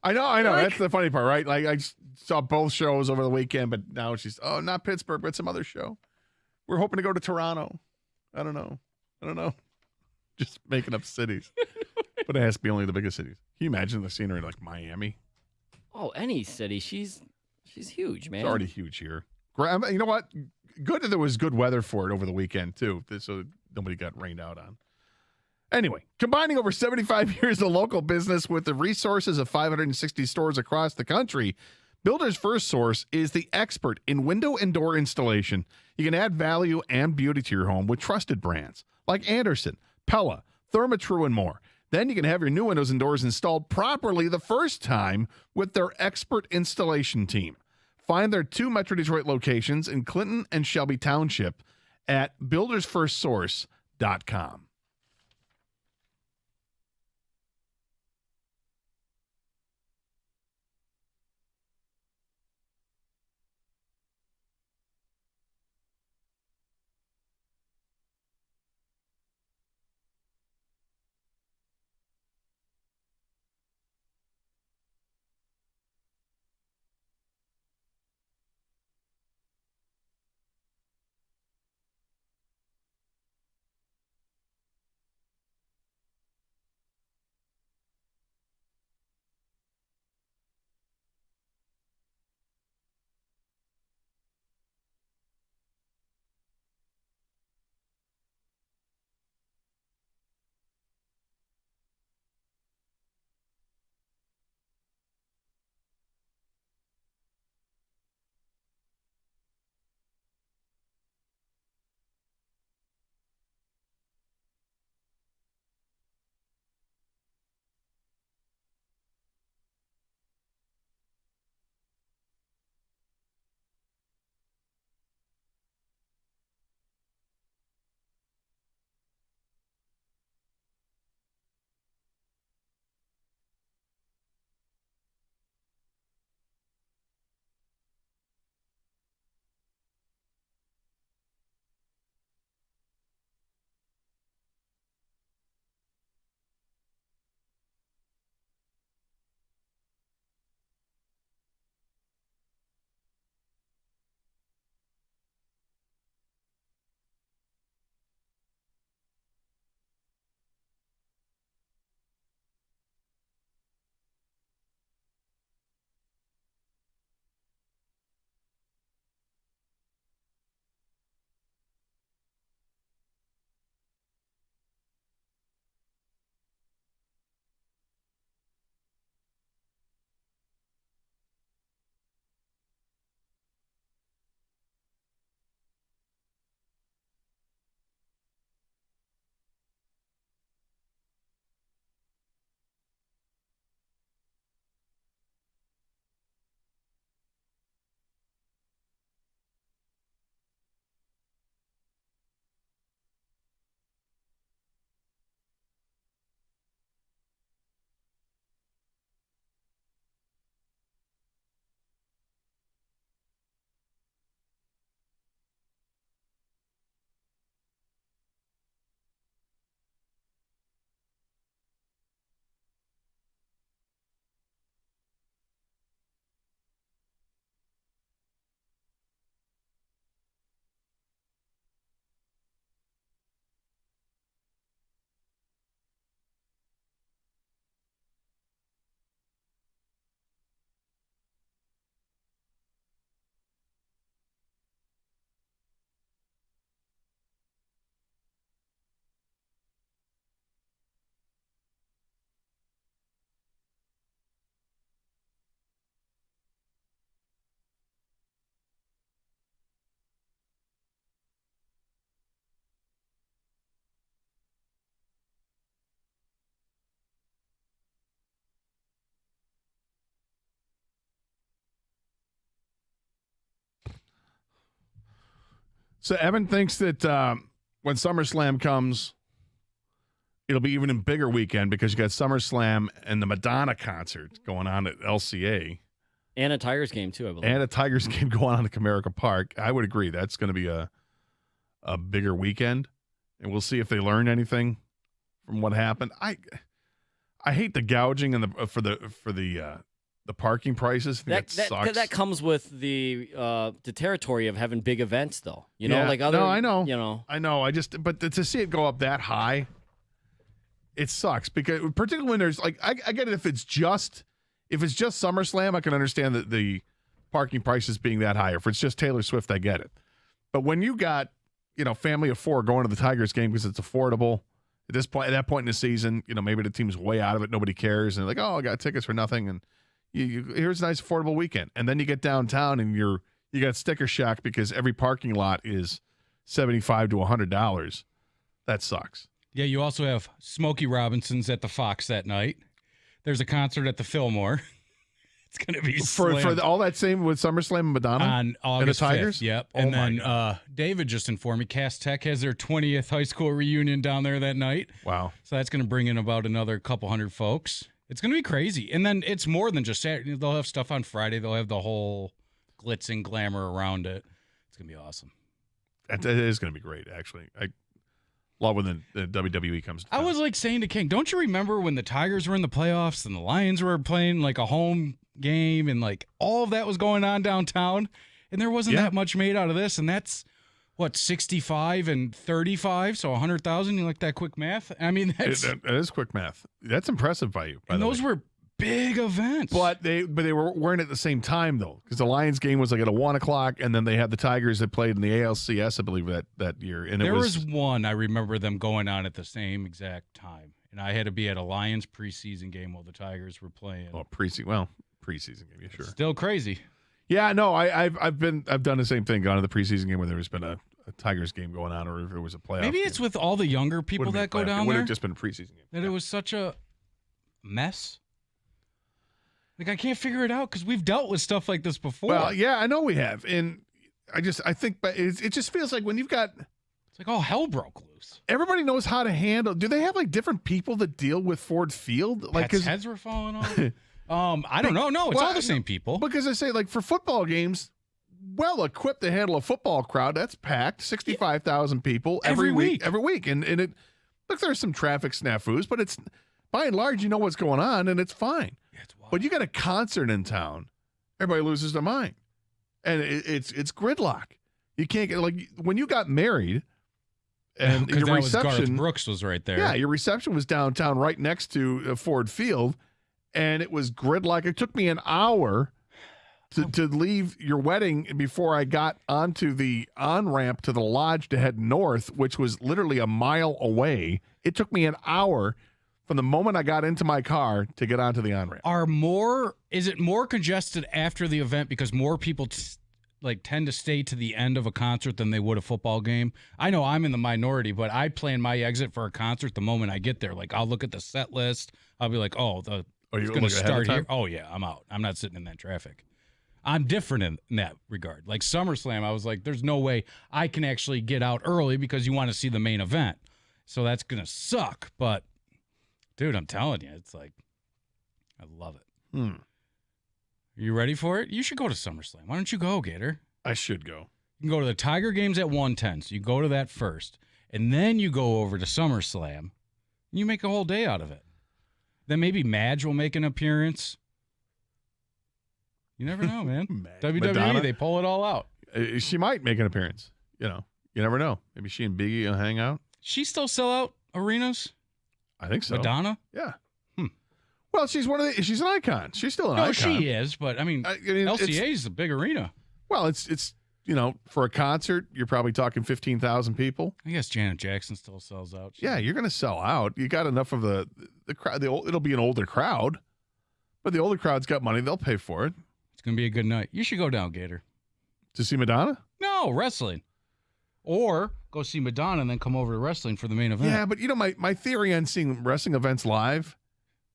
I know. Like, that's the funny part, right? Like, I saw both shows over the weekend, but now she's, not Pittsburgh, but some other show. We're hoping to go to Toronto. I don't know. Just making up cities. But it has to be only the biggest cities. Can you imagine the scenery like Miami? Oh, any city. She's huge, man. It's already huge here. You know what? Good that there was good weather for it over the weekend, too, so nobody got rained out on. Anyway, combining over 75 years of local business with the resources of 560 stores across the country, Builder's First Source is the expert in window and door installation. You can add value and beauty to your home with trusted brands like Anderson, Pella, Therma-Tru, and more. Then you can have your new windows and doors installed properly the first time with their expert installation team. Find their 2 Metro Detroit locations in Clinton and Shelby Township at buildersfirstsource.com. So Evan thinks that when SummerSlam comes, it'll be even a bigger weekend because you got SummerSlam and the Madonna concert going on at LCA. And a Tigers game, too, I believe. And a Tigers game going on at Comerica Park. I would agree. That's going to be a bigger weekend. And we'll see if they learn anything from what happened. I hate the gouging and for the parking prices. That sucks. That comes with the territory of having big events, though. You know, Yeah. like other. No, I know. You know, I know. But to see it go up that high, it sucks because particularly when there's like I get it if it's just SummerSlam, I can understand that the parking prices being that high. If it's just Taylor Swift, I get it. But when you got family of 4 going to the Tigers game because it's affordable at that point in the season, maybe the team's way out of it, nobody cares, and they're like, oh, I got tickets for nothing, and here's a nice affordable weekend, and then you get downtown and you got sticker shock because every parking lot is $75 to $100. That sucks. Yeah, you also have Smokey Robinson's at the Fox that night. There's a concert at the Fillmore. It's going to be for all that same with SummerSlam and Madonna on August and the Tigers. 5th, yep. Oh And my then God. David just informed me Cass Tech has their 20th high school reunion down there that night. Wow. So that's going to bring in about another couple hundred folks. It's going to be crazy. And then it's more than just Saturday. They'll have stuff on Friday. They'll have the whole glitz and glamour around it. It's going to be awesome. It is going to be great, actually. I love when the WWE comes to I was like saying to King, don't you remember when the Tigers were in the playoffs and the Lions were playing like a home game and like all of that was going on downtown and there wasn't that much made out of this, and that's what, 65 and 35, so 100,000. You like that quick math? I mean, that is quick math. That's impressive by you. And those were big events. But they weren't at the same time though, because the Lions game was like at 1:00, and then they had the Tigers that played in the ALCS, I believe that year. And there was one I remember them going on at the same exact time, and I had to be at a Lions preseason game while the Tigers were playing. Oh, preseason game, yeah, sure. Still crazy. Yeah, no, I've done the same thing, gone to the preseason game where there's been a Tigers game going on, or if it was a playoff. Maybe it's with all the younger people that go down It would there. have just been a preseason game. That it was such a mess. Like, I can't figure it out because we've dealt with stuff like this before. Well, yeah, I know we have, and I think, but it just feels like when you've got, it's like all hell broke loose. Everybody knows how to handle. Do they have like different people that deal with Ford Field? Like, Pets' heads were falling off. I don't know. No, it's all the same people. Because I say, like, for football games, well equipped to handle a football crowd that's packed, 65,000 people every week, and it. Look, there's some traffic snafus, but it's by and large, you know what's going on, and it's fine. But you got a concert in town, everybody loses their mind, and it's gridlock. You can't get, like, when you got married, and your reception, Garth Brooks was right there. Yeah, your reception was downtown, right next to Ford Field, and it was gridlock. It took me an hour to leave your wedding before I got onto the on-ramp to the lodge to head north, which was literally a mile away. It took me an hour from the moment I got into my car to get onto the on-ramp. Is it more congested after the event because more people tend to stay to the end of a concert than they would a football game? I know I'm in the minority, but I plan my exit for a concert the moment I get there. Like, I'll look at the set list. I'll be like, it's going to start here. Oh, yeah, I'm out. I'm not sitting in that traffic. I'm different in that regard. Like SummerSlam, I was like, there's no way I can actually get out early because you want to see the main event. So that's going to suck. But, dude, I'm telling you, it's like, I love it. Are you ready for it? You should go to SummerSlam. Why don't you go, Gator? I should go. You can go to the Tiger games at 1:10. So you go to that first. And then you go over to SummerSlam. And you make a whole day out of it. Then maybe Madge will make an appearance. You never know, man. WWE, Madonna? they pull it all out. She might make an appearance. You never know. Maybe she and Biggie will hang out. She still sell out arenas? I think so. Madonna? Yeah. Well, she's she's an icon. She's still an icon. No, she is, but I mean LCA is a big arena. Well, it's for a concert, you're probably talking 15,000 people. I guess Janet Jackson still sells out. Yeah, you're going to sell out. You got enough of the crowd. It'll be an older crowd, but the older crowd's got money. They'll pay for it. It's going to be a good night. You should go down, Gator. To see Madonna? No, wrestling. Or go see Madonna and then come over to wrestling for the main event. Yeah, but my theory on seeing wrestling events live,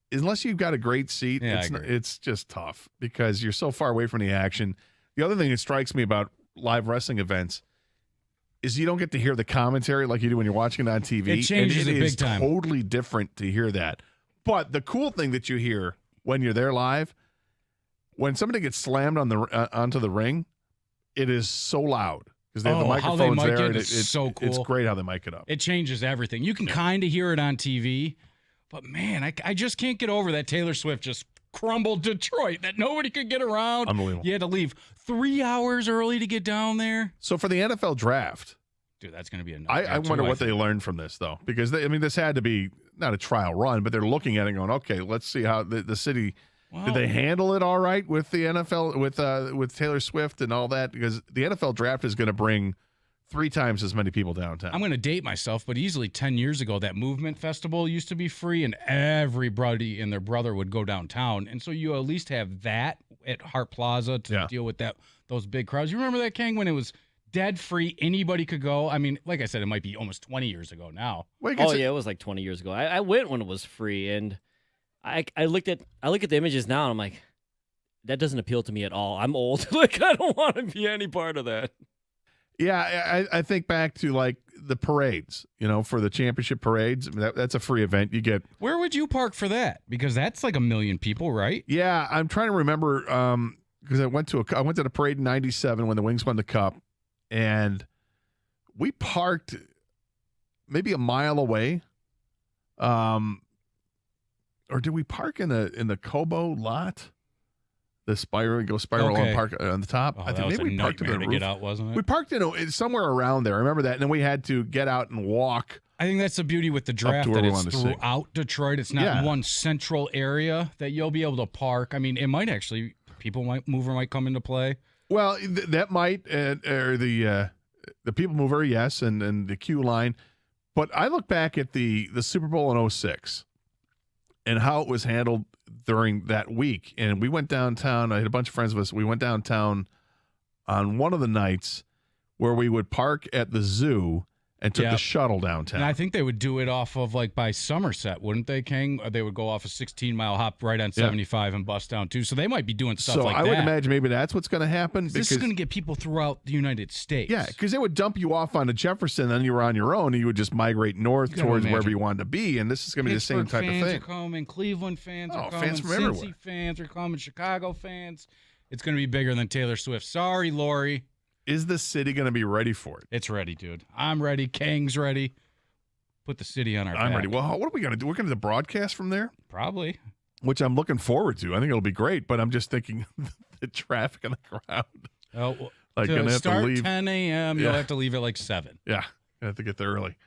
unless you've got a great seat, it's just tough because you're so far away from the action. The other thing that strikes me about live wrestling events, is you don't get to hear the commentary like you do when you're watching it on TV. It changes and it big time. Totally different to hear that. But the cool thing that you hear when you're there live, when somebody gets slammed on onto the ring, it is so loud because they have the microphones there. And it's so cool. It's great how they mic it up. It changes everything. You can kind of hear it on TV, but man, I just can't get over that Taylor Swift just crumbled Detroit, that nobody could get around. Unbelievable. You had to leave 3 hours early to get down there. So for the NFL draft, dude, that's going to be a I wonder what they learned from this, though, because this had to be not a trial run, but they're looking at it and going, okay, let's see how the city did they handle it all right with the NFL with Taylor Swift and all that, because the NFL draft is going to bring 3 times as many people downtown. I'm going to date myself, but easily 10 years ago, that Movement Festival used to be free, and everybody and their brother would go downtown. And so you at least have that at Hart Plaza to deal with those big crowds. You remember that, King, when it was dead free, anybody could go? I mean, like I said, it might be almost 20 years ago now. It was like 20 years ago. I went when it was free, and I look at the images now, and I'm like, that doesn't appeal to me at all. I'm old. Like, I don't want to be any part of that. Yeah, I think back to like the parades, for the championship parades. I mean, that's a free event. You get. Where would you park for that? Because that's like 1 million people, right? Yeah, I'm trying to remember because I went to the parade in '97 when the Wings won the Cup, and we parked maybe a mile away. Or did we park in the Cobo lot? The spiral and park on the top. Oh, I think maybe we parked in the to roof. get out, wasn't it? We parked somewhere around there. I remember that, and then we had to get out and walk. I think that's the beauty with the draft, that it's throughout Detroit. It's not one central area that you'll be able to park. I mean, it might actually People Mover might come into play. Well, that might, or the People Mover, yes, and the Q line. But I look back at the Super Bowl in 06 and how it was handled during that week. And we went downtown. I had a bunch of friends of us. We went downtown on one of the nights where we would park at the zoo and took the shuttle downtown. And I think they would do it off of by Somerset, wouldn't they, King? Or they would go off a 16-mile hop right on 75 and bust down too. So they might be doing stuff like that. So I would imagine maybe that's what's going to happen. This is going to get people throughout the United States. Yeah, because they would dump you off onto Jefferson, then you were on your own, and you would just migrate north towards wherever you wanted to be. And this is going to be the same type of thing. Fans are coming, Cleveland fans are coming, fans from everywhere. Cincy fans are coming, Chicago fans. It's going to be bigger than Taylor Swift. Sorry, Lori. Is the city going to be ready for it? It's ready, dude. I'm ready. Kang's ready. Put the city on our back. I'm ready. Well, what are we going to do? We're going to broadcast from there? Probably. Which I'm looking forward to. I think it'll be great, but I'm just thinking the traffic in the crowd. Oh, well, gonna have to leave 10 a.m., you'll have to leave at 7. Yeah, you have to get there early.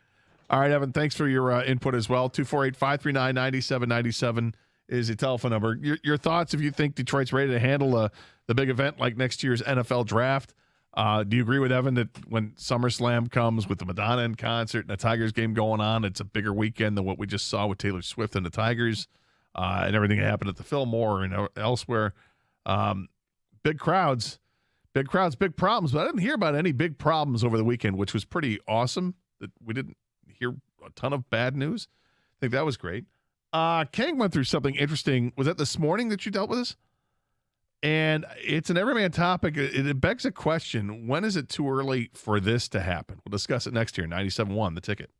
All right, Evan, thanks for your input as well. 248-539-9797 is the telephone number. Your thoughts, if you think Detroit's ready to handle the big event like next year's NFL draft. Do you agree with Evan that when SummerSlam comes with the Madonna in concert and the Tigers game going on, it's a bigger weekend than what we just saw with Taylor Swift and the Tigers and everything that happened at the Fillmore and elsewhere? Big crowds, big problems. But I didn't hear about any big problems over the weekend, which was pretty awesome. That we didn't hear a ton of bad news. I think that was great. Kang went through something interesting. Was that this morning that you dealt with this? And it's an everyman topic. It begs a question. When is it too early for this to happen? We'll discuss it next year. 97.1, The Ticket.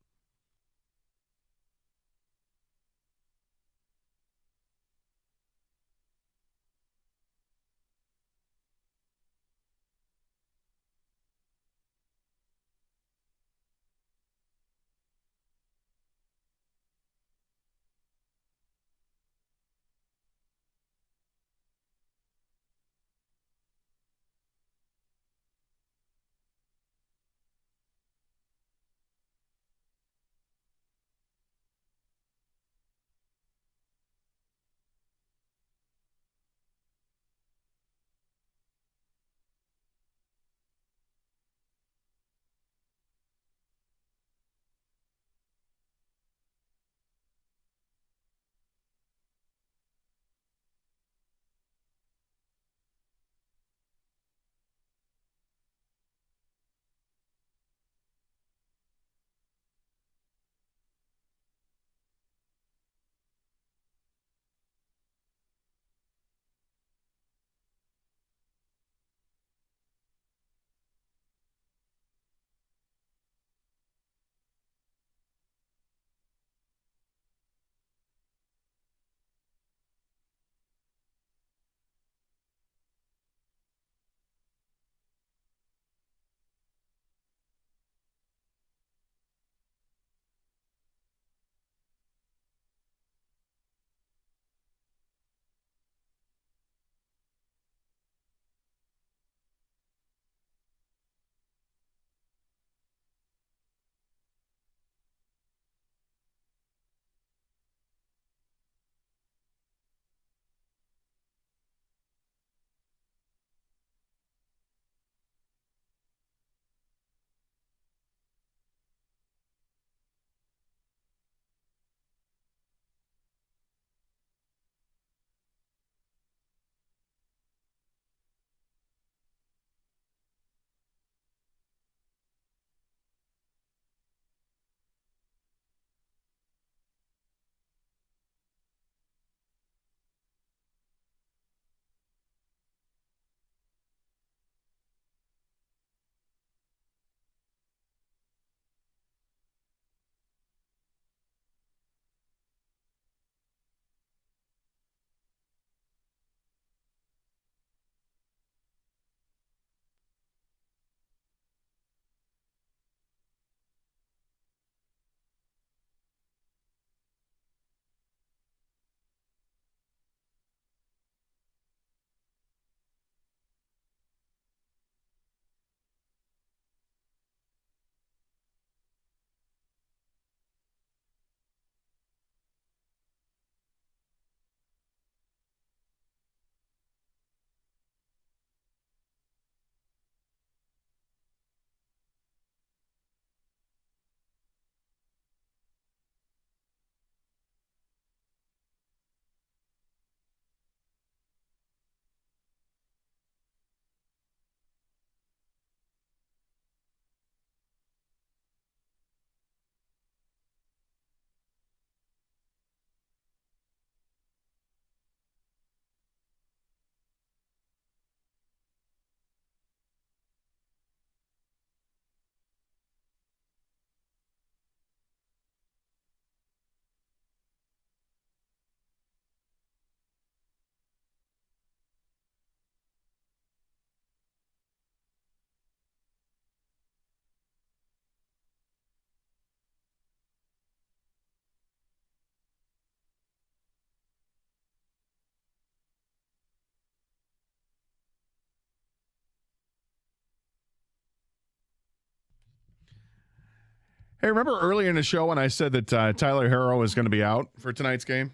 Hey, remember earlier in the show when I said that Tyler Harrow is going to be out for tonight's game?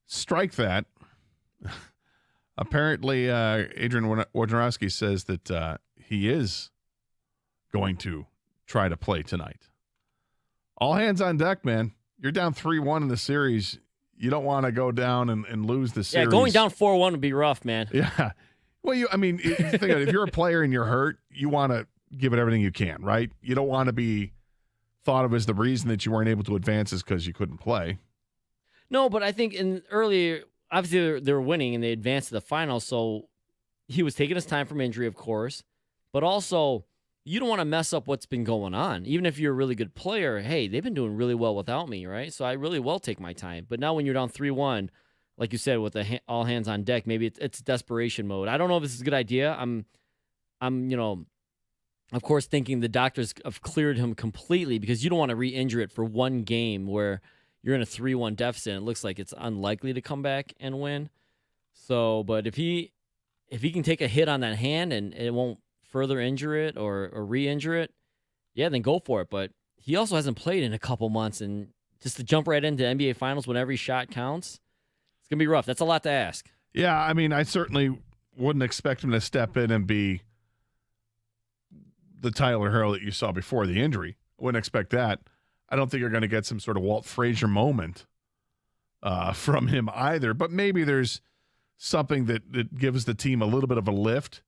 Strike that. Apparently, Adrian Wojnarowski says that he is going to try to play tonight. All hands on deck, man. You're down 3-1 in the series. You don't want to go down and lose the series. Yeah, going down 4-1 would be rough, man. Yeah. Well, if you're a player and you're hurt, you want to give it everything you can, right? You don't want to be thought of as the reason that you weren't able to advance is because you couldn't play. No, but I think earlier, obviously they were winning and they advanced to the finals, so he was taking his time from injury, of course, but also you don't want to mess up what's been going on. Even if you're a really good player, hey, they've been doing really well without me, right? So I really will take my time. But now when you're down 3-1, like you said, with all hands on deck, maybe it's desperation mode. I don't know if this is a good idea. I'm of course, thinking the doctors have cleared him completely because you don't want to re-injure it for one game where you're in a 3-1 deficit and it looks like it's unlikely to come back and win. So, but if he can take a hit on that hand and it won't further injure it or re-injure it, yeah, then go for it. But he also hasn't played in a couple months, and just to jump right into NBA Finals when every shot counts, it's going to be rough. That's a lot to ask. Yeah, I mean, I certainly wouldn't expect him to step in and be the Tyler Harrow that you saw before the injury. I wouldn't expect that. I don't think you're going to get some sort of Walt Frazier moment from him either, but maybe there's something that gives the team a little bit of a lift.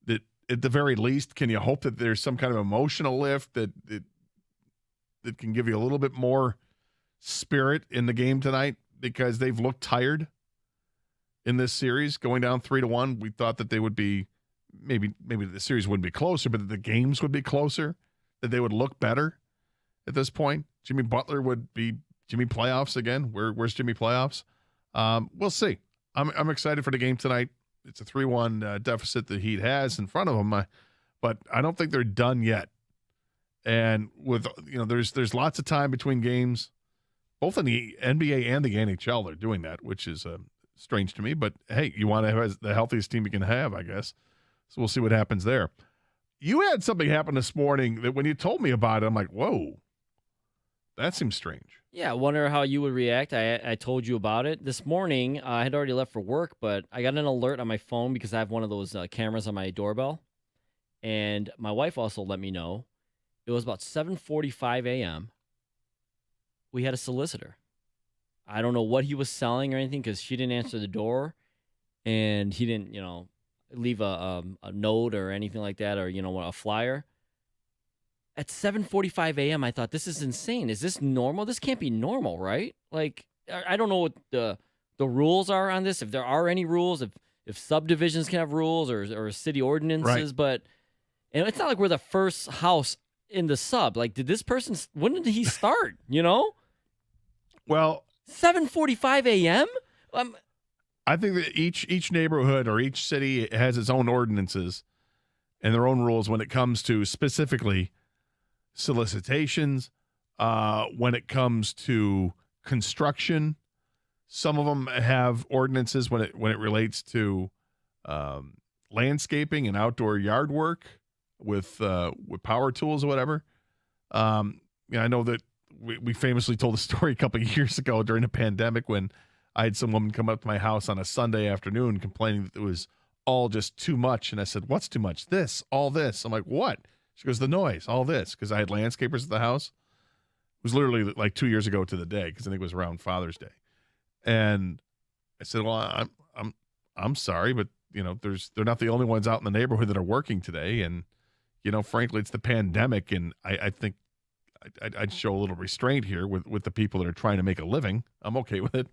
That at the very least, can you hope that there's some kind of emotional lift that can give you a little bit more spirit in the game tonight, because they've looked tired in this series going down 3-1. We thought that they would be maybe the series wouldn't be closer, but that the games would be closer, that they would look better at this point. Jimmy Butler would be Jimmy playoffs again. Where's Jimmy playoffs? We'll see. I'm excited for the game tonight. It's a 3-1 deficit the Heat has in front of them, but I don't think they're done yet. And with there's lots of time between games, both in the NBA and the NHL. They're doing that, which is strange to me. But hey, you want to have the healthiest team you can have, I guess. So we'll see what happens there. You had something happen this morning that when you told me about it, I'm like, whoa, that seems strange. Yeah, I wonder how you would react. I told you about it. This morning, I had already left for work, but I got an alert on my phone because I have one of those cameras on my doorbell. And my wife also let me know. It was about 7:45 a.m. We had a solicitor. I don't know what he was selling or anything because she didn't answer the door. And he didn't, leave a note or anything like that, or a flyer. At 7:45 a.m., I thought, this is insane. Is this normal? This can't be normal, right? Like, I don't know what the rules are on this, if there are any rules, if subdivisions can have rules or city ordinances, right. And it's not like we're the first house in the sub. Like, when did he start, Well, 7:45 a.m.? I think that each neighborhood or each city has its own ordinances and their own rules when it comes to specifically solicitations, when it comes to construction. Some of them have ordinances when it relates to landscaping and outdoor yard work with power tools or whatever. I know that we famously told a story a couple of years ago during the pandemic when I had some woman come up to my house on a Sunday afternoon complaining that it was all just too much. And I said, what's too much? This, all this. I'm like, what? She goes, the noise, all this. Because I had landscapers at the house. It was literally like 2 years ago to the day, because I think it was around Father's Day. And I said, well, I'm sorry, but they're not the only ones out in the neighborhood that are working today. And, frankly, it's the pandemic. And I think I'd show a little restraint here with the people that are trying to make a living. I'm okay with it.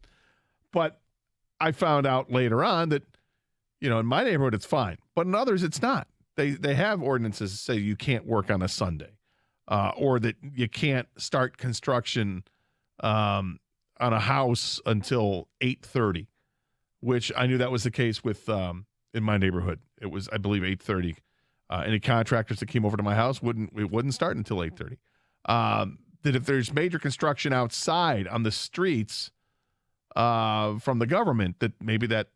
But I found out later on that, in my neighborhood, it's fine. But in others, it's not. They have ordinances that say you can't work on a Sunday, or that you can't start construction on a house until 8:30, which I knew that was the case with in my neighborhood. It was, I believe, 8:30. Any contractors that came over to my house wouldn't start until 8:30. That if there's major construction outside on the streets from the government, that maybe that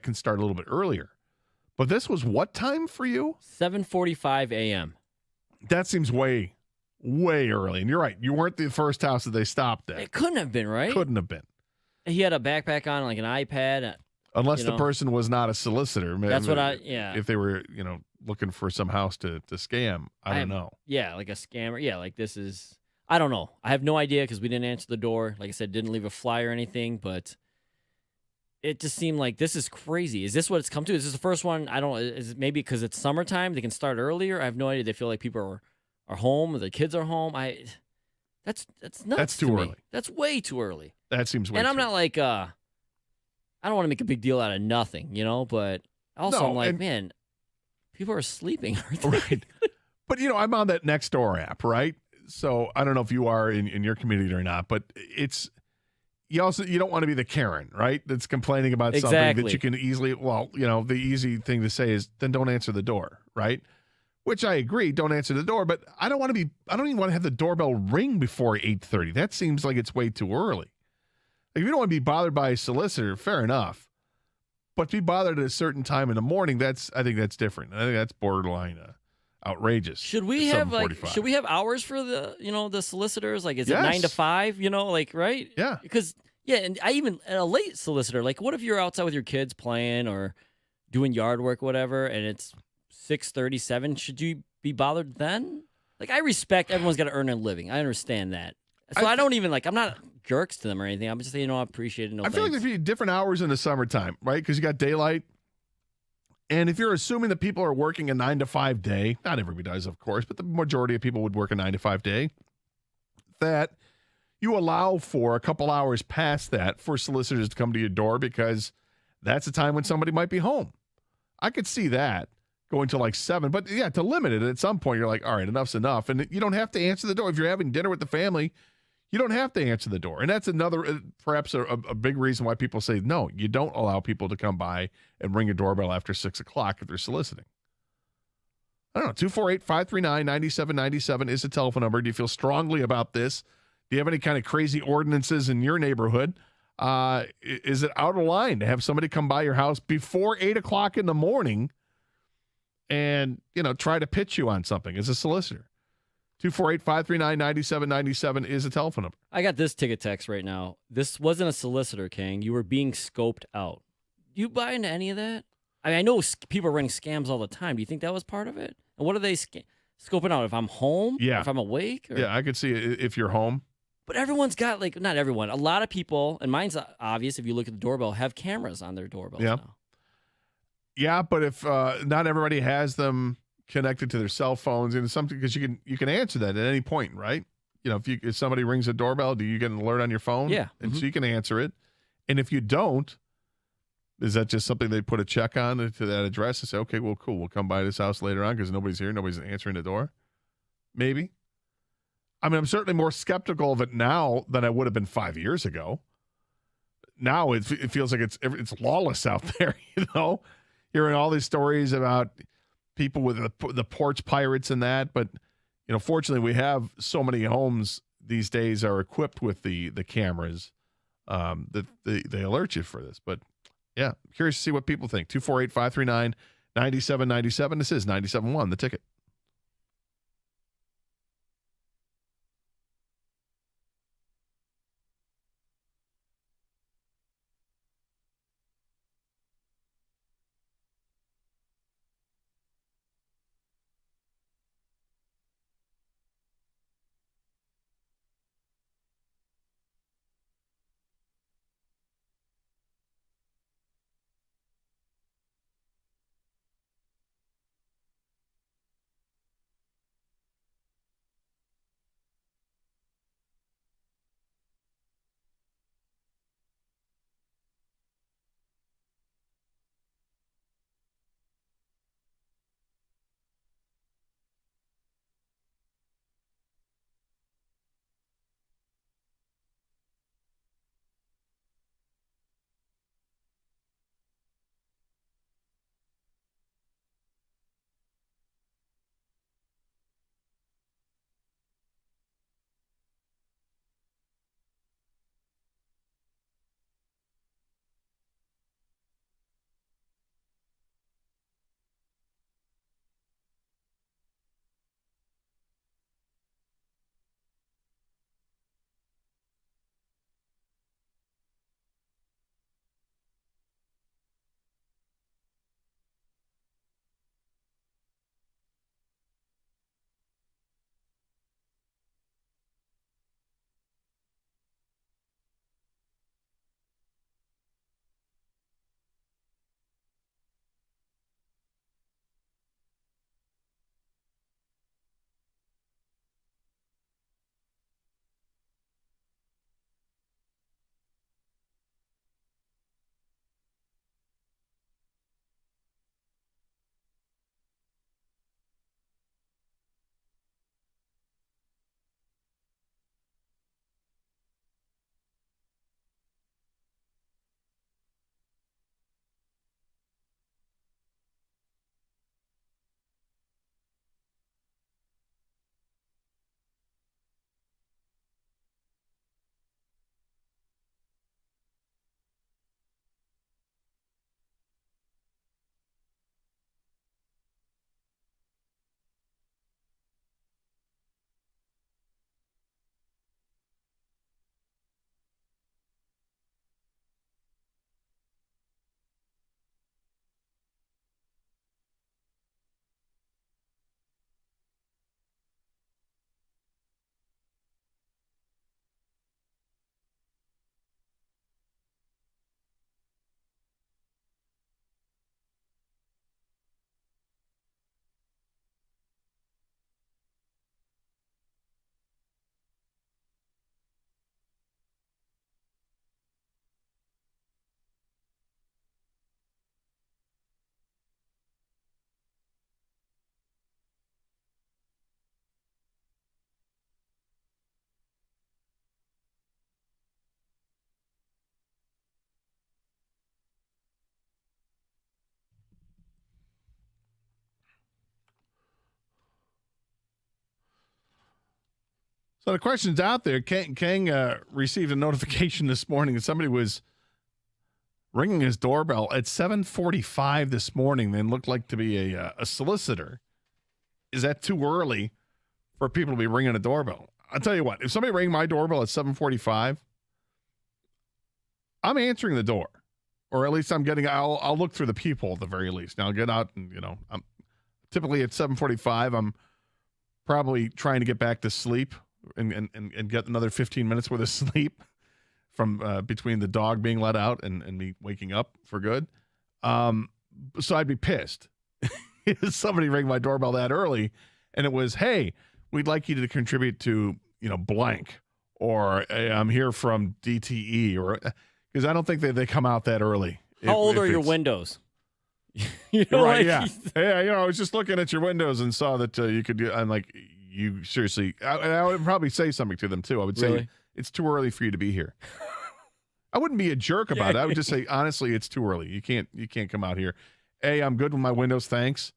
can start a little bit earlier. But this was what time for you? 7:45 a.m. That seems way way early. And you're right. You weren't the first house that they stopped at. It couldn't have been, right? Couldn't have been. He had a backpack on, like an iPad. Unless the person was not a solicitor. That's what If they were, looking for some house to scam, I don't know. Yeah, like a scammer. Yeah, like this is, I don't know. I have no idea because we didn't answer the door. Like I said, didn't leave a flyer or anything, but it just seemed like this is crazy. Is this what it's come to? Is this the first one? I don't, is it maybe because it's summertime, they can start earlier? I have no idea. They feel like people are home, or the kids are home. That's nuts. That's too to me. early. That's way too early. That seems way And I'm too not like, I don't want to make a big deal out of nothing, but also No, I'm like, and- man, people are sleeping. Right. But, I'm on that Nextdoor app, right? So I don't know if you are in your community or not, but you don't want to be the Karen, right? That's complaining about something Exactly. that you can easily, the easy thing to say is then don't answer the door, right? Which I agree, don't answer the door, but I don't even want to have the doorbell ring before 8:30. That seems like it's way too early. Like, if you don't want to be bothered by a solicitor, fair enough. But to be bothered at a certain time in the morning, I think that's different. I think that's borderline outrageous. Should we at have 7:45. hours for the solicitors? Like, is it Yes. 9 to 5? Right? Yeah. Because and I even a late solicitor. Like, what if you're outside with your kids playing or doing yard work, whatever, and it's 6:37? Should you be bothered then? Like, I respect everyone's got to earn a living. I understand that. So I don't even I'm not jerks to them or anything. I'm just saying, I appreciate it. No, I feel like there'd be different hours in the summertime, right? Because you got daylight. And if you're assuming that people are working a 9 to 5 day, not everybody does, of course, but the majority of people would work a 9 to 5 day, that you allow for a couple hours past that for solicitors to come to your door because that's the time when somebody might be home. I could see that going to like 7, but yeah, to limit it at some point, you're like, all right, enough's enough. And you don't have to answer the door. If you're having dinner with the family, you don't have to answer the door. And that's another, perhaps a big reason why people say, no, you don't allow people to come by and ring a doorbell after 6 o'clock if they're soliciting. I don't know, 248-539-9797 is the telephone number. Do you feel strongly about this? Do you have any kind of crazy ordinances in your neighborhood? Is it out of line to have somebody come by your house before 8 o'clock in the morning and, try to pitch you on something as a solicitor? 248-539-9797 is a telephone number. I got this ticket text right now. This wasn't a solicitor, King. You were being scoped out. Do you buy into any of that? I mean, I know people are running scams all the time. Do you think that was part of it? And what are they scoping out? If I'm home? Yeah. If I'm awake? Or? Yeah, I could see it if you're home. But everyone's got, not everyone. A lot of people, and mine's obvious if you look at the doorbell, have cameras on their doorbells now. Yeah, but if not everybody has them connected to their cell phones and something, because you can answer that at any point, right? If somebody rings a doorbell, do you get an alert on your phone? Yeah. And so you can answer it. And if you don't, is that just something they put a check on to that address and say, okay, well, cool, we'll come by this house later on because nobody's here, nobody's answering the door? Maybe. I mean, I'm certainly more skeptical of it now than I would have been 5 years ago. Now it feels like it's lawless out there, Hearing all these stories about people with the porch pirates and that, but fortunately we have so many homes these days are equipped with the cameras that they alert you for this. But yeah, curious to see what people think. 248-539-9797. This is 97.1 The Ticket. So the question's out there. Kang received a notification this morning that somebody was ringing his doorbell at 7:45 this morning. Then looked like to be a solicitor. Is that too early for people to be ringing a doorbell? I'll tell you what. If somebody rang my doorbell at 7:45, I'm answering the door, or at least I'll look through the people at the very least. Now I'll get out and I'm typically at 7:45. I'm probably trying to get back to sleep and get another 15 minutes worth of sleep from between the dog being let out and me waking up for good. So I'd be pissed if somebody rang my doorbell that early and it was, hey, we'd like you to contribute to, blank, or hey, I'm here from DTE, or because I don't think they come out that early. How old are your windows? Right, yeah. Hey, I was just looking at your windows and saw that you could do. I'm like, you seriously, I would probably say something to them too. I would say it's too early for you to be here. I wouldn't be a jerk about it. I would just say, honestly, it's too early. You can't come out here. Hey, I'm good with my windows, thanks,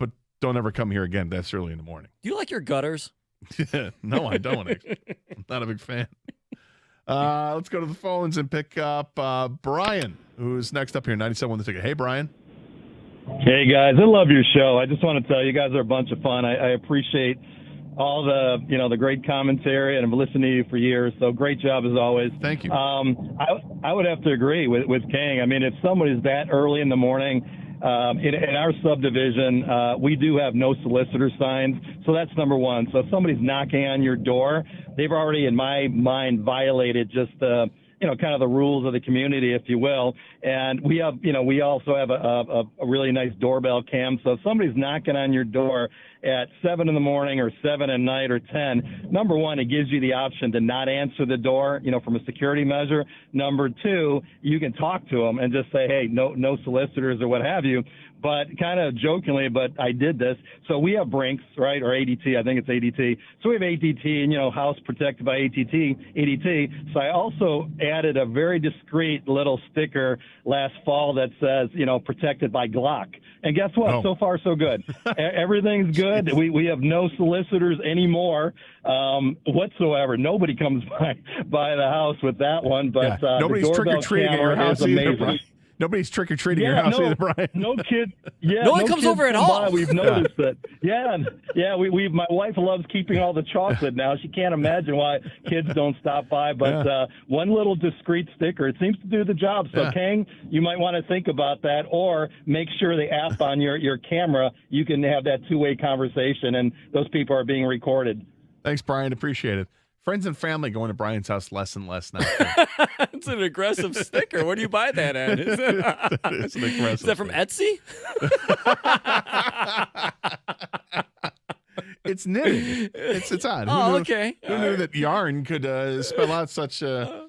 but don't ever come here again. That's early in the morning. Do you like your gutters? No, I don't. Actually. I'm not a big fan. Let's go to the phones and pick up Brian, who's next up here, 97 the ticket. Hey, Brian. Hey, guys. I love your show. I just want to tell you guys are a bunch of fun. I appreciate all the great commentary, and I've listened to you for years. So great job as always. Thank you. I would have to agree with Kang. I mean, if somebody's that early in the morning, in our subdivision, we do have no solicitor signs. So that's number one. So if somebody's knocking on your door, they've already, in my mind, violated just kind of the rules of the community, if you will. And we have, we also have a really nice doorbell cam. So if somebody's knocking on your door at 7 in the morning or 7 at night or 10, number one, it gives you the option to not answer the door, from a security measure. Number two, you can talk to them and just say, hey, no solicitors or what have you. But kind of jokingly, but I did this. So we have Brinks, right, or ADT. I think it's ADT. So we have ADT and, house protected by ADT. So I also added a very discreet little sticker last fall that says, protected by Glock. And guess what? Oh. So far, so good. Everything's good. We have no solicitors anymore whatsoever. Nobody comes by the house with that one. But nobody's trick-or-treating at your house either. Nobody's trick-or-treating at your house either, Brian. No kid. Yeah, no one comes over at all. We've noticed that. Yeah. We my wife loves keeping all the chocolate now. She can't imagine why kids don't stop by. But one little discreet sticker, it seems to do the job. So, Kang, you might want to think about that, or make sure the app on your camera, you can have that two-way conversation, and those people are being recorded. Thanks, Brian. Appreciate it. Friends and family going to Brian's house less and less now. It's an aggressive sticker. Where do you buy that at? It's an aggressive. Is that from Etsy? It's knitting. It's odd. Okay. Who knew that yarn could spell out such a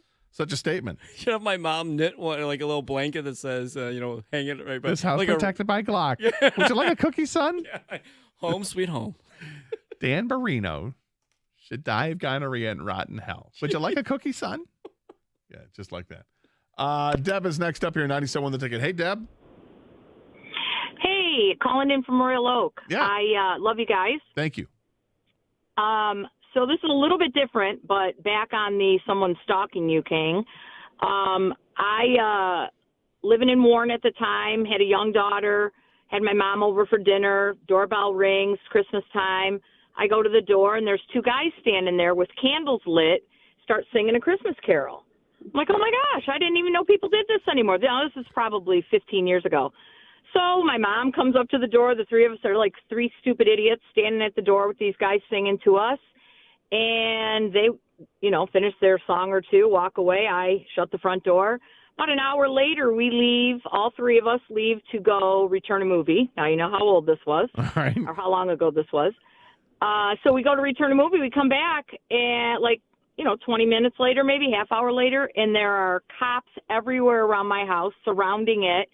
statement? Should have my mom knit one, like a little blanket that says, hang it right by. This house like protected by Glock. Yeah. Would you like a cookie, son? Yeah. Home sweet home. Dan Barino should die of gonorrhea and rot in hell. Would you like a cookie, son? Yeah, just like that. Deb is next up here, 97 the ticket. Hey, Deb. Hey, calling in from Royal Oak. Yeah. I love you guys. Thank you. So this is a little bit different, but back on the someone stalking you, King. I living in Warren at the time, had a young daughter, had my mom over for dinner, doorbell rings, Christmas time. I go to the door, and there's two guys standing there with candles lit, start singing a Christmas carol. I'm like, oh, my gosh, I didn't even know people did this anymore. Now, this is probably 15 years ago. So my mom comes up to the door. The three of us are like three stupid idiots standing at the door with these guys singing to us. And they, finish their song or two, walk away. I shut the front door. About an hour later, we leave. All three of us leave to go return a movie. Now, you know how old this was, all right, or how long ago this was. So we go to return a movie. We come back, and 20 minutes later, maybe half hour later, and there are cops everywhere around my house surrounding it.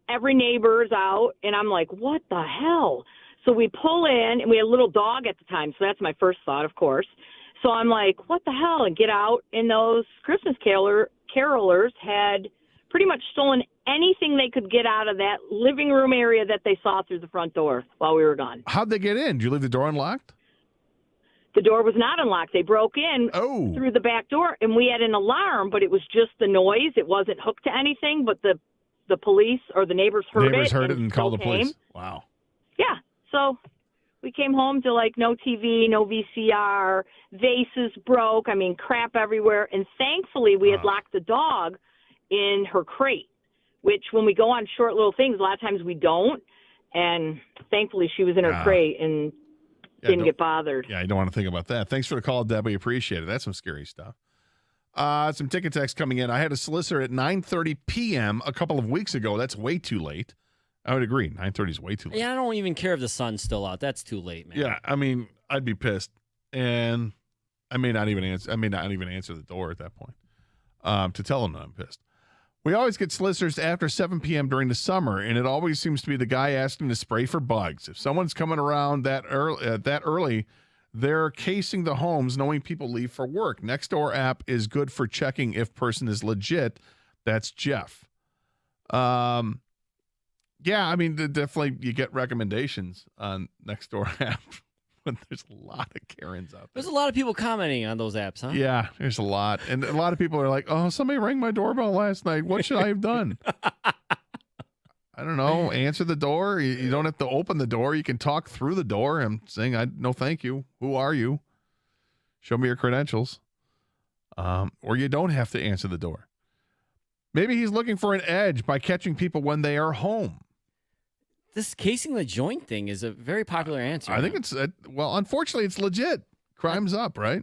Every neighbor is out, and I'm like, what the hell? So we pull in, and we had a little dog at the time, so that's my first thought, of course. So I'm like, what the hell? And get out, and those Christmas carolers had pretty much stolen anything they could get out of that living room area that they saw through the front door while we were gone. How'd they get in? Did you leave the door unlocked? The door was not unlocked. They broke in through the back door, and we had an alarm, but it was just the noise. It wasn't hooked to anything, but the police or the neighbors heard it. Neighbors heard it and called the came. police. Wow. Yeah. So we came home to, like, no TV, no VCR, vases broke, I mean, crap everywhere. And thankfully, we had locked the dog in her crate, which when we go on short little things, a lot of times we don't. And thankfully, she was in her crate and didn't get bothered. Yeah, you don't want to think about that. Thanks for the call, Deb. We appreciate it. That's some scary stuff. Some ticket text coming in. I had a solicitor at 9:30 p.m. a couple of weeks ago. That's way too late. I would agree. 9:30 is way too late. Yeah, I don't even care if the sun's still out. That's too late, man. Yeah, I mean, I'd be pissed, and I may not even answer. The door at that point to tell them that I'm pissed. We always get solicitors after 7 p.m. during the summer, and it always seems to be the guy asking to spray for bugs. If someone's coming around that early, they're casing the homes, knowing people leave for work. Nextdoor app is good for checking if person is legit. That's Jeff. Yeah, I mean, definitely you get recommendations on Nextdoor app, but there's a lot of Karens out there. There's a lot of people commenting on those apps, huh? Yeah, there's a lot. And a lot of people are like, oh, somebody rang my doorbell last night. What should I have done? I don't know. Answer the door. You don't have to open the door. You can talk through the door. I'm saying, no, thank you. Who are you? Show me your credentials. Or you don't have to answer the door. Maybe he's looking for an edge by catching people when they are home. This casing the joint thing is a very popular answer. I think it's, unfortunately, it's legit. Crime's up, right?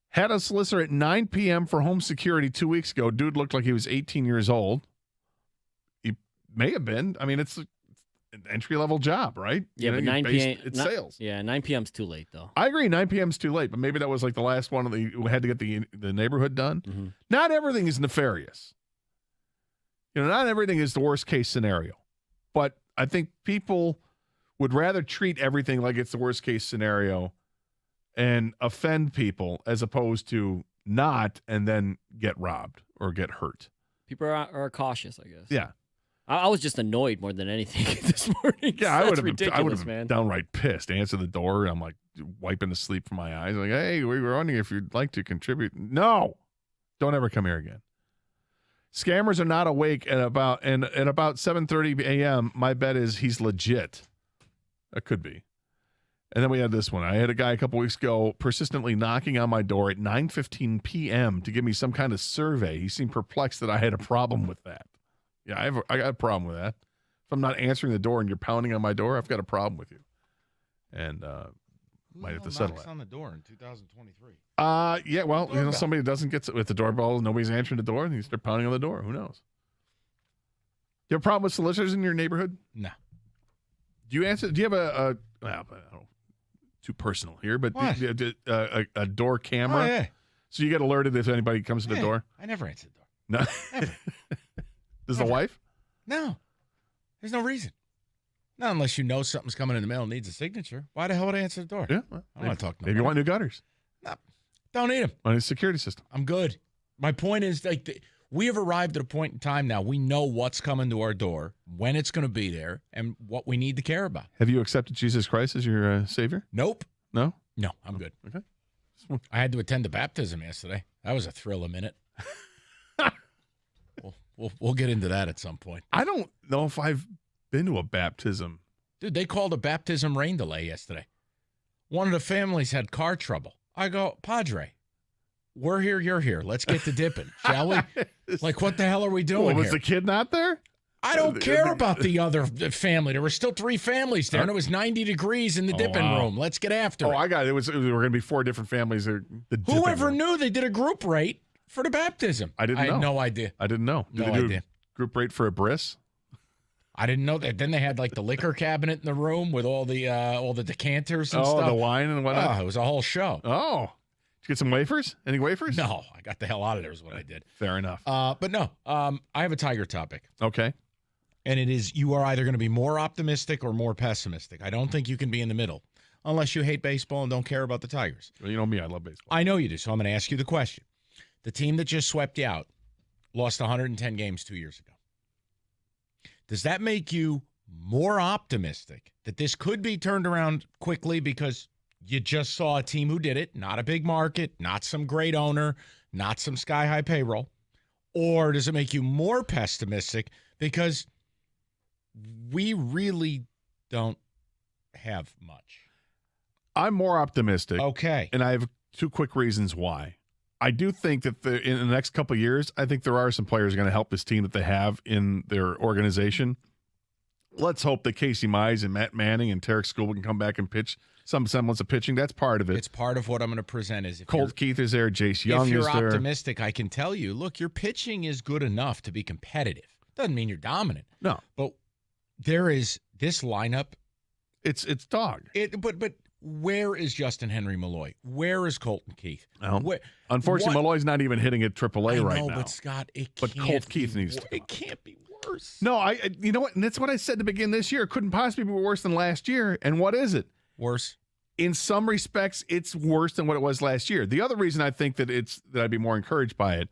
Had a solicitor at 9 p.m. for home security 2 weeks ago. Dude looked like he was 18 years old. He may have been. I mean, it's an entry-level job, right? Yeah, but 9 p.m. It's sales. Yeah, 9 p.m.'s too late, though. I agree. 9 p.m. is too late, but maybe that was like the last one who had to get the neighborhood done. Mm-hmm. Not everything is nefarious. Not everything is the worst-case scenario. But I think people would rather treat everything like it's the worst-case scenario and offend people as opposed to not and then get robbed or get hurt. People are cautious, I guess. Yeah. I was just annoyed more than anything this morning. Yeah, I would ridiculous, have man. been downright pissed. Answer the door, and I'm like wiping the sleep from my eyes. Like, hey, we were wondering if you'd like to contribute. No, don't ever come here again. Scammers are not awake at about 7:30 a.m. My bet is he's legit. That could be. And then we had this one. I had a guy a couple weeks ago persistently knocking on my door at 9:15 p.m. to give me some kind of survey. He seemed perplexed that I had a problem with that. Yeah, I got a problem with that. If I'm not answering the door and you're pounding on my door, I've got a problem with you. And might have to settle it. on the door in 2023. Yeah, well, somebody doesn't get with the doorbell, nobody's answering the door, and they're pounding on the door. Who knows? You have a problem with solicitors in your neighborhood? No. Do you answer? Do you have I don't know, too personal here, but a door camera? Oh, yeah. So you get alerted if anybody comes to the door? I never answer the door. No. Never. Does the wife? No. There's no reason. Not unless you know something's coming in the mail and needs a signature. Why the hell would I answer the door? Yeah. I don't want to talk to Maybe you want new gutters. No. Don't need them. On a security system. I'm good. My point is, we have arrived at a point in time now. We know what's coming to our door, when it's going to be there, and what we need to care about. Have you accepted Jesus Christ as your Savior? Nope. No? No, I'm good. Okay. I had to attend the baptism yesterday. That was a thrill a minute. We'll get into that at some point. I don't know if I've been to a baptism. Dude, they called a baptism rain delay yesterday. One of the families had car trouble. I go, Padre, we're here, you're here. Let's get to dipping, shall we? Like, what the hell are we doing Was here? the kid not there? I don't care about the other family. There were still 3 families there, and it was 90 degrees in the dipping room. Let's get after it. I got it. There were going to be 4 different families. Whoever knew they did a group rate for the baptism? I didn't know. I had no idea. I didn't know. Did they do a group rate for a bris? I didn't know that. Then they had like the liquor cabinet in the room with all the decanters and stuff. Oh, the wine and whatnot. Oh, it was a whole show. Oh, did you get some wafers? Any wafers? No, I got the hell out of there is what I did. Fair enough. But no, I have a Tiger topic. Okay. And it is, you are either going to be more optimistic or more pessimistic. I don't think you can be in the middle unless you hate baseball and don't care about the Tigers. Well, you know me, I love baseball. I know you do, so I'm going to ask you the question. The team that just swept you out lost 110 games 2 years ago. Does that make you more optimistic that this could be turned around quickly because You just saw a team who did it, not a big market, not some great owner, not some sky-high payroll. Or does it make you more pessimistic because we really don't have much? I'm more optimistic. Okay. And I have two quick reasons why. I do think that in the next couple of years, I think there are some players going to help this team that they have in their organization. Let's hope that Casey Mize and Matt Manning and Tarek School can come back and pitch some semblance of pitching. That's part of it. It's part of what I'm going to present. Is if Colt Keith is there, Jace Young is there. If you're optimistic, I can tell you, look, your pitching is good enough to be competitive. Doesn't mean you're dominant. No. But there is this lineup. It's dog. But where is Justin Henry Malloy? Where is Colton Keith? Unfortunately, Malloy's not even hitting at AAA right now. But Scott, Colt Keith needs to. It can't be worse. No, you know what? And that's what I said to begin this year. It couldn't possibly be worse than last year. And what is it? Worse. In some respects, it's worse than what it was last year. The other reason I think that I'd be more encouraged by it,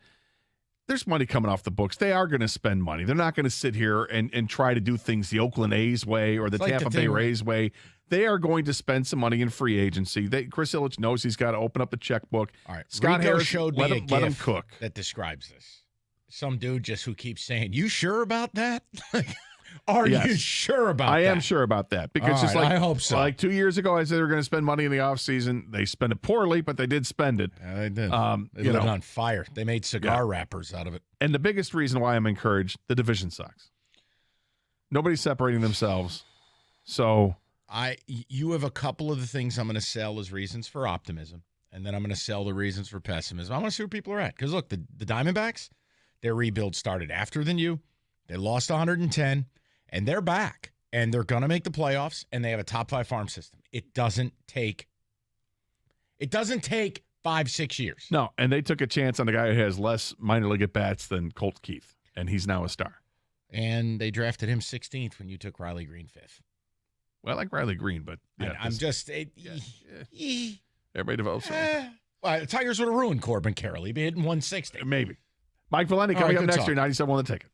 there's money coming off the books. They are going to spend money. They're not going to sit here and try to do things the Oakland A's way or the Tampa Bay Rays way. They are going to spend some money in free agency. Chris Ilitch knows he's got to open up the checkbook. All right. Scott Rico Harris showed let me him, a let him GIF cook. that describes this. Some dude just who keeps saying, "You sure about that?" Are Yes. you sure about that? I am sure about that because All just right, like I hope so. Like 2 years ago, I said they were going to spend money in the offseason. They spent it poorly, but they did spend it. Yeah, they did. They You lit it know, on fire. They made cigar wrappers out of it. and the biggest reason why I'm encouraged, the division sucks. Nobody's separating themselves. So You have a couple of the things I'm going to sell as reasons for optimism, and then I'm going to sell the reasons for pessimism. I want to see where people are at. Because, look, the Diamondbacks, their rebuild started after than you. They lost 110, and they're back. And they're going to make the playoffs, and they have a top-5 farm system. It doesn't take 5-6 years. No, and they took a chance on a guy who has less minor league at-bats than Colt Keith, and he's now a star. And they drafted him 16th when you took Riley Green 5th. Well, I like Riley Green, but yeah, I'm just everybody develops. Well, Tigers would have ruined Corbin Carroll. He'd be hitting 160. Maybe. Mike Valenti All coming right, up good next talk. year, 97 on the ticket.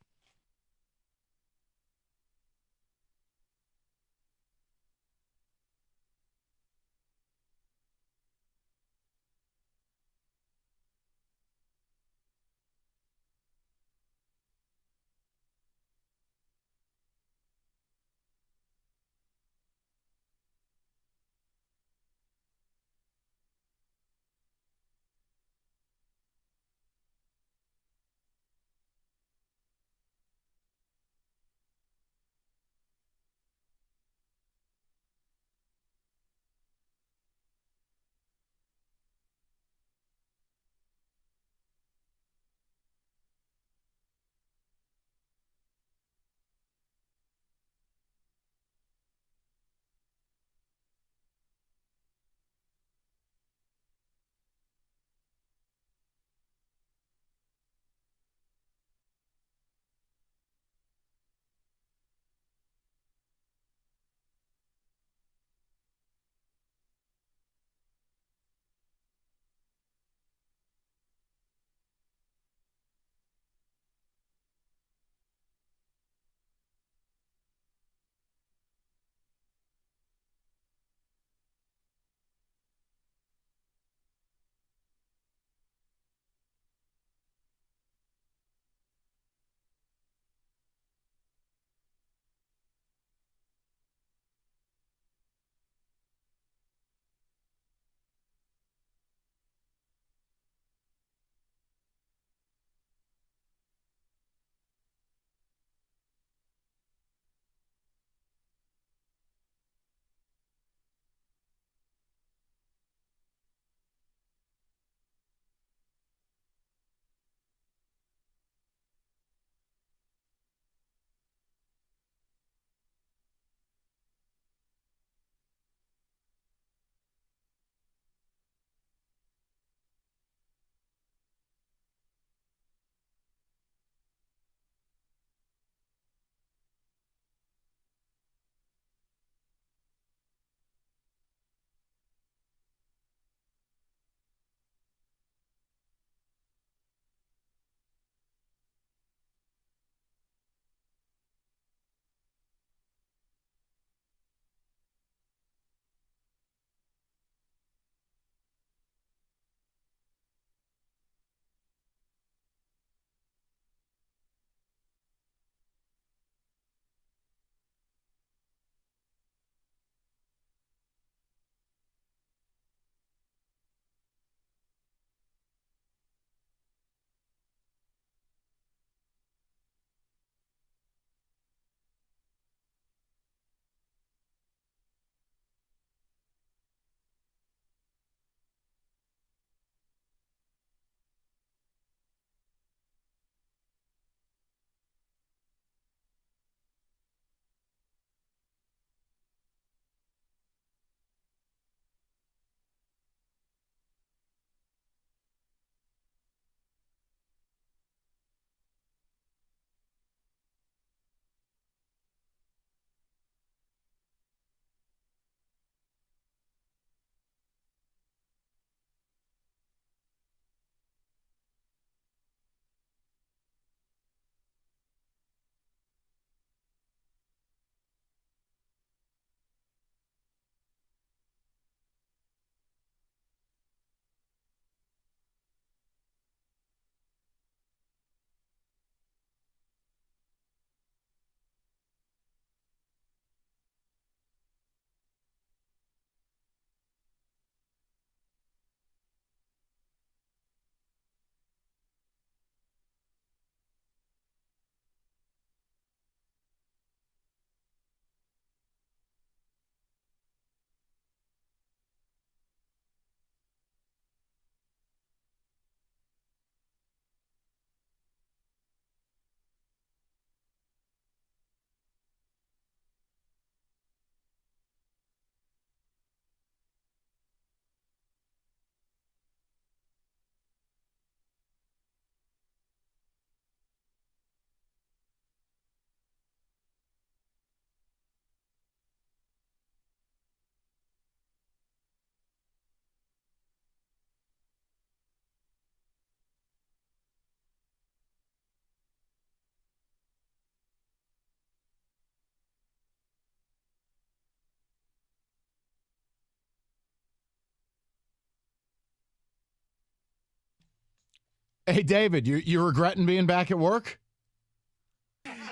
Hey, David, you're regretting being back at work?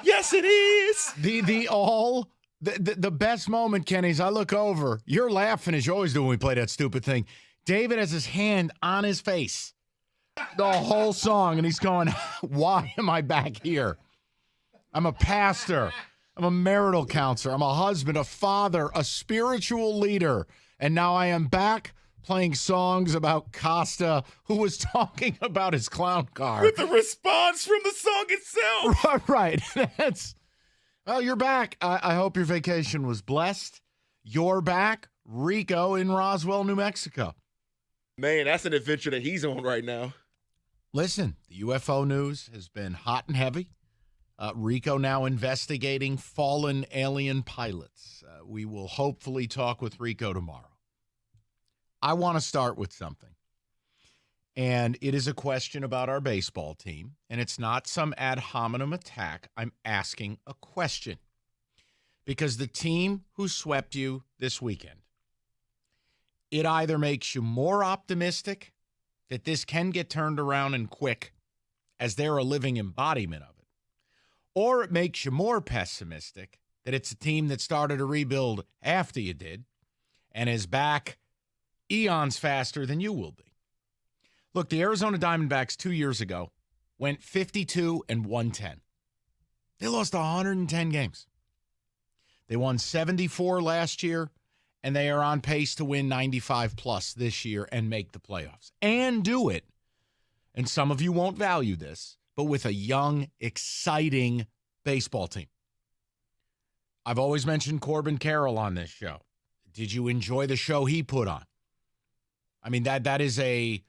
Yes, it is. The best moment, Kenny, is I look over. You're laughing as you always do when we play that stupid thing. David has his hand on his face the whole song, and he's going, why am I back here? I'm a pastor. I'm a marital counselor. I'm a husband, a father, a spiritual leader. And now I am back playing songs about Costa, who was talking about his clown car. With the response from the song itself. Right. Well, you're back. I hope your vacation was blessed. You're back. Rico in Roswell, New Mexico. Man, that's an adventure that he's on right now. Listen, the UFO news has been hot and heavy. Rico now investigating fallen alien pilots. We will hopefully talk with Rico tomorrow. I want to start with something. And it is a question about our baseball team. And it's not some ad hominem attack. I'm asking a question. Because the team who swept you this weekend, it either makes you more optimistic that this can get turned around and quick, as they're a living embodiment of it, or it makes you more pessimistic that it's a team that started a rebuild after you did and is back eons faster than you will be. Look, the Arizona Diamondbacks 2 years ago went 52-110. They lost 110 games. They won 74 last year, and they are on pace to win 95 plus this year and make the playoffs. And do it, and some of you won't value this, but with a young, exciting baseball team. I've always mentioned Corbin Carroll on this show. Did you enjoy the show he put on? I mean, that is a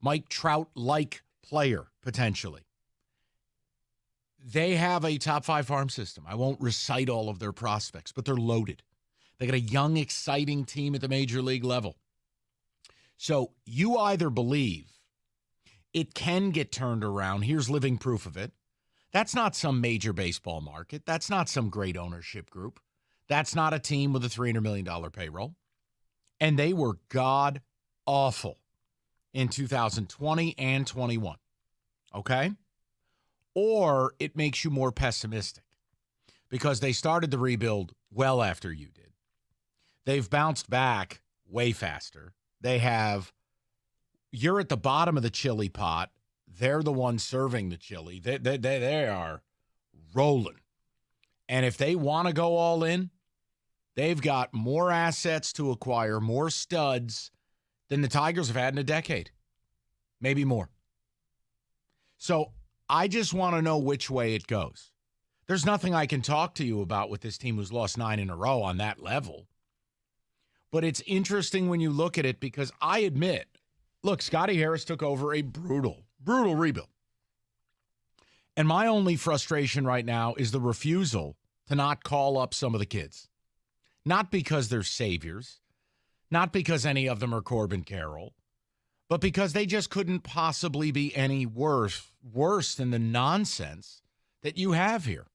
Mike Trout-like player, potentially. They have a top 5 farm system. I won't recite all of their prospects, but they're loaded. They got a young, exciting team at the major league level. So you either believe it can get turned around. Here's living proof of it. That's not some major baseball market. That's not some great ownership group. That's not a team with a $300 million payroll. And they were god-awful in 2020 and 21. Okay? Or it makes you more pessimistic because they started the rebuild well after you did. They've bounced back way faster. You're at the bottom of the chili pot. They're the ones serving the chili. They are rolling. And if they want to go all in, they've got more assets to acquire, more studs than the Tigers have had in a decade. Maybe more. So I just want to know which way it goes. There's nothing I can talk to you about with this team who's lost 9 in a row on that level. But it's interesting when you look at it because I admit, look, Scotty Harris took over a brutal rebuild. And my only frustration right now is the refusal to not call up some of the kids. Not because they're saviors, not because any of them are Corbin Carroll, but because they just couldn't possibly be any worse than the nonsense that you have here.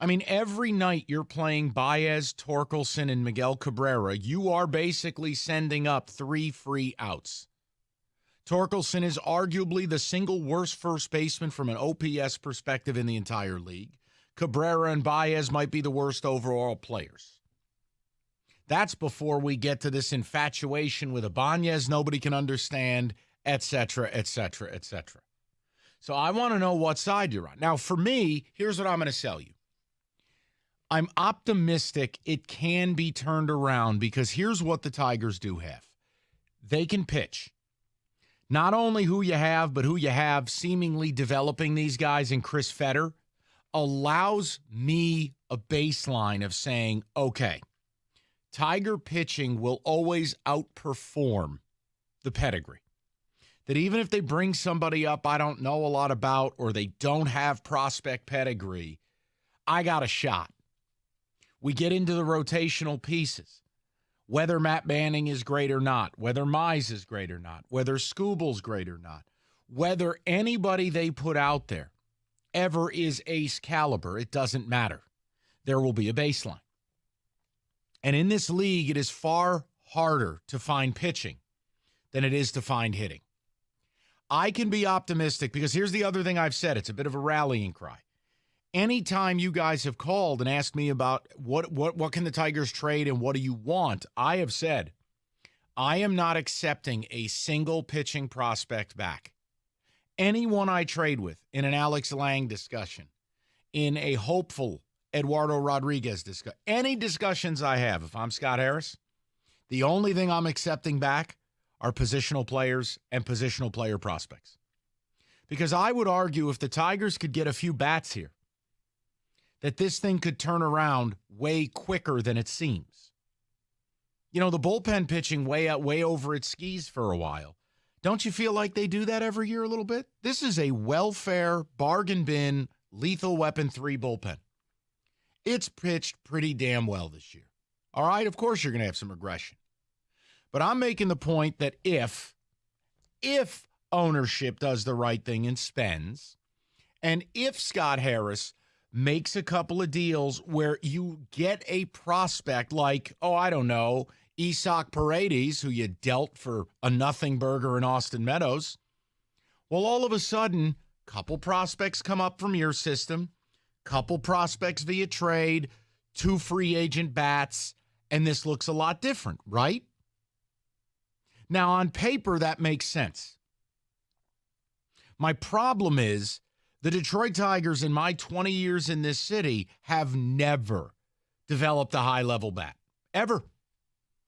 I mean, every night you're playing Baez, Torkelson, and Miguel Cabrera, you are basically sending up 3 free outs. Torkelson is arguably the single worst first baseman from an OPS perspective in the entire league. Cabrera and Baez might be the worst overall players. That's before we get to this infatuation with Ibanez nobody can understand, et cetera, et cetera, et cetera. So I want to know what side you're on. Now, for me, here's what I'm going to sell you. I'm optimistic it can be turned around because here's what the Tigers do have. They can pitch. Not only who you have, but who you have seemingly developing these guys in Chris Fetter allows me a baseline of saying, okay, Tiger pitching will always outperform the pedigree. That even if they bring somebody up I don't know a lot about or they don't have prospect pedigree, I got a shot. We get into the rotational pieces. Whether Matt Manning is great or not, whether Mize is great or not, whether Scooble's great or not, whether anybody they put out there ever is ace caliber, it doesn't matter. There will be a baseline. And in this league, it is far harder to find pitching than it is to find hitting. I can be optimistic because here's the other thing I've said. It's a bit of a rallying cry. Anytime you guys have called and asked me about what can the Tigers trade and what do you want, I have said, I am not accepting a single pitching prospect back. Anyone I trade with in an Alex Lang discussion, in a hopeful Eduardo Rodriguez discussion, any discussions I have, if I'm Scott Harris, the only thing I'm accepting back are positional players and positional player prospects. Because I would argue if the Tigers could get a few bats here, that this thing could turn around way quicker than it seems. You know, the bullpen pitching way over its skis for a while. Don't you feel like they do that every year a little bit? This is a welfare, bargain bin, lethal weapon 3 bullpen. It's pitched pretty damn well this year. All right, of course you're going to have some regression. But I'm making the point that if ownership does the right thing and spends, and if Scott Harris makes a couple of deals where you get a prospect like, I don't know, Isaac Paredes, who you dealt for a nothing burger in Austin Meadows, well, all of a sudden, couple prospects come up from your system, couple prospects via trade, 2 free agent bats, and this looks a lot different, right? Now, on paper, that makes sense. My problem is the Detroit Tigers, in my 20 years in this city, have never developed a high-level bat. Ever.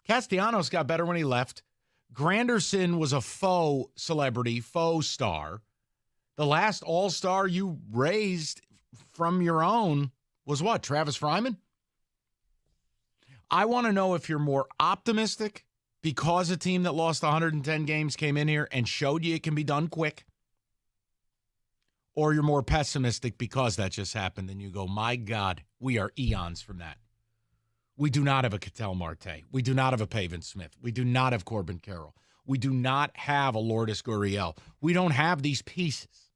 Castellanos got better when he left. Granderson was a faux celebrity, faux star. The last all-star you raised from your own was what, Travis Fryman? I want to know if you're more optimistic because a team that lost 110 games came in here and showed you it can be done quick, or you're more pessimistic because that just happened and you go, my God, we are eons from that. We do not have a Ketel Marte. We do not have a Pavin Smith. We do not have Corbin Carroll. We do not have a Lourdes Gurriel. We don't have these pieces.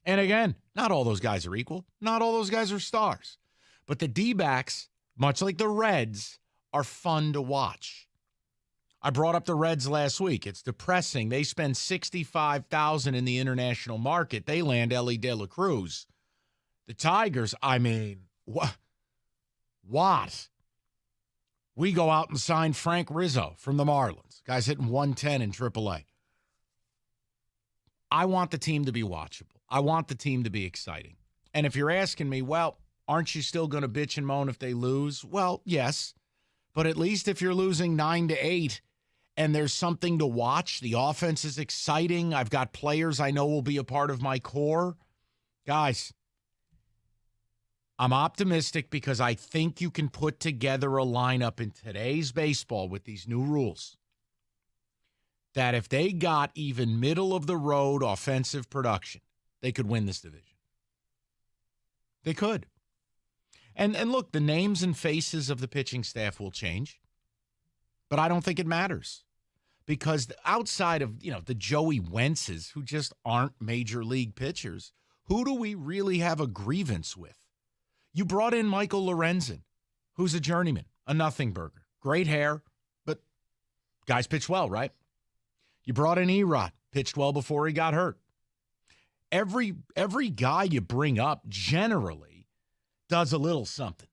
And again, not all those guys are equal. Not all those guys are stars. But the D-backs, much like the Reds, are fun to watch. I brought up the Reds last week. It's depressing. They spend $65,000 in the international market. They land Ellie De La Cruz. The Tigers, I mean, what? We go out and sign Frank Rizzo from the Marlins. Guy's hitting 110 in AAA. I want the team to be watchable. I want the team to be exciting. And if you're asking me, well, aren't you still going to bitch and moan if they lose? Well, yes. But at least if you're losing 9-8 and there's something to watch, the offense is exciting, I've got players I know will be a part of my core. Guys, I'm optimistic because I think you can put together a lineup in today's baseball with these new rules that if they got even middle-of-the-road offensive production, they could win this division. They could. And look, the names and faces of the pitching staff will change, but I don't think it matters because outside of, the Joey Wentzes, who just aren't major league pitchers, who do we really have a grievance with? You brought in Michael Lorenzen, who's a journeyman, a nothing burger. Great hair, but guys pitch well, right? You brought in Erod, pitched well before he got hurt. Every guy you bring up generally does a little something.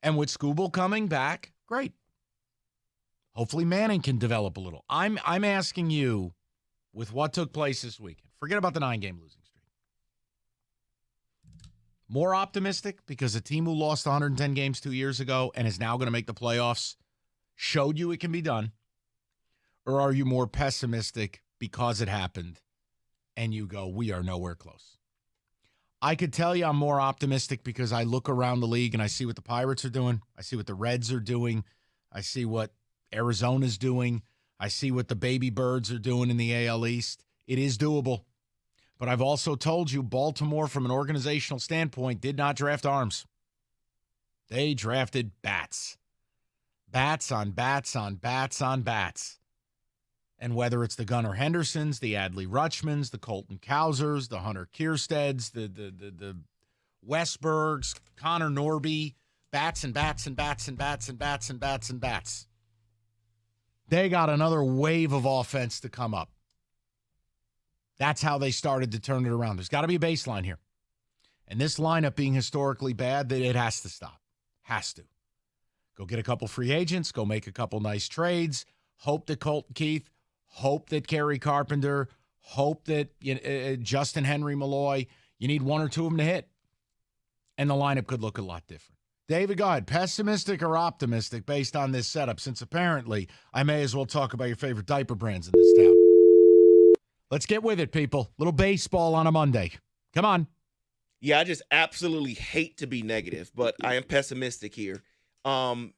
And with Skubal coming back, great. Hopefully Manning can develop a little. I'm asking you, with what took place this weekend, forget about the 9-game losing streak. More optimistic because a team who lost 110 games 2 years ago and is now going to make the playoffs showed you it can be done? Or are you more pessimistic because it happened and you go, we are nowhere close? I could tell you I'm more optimistic because I look around the league and I see what the Pirates are doing. I see what the Reds are doing. I see what Arizona's doing. I see what the Baby Birds are doing in the AL East. It is doable. But I've also told you Baltimore, from an organizational standpoint, did not draft arms. They drafted bats. Bats on bats on bats on bats. And whether it's the Gunnar Hendersons, the Adley Rutschmans, the Colton Cowsers, the Hunter Kiersteads, the Westbergs, Connor Norby, bats and bats and bats and bats and bats and bats and bats. They got another wave of offense to come up. That's how they started to turn it around. There's got to be a baseline here. And this lineup being historically bad, that it has to stop. Has to. Go get a couple free agents. Go make a couple nice trades. Hope that Colton Keith. Hope that Kerry Carpenter. Hope that Justin Henry Malloy. You need one or two of them to hit. And the lineup could look a lot different. David, go ahead. Pessimistic or optimistic based on this setup? Since apparently I may as well talk about your favorite diaper brands in this town. Let's get with it, people. Little baseball on a Monday. Come on. Yeah, I just absolutely hate to be negative, but I am pessimistic here. And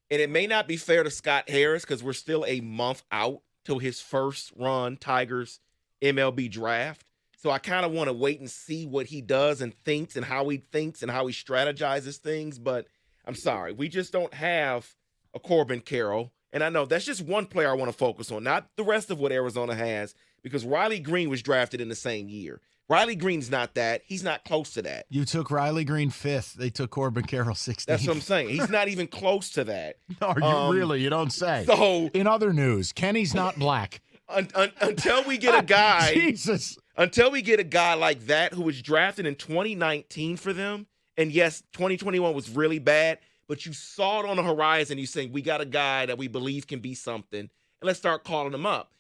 it may not be fair to Scott Harris because we're still a month out till his first run Tigers MLB draft. So I kind of want to wait and see what he does and thinks and how he strategizes things. But I'm sorry, we just don't have a Corbin Carroll. And I know that's just one player I want to focus on, not the rest of what Arizona has, because Riley Green was drafted in the same year. Riley Green's not that. He's not close to that. You took Riley Green 5th. They took Corbin Carroll 16th. That's what I'm saying. He's not even close to that. Are you really? You don't say. So, in other news, Kenny's not black. Until we get a guy, Jesus. Until we get a guy like that who was drafted in 2019 for them, and yes, 2021 was really bad, but you saw it on the horizon. You saying we got a guy that we believe can be something, and let's start calling him up.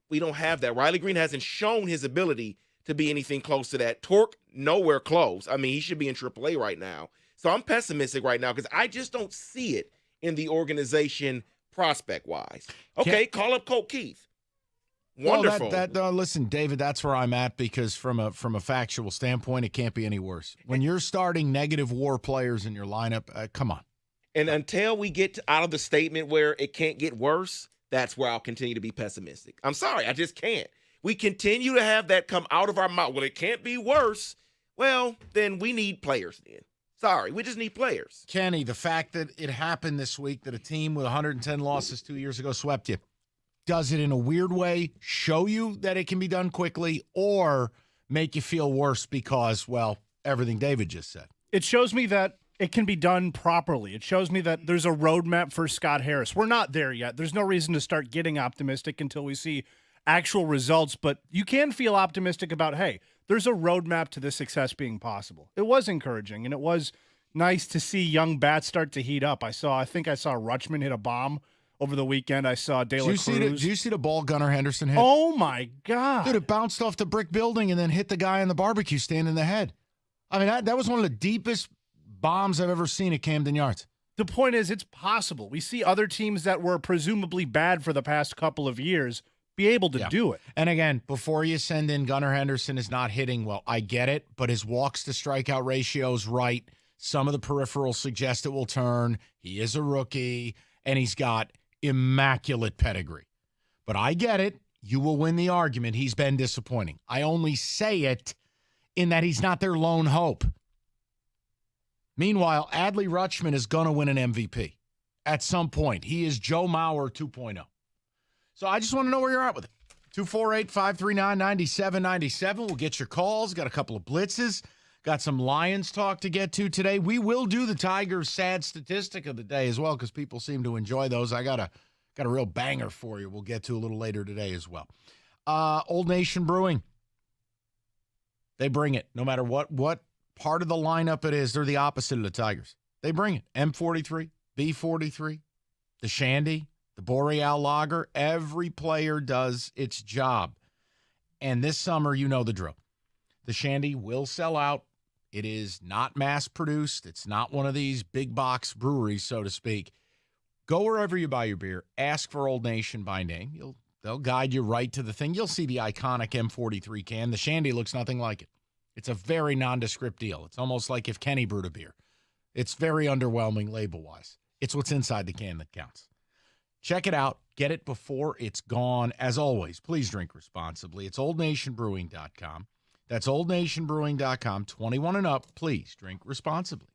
We don't have that. Riley Green hasn't shown his ability to be anything close to that. Torque, nowhere close. I mean, he should be in AAA right now. So I'm pessimistic right now because I just don't see it in the organization prospect-wise. Okay, call up Colt Keith. Wonderful. Well, listen, David, that's where I'm at because from a factual standpoint, it can't be any worse. When you're starting negative WAR players in your lineup, come on. And until we get out of the statement where it can't get worse, that's where I'll continue to be pessimistic. I'm sorry, I just can't. We continue to have that come out of our mouth. Well, it can't be worse. Well, then we need players then. Sorry, we just need players. Kenny, the fact that it happened this week that a team with 110 losses 2 years ago swept you, does it in a weird way show you that it can be done quickly or make you feel worse because, well, everything David just said? It shows me that it can be done properly. It shows me that there's a roadmap for Scott Harris. We're not there yet. There's no reason to start getting optimistic until we see actual results, but you can feel optimistic about, hey, there's a roadmap to this success being possible. It was encouraging, and it was nice to see young bats start to heat up. I think I saw Rutschman hit a bomb over the weekend. I saw De La Cruz. Did you see the ball Gunnar Henderson hit? Oh, my God. Dude, it bounced off the brick building and then hit the guy on the barbecue stand in the head. I mean, that was one of the deepest bombs I've ever seen at Camden Yards. The point is, it's possible. We see other teams that were presumably bad for the past couple of years be able to do it. And again, before you send in Gunnar Henderson is not hitting well. I get it, but his walks to strikeout ratio is right. Some of the peripherals suggest it will turn. He is a rookie, and he's got immaculate pedigree. But I get it. You will win the argument. He's been disappointing. I only say it in that he's not their lone hope. Meanwhile, Adley Rutschman is going to win an MVP at some point. He is Joe Mauer 2.0. So I just want to know where you're at with it. 248-539-9797. We'll get your calls. Got a couple of blitzes. Got some Lions talk to get to today. We will do the Tigers' sad statistic of the day as well because people seem to enjoy those. I got a real banger for you we'll get to a little later today as well. Old Nation Brewing. They bring it. No matter what part of the lineup it is, they're the opposite of the Tigers. They bring it. M43, B43, the Shandy, the Boreal Lager. Every player does its job. And this summer, you know the drill. The Shandy will sell out. It is not mass-produced. It's not one of these big box breweries, so to speak. Go wherever you buy your beer. Ask for Old Nation by name. They'll guide you right to the thing. You'll see the iconic M43 can. The Shandy looks nothing like it. It's a very nondescript deal. It's almost like if Kenny brewed a beer. It's very underwhelming label-wise. It's what's inside the can that counts. Check it out. Get it before it's gone. As always, please drink responsibly. It's oldnationbrewing.com. That's oldnationbrewing.com. 21 and up. Please drink responsibly.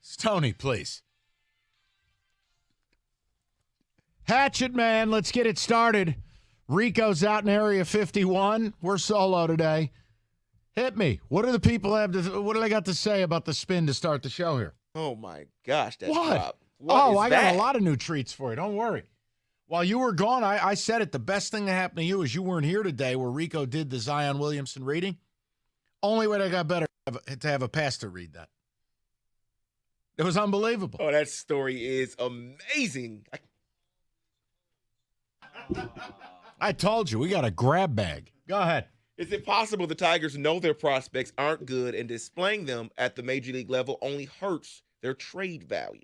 Stoney, please. Hatchet Man, let's get it started. Rico's out in Area 51. We're solo today. Hit me. What do the people have to? What do they got to say about the spin to start the show here? Oh my gosh, that's What? Rob. I got a lot of new treats for you. Don't worry. While you were gone, I said it. The best thing that happened to you is you weren't here today where Rico did the Zion Williamson reading. Only way that got better to have a pastor read that. It was unbelievable. Oh, that story is amazing. I told you, we got a grab bag. Go ahead. Is it possible the Tigers know their prospects aren't good and displaying them at the major league level only hurts their trade value?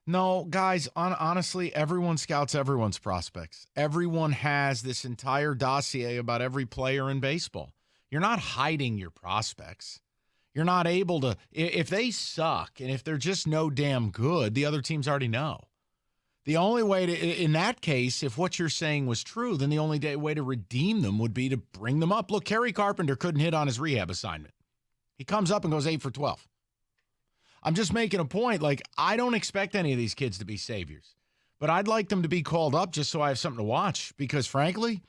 No, guys, honestly, everyone scouts everyone's prospects. Everyone has this entire dossier about every player in baseball. You're not hiding your prospects. You're not able to, if they suck and if they're just no damn good, the other teams already know. The only way to, in that case, if what you're saying was true, then the only way to redeem them would be to bring them up. Look, Kerry Carpenter couldn't hit on his rehab assignment. He comes up and goes 8 for 12. I'm just making a point. Like, I don't expect any of these kids to be saviors, but I'd like them to be called up just so I have something to watch because, frankly,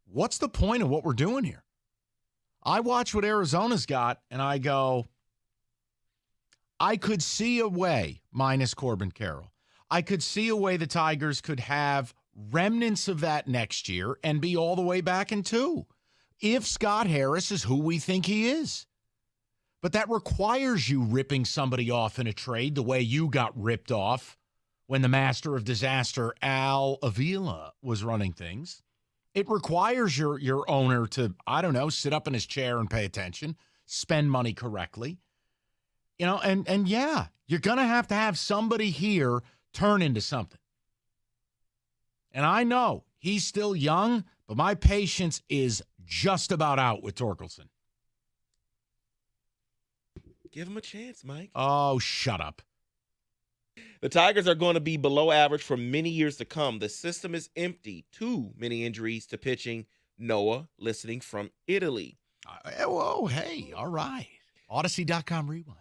what's the point of what we're doing here? I watch what Arizona's got, and I go, I could see a way, minus Corbin Carroll, I could see a way the Tigers could have remnants of that next year and be all the way back in 2 if Scott Harris is who we think he is. But that requires you ripping somebody off in a trade the way you got ripped off when the master of disaster, Al Avila, was running things. It requires your owner to, I don't know, sit up in his chair and pay attention, spend money correctly. You know, and yeah, you're going to have somebody here turn into something. And I know he's still young, but my patience is just about out with Torkelson. Give him a chance, Mike. Oh, shut up. The Tigers are going to be below average for many years to come. The system is empty. Too many injuries to pitching. Noah, listening from Italy. Whoa, hey, all right. Odyssey.com rewind.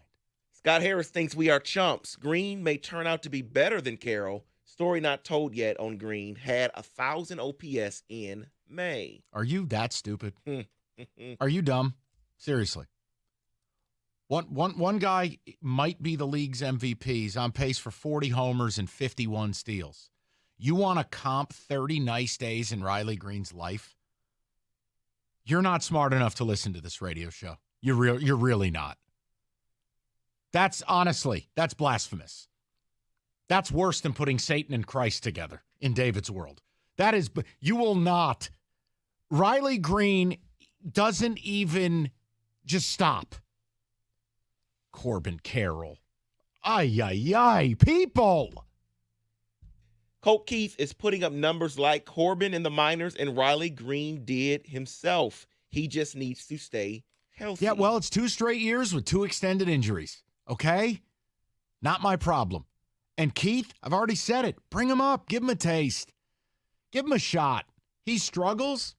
Scott Harris thinks we are chumps. Green may turn out to be better than Carroll. Story not told yet on Green. Had 1,000 OPS in May. Are you that stupid? Are you dumb? Seriously. One guy might be the league's MVP. He's on pace for 40 homers and 51 steals. You want to comp 30 nice days in Riley Green's life? You're not smart enough to listen to this radio show. You're really not. That's blasphemous. That's worse than putting Satan and Christ together in David's world. You will not. Riley Green doesn't even just stop. Corbin Carroll. Ay, people. Colt Keith is putting up numbers like Corbin in the minors and Riley Green did himself. He just needs to stay healthy. Yeah, well, it's 2 straight years with 2 extended injuries. Okay? Not my problem. And Keith, I've already said it. Bring him up. Give him a taste. Give him a shot. He struggles.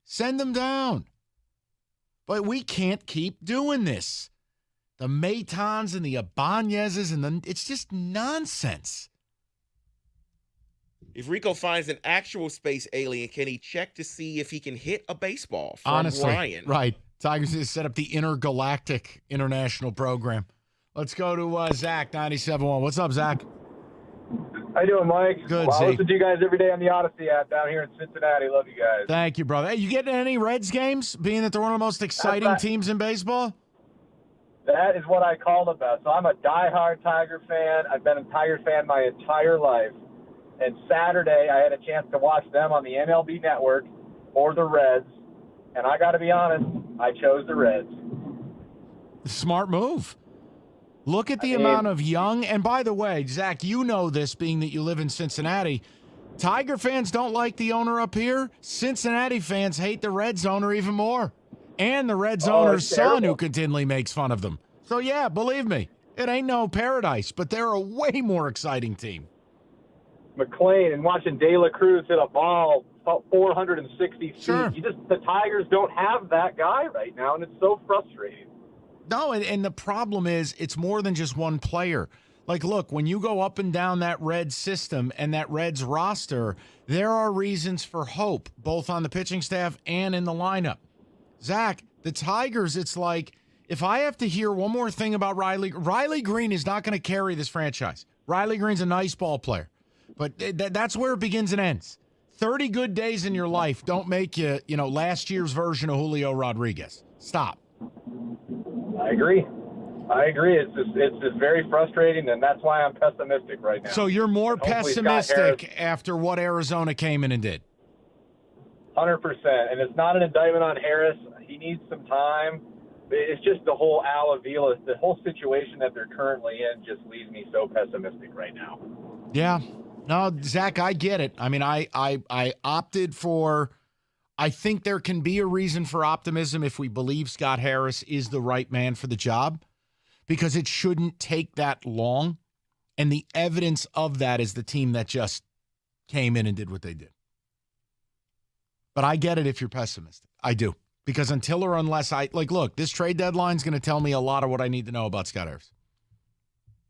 Send him down. But we can't keep doing this. The Matons and the Ibanezes it's just nonsense. If Rico finds an actual space alien, can he check to see if he can hit a baseball from Honestly, Ryan? Right. Tigers has set up the intergalactic international program. Let's go to Zach, 97.1. What's up, Zach? How you doing, Mike? Good, well, I Z. listen to you guys every day on the Odyssey app down here in Cincinnati. Love you guys. Thank you, brother. Hey, you getting any Reds games, being that they're one of the most exciting teams in baseball? That is what I called about. So I'm a diehard Tiger fan. I've been a Tiger fan my entire life. And Saturday, I had a chance to watch them on the MLB Network or the Reds. And I got to be honest, I chose the Reds. Smart move. Look at the amount of young, and by the way, Zach, you know this being that you live in Cincinnati. Tiger fans don't like the owner up here. Cincinnati fans hate the Reds owner even more. And the Reds owner's son who continually makes fun of them. So, yeah, believe me, it ain't no paradise, but they're a way more exciting team. McLean and watching De La Cruz hit a ball 460 feet. Sure. The Tigers don't have that guy right now, and it's so frustrating. No, and the problem is it's more than just one player. Like, look, when you go up and down that Reds system and that Reds roster, there are reasons for hope, both on the pitching staff and in the lineup. Zach, the Tigers, it's like, if I have to hear one more thing about Riley Green is not going to carry this franchise. Riley Green's a nice ball player, but that's where it begins and ends. 30 good days in your life don't make you, last year's version of Julio Rodriguez. Stop. I agree. It's just very frustrating, and that's why I'm pessimistic right now. So you're more pessimistic Harris, after what Arizona came in and did? 100%. And it's not an indictment on Harris. He needs some time. It's just the whole Al Avila, the whole situation that they're currently in just leaves me so pessimistic right now. Yeah. No, Zach, I get it. I mean, I opted for – I think there can be a reason for optimism if we believe Scott Harris is the right man for the job, because it shouldn't take that long. And the evidence of that is the team that just came in and did what they did. But I get it if you're pessimistic. I do. Because until or unless look, this trade deadline is going to tell me a lot of what I need to know about Scott Harris.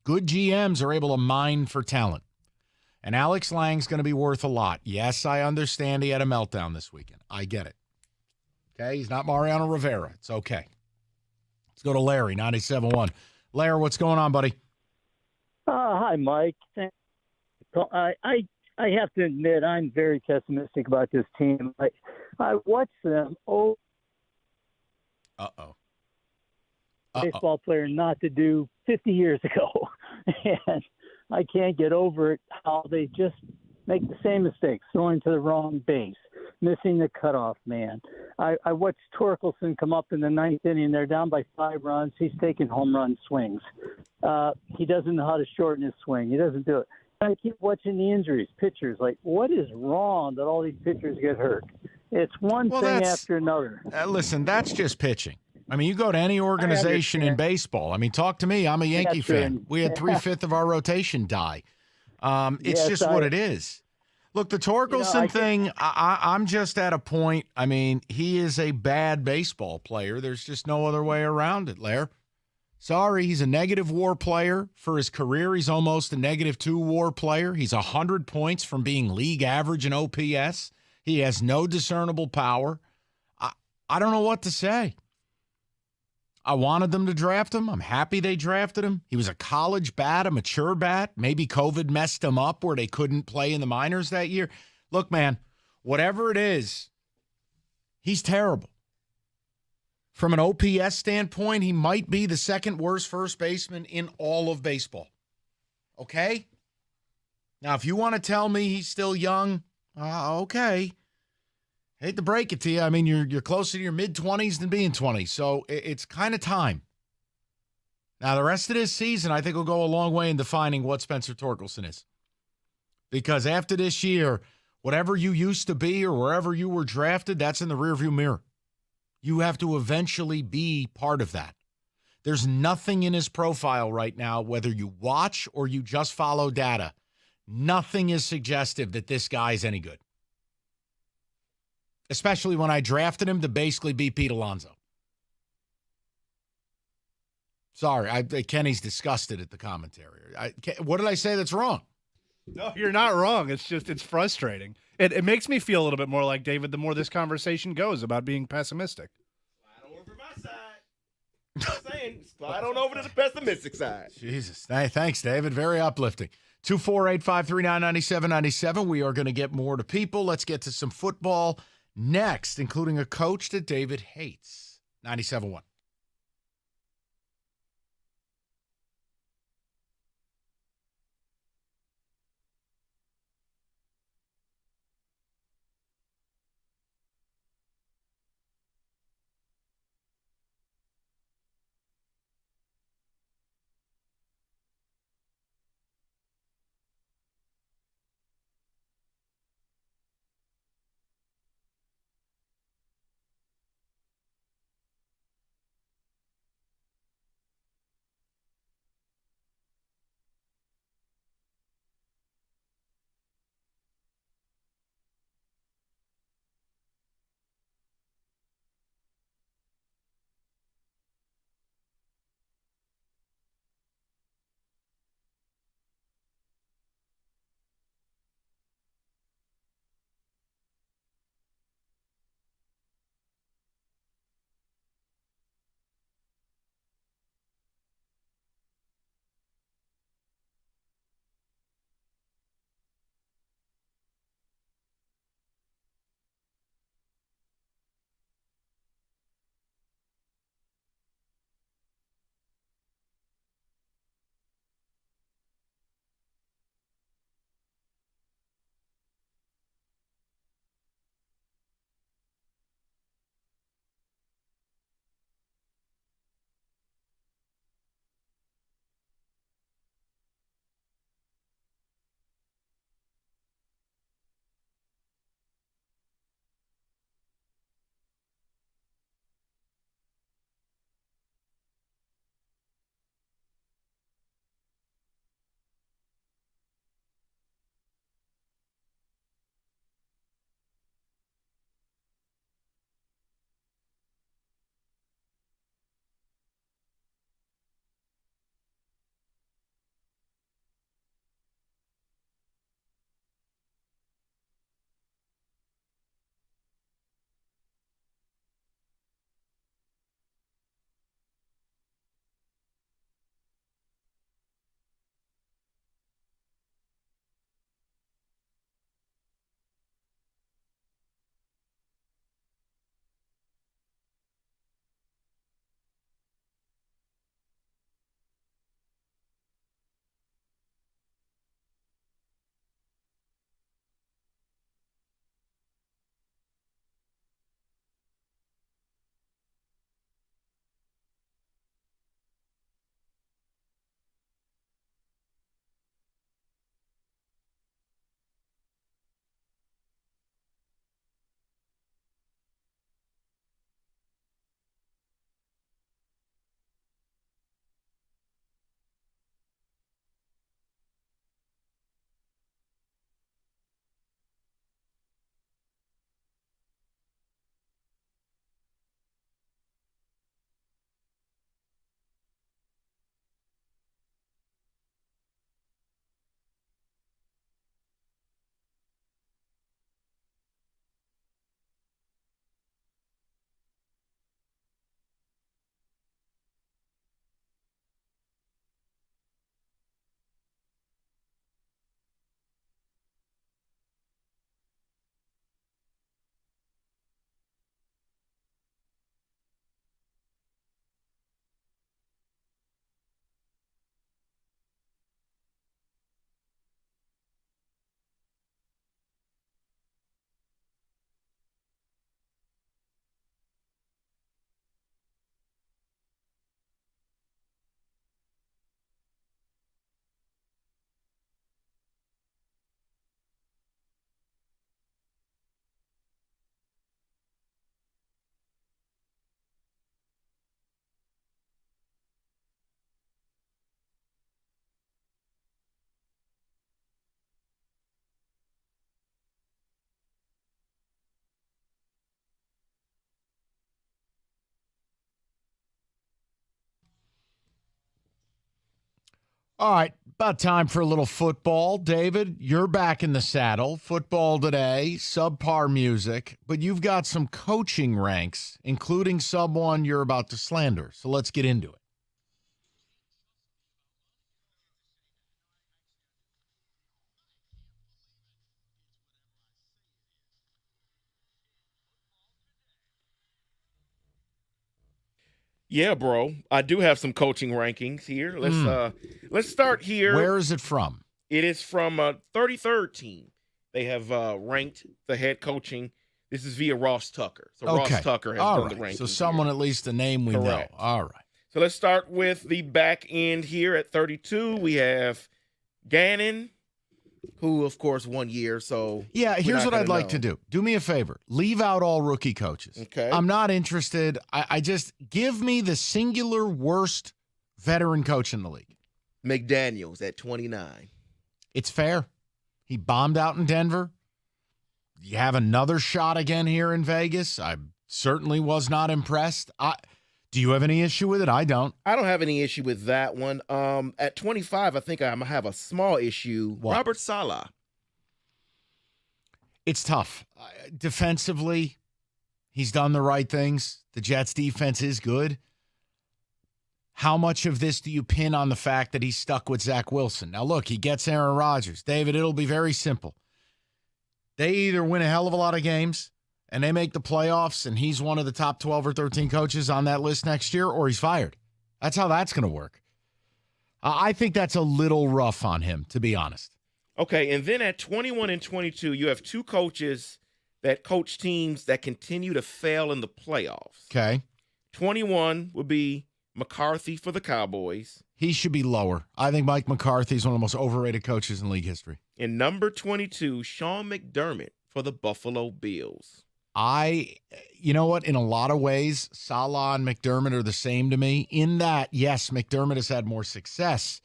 Good GMs are able to mine for talent. And Alex Lang's going to be worth a lot. Yes, I understand he had a meltdown this weekend. I get it. Okay, he's not Mariano Rivera. It's okay. Let's go to Larry, 97.1. Larry, what's going on, buddy? Hi, Mike. I have to admit I'm very pessimistic about this team. I watched them. Baseball player not to do 50 years ago. And I can't get over it how they just make the same mistakes, throwing to the wrong base, missing the cutoff man. I watched Torkelson come up in the ninth inning. They're down by 5 runs. He's taking home run swings. He doesn't know how to shorten his swing. He doesn't do it. I keep watching the injuries, pitchers. Like, what is wrong that all these pitchers get hurt? It's one thing after another. Listen, that's just pitching. I mean, you go to any organization in baseball. I mean, talk to me. I'm a Yankee fan. We had 3/5 of our rotation die. It's just what it is. Look, the Torkelson thing, I'm just at a point. I mean, he is a bad baseball player. There's just no other way around it, Lair. Sorry, he's a negative WAR player. For his career, he's almost a -2 WAR player. He's 100 points from being league average in OPS. He has no discernible power. I don't know what to say. I wanted them to draft him. I'm happy they drafted him. He was a college bat, a mature bat. Maybe COVID messed him up where they couldn't play in the minors that year. Look, man, whatever it is, he's terrible. From an OPS standpoint, he might be the second worst first baseman in all of baseball. Okay? Now, if you want to tell me he's still young, okay. Hate to break it to you. I mean, you're closer to your mid-20s than being 20, so it's kind of time. Now, the rest of this season, I think will go a long way in defining what Spencer Torkelson is. Because after this year, whatever you used to be or wherever you were drafted, that's in the rearview mirror. You have to eventually be part of that. There's nothing in his profile right now, whether you watch or you just follow data. Nothing is suggestive that this guy's any good. Especially when I drafted him to basically be Pete Alonso. Sorry, Kenny's disgusted at the commentary. What did I say that's wrong? No, you're not wrong. It's just, it's frustrating. It makes me feel a little bit more like David the more this conversation goes about being pessimistic. Slide on over to my side. I'm saying, slide on over to the pessimistic side. Jesus. Thanks, David. Very uplifting. 248-539-9797. We are going to get more to people. Let's get to some football next, including a coach that David hates. 97.1. All right, about time for a little football. David, you're back in the saddle. Football today, subpar music, but you've got some coaching ranks, including someone you're about to slander. So let's get into it. Yeah, bro. I do have some coaching rankings here. Let's start here. Where is it from? It is from 33rd team. They have ranked the head coaching. This is via Ross Tucker. So Okay. Ross Tucker has All done right. the rankings. So someone at least a name we Correct. know. All right. So let's start with the back end here at 32. We have Gannon, who, of course, 1 year. So Yeah, we're here's not what I'd gonna like know. to do. Do me a favor. Leave out all rookie coaches. Okay. I'm not interested. I just give me the singular worst veteran coach in the league. McDaniels at 29. It's fair. He bombed out in Denver. You have another shot again here in Vegas. I certainly was not impressed. Do you have any issue with it? I don't. I don't have any issue with that one. At 25, I think I'm gonna have a small issue. What? Robert Saleh. It's tough. Defensively, he's done the right things. The Jets' defense is good. How much of this do you pin on the fact that he's stuck with Zach Wilson? Now, look, he gets Aaron Rodgers. David, it'll be very simple. They either win a hell of a lot of games and they make the playoffs and he's one of the top 12 or 13 coaches on that list next year, or he's fired. That's how that's going to work. I think that's a little rough on him, to be honest. Okay, and then at 21 and 22, you have two coaches that coach teams that continue to fail in the playoffs. Okay. 21 would be McCarthy for the Cowboys. He should be lower. I think Mike McCarthy is one of the most overrated coaches in league history. And number 22, Sean McDermott for the Buffalo Bills. You know what? In a lot of ways, Saleh and McDermott are the same to me. In that, yes, McDermott has had more success,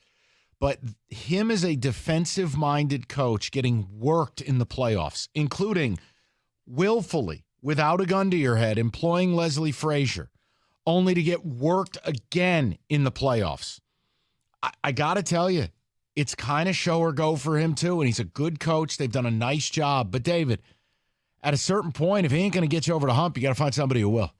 but him as a defensive-minded coach getting worked in the playoffs, including willfully, without a gun to your head, employing Leslie Frazier, only to get worked again in the playoffs. I got to tell you, it's kind of show or go for him too, and he's a good coach. They've done a nice job. But, David, at a certain point, if he ain't going to get you over the hump, you got to find somebody who will.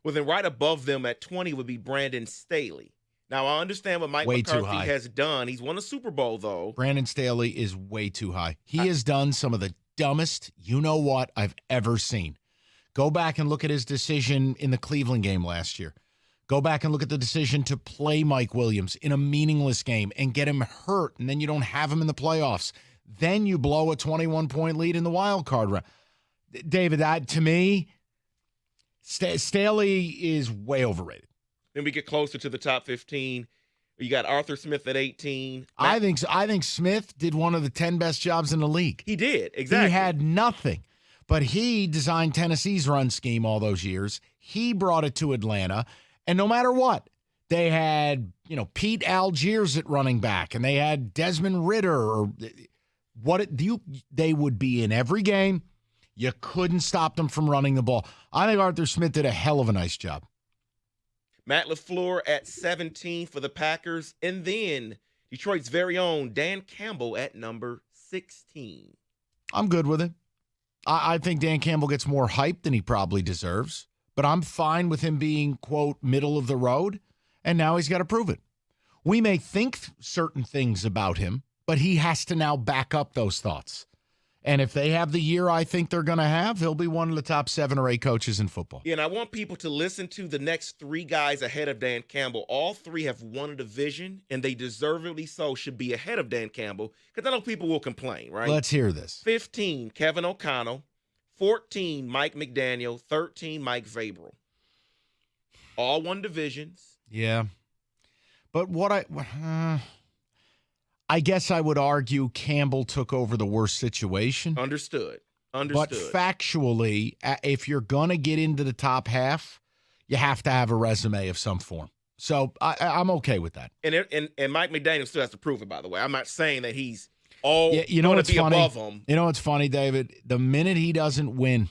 Well, then right above them at 20 would be Brandon Staley. Now, I understand what Mike Way too McCarthy high. has done. He's won a Super Bowl, though. Brandon Staley is way too high. He has done some of the dumbest you-know-what I've ever seen. Go back and look at his decision in the Cleveland game last year. Go back and look at the decision to play Mike Williams in a meaningless game and get him hurt, and then you don't have him in the playoffs. Then you blow a 21-point lead in the wild card round. David, that to me, Staley is way overrated. Then we get closer to the top 15. You got Arthur Smith at 18. I think Smith did one of the 10 best jobs in the league. He did, exactly. He had nothing, but he designed Tennessee's run scheme all those years. He brought it to Atlanta, and no matter what, they had, Pete Algiers at running back, and they had Desmond Ridder, or they would be in every game. You couldn't stop them from running the ball. I think Arthur Smith did a hell of a nice job. Matt LaFleur at 17 for the Packers. And then Detroit's very own Dan Campbell at number 16. I'm good with it. I think Dan Campbell gets more hype than he probably deserves, but I'm fine with him being, quote, middle of the road, and now he's got to prove it. We may think certain things about him, but he has to now back up those thoughts. And if they have the year I think they're going to have, he'll be one of the top 7 or 8 coaches in football. Yeah, and I want people to listen to the next 3 guys ahead of Dan Campbell. All 3 have won a division, and they deservedly so should be ahead of Dan Campbell, because I know people will complain, right? Let's hear this. 15, Kevin O'Connell. 14, Mike McDaniel. 13, Mike Vrabel. All won divisions. Yeah. But I guess I would argue Campbell took over the worst situation. Understood. But factually, if you're going to get into the top half, you have to have a resume of some form. So I'm okay with that. And Mike McDaniel still has to prove it, by the way. I'm not saying that he's all going to be funny? above him. You know what's funny, David? The minute he doesn't win,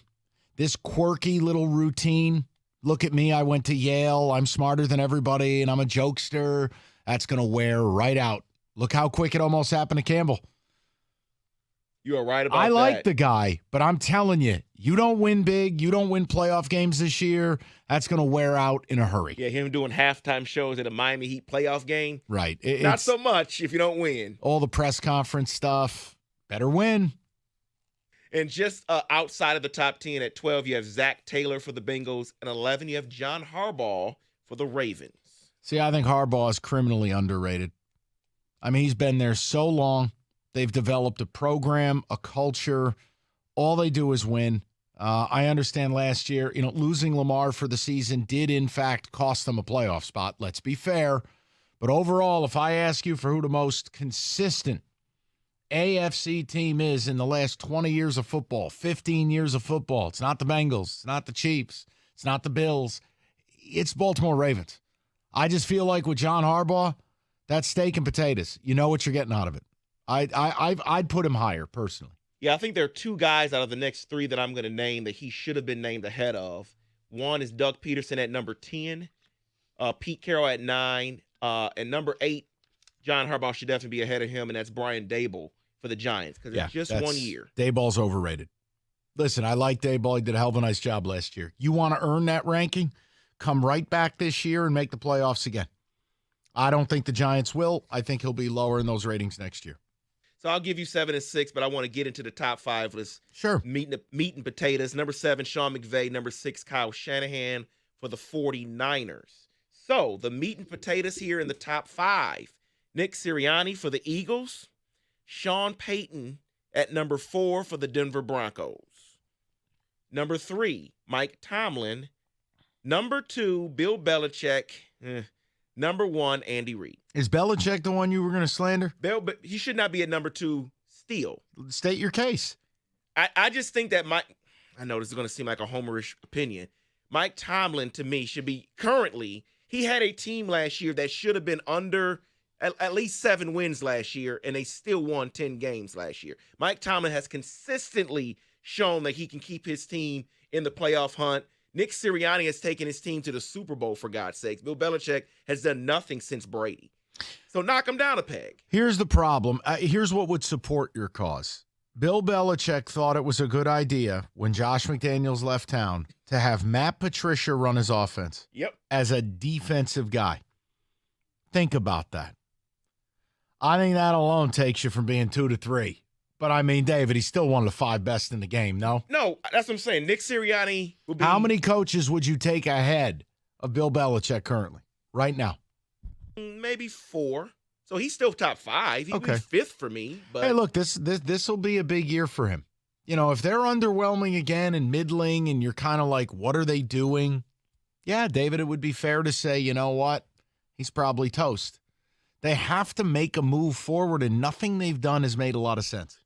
this quirky little routine, look at me, I went to Yale, I'm smarter than everybody, and I'm a jokester, that's going to wear right out Look how quick it almost happened to Campbell. You are right about I that. like the guy, but I'm telling you, you don't win big, you don't win playoff games this year, that's going to wear out in a hurry. Yeah, him doing halftime shows at a Miami Heat playoff game. Right. Not so much if you don't win. All the press conference stuff, better win. And just outside of the top 10 at 12, you have Zach Taylor for the Bengals. And 11, you have John Harbaugh for the Ravens. See, I think Harbaugh is criminally underrated. I mean, he's been there so long. They've developed a program, a culture. All they do is win. I understand last year, losing Lamar for the season did, in fact, cost them a playoff spot. Let's be fair. But overall, if I ask you for who the most consistent AFC team is in the last 20 years of football, 15 years of football, it's not the Bengals, it's not the Chiefs, it's not the Bills, it's Baltimore Ravens. I just feel like with John Harbaugh, that's steak and potatoes. You know what you're getting out of it. I'd put him higher, personally. Yeah, I think there are two guys out of the next three that I'm going to name that he should have been named ahead of. One is Doug Peterson at number 10, Pete Carroll at 9, and number 8, John Harbaugh should definitely be ahead of him, and that's Brian Daboll for the Giants because it's just 1 year. Daboll's overrated. Listen, I like Daboll. He did a hell of a nice job last year. You want to earn that ranking? Come right back this year and make the playoffs again. I don't think the Giants will. I think he'll be lower in those ratings next year. So I'll give you 7 and 6, but I want to get into the top 5 list. Sure. Meat and potatoes. Number 7, Sean McVay. Number 6, Kyle Shanahan for the 49ers. So the meat and potatoes here in the top 5. Nick Sirianni for the Eagles. Sean Payton at number 4 for the Denver Broncos. Number 3, Mike Tomlin. Number 2, Bill Belichick. Number 1, Andy Reid. Is Belichick the one you were going to slander? But he should not be at number 2 still. State your case. I just think that I know this is going to seem like a homerish opinion. Mike Tomlin, to me, should be currently, he had a team last year that should have been under at least 7 wins last year, and they still won 10 games last year. Mike Tomlin has consistently shown that he can keep his team in the playoff hunt. Nick Sirianni has taken his team to the Super Bowl, for God's sakes. Bill Belichick has done nothing since Brady. So knock him down a peg. Here's the problem. Here's what would support your cause. Bill Belichick thought it was a good idea when Josh McDaniels left town to have Matt Patricia run his offense. Yep. As a defensive guy. Think about that. I think that alone takes you from being 2 to 3. But, I mean, David, he's still one of the 5 best in the game, no? No, that's what I'm saying. Nick Sirianni would be... How many coaches would you take ahead of Bill Belichick currently, right now? Maybe 4. So he's still top 5. He'd be 5th for me. But hey, look, this will be a big year for him. If they're underwhelming again and middling and you're kind of like, what are they doing? Yeah, David, it would be fair to say, you know what? He's probably toast. They have to make a move forward, and nothing they've done has made a lot of sense.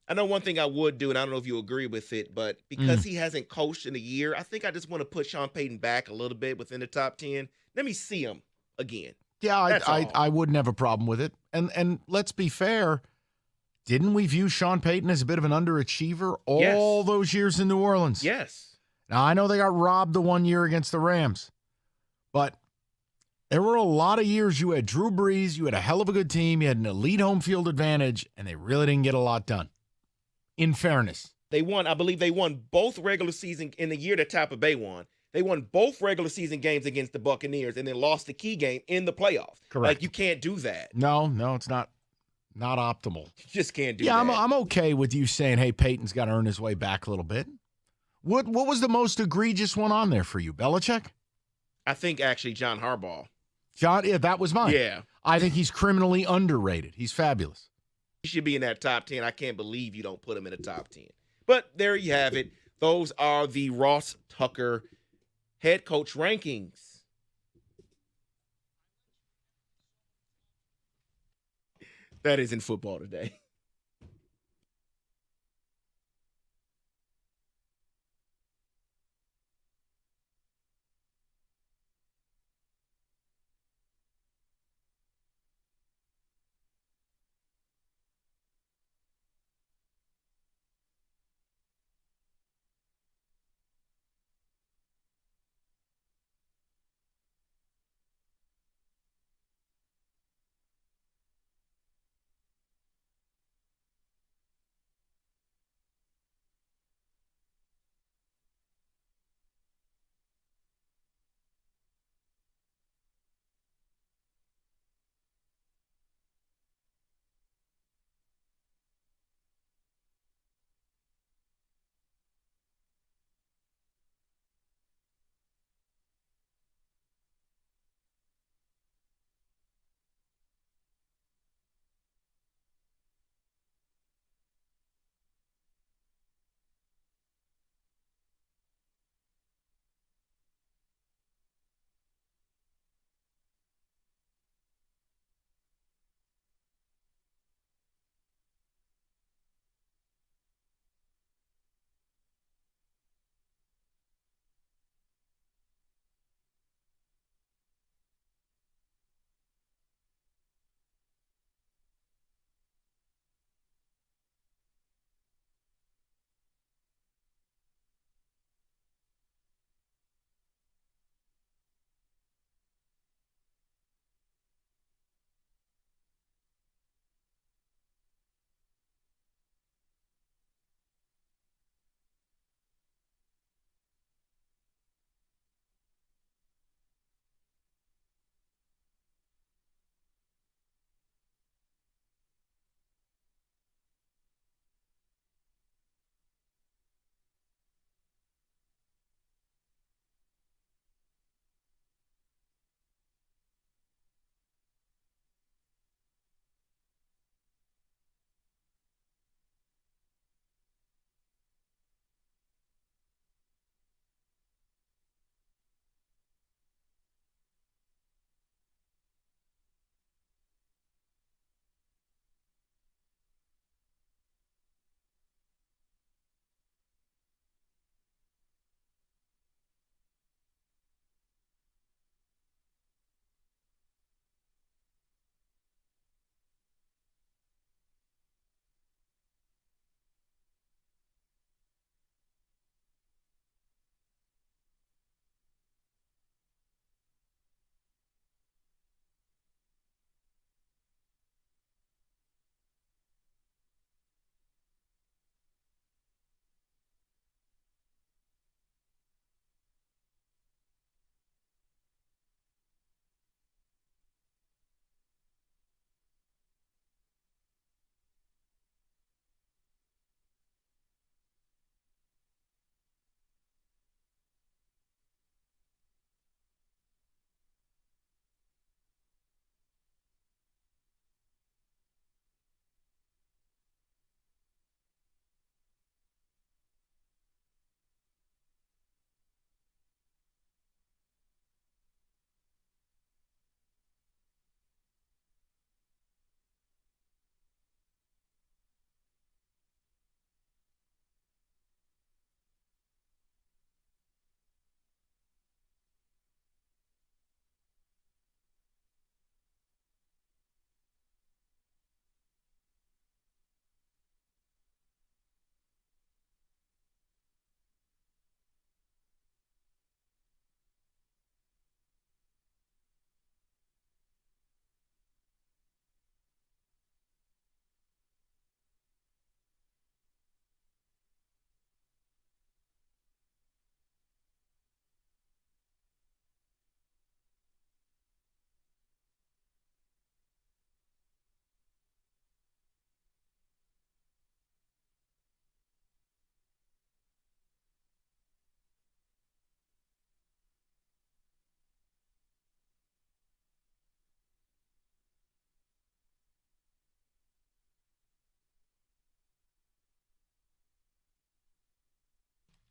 I know one thing I would do, and I don't know if you agree with it, but because he hasn't coached in a year, I think I just want to put Sean Payton back a little bit within the top 10. Let me see him again. Yeah, I wouldn't have a problem with it. And let's be fair, didn't we view Sean Payton as a bit of an underachiever all those years in New Orleans? Yes. Now, I know they got robbed the 1 year against the Rams, but there were a lot of years you had Drew Brees, you had a hell of a good team, you had an elite home field advantage, and they really didn't get a lot done. In fairness. I believe they won both regular season in the year that Tampa Bay won. They won both regular season games against the Buccaneers and then lost the key game in the playoffs. Correct. Like, you can't do that. No, it's not optimal. You just can't do that. Yeah, I'm okay with you saying, hey, Peyton's got to earn his way back a little bit. What was the most egregious one on there for you, Belichick? I think actually John Harbaugh. Yeah, that was mine. Yeah. I think he's criminally underrated. He's fabulous. He should be in that top 10. I can't believe you don't put him in the top 10. But there you have it. Those are the Ross Tucker head coach rankings. That is in football today.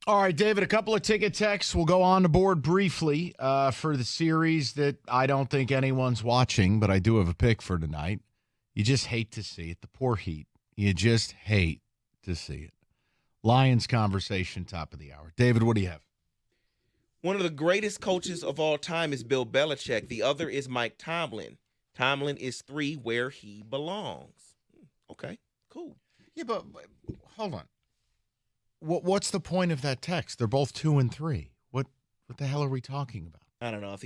All right, David, a couple of ticket texts. We'll go on the board briefly for the series that I don't think anyone's watching, but I do have a pick for tonight. You just hate to see it. The poor Heat. You just hate to see it. Lions conversation, top of the hour. David, what do you have? One of the greatest coaches of all time is Bill Belichick. The other is Mike Tomlin. Tomlin is 3 where he belongs. Okay, cool. Yeah, but hold on. What's the point of that text? They're both 2 and 3. What the hell are we talking about? I don't know if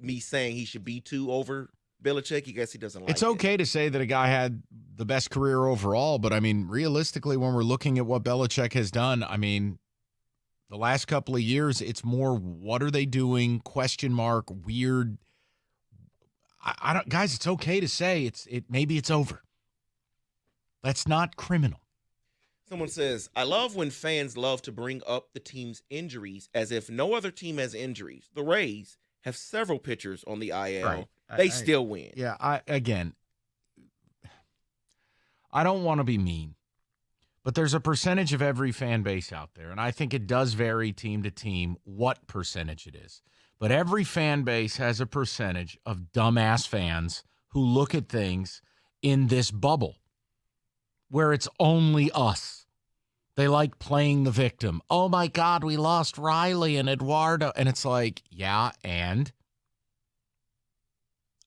me saying he should be 2 over Belichick. I guess he doesn't like it. It's okay to say that a guy had the best career overall, but I mean, realistically, when we're looking at what Belichick has done, I mean, the last couple of years, it's more what are they doing? Question mark, weird. I don't, guys. It's okay to say maybe it's over. That's not criminal. Someone says, I love when fans love to bring up the team's injuries as if no other team has injuries. The Rays have several pitchers on the IL. Right. They still win. Yeah, I don't want to be mean, but there's a percentage of every fan base out there, and I think it does vary team to team what percentage it is. But every fan base has a percentage of dumbass fans who look at things in this bubble where it's only us. They like playing the victim. Oh, my God, we lost Riley and Eduardo. And it's like, yeah, and?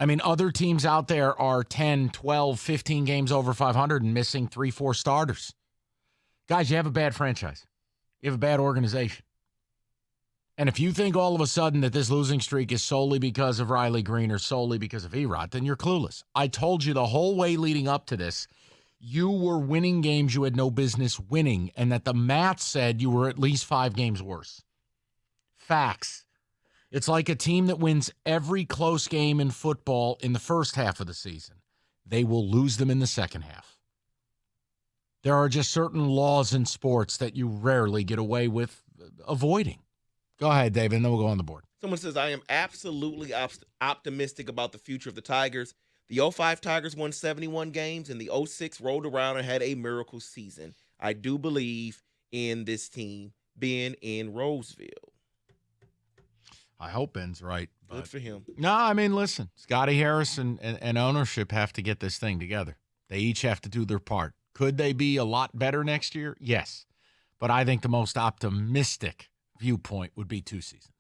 I mean, other teams out there are 10, 12, 15 games over 500 and missing 3-4 starters. Guys, you have a bad franchise. You have a bad organization. And if you think all of a sudden that this losing streak is solely because of Riley Green or solely because of Erod, then you're clueless. I told you the whole way leading up to this, you were winning games you had no business winning, and that the math said you were at least 5 games worse. Facts. It's like a team that wins every close game in football in the first half of the season. They will lose them in the second half. There are just certain laws in sports that you rarely get away with avoiding. Go ahead, David, and then we'll go on the board. Someone says, I am absolutely optimistic about the future of the Tigers. The 05 Tigers won 71 games, and the 06 rolled around and had a miracle season. I do believe in this team being in Roseville. I hope Ben's right. Good for him. No, I mean, listen, Scotty Harris and ownership have to get this thing together. They each have to do their part. Could they be a lot better next year? Yes. But I think the most optimistic viewpoint would be 2 seasons.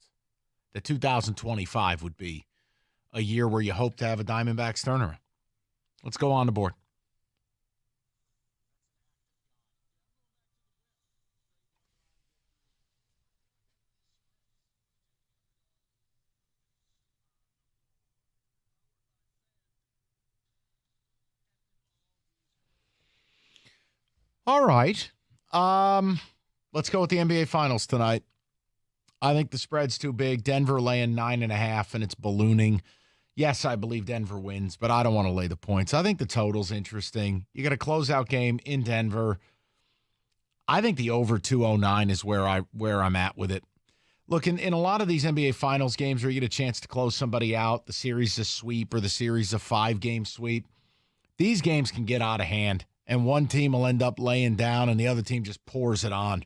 The 2025 would be a year where you hope to have a Diamondbacks turnaround. Let's go on the board. All right. Let's go with the NBA Finals tonight. I think the spread's too big. Denver laying 9.5, and it's ballooning. Yes, I believe Denver wins, but I don't want to lay the points. I think the total's interesting. You got a closeout game in Denver. I think the over 209 is where I'm at with it. Look, in a lot of these NBA Finals games where you get a chance to close somebody out, the series a sweep or the series a 5-game sweep, these games can get out of hand, and one team will end up laying down and the other team just pours it on.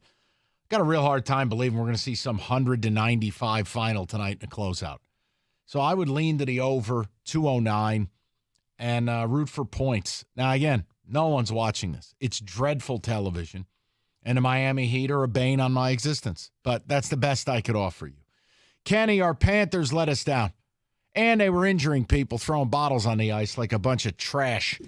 Got a real hard time believing we're going to see some 100-95 final tonight in a closeout. So I would lean to the over 209 and root for points. Now, again, no one's watching this. It's dreadful television, and the Miami Heat are a bane on my existence. But that's the best I could offer you. Kenny, our Panthers let us down, and they were injuring people, throwing bottles on the ice like a bunch of trash.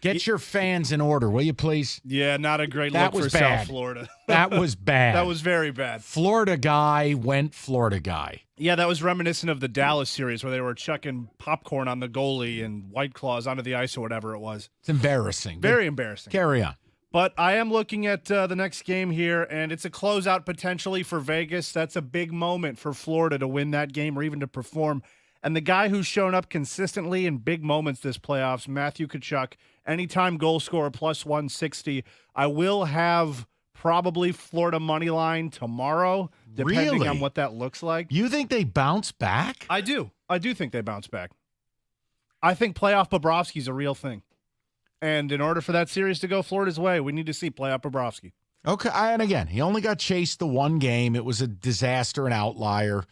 Get your fans in order, will you please? Yeah, not a great That look was for bad. South Florida. That was bad. That was very bad. Florida guy went Florida guy. Yeah, that was reminiscent of the Dallas series where they were chucking popcorn on the goalie and White Claws onto the ice or whatever it was. It's embarrassing. Very embarrassing. Carry on. But I am looking at the next game here, and it's a closeout potentially for Vegas. That's a big moment for Florida to win that game or even to perform. And the guy who's shown up consistently in big moments this playoffs, Matthew Tkachuk, anytime goal scorer plus 160. I will have probably Florida money line tomorrow, depending Really? on what that looks like. You think they bounce back? I do. I do think they bounce back. I think playoff Bobrovsky's a real thing. And in order for that series to go Florida's way, we need to see playoff Bobrovsky. Okay, and again, he only got chased the one game. It was a disaster, an outlier.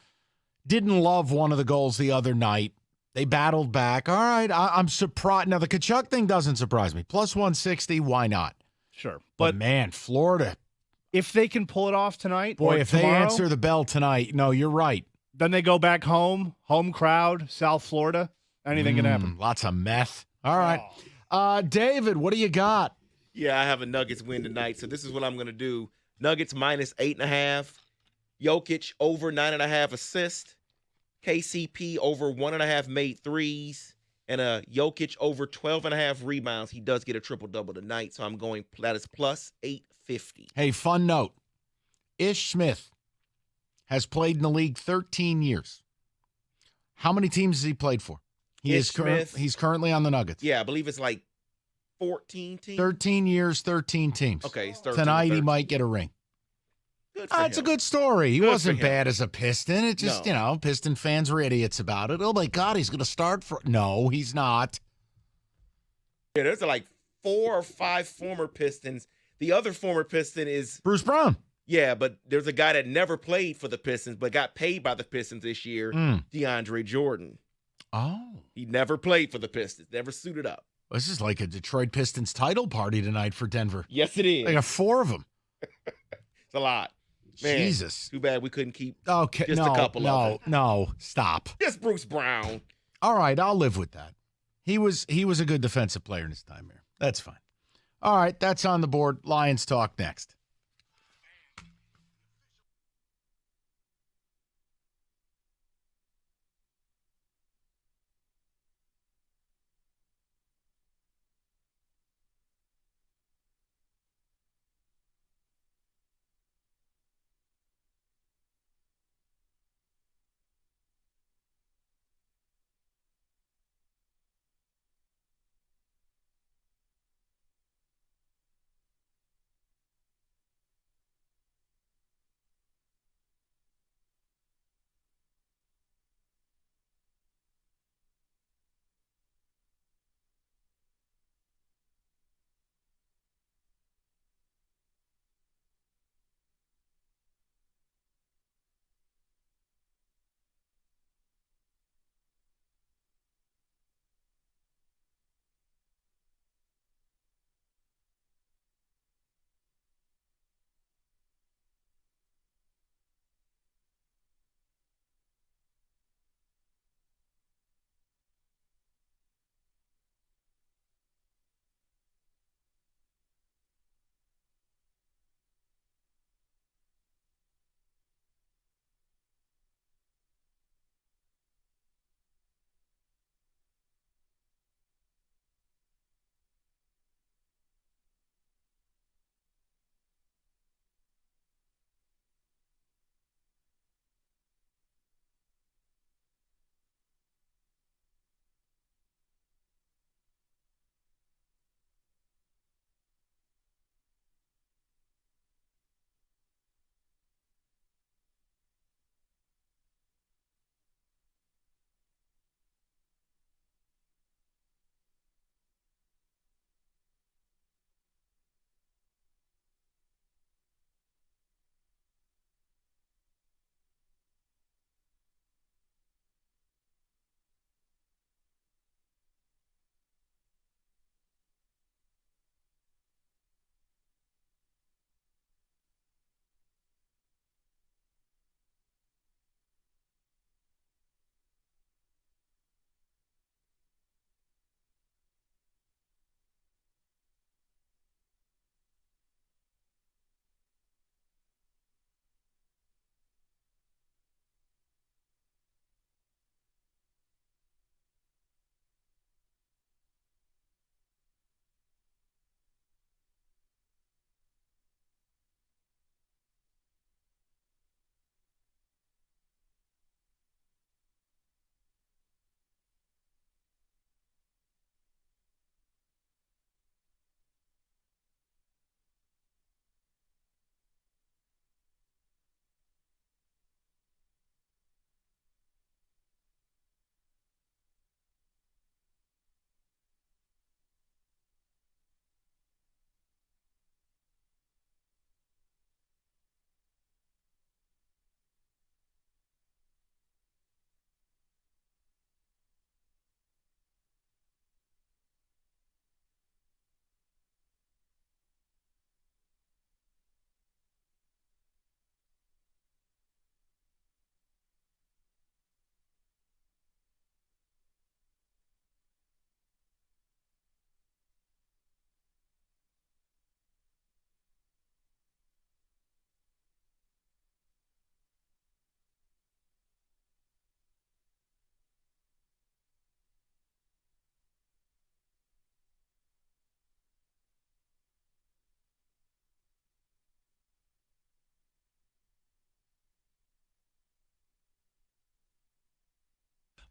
Didn't love one of the goals the other night. They battled back. All right, I'm surprised. Now, the Kachuk thing doesn't surprise me. Plus 160, why not? Sure. But man, Florida. If they can pull it off tonight, Boy, or if tomorrow, they answer the bell tonight, no, you're right. then they go back home crowd, South Florida. Anything can happen. Lots of meth. All right. David, what do you got? Yeah, I have a Nuggets win tonight, so this is what I'm going to do. Nuggets minus 8.5. Jokic over 9.5 assists. KCP over 1.5 made threes. And Jokic over 12.5 rebounds. He does get a triple-double tonight, so I'm going, that is plus 850. Hey, fun note. Ish Smith has played in the league 13 years. How many teams has he played for? He's currently on the Nuggets. Yeah, I believe it's like 14 teams. 13 years, 13 teams. Okay, it's 13 Tonight he 13. might get a ring. Good for It's a him. good story. He Good wasn't for him. bad as a Piston. It just, Piston fans were idiots about it. Oh, my God, he's going to start for... No, he's not. Yeah, there's like 4 or 5 former Pistons. The other former Piston is... Bruce Brown. Yeah, but there's a guy that never played for the Pistons but got paid by the Pistons this year, DeAndre Jordan. Oh. He never played for the Pistons, never suited up. This is like a Detroit Pistons title party tonight for Denver. Yes, it is. They got 4 of them. It's a lot. Man, Jesus. Too bad we couldn't keep Okay, just a couple of them. No, stop. Just Bruce Brown. All right, I'll live with that. He was a good defensive player in his time here. That's fine. All right, that's on the board. Lions talk next.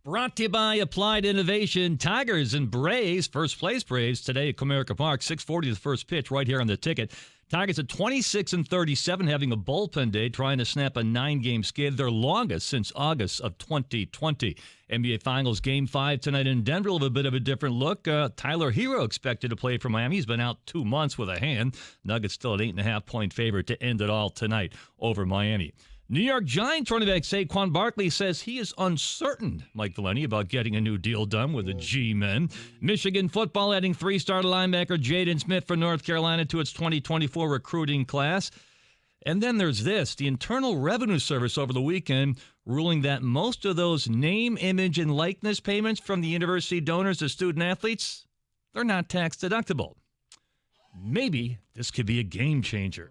Brought to you by Applied Innovation. Tigers and Braves, first place Braves today at Comerica Park. 6:40 the first pitch right here on the ticket. Tigers at 26-37, having a bullpen day, trying to snap a 9-game skid, their longest since August of 2020. NBA Finals Game 5 tonight in Denver. A little bit of a different look. Tyler Hero expected to play for Miami. He's been out 2 months with a hand. Nuggets still an 8.5-point favorite to end it all tonight over Miami. New York Giants running back Saquon Barkley says he is uncertain, Mike Valeni, about getting a new deal done with the G-men. Michigan football adding 3-star linebacker Jaden Smith for North Carolina to its 2024 recruiting class. And then there's this. The Internal Revenue Service over the weekend ruling that most of those name, image, and likeness payments from the university donors to student-athletes, they're not tax deductible. Maybe this could be a game changer.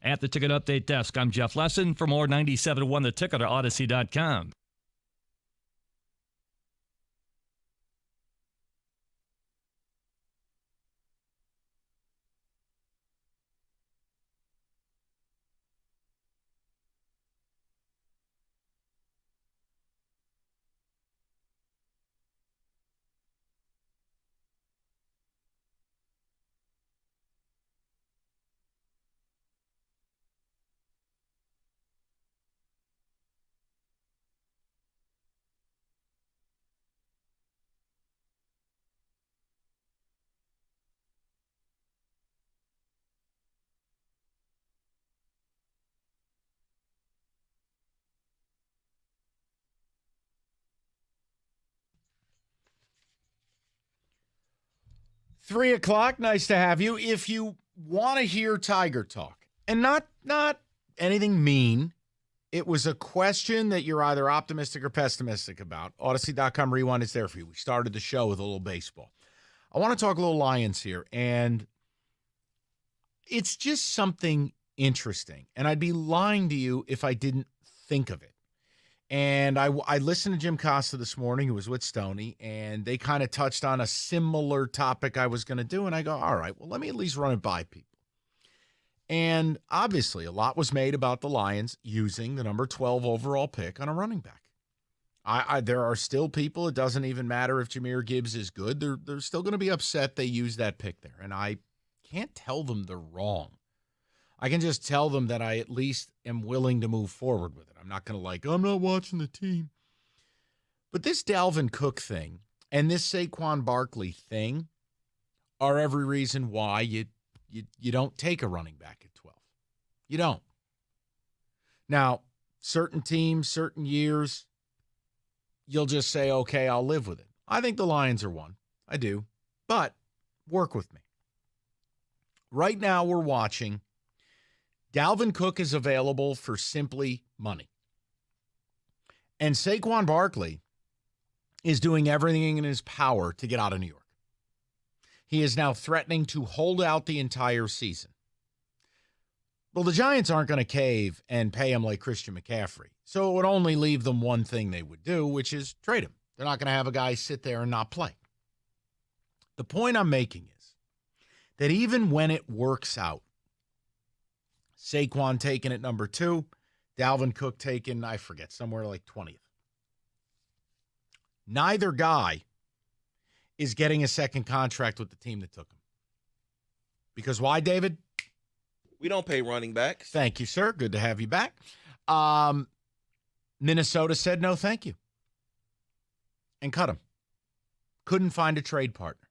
At the Ticket Update Desk, I'm Jeff Lesson. For more 97.1 The Ticket or Odyssey.com. Three o'clock, nice to have you. If you want to hear Tiger talk, and not anything mean, it was a question that you're either optimistic or pessimistic about. Odyssey.com Rewind is there for you. We started the show with a little baseball. I want to talk a little Lions here, and it's just something interesting, and I'd be lying to you if I didn't think of it. And I listened to Jim Costa this morning, who was with Stoney, and they kind of touched on a similar topic I was going to do. And I go, all right, well, let me at least run it by people. And obviously, a lot was made about the Lions using the number 12 overall pick on a running back. There are still people, it doesn't even matter if Jahmyr Gibbs is good. They're still going to be upset they used that pick there. And I can't tell them they're wrong. I can just tell them that I at least am willing to move forward with it. I'm not going to I'm not watching the team. But this Dalvin Cook thing and this Saquon Barkley thing are every reason why you don't take a running back at 12. You don't. Now, certain teams, certain years, you'll just say, okay, I'll live with it. I think the Lions are one. I do. But work with me. Right now we're watching. Dalvin Cook is available for simply money. And Saquon Barkley is doing everything in his power to get out of New York. He is now threatening to hold out the entire season. Well, the Giants aren't going to cave and pay him like Christian McCaffrey. So it would only leave them one thing they would do, which is trade him. They're not going to have a guy sit there and not play. The point I'm making is that even when it works out, Saquon taken at number 2, Dalvin Cook taken, I forget, somewhere like 20th. Neither guy is getting a second contract with the team that took him. Because why, David? We don't pay running backs. Thank you, sir. Good to have you back. Minnesota said no thank you and cut him. Couldn't find a trade partner.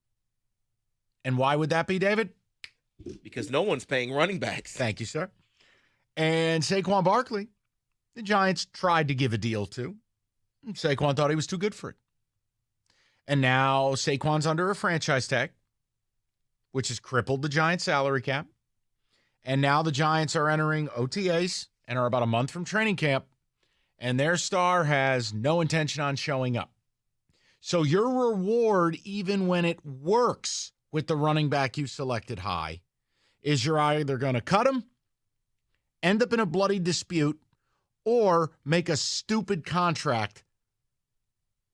And why would that be, David? Because no one's paying running backs. Thank you, sir. And Saquon Barkley, the Giants tried to give a deal to. Saquon thought he was too good for it. And now Saquon's under a franchise tag, which has crippled the Giants' salary cap. And now the Giants are entering OTAs and are about a month from training camp, and their star has no intention on showing up. So your reward, even when it works with the running back you selected high, is you're either going to cut him, end up in a bloody dispute, or make a stupid contract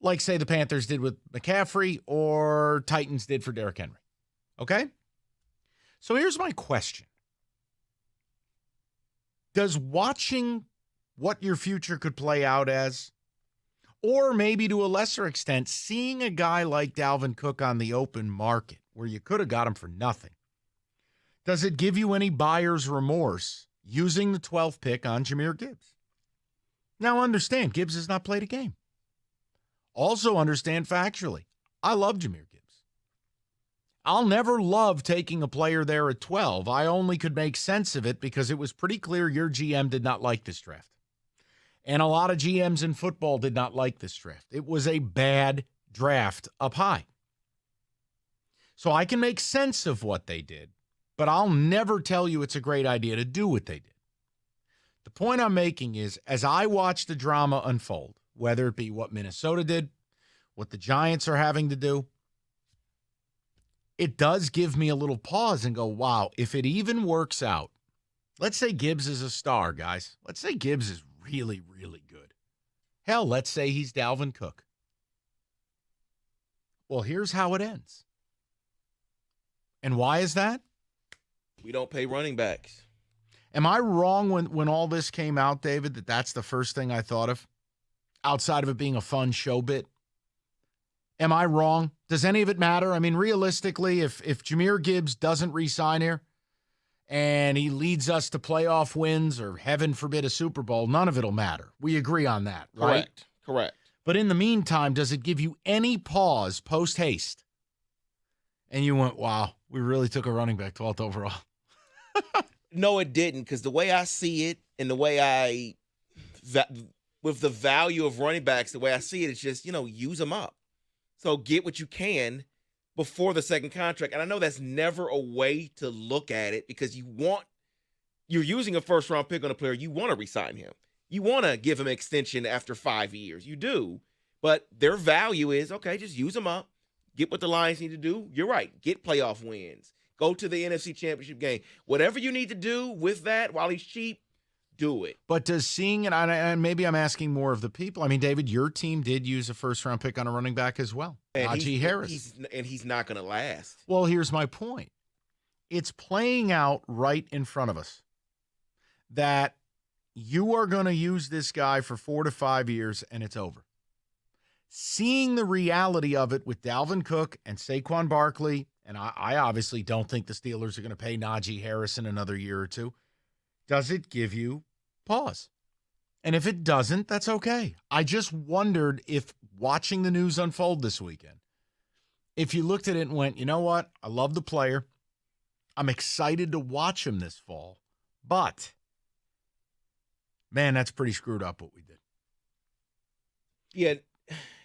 like, say, the Panthers did with McCaffrey or Titans did for Derrick Henry. Okay? So here's my question. Does watching what your future could play out as, Or maybe to a lesser extent, seeing a guy like Dalvin Cook on the open market where you could have got him for nothing. Does it give you any buyer's remorse using the 12th pick on Jahmyr Gibbs? Now understand, Gibbs has not played a game. Also understand factually, I love Jahmyr Gibbs. I'll never love taking a player there at 12. I only could make sense of it because it was pretty clear your GM did not like this draft. And a lot of GMs in football did not like this draft. It was a bad draft up high. So I can make sense of what they did, but I'll never tell you it's a great idea to do what they did. The point I'm making is, as I watch the drama unfold, whether it be what Minnesota did, what the Giants are having to do, it does give me a little pause and go, wow, if it even works out, let's say Gibbs is a star, guys. Let's say Gibbs is really, really good. Hell, let's say he's Dalvin Cook. Well, here's how it ends. And why is that? We don't pay running backs. Am I wrong when all this came out, David, that that's the first thing I thought of? Outside of it being a fun show bit? Am I wrong? Does any of it matter? I mean, realistically, if Jahmyr Gibbs doesn't re-sign here and he leads us to playoff wins or, heaven forbid, a Super Bowl, none of it will matter. We agree on that, right? Correct. But in the meantime, does it give you any pause post-haste? And you went, wow, we really took a running back 12th overall. No, it didn't, because the way I see it and the way with the value of running backs, the way I see it, it's just, use them up. So get what you can before the second contract. And I know that's never a way to look at it because you're using a first-round pick on a player. You want to re-sign him. You want to give him an extension after 5 years. You do. But their value is, okay, just use them up. Get what the Lions need to do. You're right. Get playoff wins. Go to the NFC Championship game. Whatever you need to do with that while he's cheap, do it. But does seeing it, and maybe I'm asking more of the people. I mean, David, your team did use a first-round pick on a running back as well, Najee Harris. He's not going to last. Well, here's my point. It's playing out right in front of us that you are going to use this guy for 4 to 5 years, and it's over. Seeing the reality of it with Dalvin Cook and Saquon Barkley, and I obviously don't think the Steelers are going to pay Najee Harris in another year or two, does it give you pause? And if it doesn't, that's okay. I just wondered if watching the news unfold this weekend, if you looked at it and went, you know what? I love the player. I'm excited to watch him this fall. But, man, that's pretty screwed up what we did. Yeah,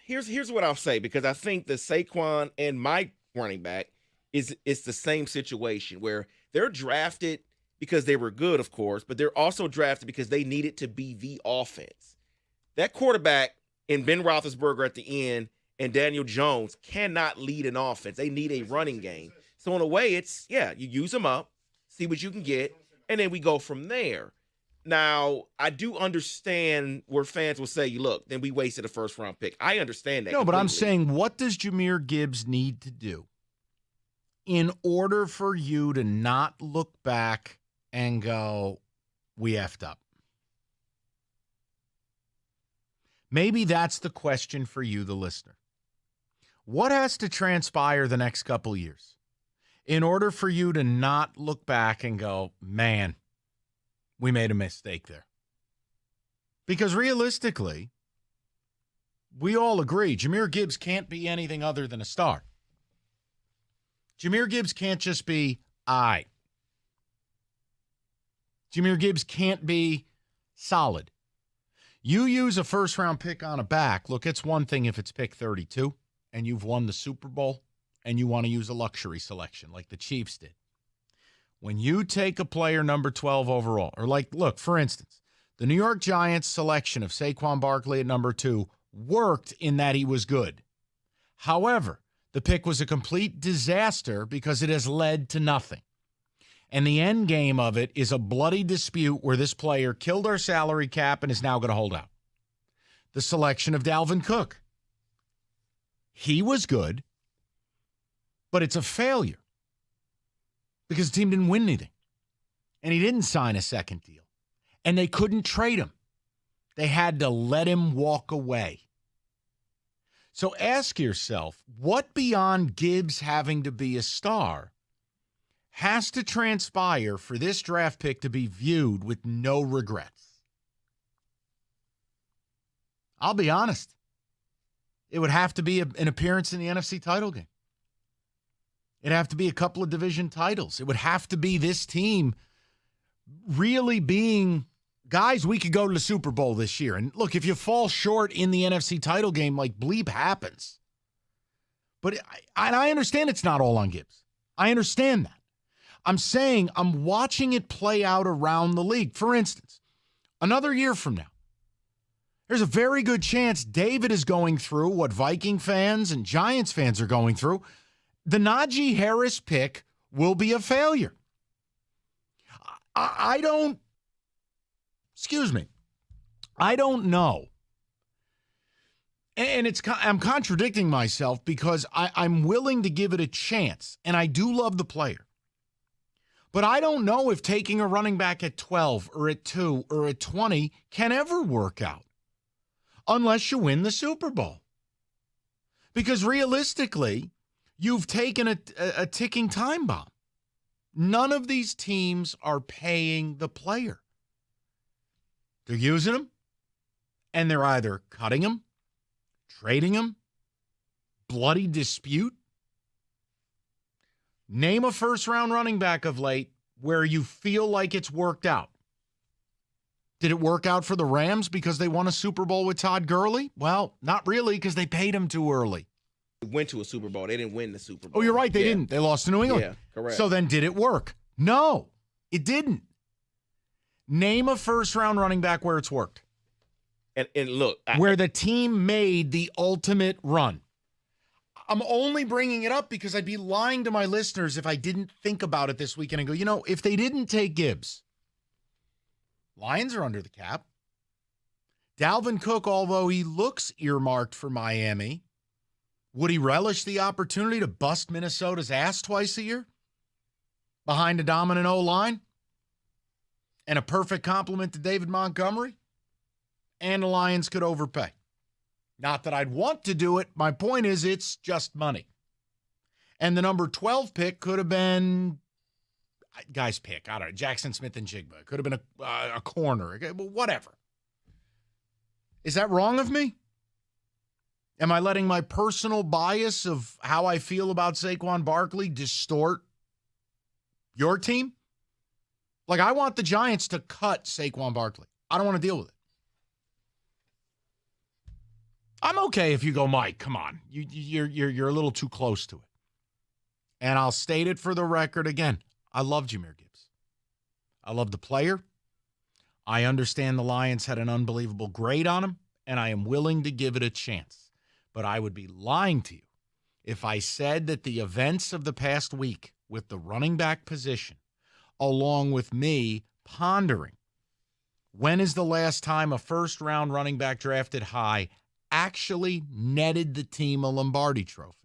here's what I'll say, because I think the Saquon and my running back it's the same situation where they're drafted because they were good, of course, but they're also drafted because they needed to be the offense. That quarterback and Ben Roethlisberger at the end and Daniel Jones cannot lead an offense. They need a running game. So in a way, it's, you use them up, see what you can get, and then we go from there. Now, I do understand where fans will say, look, then we wasted a first-round pick. I understand that. No, but completely. I'm saying, what does Jahmyr Gibbs need to do in order for you to not look back and go, we effed up? Maybe that's the question for you, the listener. What has to transpire the next couple years in order for you to not look back and go, man, we made a mistake there? Because realistically, we all agree Jahmyr Gibbs can't be anything other than a star. Jahmyr Gibbs can't just be, Jahmyr Gibbs can't be solid. You use a first-round pick on a back. Look, it's one thing if it's pick 32 and you've won the Super Bowl and you want to use a luxury selection like the Chiefs did. When you take a player number 12 overall, or look, for instance, the New York Giants selection of Saquon Barkley at number 2 worked in that he was good. However, the pick was a complete disaster because it has led to nothing. And the end game of it is a bloody dispute where this player killed our salary cap and is now going to hold out. The selection of Dalvin Cook. He was good, but it's a failure because the team didn't win anything. And he didn't sign a second deal. And they couldn't trade him. They had to let him walk away. So ask yourself, what beyond Gibbs having to be a star has to transpire for this draft pick to be viewed with no regrets? I'll be honest. It would have to be an appearance in the NFC title game. It'd have to be a couple of division titles. It would have to be this team really being, guys, we could go to the Super Bowl this year. And look, if you fall short in the NFC title game, like, bleep happens. But I understand it's not all on Gibbs. I understand that. I'm saying I'm watching it play out around the league. For instance, another year from now, there's a very good chance David is going through what Viking fans and Giants fans are going through. The Najee Harris pick will be a failure. I don't know. And I'm contradicting myself because I'm willing to give it a chance, and I do love the player. But I don't know if taking a running back at 12 or at 2 or at 20 can ever work out unless you win the Super Bowl. Because realistically, you've taken a ticking time bomb. None of these teams are paying the player. They're using them, and they're either cutting them, trading them, bloody dispute. Name a first-round running back of late where you feel like it's worked out. Did it work out for the Rams because they won a Super Bowl with Todd Gurley? Well, not really, because they paid him too early. They went to a Super Bowl. They didn't win the Super Bowl. Oh, you're right. They didn't. They lost to New England. Yeah, correct. So then did it work? No, it didn't. Name a first-round running back where it's worked. And look. Where the team made the ultimate run. I'm only bringing it up because I'd be lying to my listeners if I didn't think about it this weekend and go, you know, if they didn't take Gibbs, Lions are under the cap. Dalvin Cook, although he looks earmarked for Miami, would he relish the opportunity to bust Minnesota's ass twice a year behind a dominant O-line and a perfect complement to David Montgomery? And the Lions could overpay. Not that I'd want to do it. My point is it's just money. And the number 12 pick could have been, guy's pick, I don't know, Jackson Smith and Jigba. It could have been a corner, whatever. Is that wrong of me? Am I letting my personal bias of how I feel about Saquon Barkley distort your team? Like, I want the Giants to cut Saquon Barkley. I don't want to deal with it. I'm okay if you go, Mike, come on. You're a little too close to it. And I'll state it for the record again. I love Jahmyr Gibbs. I love the player. I understand the Lions had an unbelievable grade on him, and I am willing to give it a chance. But I would be lying to you if I said that the events of the past week with the running back position, along with me pondering when is the last time a first-round running back drafted high actually netted the team a Lombardi trophy.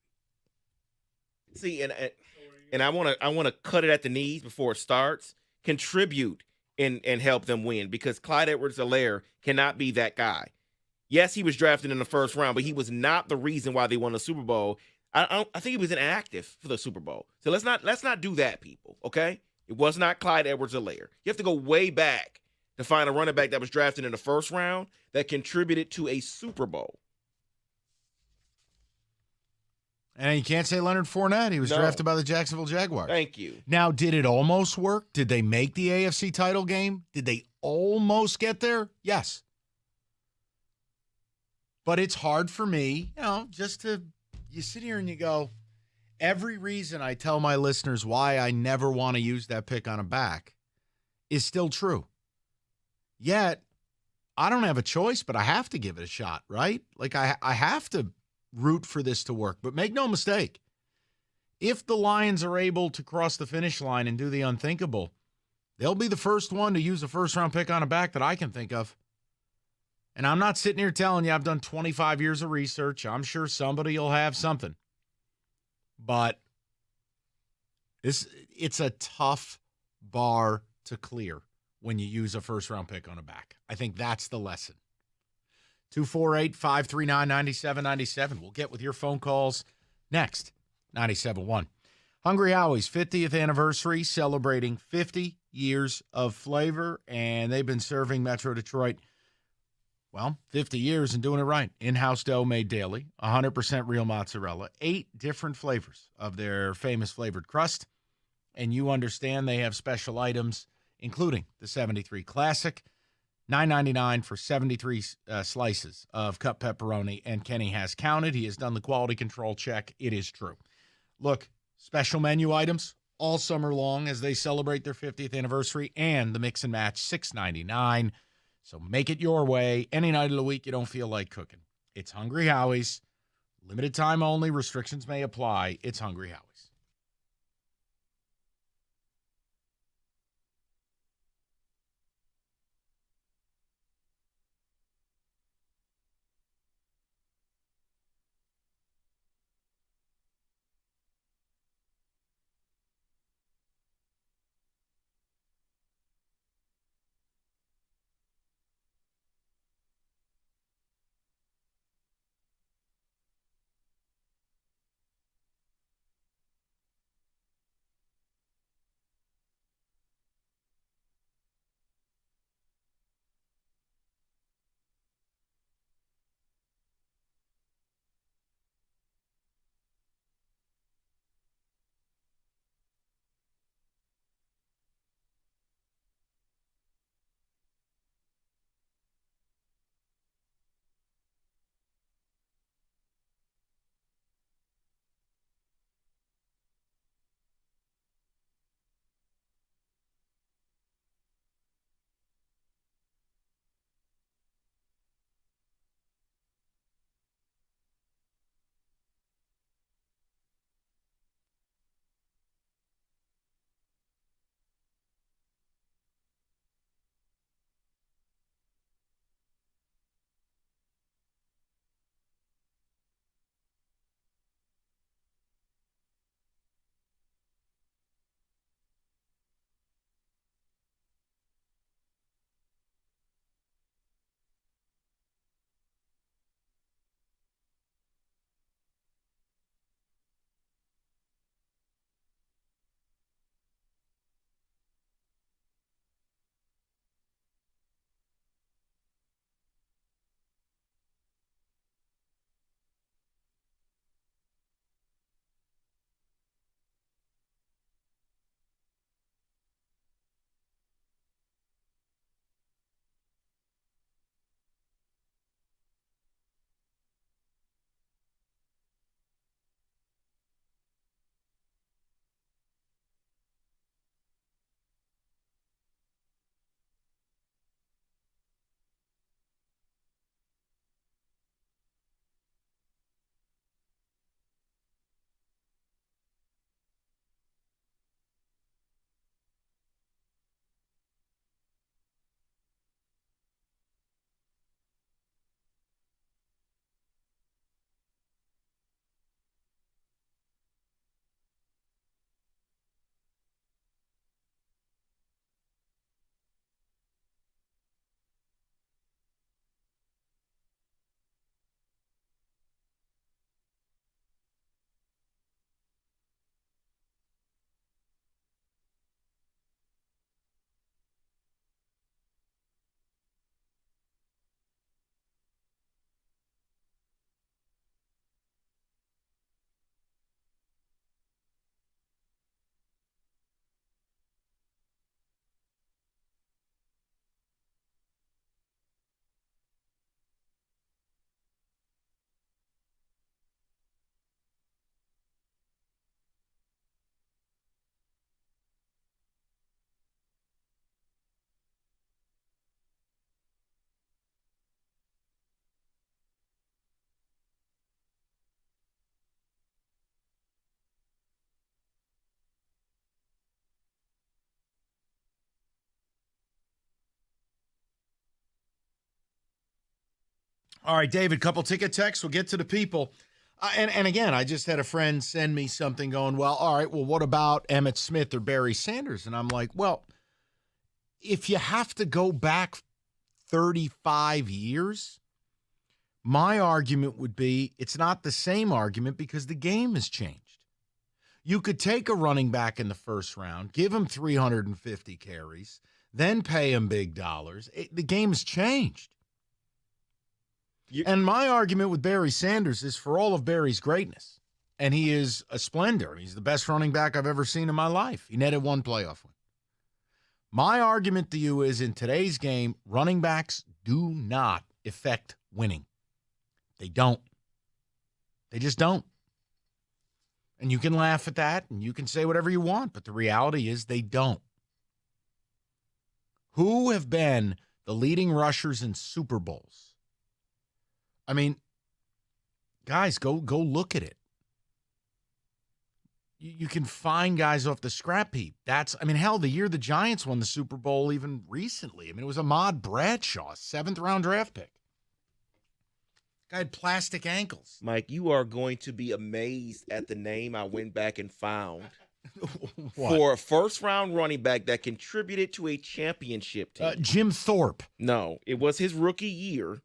See, and I want to cut it at the knees before it starts. Contribute and help them win, because Clyde Edwards-Helaire cannot be that guy. Yes, he was drafted in the first round, but he was not the reason why they won the Super Bowl. I think he was inactive for the Super Bowl. So let's not do that, people. Okay, it was not Clyde Edwards-Helaire. You have to go way back to find a running back that was drafted in the first round that contributed to a Super Bowl. And you can't say Leonard Fournette. He was drafted by the Jacksonville Jaguars. Thank you. Now, did it almost work? Did they make the AFC title game? Did they almost get there? Yes. But it's hard for me, you sit here and you go, every reason I tell my listeners why I never want to use that pick on a back is still true. Yet, I don't have a choice, but I have to give it a shot, right? Like, I have to root for this to work. But make no mistake, if the Lions are able to cross the finish line and do the unthinkable, they'll be the first one to use a first-round pick on a back that I can think of. And I'm not sitting here telling you I've done 25 years of research. I'm sure somebody will have something. But it's a tough bar to clear when you use a first-round pick on a back. I think that's the lesson. 248-539-9797. We'll get with your phone calls next. 97.1. Hungry Howie's 50th anniversary, celebrating 50 years of flavor, and they've been serving Metro Detroit, 50 years and doing it right. In-house dough made daily, 100% real mozzarella, 8 different flavors of their famous flavored crust, and you understand they have special items, including the 73 Classic, $9.99 for 73 slices of cut pepperoni, and Kenny has counted. He has done the quality control check. It is true. Look, special menu items all summer long as they celebrate their 50th anniversary, and the mix and match, $6.99. So make it your way. Any night of the week you don't feel like cooking. It's Hungry Howie's. Limited time only. Restrictions may apply. It's Hungry Howie's. All right, David, couple ticket texts. We'll get to the people. And again, I just had a friend send me something going, all right, what about Emmitt Smith or Barry Sanders? And I'm like, well, if you have to go back 35 years, My argument would be it's not the same argument because the game has changed. You could take a running back in the first round, give him 350 carries, then pay him big dollars. The game has changed. And my argument with Barry Sanders is for all of Barry's greatness, and he is a splendor. He's the best running back I've ever seen in my life. He netted one playoff win. My argument to you is in today's game, running backs do not affect winning. They don't. They just don't. And you can laugh at that, and you can say whatever you want, but the reality is they don't. Who have been the leading rushers in Super Bowls? I mean, guys, go look at it. You can find guys off the scrap heap. Hell, the year the Giants won the Super Bowl even recently. It was Ahmad Bradshaw, 7th-round draft pick. Guy had plastic ankles. Mike, you are going to be amazed at the name I went back and found for a first-round running back that contributed to a championship team. Jim Thorpe. No, it was his rookie year.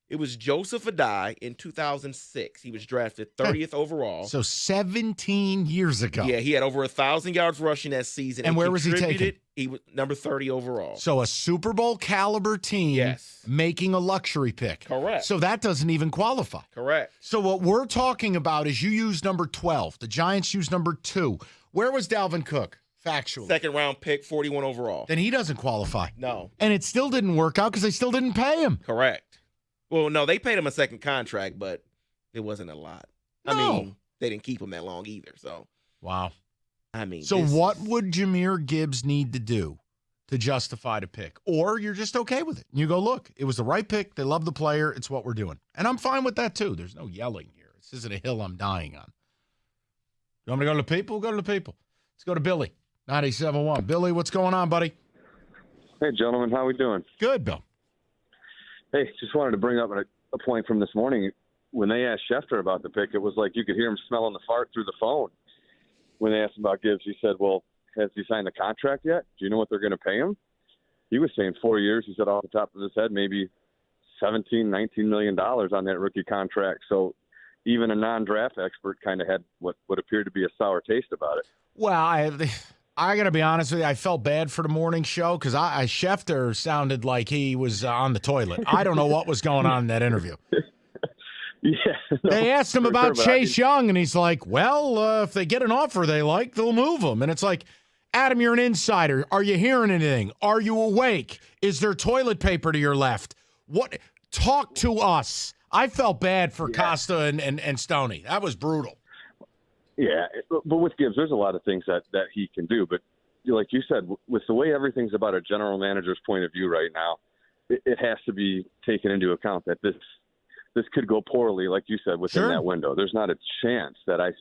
It was Joseph Adai in 2006. He was drafted 30th overall. So 17 years ago. Yeah, he had over 1,000 yards rushing that season. And where was he taken? He was number 30 overall. So a Super Bowl caliber team making a luxury pick. Correct. So that doesn't even qualify. Correct. So what we're talking about is you used number 12. The Giants used number 2. Where was Dalvin Cook? Factually. 2nd-round pick, 41 overall. Then he doesn't qualify. No. And it still didn't work out because they still didn't pay him. Correct. Well, no, they paid him a second contract, but it wasn't a lot. No. I mean, they didn't keep him that long either. So, wow. So what would Jahmyr Gibbs need to do to justify the pick? Or you're just okay with it. And you go, look, it was the right pick. They love the player. It's what we're doing. And I'm fine with that, too. There's no yelling here. This isn't a hill I'm dying on. You want me to go to the people? We'll go to the people. Let's go to Billy, 97.1. Billy, what's going on, buddy? Hey, gentlemen. How we doing? Good, Bill. Hey, just wanted to bring up a point from this morning. When they asked Schefter about the pick, it was like you could hear him smelling the fart through the phone. When they asked him about Gibbs, he said, well, has he signed the contract yet? Do you know what they're going to pay him? He was saying 4 years. He said off the top of his head, maybe $17, $19 million on that rookie contract. So even a non-draft expert kind of had what appeared to be a sour taste about it. Well, I got to be honest with you. I felt bad for the morning show because Schefter sounded like he was on the toilet. I don't know what was going on in that interview. They asked him about Chase Young, and he's like, well, if they get an offer they like, they'll move him. And it's like, Adam, you're an insider. Are you hearing anything? Are you awake? Is there toilet paper to your left? What? Talk to us. I felt bad for Costa and Stoney. That was brutal. Yeah, but with Gibbs, there's a lot of things that he can do. But like you said, with the way everything's about a general manager's point of view right now, it has to be taken into account that this could go poorly, like you said, within that window. There's not a chance that I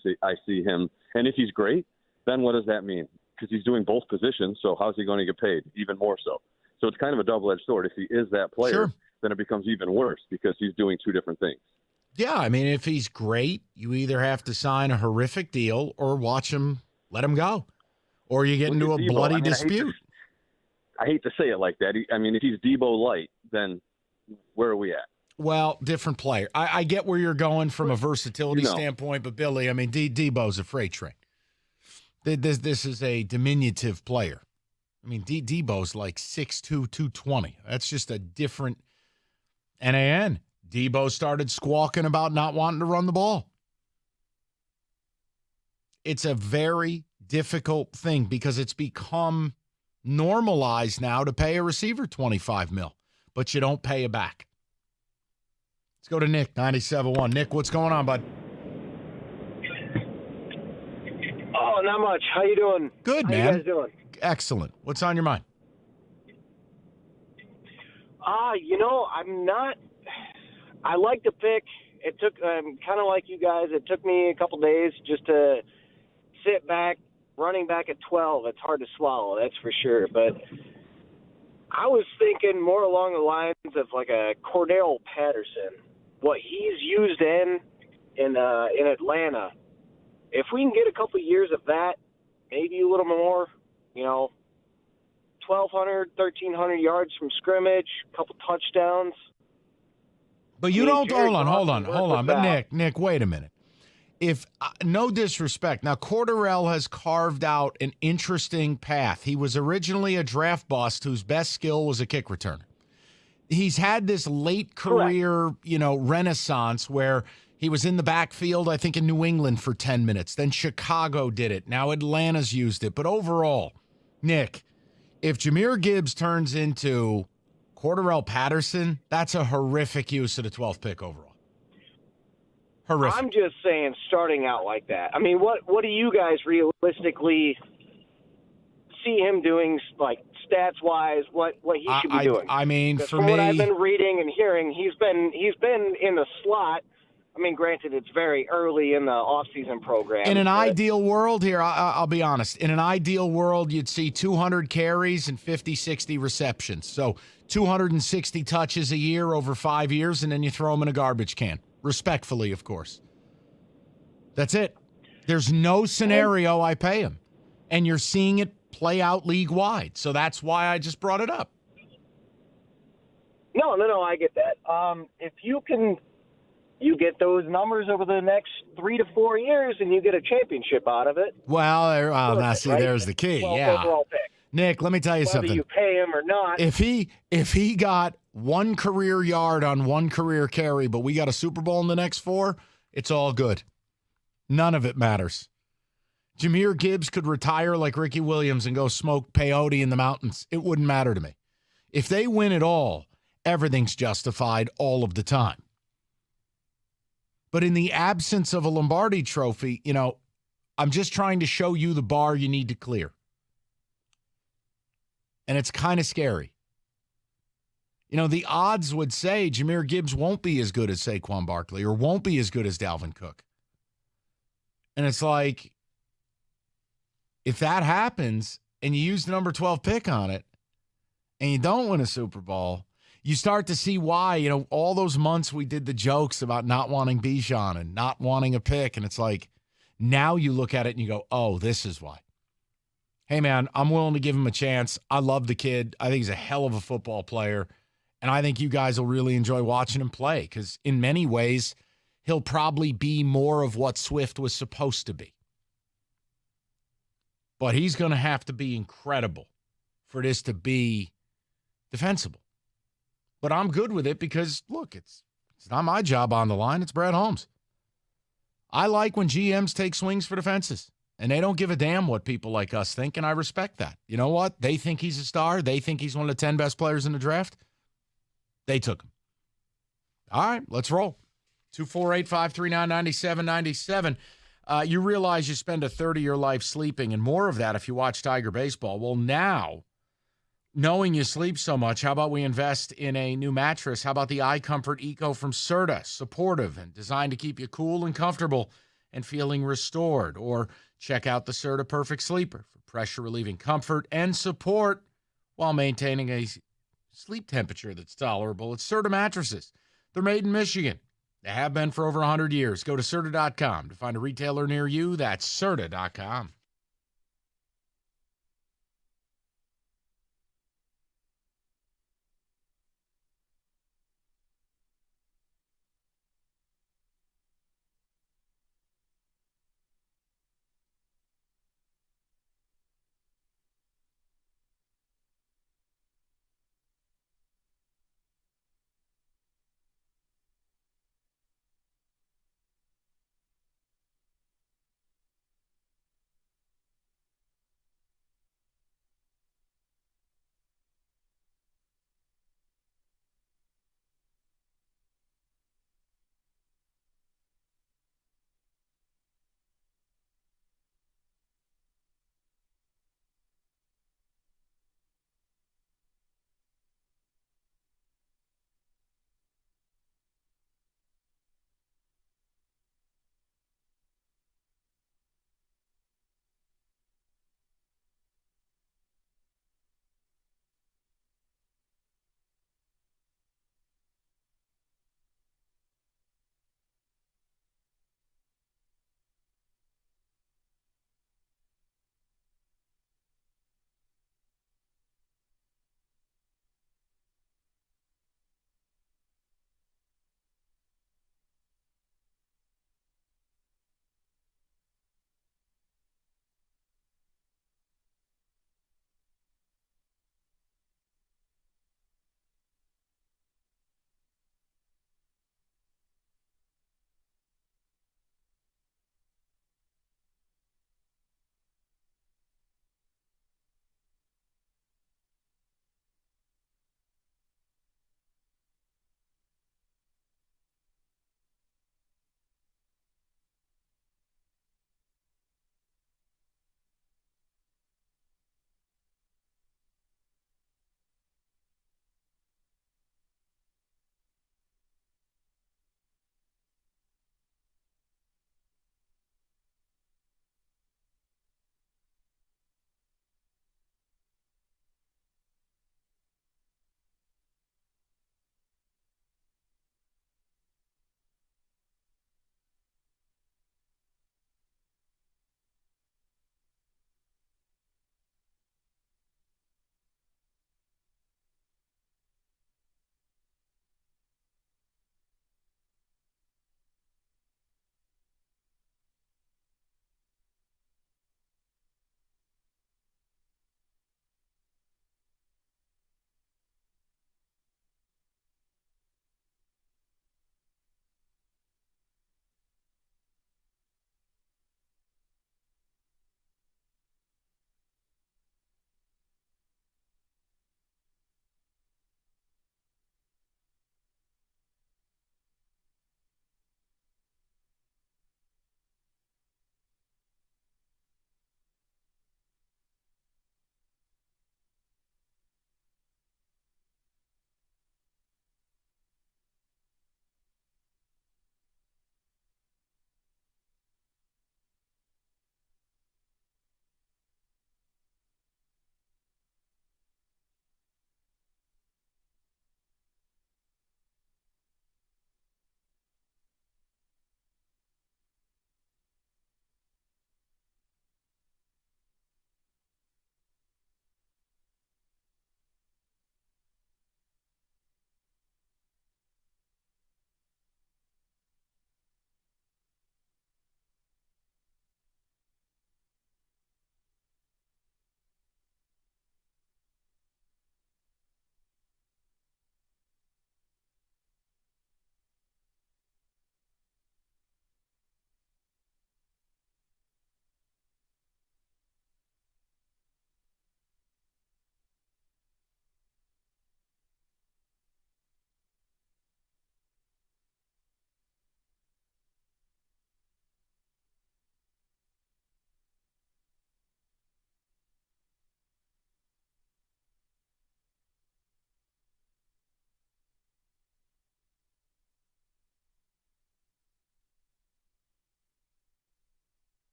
see him. And if he's great, then what does that mean? Because he's doing both positions, so how's he going to get paid? Even more so. So it's kind of a double-edged sword. If he is that player, then it becomes even worse because he's doing two different things. Yeah, I mean, if he's great, you either have to sign a horrific deal or let him go. Or you get into a bloody dispute. I hate to say it like that. I mean, if he's Debo light, then where are we at? Well, different player. I get where you're going from a versatility standpoint, but Billy, I mean, Debo's a freight train. This is a diminutive player. I mean, Debo's like 6'2", 220. That's just a different NAN. Debo started squawking about not wanting to run the ball. It's a very difficult thing because it's become normalized now to pay a receiver $25 million, but you don't pay it back. Let's go to Nick, 97.1. Nick, what's going on, bud? Oh, not much. How you doing? Good, man. How you guys doing? Excellent. What's on your mind? I'm not. I like the pick. It took kind of like you guys. It took me a couple days just to sit back. Running back at 12, it's hard to swallow. That's for sure. But I was thinking more along the lines of like a Cordell Patterson, what he's used in Atlanta. If we can get a couple years of that, maybe a little more, 1,200, 1,300 yards from scrimmage, a couple touchdowns, But you don't. Hold on. But Nick, wait a minute. If no disrespect, now Cordarrelle has carved out an interesting path. He was originally a draft bust whose best skill was a kick returner. He's had this late career, renaissance where he was in the backfield, I think, in New England for 10 minutes. Then Chicago did it. Now Atlanta's used it. But overall, Nick, if Jahmyr Gibbs turns into Cordarrelle Patterson, that's a horrific use of the 12th pick overall. Horrific. I'm just saying, starting out like that. I mean, what do you guys realistically see him doing, like stats wise? What he should be doing? I mean, from what I've been reading and hearing, he's been in the slot. I mean, granted, it's very early in the offseason program. In an ideal world here, I'll be honest. In an ideal world, you'd see 200 carries and 50, 60 receptions. So 260 touches a year over 5 years, and then you throw him in a garbage can. Respectfully, of course. That's it. There's no scenario I pay him. And you're seeing it play out league-wide. So that's why I just brought it up. No, I get that. If you get those numbers over the next 3 to 4 years and you get a championship out of it. Well, now see, there's the key. Yeah. Overall pick. Nick, let me tell you something. Whether you pay him or not. If he got one career yard on one career carry, but we got a Super Bowl in the next 4, it's all good. None of it matters. Jahmyr Gibbs could retire like Ricky Williams and go smoke peyote in the mountains. It wouldn't matter to me. If they win it all, everything's justified all of the time. But in the absence of a Lombardi trophy, I'm just trying to show you the bar you need to clear. And it's kind of scary. The odds would say Jahmyr Gibbs won't be as good as Saquon Barkley or won't be as good as Dalvin Cook. And it's like, if that happens and you use the number 12 pick on it and you don't win a Super Bowl, you start to see why, all those months we did the jokes about not wanting Bijan and not wanting a pick. And it's like, now you look at it and you go, oh, this is why. Hey, man, I'm willing to give him a chance. I love the kid. I think he's a hell of a football player. And I think you guys will really enjoy watching him play because in many ways, he'll probably be more of what Swift was supposed to be. But he's going to have to be incredible for this to be defensible. But I'm good with it because, look, it's not my job on the line. It's Brad Holmes. I like when GMs take swings for the fences. And they don't give a damn what people like us think, and I respect that. You know what? They think he's a star. They think he's one of the 10 best players in the draft. They took him. All right, let's roll. 248-539-9797. You realize you spend a third of your life sleeping, and more of that if you watch Tiger Baseball. Well, now, knowing you sleep so much, how about we invest in a new mattress? How about the iComfort Eco from Serta? Supportive and designed to keep you cool and comfortable and feeling restored. Or check out the Serta Perfect Sleeper for pressure-relieving comfort and support while maintaining a sleep temperature that's tolerable. It's Serta mattresses. They're made in Michigan. They have been for over 100 years. Go to Serta.com to find a retailer near you. That's Serta.com.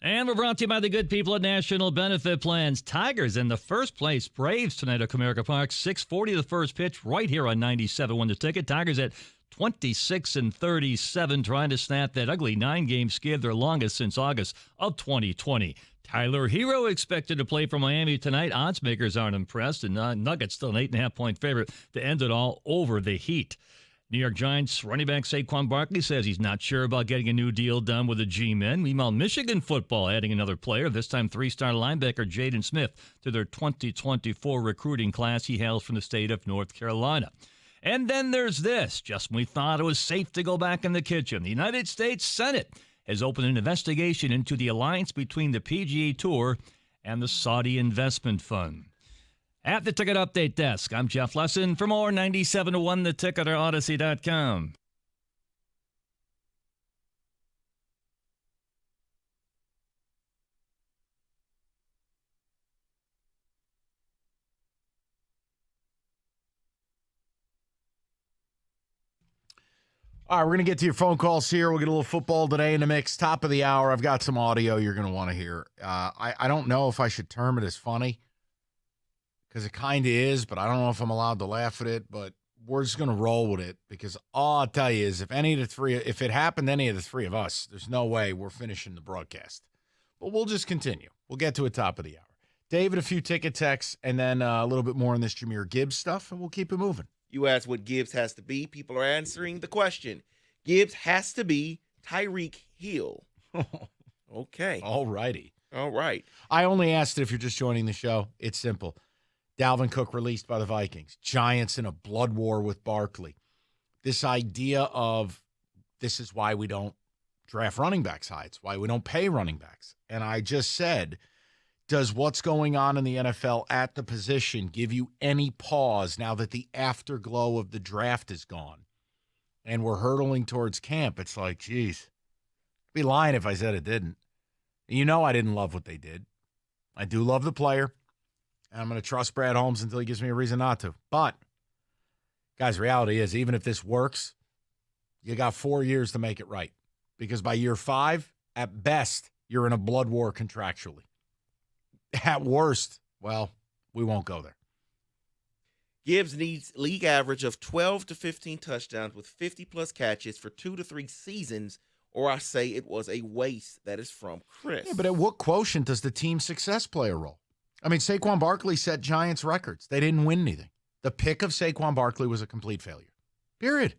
And we're brought to you by the good people at National Benefit Plans. Tigers in the first place. Braves tonight at Comerica Park. 6:40 the first pitch right here on 97 the ticket. Tigers at 26-37, trying to snap that ugly 9-game skid, their longest since August of 2020. Tyler Hero expected to play for Miami tonight. Odds makers aren't impressed, and Nuggets still an 8.5-point favorite to end it all over the Heat. New York Giants running back Saquon Barkley says he's not sure about getting a new deal done with the G-men. Meanwhile, Michigan football adding another player, this time 3-star linebacker Jaden Smith to their 2024 recruiting class. He hails from the state of North Carolina. And then there's this. Just when we thought it was safe to go back in the kitchen, the United States Senate has opened an investigation into the alliance between the PGA Tour and the Saudi Investment Fund. At the Ticket Update Desk, I'm Jeff Lesson. For more, 97-1 The Ticket or Odyssey.com. All right, we're going to get to your phone calls here. We'll get a little football today in the mix. Top of the hour, I've got some audio you're going to want to hear. I don't know if I should term it as funny, because it kind of is, but I don't know if I'm allowed to laugh at it, but we're just going to roll with it, because all I'll tell you is if it happened to any of the three of us, there's no way we're finishing the broadcast. But we'll just continue. We'll get to it top of the hour. David, a few ticket texts, and then a little bit more on this Jahmyr Gibbs stuff, and we'll keep it moving. You asked what Gibbs has to be. People are answering the question. Gibbs has to be Tyreek Hill. Okay. All righty. All right. I only asked it if you're just joining the show. It's simple. Dalvin Cook released by the Vikings. Giants in a blood war with Barkley. This idea of this is why we don't draft running backs high. It's why we don't pay running backs. And I just said, does what's going on in the NFL at the position give you any pause now that the afterglow of the draft is gone and we're hurtling towards camp? It's like, geez, I'd be lying if I said it didn't. You know I didn't love what they did. I do love the player, and I'm going to trust Brad Holmes until he gives me a reason not to. But, guys, reality is, even if this works, you got 4 years to make it right. Because by year 5, at best, you're in a blood war contractually. At worst, well, we won't go there. Gibbs needs league average of 12 to 15 touchdowns with 50-plus catches for 2 to 3 seasons, or I say it was a waste. That is from Chris. Yeah, but at what quotient does the team success play a role? I mean, Saquon Barkley set Giants records. They didn't win anything. The pick of Saquon Barkley was a complete failure. Period.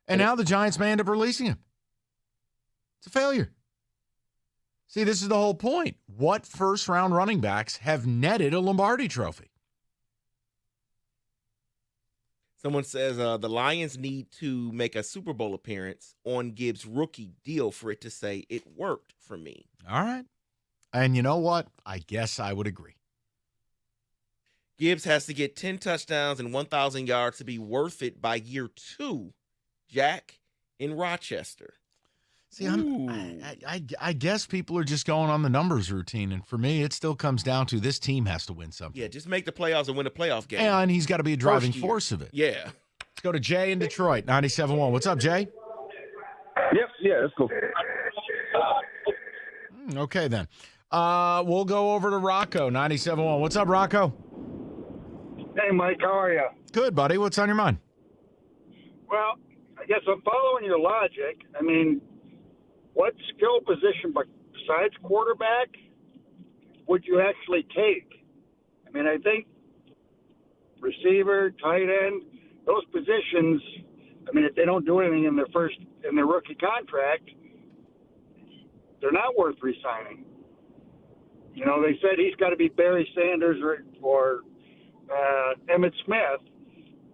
And now the Giants may end up releasing him. It's a failure. See, this is the whole point. What first-round running backs have netted a Lombardi trophy? Someone says the Lions need to make a Super Bowl appearance on Gibbs' rookie deal for it to say it worked for me. All right. And you know what? I guess I would agree. Gibbs has to get 10 touchdowns and 1,000 yards to be worth it by year 2. Jack in Rochester. See, I guess people are just going on the numbers routine, and for me, it still comes down to this team has to win something. Yeah, just make the playoffs and win a playoff game. And he's got to be a driving force of it. Yeah. Let's go to Jay in Detroit, 97.1. What's up, Jay? Yep, yeah, that's cool. Okay, then. We'll go over to Rocco, 97.1. What's up, Rocco? Hey, Mike, how are you? Good, buddy. What's on your mind? Well, I guess I'm following your logic. I mean, what skill position besides quarterback would you actually take? I mean, I think receiver, tight end, those positions, I mean, if they don't do anything in their rookie contract, they're not worth re-signing. You know, they said he's got to be Barry Sanders or Emmitt Smith.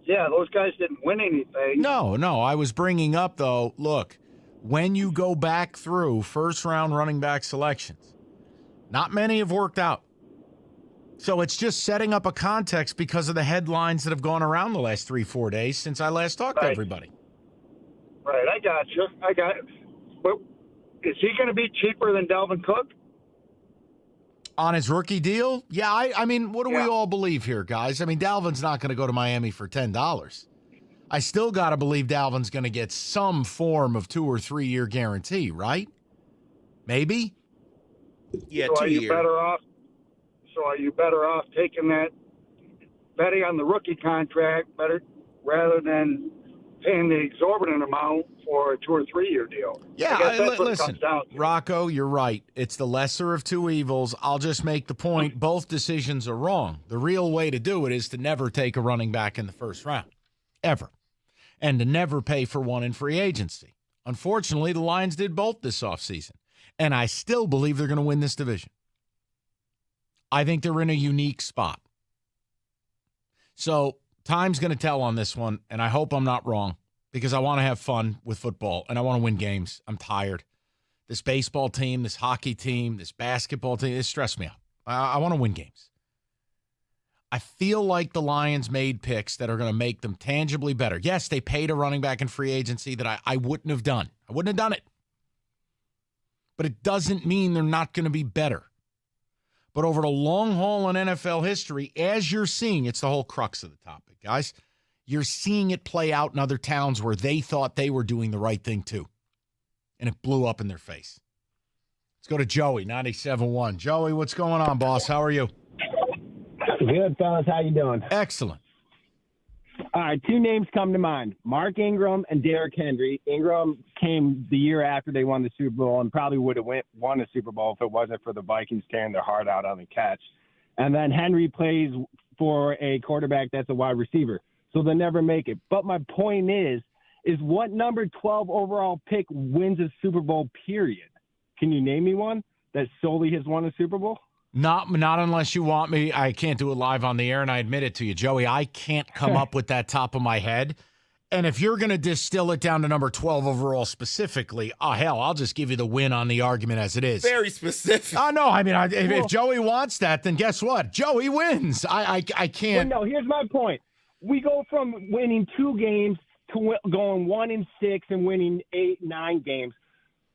Yeah, those guys didn't win anything. No. I was bringing up, though, look, when you go back through first-round running back selections, not many have worked out. So it's just setting up a context because of the headlines that have gone around the last 3-4 days since I last talked to everybody. Right, I got you. But is he going to be cheaper than Dalvin Cook? On his rookie deal? Yeah, I mean, what do we all believe here, guys? I mean, Dalvin's not going to go to Miami for $10. I still got to believe Dalvin's going to get some form of 2 or 3 year guarantee, right? Maybe. Yeah, so 2 are you years. better off? So are you better off taking that, betting on the rookie contract, rather than paying the exorbitant amount for a 2 or 3 year deal? Yeah, I guess that's what it listen, comes down to. Rocco, you're right. It's the lesser of two evils. I'll just make the point, both decisions are wrong. The real way to do it is to never take a running back in the first round, ever, and to never pay for one in free agency. Unfortunately, the Lions did both this offseason, and I still believe they're going to win this division. I think they're in a unique spot. So time's going to tell on this one, and I hope I'm not wrong, because I want to have fun with football, and I want to win games. I'm tired. This baseball team, this hockey team, this basketball team, it stressed me out. I want to win games. I feel like the Lions made picks that are going to make them tangibly better. Yes, they paid a running back in free agency that I wouldn't have done. I wouldn't have done it. But it doesn't mean they're not going to be better. But over the long haul in NFL history, as you're seeing, it's the whole crux of the topic, guys. You're seeing it play out in other towns where they thought they were doing the right thing too. And it blew up in their face. Let's go to Joey, 97.1. Joey, what's going on, boss? How are you? Good, fellas. How you doing? Excellent. All right, two names come to mind. Mark Ingram and Derrick Henry. Ingram came the year after they won the Super Bowl and probably would have won the Super Bowl if it wasn't for the Vikings tearing their heart out on the catch. And then Henry plays for a quarterback that's a wide receiver. So they'll never make it. But my point is what number 12 overall pick wins a Super Bowl, period? Can you name me one that solely has won a Super Bowl? Not unless you want me. I can't do it live on the air, and I admit it to you, Joey. I can't come up with that top of my head. And if you're going to distill it down to number 12 overall specifically, hell, I'll just give you the win on the argument as it is. Very specific. No, I mean, if Joey wants that, then guess what? Joey wins. I can't. Well, no, here's my point. We go from winning 2 games to going 1-6 and winning 8-9 games.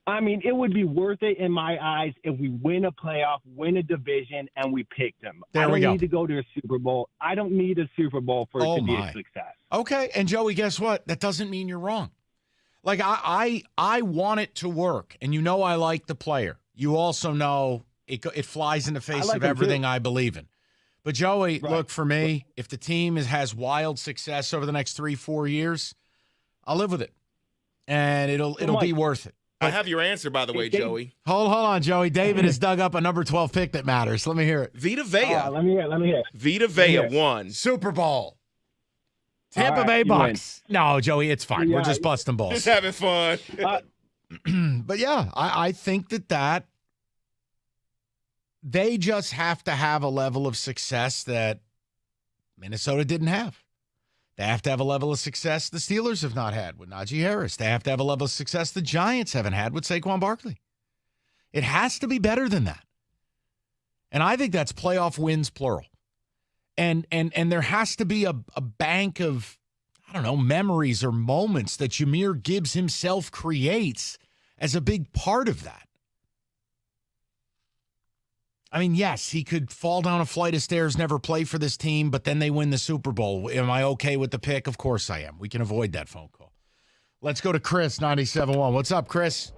I mean, it would be worth it in my eyes if we win a playoff, win a division, and we pick them. I don't need to go to a Super Bowl. I don't need a Super Bowl for it to be a success. Okay, and Joey, guess what? That doesn't mean you're wrong. Like, I want it to work, and you know I like the player. You also know it flies in the face of everything I believe in. But, Joey, look, for me, if the team has wild success over the next 3-4 years, I'll live with it, and it'll be worth it. I have your answer, by the way, Joey. Hold on, Joey. David has dug up a number 12 pick that matters. Let me hear it. Vita Vea. Let me hear it. Vita Vea won. Super Bowl. Tampa Bay Bucks. No, Joey, it's fine. We're just busting balls. Just having fun. But, yeah, I think that they just have to have a level of success that Minnesota didn't have. They have to have a level of success the Steelers have not had with Najee Harris. They have to have a level of success the Giants haven't had with Saquon Barkley. It has to be better than that. And I think that's playoff wins, plural. And there has to be a bank of, I don't know, memories or moments that Jahmyr Gibbs himself creates as a big part of that. I mean, yes, he could fall down a flight of stairs, never play for this team, but then they win the Super Bowl. Am I okay with the pick? Of course I am. We can avoid that phone call. Let's go to Chris, 97.1. What's up, Chris?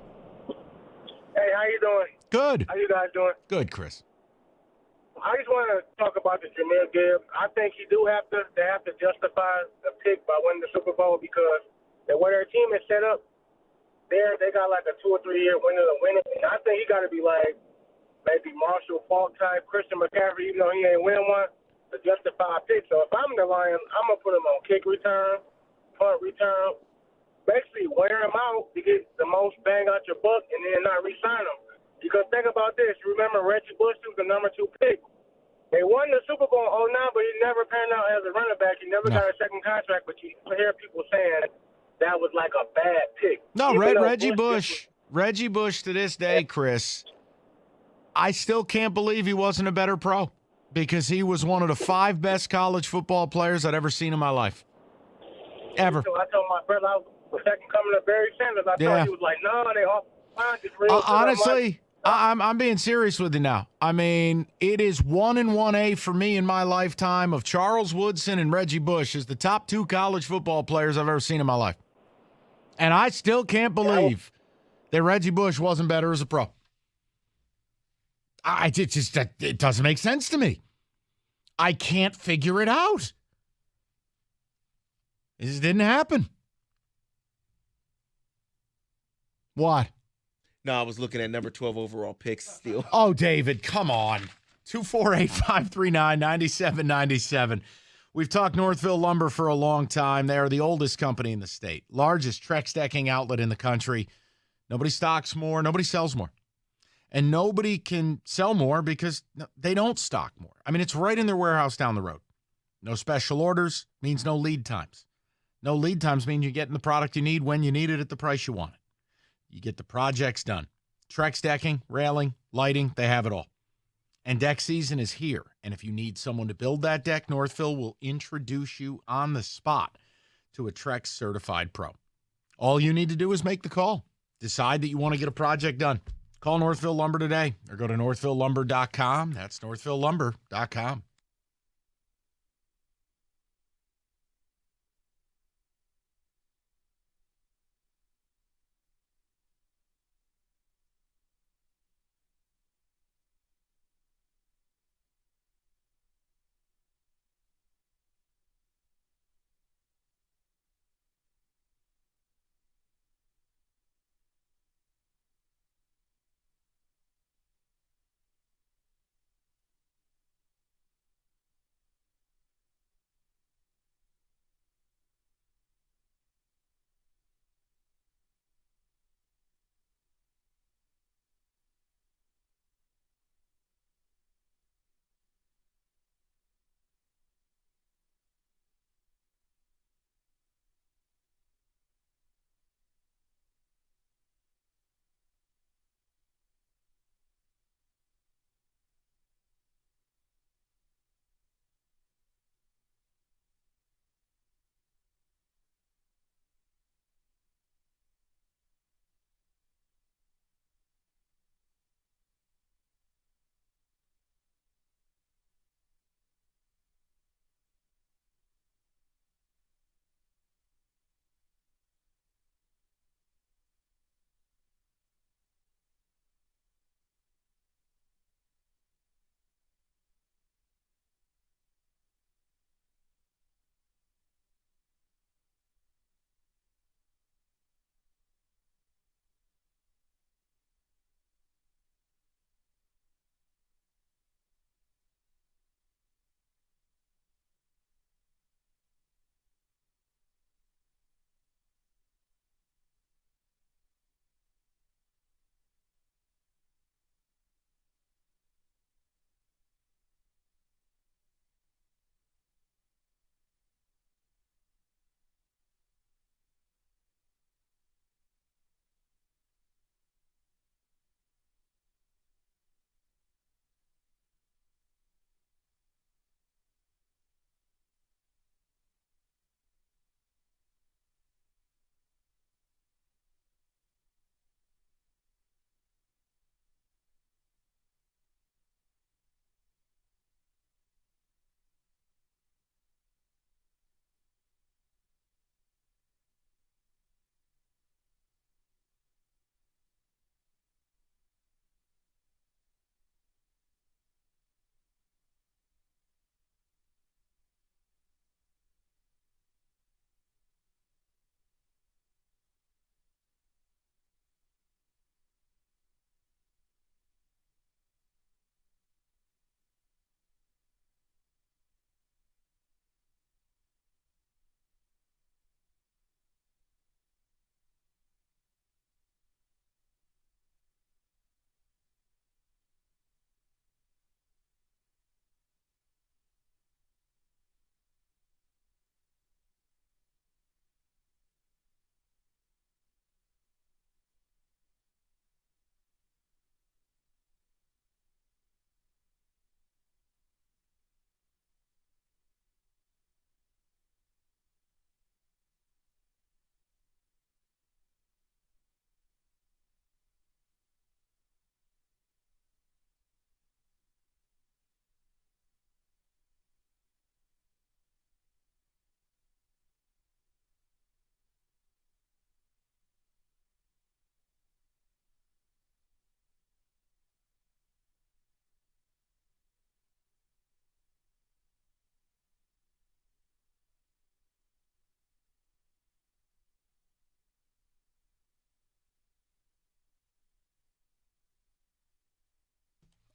Hey, how you doing? Good. How you guys doing? Good, Chris. I just want to talk about the Jahmyr Gibbs. I think they have to justify the pick by winning the Super Bowl because the way their team is set up, they got like a 2 or 3 year window to win it. And I think he got to be like maybe Marshall Faulk type, Christian McCaffrey, even though he ain't win one, to justify a pick. So if I'm the Lions, I'm going to put him on kick return, punt return, basically wear him out to get the most bang out your buck and then not re-sign him. Because think about this. Remember Reggie Bush was the number 2 pick. They won the Super Bowl in 2009, but he never panned out as a running back. He never got a second contract, but you hear people saying that was like a bad pick. No, Reggie Bush to this day, Chris, I still can't believe he wasn't a better pro because he was one of the 5 best college football players I'd ever seen in my life. Ever. So I told my brother I was the second coming of Barry Sanders. I thought he was like, no, they all fine. Just real honestly, I'm being serious with you now. I mean, it is 1 and 1A for me in my lifetime of Charles Woodson and Reggie Bush as the top 2 college football players I've ever seen in my life. And I still can't believe that Reggie Bush wasn't better as a pro. It doesn't make sense to me. I can't figure it out. It just didn't happen. What? No, I was looking at number 12 overall picks still. Oh, David, come on. 248-539-9797. We've talked Northville Lumber for a long time. They are the oldest company in the state, largest Trex decking outlet in the country. Nobody stocks more. Nobody sells more. And nobody can sell more because they don't stock more. I mean, it's right in their warehouse down the road. No special orders means no lead times. No lead times mean you're getting the product you need when you need it at the price you want it. You get the projects done. Trex decking, railing, lighting, they have it all. And deck season is here. And if you need someone to build that deck, Northville will introduce you on the spot to a Trex certified pro. All you need to do is make the call. Decide that you want to get a project done. Call Northville Lumber today or go to northvillelumber.com. That's northvillelumber.com.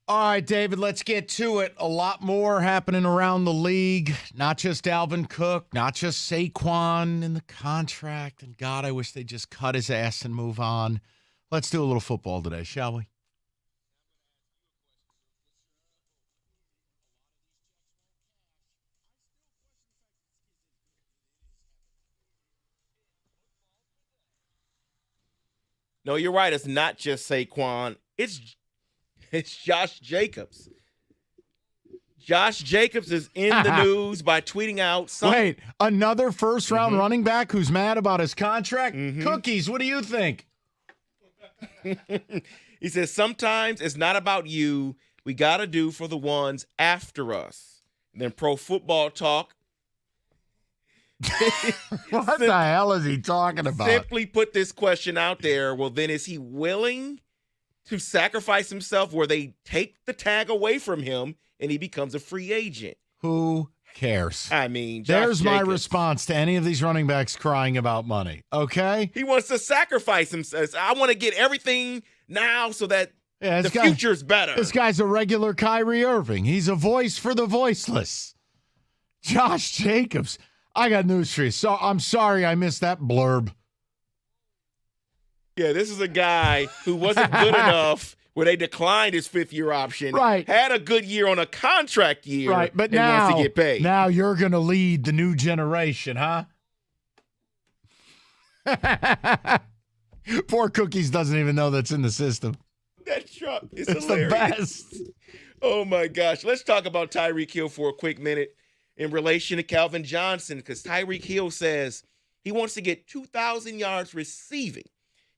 All right, David, let's get to it. A lot more happening around the league. Not just Dalvin Cook, not just Saquon in the contract. And God, I wish they'd just cut his ass and move on. Let's do a little football today, shall we? No, you're right. It's not just Saquon. It's Josh Jacobs. Josh Jacobs is in the news by tweeting out something. Wait, another first-round running back who's mad about his contract? Cookies, what do you think? He says, sometimes it's not about you. We got to do for the ones after us. And then Pro Football Talk. What the hell is he talking about? Simply put this question out there. Well, then is he willing to sacrifice himself where they take the tag away from him and he becomes a free agent? Who cares? I mean, there's my Jacobs. response to any of these running backs crying about money, okay? He wants to sacrifice himself. I want to get everything now so that the future's better. This guy's a regular Kyrie Irving. He's a voice for the voiceless. Josh Jacobs. I got news for you. So I'm sorry I missed that blurb. Yeah, this is a guy who wasn't good enough where they declined his fifth-year option. Right. Had a good year on a contract year. Right, but and now, wants to get paid. Now you're going to lead the new generation, huh? Poor Cookies doesn't even know that's in the system. That truck is It's hilarious. the best. Oh, my gosh. Let's talk about Tyreek Hill for a quick minute in relation to Calvin Johnson, because Tyreek Hill says he wants to get 2,000 yards receiving.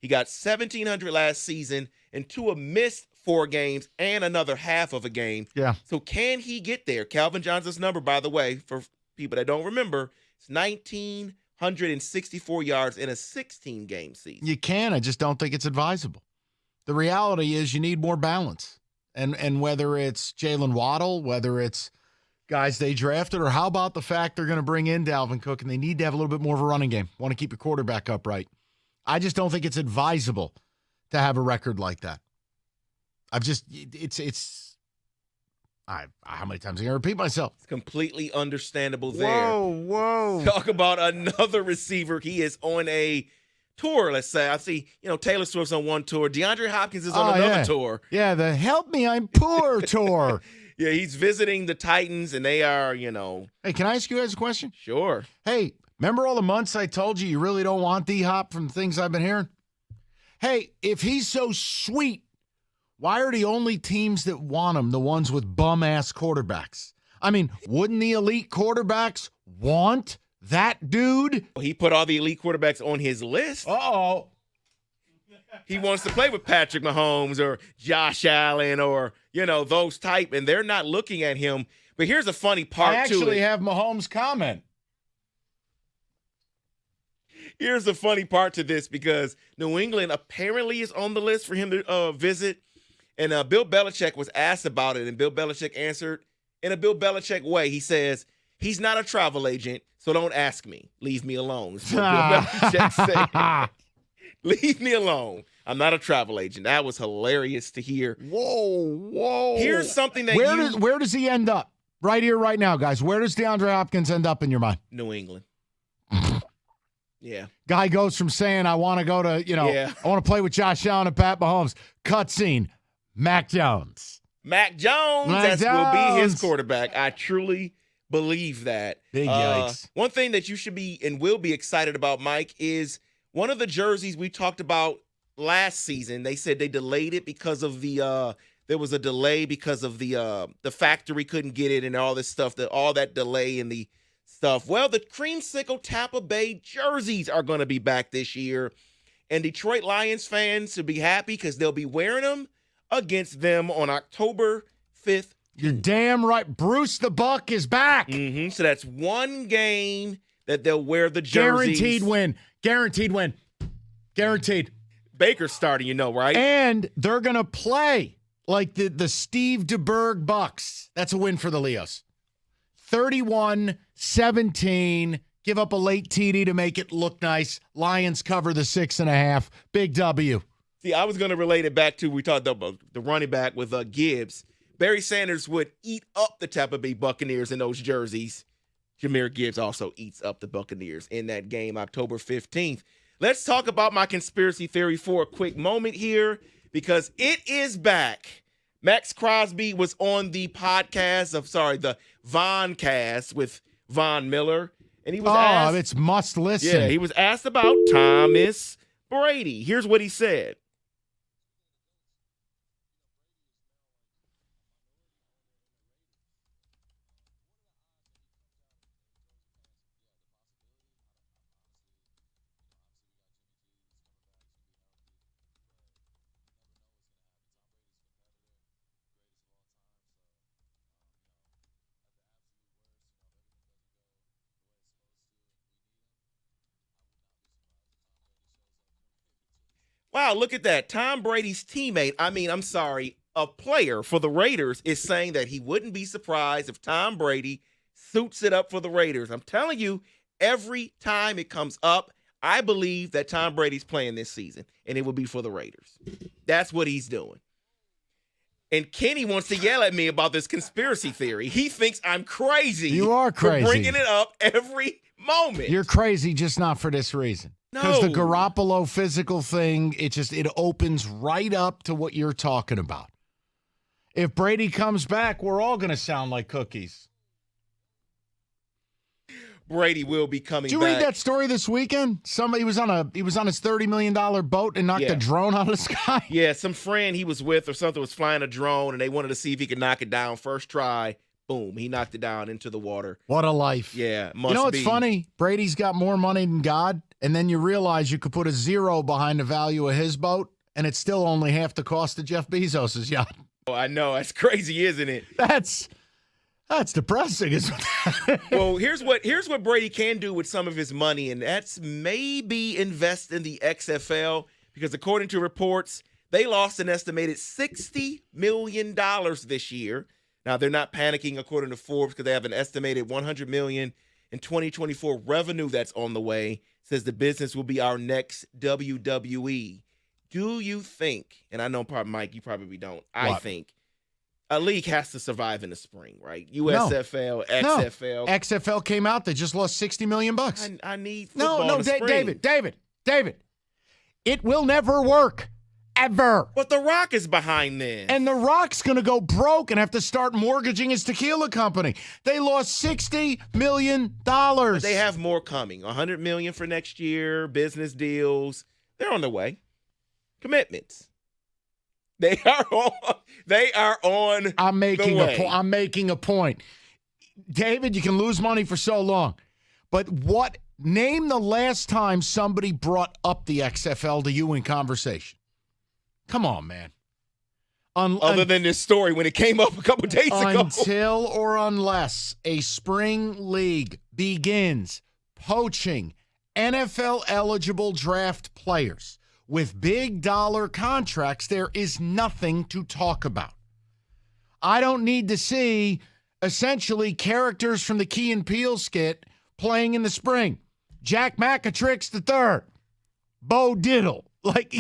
He got 1,700 last season, and Tua missed 4 games and another half of a game. Yeah. So can he get there? Calvin Johnson's number, by the way, for people that don't remember, it's 1,964 yards in a 16-game season. You can. I just don't think it's advisable. The reality is you need more balance. And whether it's Jalen Waddle, whether it's guys they drafted, or how about the fact they're going to bring in Dalvin Cook and they need to have a little bit more of a running game. Want to keep your quarterback upright. I just don't think it's advisable to have a record like that. How many times am I going to repeat myself? It's completely understandable there. Whoa. Talk about another receiver. He is on a tour, let's say. I see, Taylor Swift's on one tour. DeAndre Hopkins is on another tour. Yeah, the Help Me, I'm Poor tour. Yeah, he's visiting the Titans, and they are, Hey, can I ask you guys a question? Sure. Hey, remember all the months I told you really don't want D-Hop from things I've been hearing? Hey, if he's so sweet, why are the only teams that want him the ones with bum-ass quarterbacks? I mean, wouldn't the elite quarterbacks want that dude? He put all the elite quarterbacks on his list. Uh-oh. He wants to play with Patrick Mahomes or Josh Allen or, those type, and they're not looking at him. But here's a funny part to it. I actually have Mahomes' comment. Here's the funny part to this, because New England apparently is on the list for him to visit. And Bill Belichick was asked about it, and Bill Belichick answered in a Bill Belichick way. He says, he's not a travel agent, so don't ask me. Leave me alone. That's what Bill Belichick said. Leave me alone. I'm not a travel agent. That was hilarious to hear. Whoa. Here's something that Where does he end up? Right here, right now, guys. Where does DeAndre Hopkins end up in your mind? New England. Yeah. Guy goes from saying, I want to go to, I want to play with Josh Allen and Pat Mahomes. Cutscene, Mac Jones. Mac Jones will be his quarterback. I truly believe that. Big yikes. One thing that you should be and will be excited about, Mike, is one of the jerseys we talked about last season. They said they delayed it because of there was a delay because of the factory couldn't get it and all this stuff, all that delay and the stuff. Well, the creamsicle Tampa Bay jerseys are going to be back this year, and Detroit Lions fans should be happy because they'll be wearing them against them on October 5th. You're damn right. Bruce the Buck is back. Mm-hmm. So that's one game that they'll wear the jerseys. Guaranteed win. Baker's starting, right? And they're going to play like the Steve DeBerg Bucks. That's a win for the Leos. 31-17. Give up a late TD to make it look nice. Lions cover the 6.5. Big W. See, I was going to relate it back to, we talked about the running back with Gibbs. Barry Sanders would eat up the Tampa Bay Buccaneers in those jerseys. Jahmyr Gibbs also eats up the Buccaneers in that game, October 15th. Let's talk about my conspiracy theory for a quick moment here, because it is back. Max Crosby was on the the Voncast with Von Miller, and he was asked. It's must listen. Yeah, he was asked about Thomas Brady. Here's what he said. Wow, look at that. Tom Brady's teammate, a player for the Raiders, is saying that he wouldn't be surprised if Tom Brady suits it up for the Raiders. I'm telling you, every time it comes up, I believe that Tom Brady's playing this season, and it will be for the Raiders. That's what he's doing. And Kenny wants to yell at me about this conspiracy theory. He thinks I'm crazy. You are crazy. For bringing it up every moment. You're crazy, just not for this reason. Because the Garoppolo physical thing, it opens right up to what you're talking about. If Brady comes back, we're all going to sound like cookies. Brady will be coming back. Did you read that story this weekend? Somebody was on his $30 million boat and knocked a drone out of the sky? Yeah, some friend he was with or something was flying a drone, and they wanted to see if he could knock it down first try. Boom, he knocked it down into the water. What a life. Yeah, You know what's funny? Brady's got more money than God, and then you realize you could put a zero behind the value of his boat, and it's still only half the cost of Jeff Bezos' yacht. Oh, I know. That's crazy, isn't it? That's depressing, isn't it? Well, here's what Brady can do with some of his money, and that's maybe invest in the XFL, because according to reports, they lost an estimated $60 million this year. Now, they're not panicking, according to Forbes, because they have an estimated $100 million in 2024 revenue that's on the way. Says the business will be our next WWE. Do you think, and I know, Mike, you probably don't, I think a league has to survive in the spring, right? USFL, XFL. No. XFL came out. They just lost $60 million. I need football in the spring. David. It will never work. Ever. But The Rock is behind this. And The Rock's going to go broke and have to start mortgaging his tequila company. They lost $60 million. But they have more coming. $100 million for next year, business deals. They're on the way. Commitments. They are on I'm making a point. David, you can lose money for so long. But name the last time somebody brought up the XFL to you in conversation? Come on, man. Other than this story when it came up a couple days ago. Until or unless a spring league begins poaching NFL-eligible draft players with big dollar contracts, there is nothing to talk about. I don't need to see essentially characters from the Key and Peele skit playing in the spring. Jack Macatrix III, Bo Diddle. Like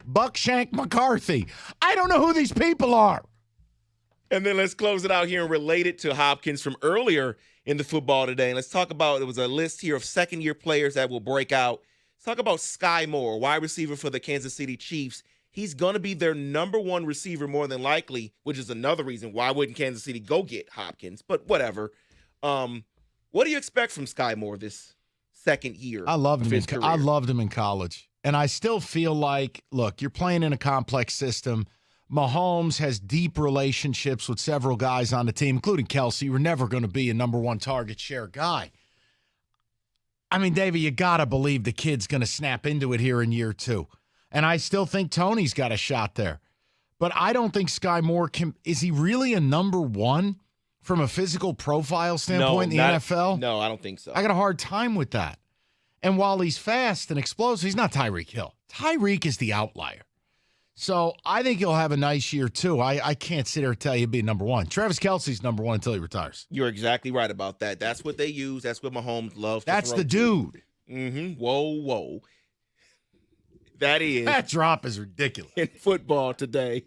Buckshank McCarthy. I don't know who these people are. And then let's close it out here and relate it to Hopkins from earlier in the football today. And let's talk about, there was a list here of second-year players that will break out. Let's talk about Sky Moore, wide receiver for the Kansas City Chiefs. He's going to be their number one receiver more than likely, which is another reason why wouldn't Kansas City go get Hopkins. But whatever. What do you expect from Sky Moore this second year? I loved him in college. And I still feel like, look, you're playing in a complex system. Mahomes has deep relationships with several guys on the team, including Kelsey. You're never going to be a number one target share guy. I mean, David, you got to believe the kid's going to snap into it here in year two. And I still think Tony's got a shot there. But I don't think Sky Moore is he really a number one from a physical profile standpoint in the NFL? No, I don't think so. I got a hard time with that. And while he's fast and explosive, he's not Tyreek Hill. Tyreek is the outlier. So I think he'll have a nice year, too. I can't sit here and tell you he'll be number one. Travis Kelce's number one until he retires. You're exactly right about that. That's what they use. That's what Mahomes loves to That's throw the dude. Mm-hmm. Whoa. That drop is ridiculous. In football today.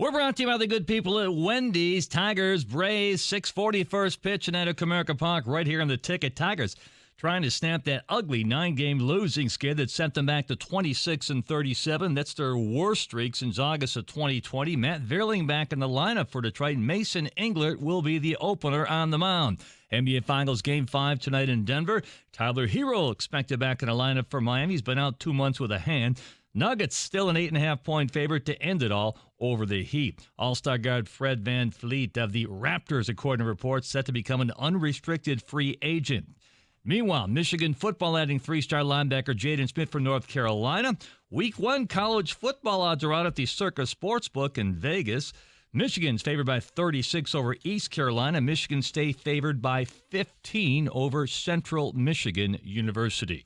We're brought to you by the good people at Wendy's. Tigers, Braves, 6:40 first pitch and at Comerica Park right here on the ticket. Tigers trying to snap that ugly 9-game losing skid that sent them back to 26-37. That's their worst streak since August of 2020. Matt Vierling back in the lineup for Detroit. Mason Englert will be the opener on the mound. NBA Finals Game 5 tonight in Denver. Tyler Hero expected back in the lineup for Miami. He's been out 2 months with a hand. Nuggets still an 8.5-point favorite to end it all over the Heat. All-star guard Fred VanVleet of the Raptors, according to reports, set to become an unrestricted free agent. Meanwhile, Michigan football adding 3-star linebacker Jaden Smith for North Carolina. Week 1 college football odds are out at the Circa Sportsbook in Vegas. Michigan's favored by 36 over East Carolina. Michigan State favored by 15 over Central Michigan University.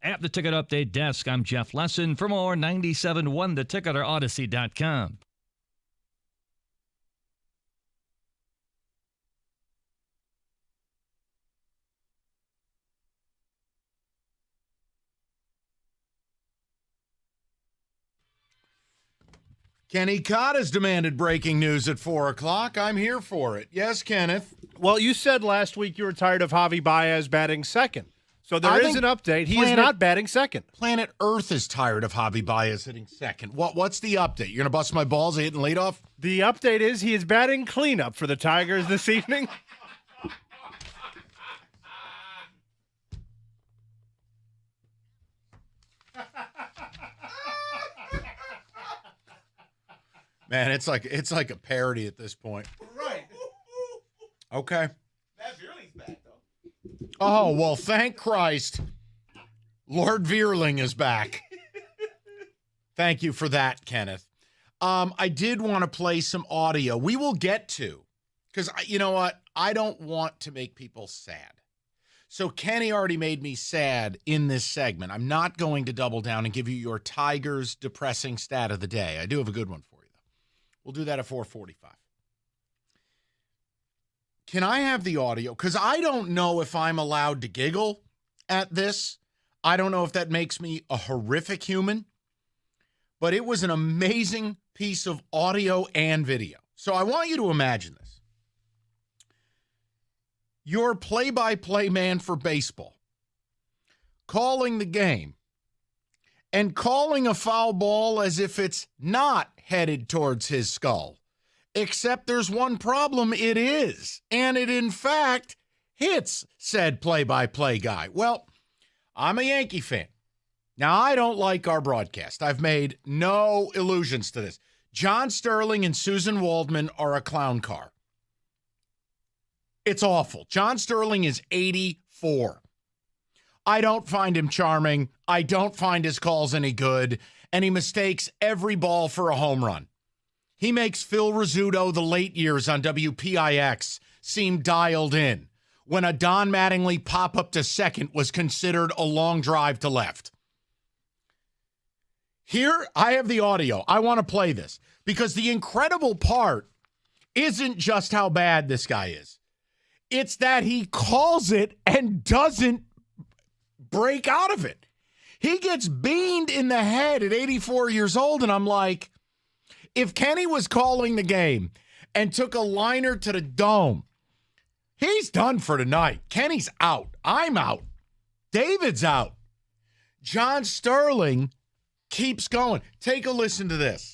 At the Ticket Update desk, I'm Jeff Lesson. For more, 97.1 The Ticket or Odyssey.com. Kenny Cott has demanded breaking news at 4 o'clock. I'm here for it. Yes, Kenneth. Well, you said last week you were tired of Javi Baez batting second. So there is an update. He is not batting second. Planet Earth is tired of Javi Baez hitting second. What's the update? You're going to bust my balls hitting leadoff? The update is he is batting cleanup for the Tigers this evening. Man, it's like a parody at this point. Right. Okay. Matt Vierling's back, though. Oh, well, thank Christ. Lord Vierling is back. Thank you for that, Kenneth. I did want to play some audio. We will get to, because you know what? I don't want to make people sad. So Kenny already made me sad in this segment. I'm not going to double down and give you your Tigers depressing stat of the day. I do have a good one for you. We'll do that at 4:45. Can I have the audio? Because I don't know if I'm allowed to giggle at this. I don't know if that makes me a horrific human. But it was an amazing piece of audio and video. So I want you to imagine this. You're play-by-play man for baseball, calling the game, and calling a foul ball as if it's not headed towards his skull. Except there's one problem, it is. And it, in fact, hits said play-by-play guy. Well, I'm a Yankee fan. Now, I don't like our broadcast. I've made no illusions to this. John Sterling and Susan Waldman are a clown car. It's awful. John Sterling is 84. I don't find him charming. I don't find his calls any good. And he mistakes every ball for a home run. He makes Phil Rizzuto the late years on WPIX seem dialed in when a Don Mattingly pop-up to second was considered a long drive to left. Here, I have the audio. I want to play this because the incredible part isn't just how bad this guy is. It's that he calls it and doesn't break out of it. He gets beamed in the head at 84 years old, and I'm like, if Kenny was calling the game and took a liner to the dome, he's done for tonight. Kenny's out. I'm out. David's out. John Sterling keeps going. Take a listen to this.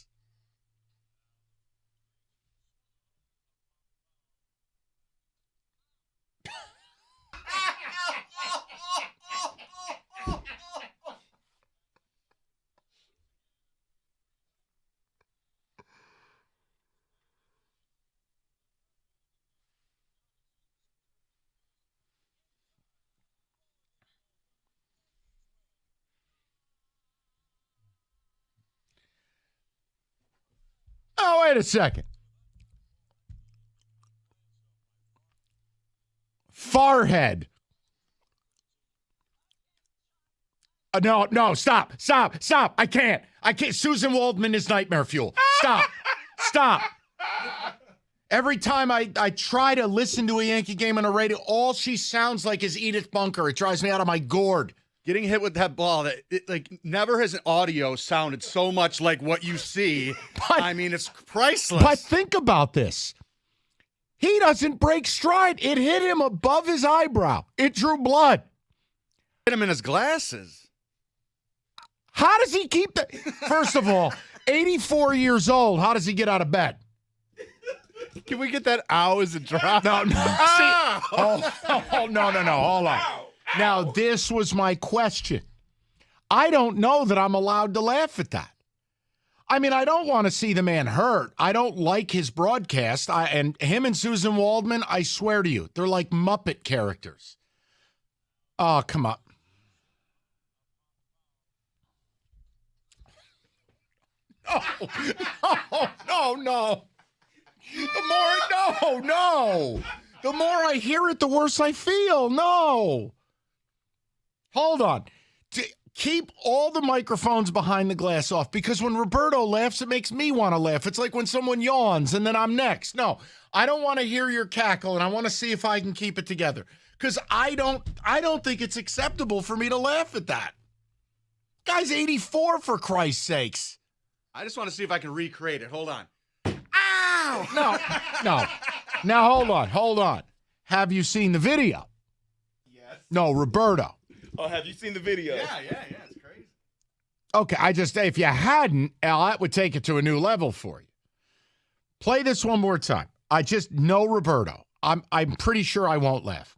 Oh, wait a second. Farhead. No, stop. I can't. Susan Waldman is nightmare fuel. Stop. Every time I try to listen to a Yankee game on the radio, all she sounds like is Edith Bunker. It drives me out of my gourd. getting hit with that ball, never has an audio sounded so much like what you see. I mean, it's priceless. But think about this. He doesn't break stride. It hit him above his eyebrow. It drew blood. Hit him in his glasses. How does he keep that? First of all, 84 years old. How does he get out of bed? Can we get that ow as a drop? No. See, no. Hold on. Now, this was my question. I don't know that I'm allowed to laugh at that. I mean, I don't want to see the man hurt. I don't like his broadcast. And him and Susan Waldman, I swear to you, they're like Muppet characters. Oh, come on. No. The more I hear it, the worse I feel. No. Hold on. Keep all the microphones behind the glass off, because when Roberto laughs, it makes me want to laugh. It's like when someone yawns and then I'm next. No, I don't want to hear your cackle, and I want to see if I can keep it together, because I don't think it's acceptable for me to laugh at that. Guy's 84, for Christ's sakes. I just want to see if I can recreate it. Hold on. No. Now, hold on. Have you seen the video? Yes. No, Roberto. Oh, have you seen the video? Yeah, it's crazy. Okay, if you hadn't, Al, that would take it to a new level for you. Play this one more time. I just know Roberto. I'm pretty sure I won't laugh.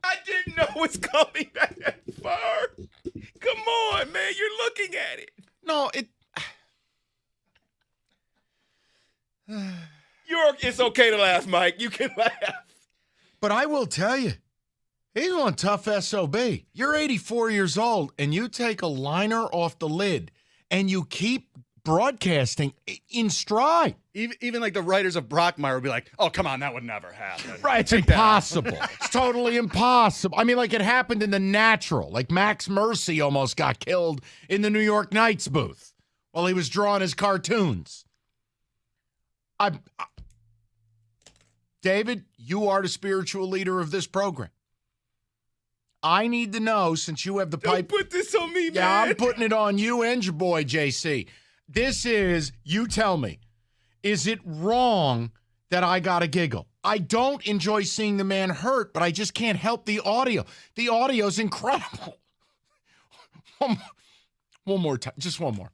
I didn't know it was coming that far. Come on, man. You're looking at it. No, It's okay to laugh, Mike. You can laugh. But I will tell you, he's one tough SOB. You're 84 years old, and you take a liner off the lid, and you keep broadcasting in stride. Even like the writers of Brockmire would be like, "Oh, come on, that would never happen." Right, it's impossible. It's totally impossible. I mean, like, it happened in The Natural. Like, Max Mercy almost got killed in the New York Knights booth while he was drawing his cartoons. David, you are the spiritual leader of this program. I need to know, since you have the pipe. Don't put this on me, man. Yeah, I'm putting it on you and your boy, JC. You tell me, is it wrong that I got to giggle? I don't enjoy seeing the man hurt, but I just can't help the audio. The audio's incredible. One more time. Just one more.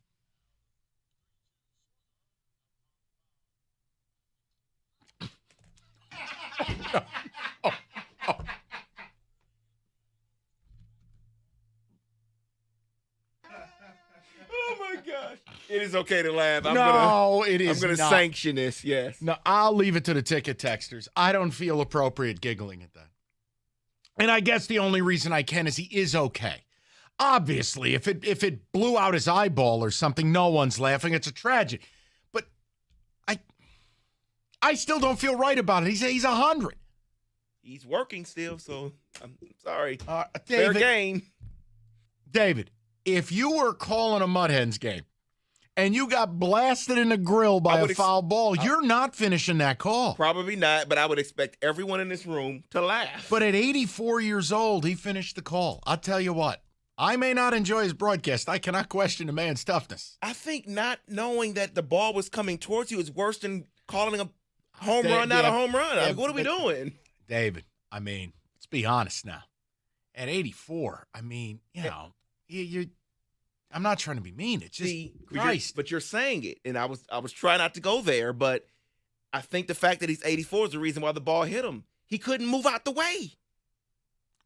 Oh my gosh. It is okay to laugh. It is I'm going to sanction this, yes. No, I'll leave it to the ticket texters. I don't feel appropriate giggling at that. And I guess the only reason I can is he is okay. Obviously, if it blew out his eyeball or something, no one's laughing. It's a tragedy. But I still don't feel right about it. He's 100. He's working still, so I'm sorry. David, fair game. David, if you were calling a Mud Hens game and you got blasted in the grill by a foul ball, you're not finishing that call. Probably not, but I would expect everyone in this room to laugh. But at 84 years old, he finished the call. I'll tell you what. I may not enjoy his broadcast. I cannot question the man's toughness. I think not knowing that the ball was coming towards you is worse than calling a home run, not a home run. What are we doing? David, I mean, let's be honest now. At 84, I mean, I'm not trying to be mean. It's just Christ. But you're saying it, and I was trying not to go there, but I think the fact that he's 84 is the reason why the ball hit him. He couldn't move out the way.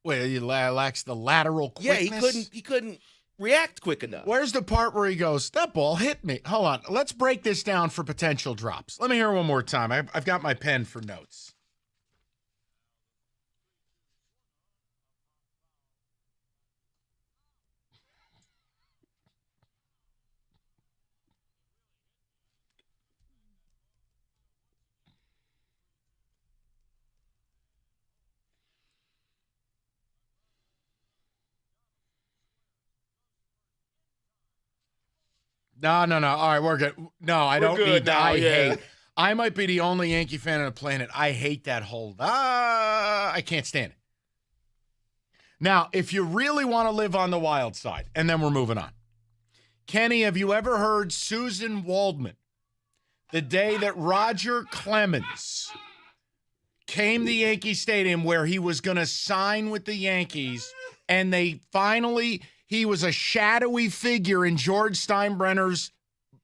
Well, he lacks the lateral quickness. Yeah, he couldn't react quick enough. Where's the part where he goes, that ball hit me? Hold on. Let's break this down for potential drops. Let me hear it one more time. I've got my pen for notes. No. All right, we're good. No, I don't good need that. now, I yeah. hate. I might be the only Yankee fan on the planet. I hate that whole. I can't stand it. Now, if you really want to live on the wild side, and then we're moving on. Kenny, have you ever heard Susan Waldman, the day that Roger Clemens came to Yankee Stadium where he was going to sign with the Yankees, and he was a shadowy figure in George Steinbrenner's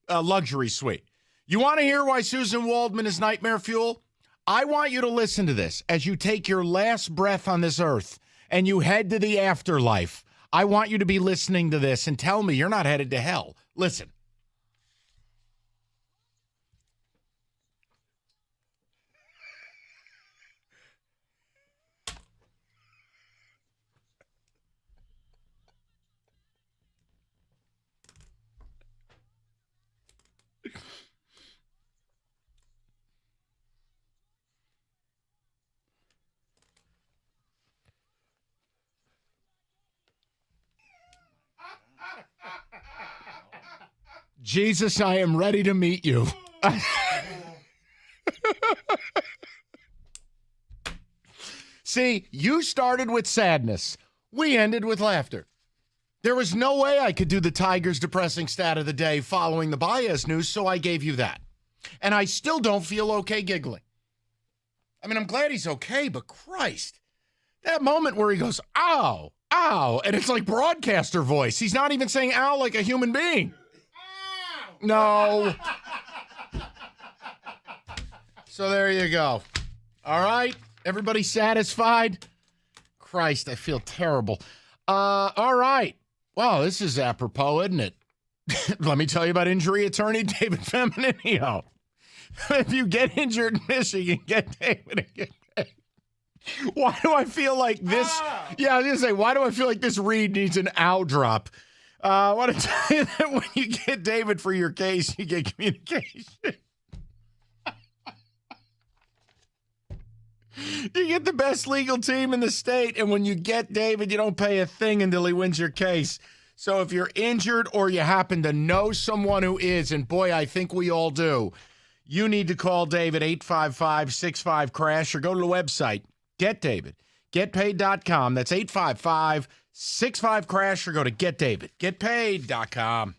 luxury suite. You want to hear why Susan Waldman is nightmare fuel? I want you to listen to this as you take your last breath on this earth and you head to the afterlife. I want you to be listening to this and tell me you're not headed to hell. Listen. Jesus, I am ready to meet you. See, you started with sadness. We ended with laughter. There was no way I could do the Tigers' depressing stat of the day following the Baez news, so I gave you that. And I still don't feel okay giggling. I mean, I'm glad he's okay, but Christ, that moment where he goes, ow, ow, and it's like broadcaster voice. He's not even saying ow like a human being. No. So there you go. All right. Everybody satisfied? Christ, I feel terrible. All right. Wow, this is apropos, isn't it? Let me tell you about injury attorney David Feminino. If you get injured in Michigan, get David and get paid. Why do I feel like this? Yeah, I was going to say, why do I feel like this read needs an ow drop? I want to tell you that when you get David for your case, you get communication. You get the best legal team in the state, and when you get David, you don't pay a thing until he wins your case. So if you're injured or you happen to know someone who is, and boy, I think we all do, you need to call David 855-65-CRASH or go to the website, Get David, getpaid.com. That's 855-65-CRASH or go to getdavid, getpaid.com.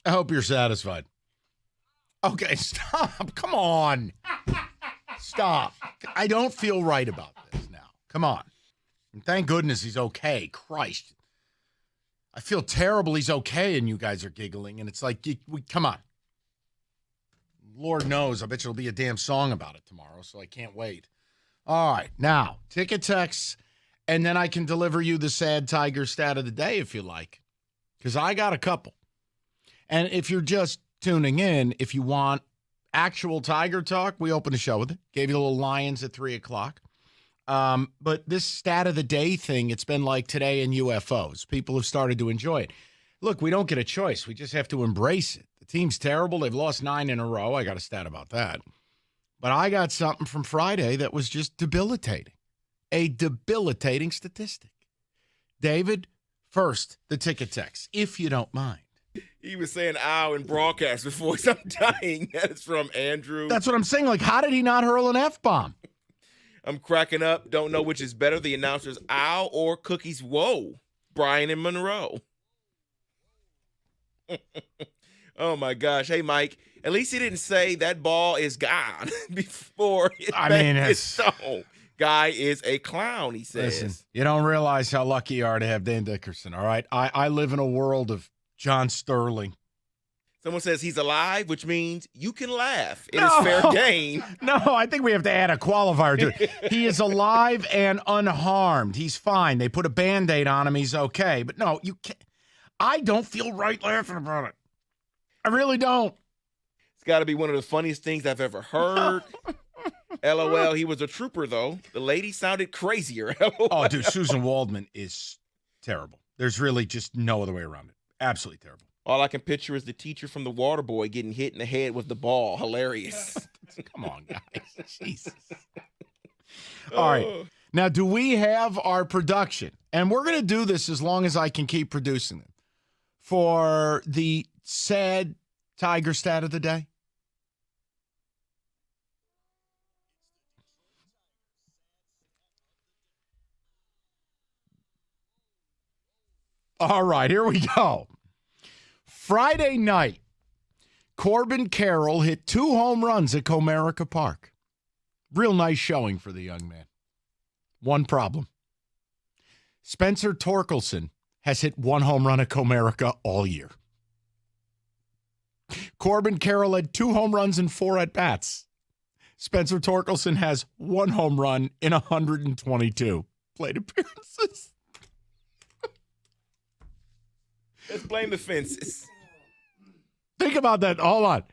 I hope you're satisfied. Okay, stop. Come on. Stop. I don't feel right about this now. Come on. And thank goodness he's okay. Christ. I feel terrible he's okay and you guys are giggling. And it's like, come on. Lord knows, I bet you there'll be a damn song about it tomorrow, so I can't wait. All right, now, ticket text, and then I can deliver you the sad Tiger stat of the day if you like, because I got a couple. And if you're just tuning in, if you want actual Tiger talk, we opened the show with it. Gave you a little Lions at 3 o'clock. But this stat of the day thing, it's been like today in UFOs. People have started to enjoy it. Look, we don't get a choice. We just have to embrace it. The team's terrible. They've lost 9 in a row. I got a stat about that. But I got something from Friday that was just debilitating. A debilitating statistic. David, first, the ticket text, if you don't mind. He was saying ow in broadcast before I'm dying. That is from Andrew. That's what I'm saying. Like, how did he not hurl an F-bomb? I'm cracking up. Don't know which is better, the announcers ow or cookies whoa. Brian and Monroe. Oh, my gosh. Hey, Mike, at least he didn't say that ball is gone before it his stone. Guy is a clown, he says. Listen, you don't realize how lucky you are to have Dan Dickerson, all right? I live in a world of John Sterling. Someone says he's alive, which means you can laugh. It is fair game. No, I think we have to add a qualifier to it. He is alive and unharmed. He's fine. They put a Band-Aid on him. He's okay. But no, you can't. I don't feel right laughing about it. I really don't. It's got to be one of the funniest things I've ever heard. LOL, he was a trooper, though. The lady sounded crazier. LOL. Oh, dude, Susan Waldman is terrible. There's really just no other way around it. Absolutely terrible. All I can picture is the teacher from The Waterboy getting hit in the head with the ball. Hilarious. Come on, guys. Jesus. All right. Now, do we have our production? And we're going to do this as long as I can keep producing them. For the sad Tiger stat of the day. All right, here we go. Friday night, Corbin Carroll hit 2 home runs at Comerica Park. Real nice showing for the young man. One problem. Spencer Torkelson has hit 1 home run at Comerica all year. Corbin Carroll had 2 home runs and 4 at-bats. Spencer Torkelson has 1 home run in 122 plate appearances. Let's blame the fences. Think about that. Hold on.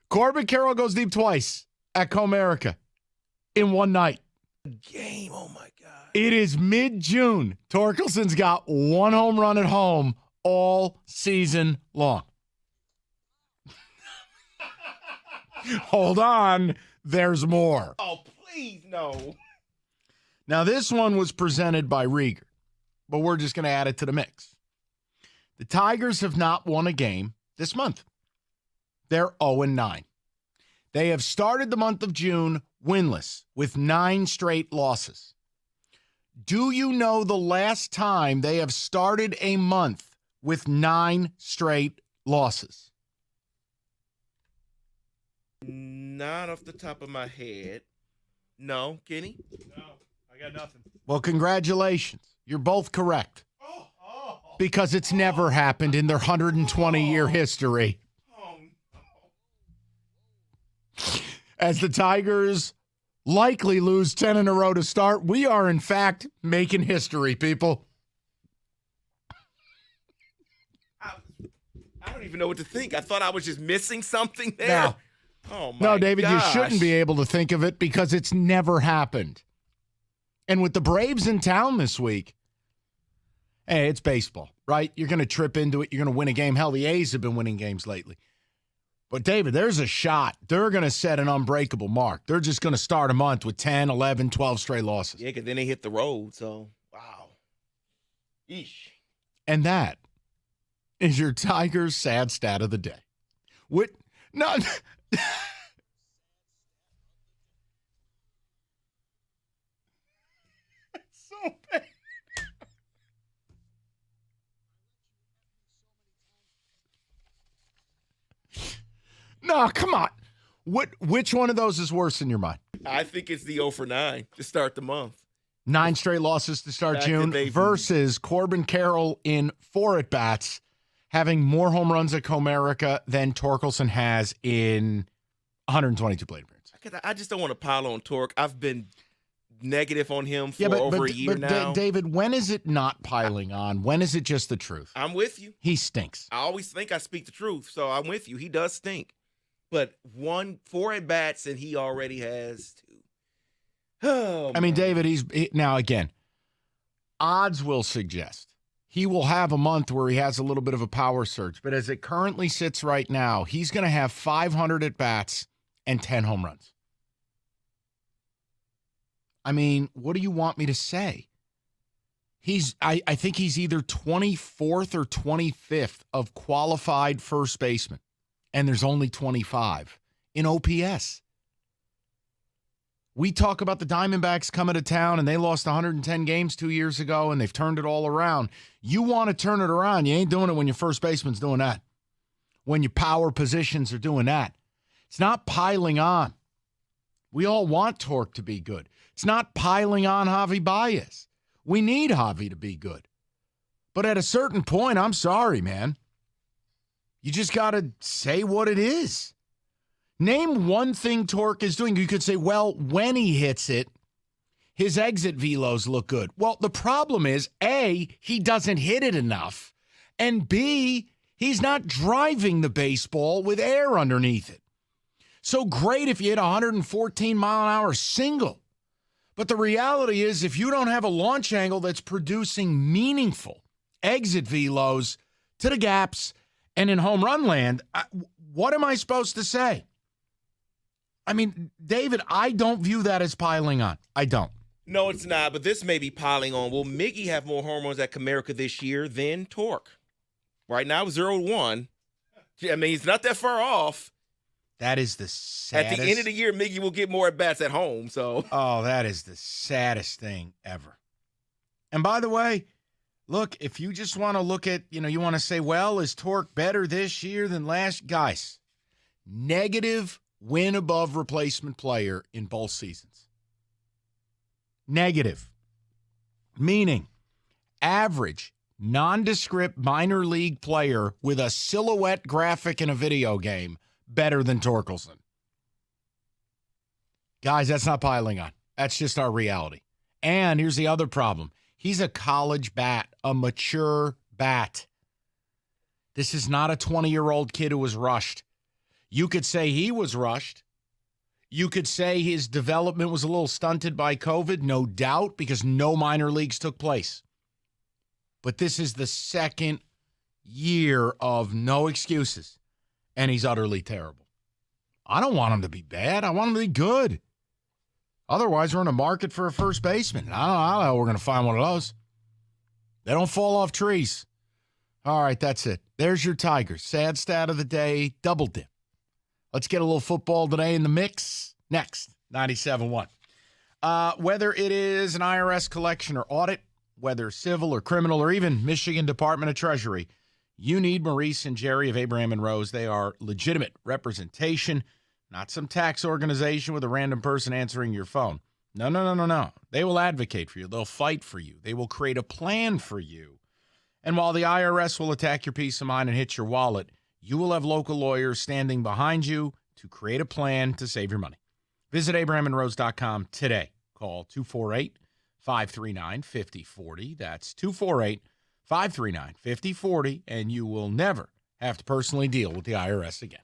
Corbin Carroll goes deep twice at Comerica in one night. Game, oh my God. It is mid-June. Torkelson's got 1 home run at home all season long. Hold on. There's more. Oh, please, no. Now, this one was presented by Rieger, but we're just going to add it to the mix. The Tigers have not won a game this month. They're 0-9. They have started the month of June winless with 9 straight losses. Do you know the last time they have started a month with 9 straight losses? Not off the top of my head. No, Kenny? No, I got nothing. Well, congratulations. You're both correct. Because it's never happened in their 120-year history. As the Tigers likely lose 10 in a row to start, we are, in fact, making history, people. I don't even know what to think. I thought I was just missing something there. Now, oh, my no, David, gosh. you shouldn't be able to think of it because it's never happened. And with the Braves in town this week, hey, it's baseball, right? You're going to trip into it. You're going to win a game. Hell, the A's have been winning games lately. But, David, there's a shot. They're going to set an unbreakable mark. They're just going to start a month with 10, 11, 12 straight losses. Yeah, because then they hit the road, so, wow. Eesh. And that is your Tigers sad stat of the day. What? No. So bad. No, come on. Which one of those is worse in your mind? I think it's the 0 for 9 to start the month. 9 straight losses to start June versus Corbin Carroll in 4 at-bats having more home runs at Comerica than Torkelson has in 122 plate appearances. I just don't want to pile on Torque. I've been negative on him for over a year now. David, when is it not piling on? When is it just the truth? I'm with you. He stinks. I always think I speak the truth, so I'm with you. He does stink. But 4 at-bats, and he already has 2. Oh, I mean, David, now again, odds will suggest he will have a month where he has a little bit of a power surge. But as it currently sits right now, he's going to have 500 at-bats and 10 home runs. I mean, what do you want me to say? I think he's either 24th or 25th of qualified first baseman, and there's only 25 in OPS. We talk about the Diamondbacks coming to town, and they lost 110 games 2 years ago, and they've turned it all around. You want to turn it around. You ain't doing it when your first baseman's doing that, when your power positions are doing that. It's not piling on. We all want Torque to be good. It's not piling on Javi Baez. We need Javi to be good. But at a certain point, I'm sorry, man. You just got to say what it is. Name one thing Torque is doing. You could say, well, when he hits it, his exit velos look good. Well, the problem is, A, he doesn't hit it enough, and B, he's not driving the baseball with air underneath it. So great if you hit a 114-mile-an-hour single. But the reality is, if you don't have a launch angle that's producing meaningful exit velos to the gaps and in home run land, what am I supposed to say? I mean, David, I don't view that as piling on. I don't. No, it's not, but this may be piling on. Will Miggy have more home runs at Comerica this year than Torque? Right now, 0-1. I mean, he's not that far off. That is the saddest. At the end of the year, Miggy will get more at-bats at home. So, oh, that is the saddest thing ever. And by the way, look, if you just want to look at, you want to say, well, is Torque better this year than last? Guys, negative win above replacement player in both seasons. Negative. Meaning average, nondescript minor league player with a silhouette graphic in a video game better than Torkelson. Guys, that's not piling on. That's just our reality. And here's the other problem. He's a college bat, a mature bat. This is not a 20-year-old kid who was rushed. You could say he was rushed. You could say his development was a little stunted by COVID, no doubt, because no minor leagues took place. But this is the second year of no excuses, and he's utterly terrible. I don't want him to be bad. I want him to be good. Otherwise, we're in a market for a first baseman. I don't know how we're going to find one of those. They don't fall off trees. All right, that's it. There's your Tigers. Sad stat of the day, double dip. Let's get a little football today in the mix. Next, 97.1. Whether it is an IRS collection or audit, whether civil or criminal or even Michigan Department of Treasury, you need Maurice and Jerry of Abraham and Rose. They are legitimate representation, not some tax organization with a random person answering your phone. No. They will advocate for you. They'll fight for you. They will create a plan for you. And while the IRS will attack your peace of mind and hit your wallet, you will have local lawyers standing behind you to create a plan to save your money. Visit abrahamandrose.com today. Call 248-539-5040. That's 248-539-5040, and you will never have to personally deal with the IRS again.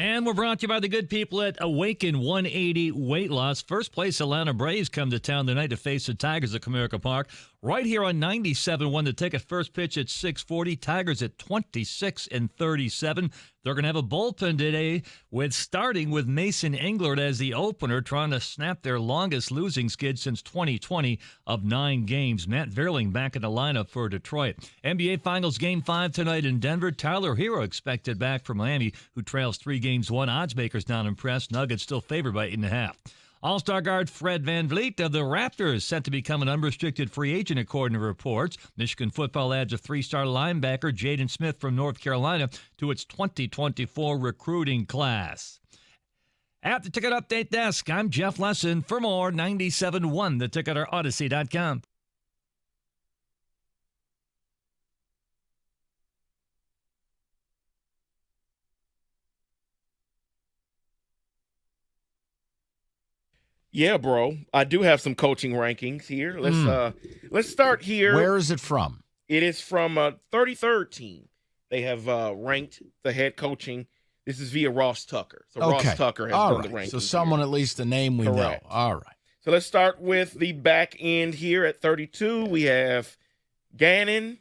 And we're brought to you by the good people at Awaken 180 Weight Loss. First place Atlanta Braves come to town tonight to face the Tigers at Comerica Park. Right here on 97.1 The Ticket. First pitch at 6:40. Tigers at 26-37. They're going to have a bullpen today starting with Mason Englert as the opener, trying to snap their longest losing skid since 2020 of 9 games. Matt Vierling back in the lineup for Detroit. NBA Finals Game 5 tonight in Denver. Tyler Hero expected back from Miami, who trails 3-1. Oddsmakers not impressed. Nuggets still favored by 8.5. All-star guard Fred VanVleet of the Raptors set to become an unrestricted free agent, according to reports. Michigan football adds a 3-star linebacker, Jaden Smith from North Carolina, to its 2024 recruiting class. At the Ticket Update Desk, I'm Jeff Lesson. For more, 97.1 The Ticket or Odyssey.com. Yeah, bro. I do have some coaching rankings here. Let's start here. Where is it from? It is from 33rd team. They have ranked the head coaching. This is via Ross Tucker. So Okay. Ross Tucker has All done right. the rankings. So someone at least a name we Correct. know. All right. So let's start with the back end here at 32. We have Gannon,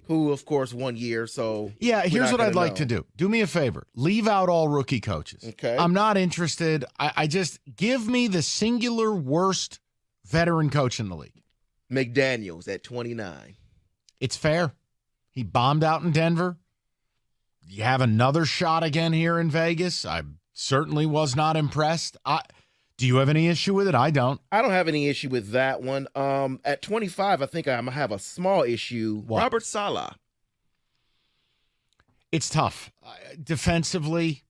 who, of course, 1 year. So Yeah, we're here's not what I'd gonna like know. to do. Do me a favor. Leave out all rookie coaches. Okay. I'm not interested. I just give me the singular worst veteran coach in the league. McDaniels at 29. It's fair. He bombed out in Denver. You have another shot again here in Vegas. I certainly was not impressed. Do you have any issue with it? I don't. I don't have any issue with that one. At 25, I think I'm going to have a small issue. What? Robert Saleh. It's tough. Defensively,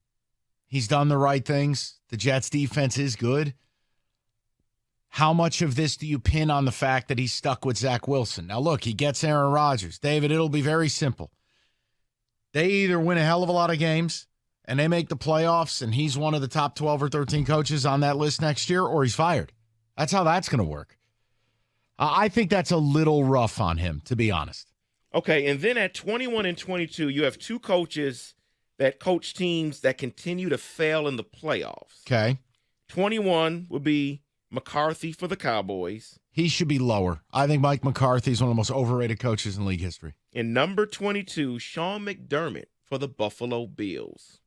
he's done the right things. The Jets' defense is good. How much of this do you pin on the fact that he's stuck with Zach Wilson? Now, look, he gets Aaron Rodgers. David, it'll be very simple. They either win a hell of a lot of games and they make the playoffs and he's one of the top 12 or 13 coaches on that list next year, or he's fired. That's how that's going to work. I think that's a little rough on him, to be honest. Okay, and then at 21 and 22, you have two coaches that coach teams that continue to fail in the playoffs. Okay. 21 would be McCarthy for the Cowboys. He should be lower. I think Mike McCarthy is one of the most overrated coaches in league history. And number 22, Sean McDermott for the Buffalo Bills.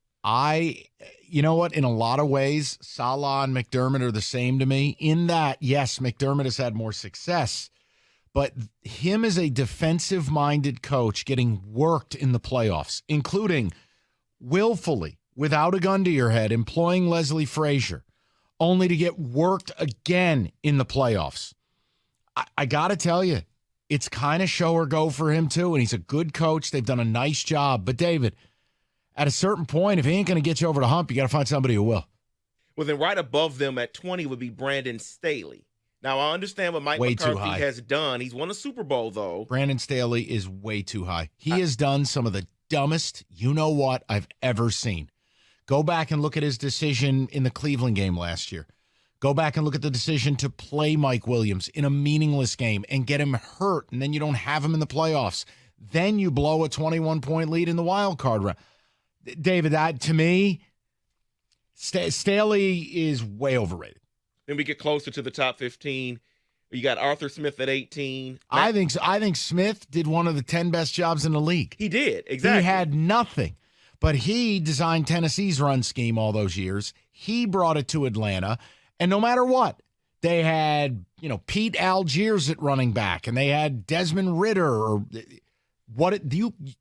You know what? In a lot of ways, Salah and McDermott are the same to me. In that, yes, McDermott has had more success, but him as a defensive-minded coach getting worked in the playoffs, including willfully, without a gun to your head, employing Leslie Frazier, only to get worked again in the playoffs. I got to tell you, it's kind of show or go for him too, and he's a good coach. They've done a nice job. But, David, at a certain point, if he ain't going to get you over the hump, you got to find somebody who will. Well, then right above them at 20 would be Brandon Staley. Now, I understand what Mike Way too McCarthy high. has done. He's won a Super Bowl, though. Brandon Staley is way too high. He has done some of the dumbest you-know-what I've ever seen. Go back and look at his decision in the Cleveland game last year. Go back and look at the decision to play Mike Williams in a meaningless game and get him hurt, and then you don't have him in the playoffs. Then you blow a 21-point lead in the wild card round. David, that to me, Staley is way overrated. Then we get closer to the top 15. You got Arthur Smith at 18. I think Smith did one of the 10 best jobs in the league. He did, exactly. He had nothing, but he designed Tennessee's run scheme all those years. He brought it to Atlanta, and no matter what, they had, Pete Algiers at running back, and they had Desmond Ridder, or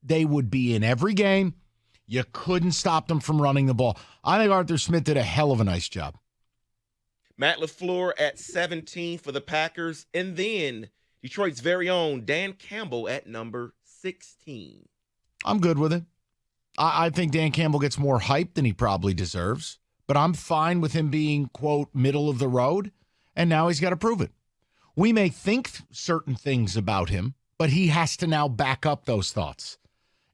they would be in every game. You couldn't stop them from running the ball. I think Arthur Smith did a hell of a nice job. Matt LaFleur at 17 for the Packers. And then Detroit's very own Dan Campbell at number 16. I'm good with it. I think Dan Campbell gets more hype than he probably deserves, but I'm fine with him being, quote, middle of the road, and now he's got to prove it. We may think certain things about him, but he has to now back up those thoughts.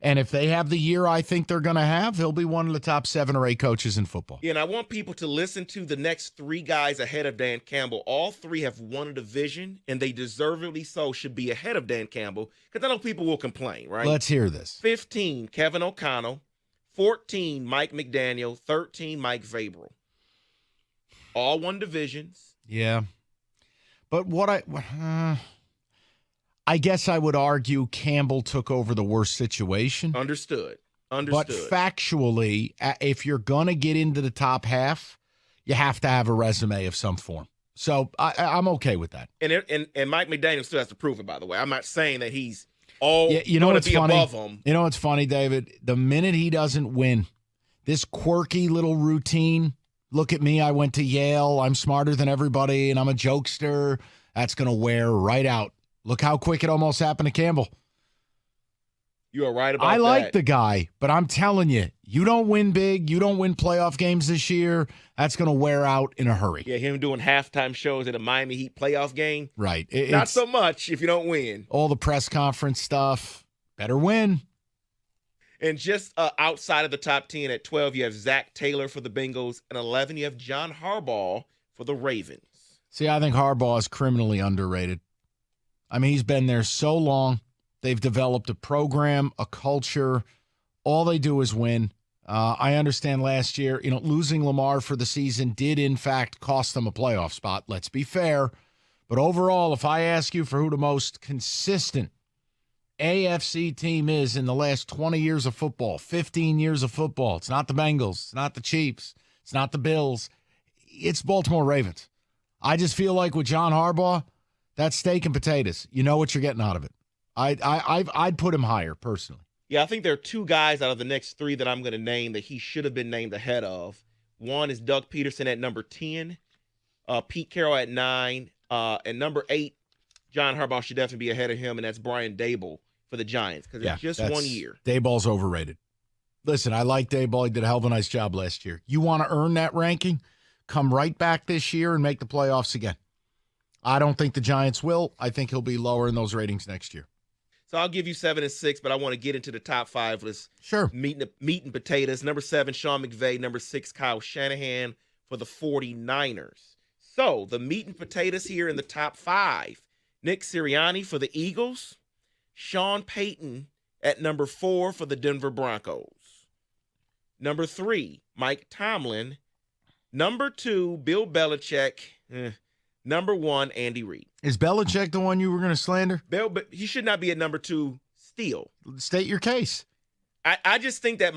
And if they have the year I think they're going to have, he'll be one of the top 7 or 8 coaches in football. Yeah, and I want people to listen to the next 3 guys ahead of Dan Campbell. All 3 have won a division, and they deservedly so should be ahead of Dan Campbell, because I know people will complain, right? Let's hear this. 15, Kevin O'Connell. 14, Mike McDaniel. 13, Mike Vrabel. All won divisions. Yeah. But what I guess I would argue Campbell took over the worst situation. Understood. But factually, if you're going to get into the top half, you have to have a resume of some form. So I'm okay with that. And Mike McDaniel still has to prove it, by the way. I'm not saying that he's all you know going to be funny? above him. You know what's funny, David? The minute he doesn't win, this quirky little routine, look at me, I went to Yale, I'm smarter than everybody, and I'm a jokester, that's going to wear right out. Look how quick it almost happened to Campbell. You are right about that. I like the guy, but I'm telling you, you don't win big, you don't win playoff games this year, that's going to wear out in a hurry. Yeah, him doing halftime shows at a Miami Heat playoff game. Right. Not so much if you don't win. All the press conference stuff, better win. And just outside of the top 10 at 12, you have Zach Taylor for the Bengals. And 11, you have John Harbaugh for the Ravens. See, I think Harbaugh is criminally underrated. I mean, he's been there so long. They've developed a program, a culture. All they do is win. I understand last year, losing Lamar for the season did, in fact, cost them a playoff spot. Let's be fair. But overall, if I ask you for who the most consistent AFC team is in the last 20 years of football, 15 years of football, it's not the Bengals, it's not the Chiefs, it's not the Bills, it's Baltimore Ravens. I just feel like with John Harbaugh, that's steak and potatoes. You know what you're getting out of it. I'd put him higher, personally. Yeah, I think there are two guys out of the next three that I'm going to name that he should have been named ahead of. One is Doug Peterson at number 10, Pete Carroll at 9, and number 8, John Harbaugh should definitely be ahead of him, and that's Brian Daboll for the Giants because it's just 1 year. Daboll's overrated. Listen, I like Daboll. He did a hell of a nice job last year. You want to earn that ranking? Come right back this year and make the playoffs again. I don't think the Giants will. I think he'll be lower in those ratings next year. So I'll give you 7 and 6, but I want to get into the top 5 list. Sure. Meat and potatoes. Number 7, Sean McVay. Number 6, Kyle Shanahan for the 49ers. So the meat and potatoes here in the top 5. Nick Sirianni for the Eagles. Sean Payton at number 4 for the Denver Broncos. Number 3, Mike Tomlin. Number 2, Bill Belichick. Number 1, Andy Reid. Is Belichick the one you were going to slander? But he should not be at number 2 still. State your case. I just think that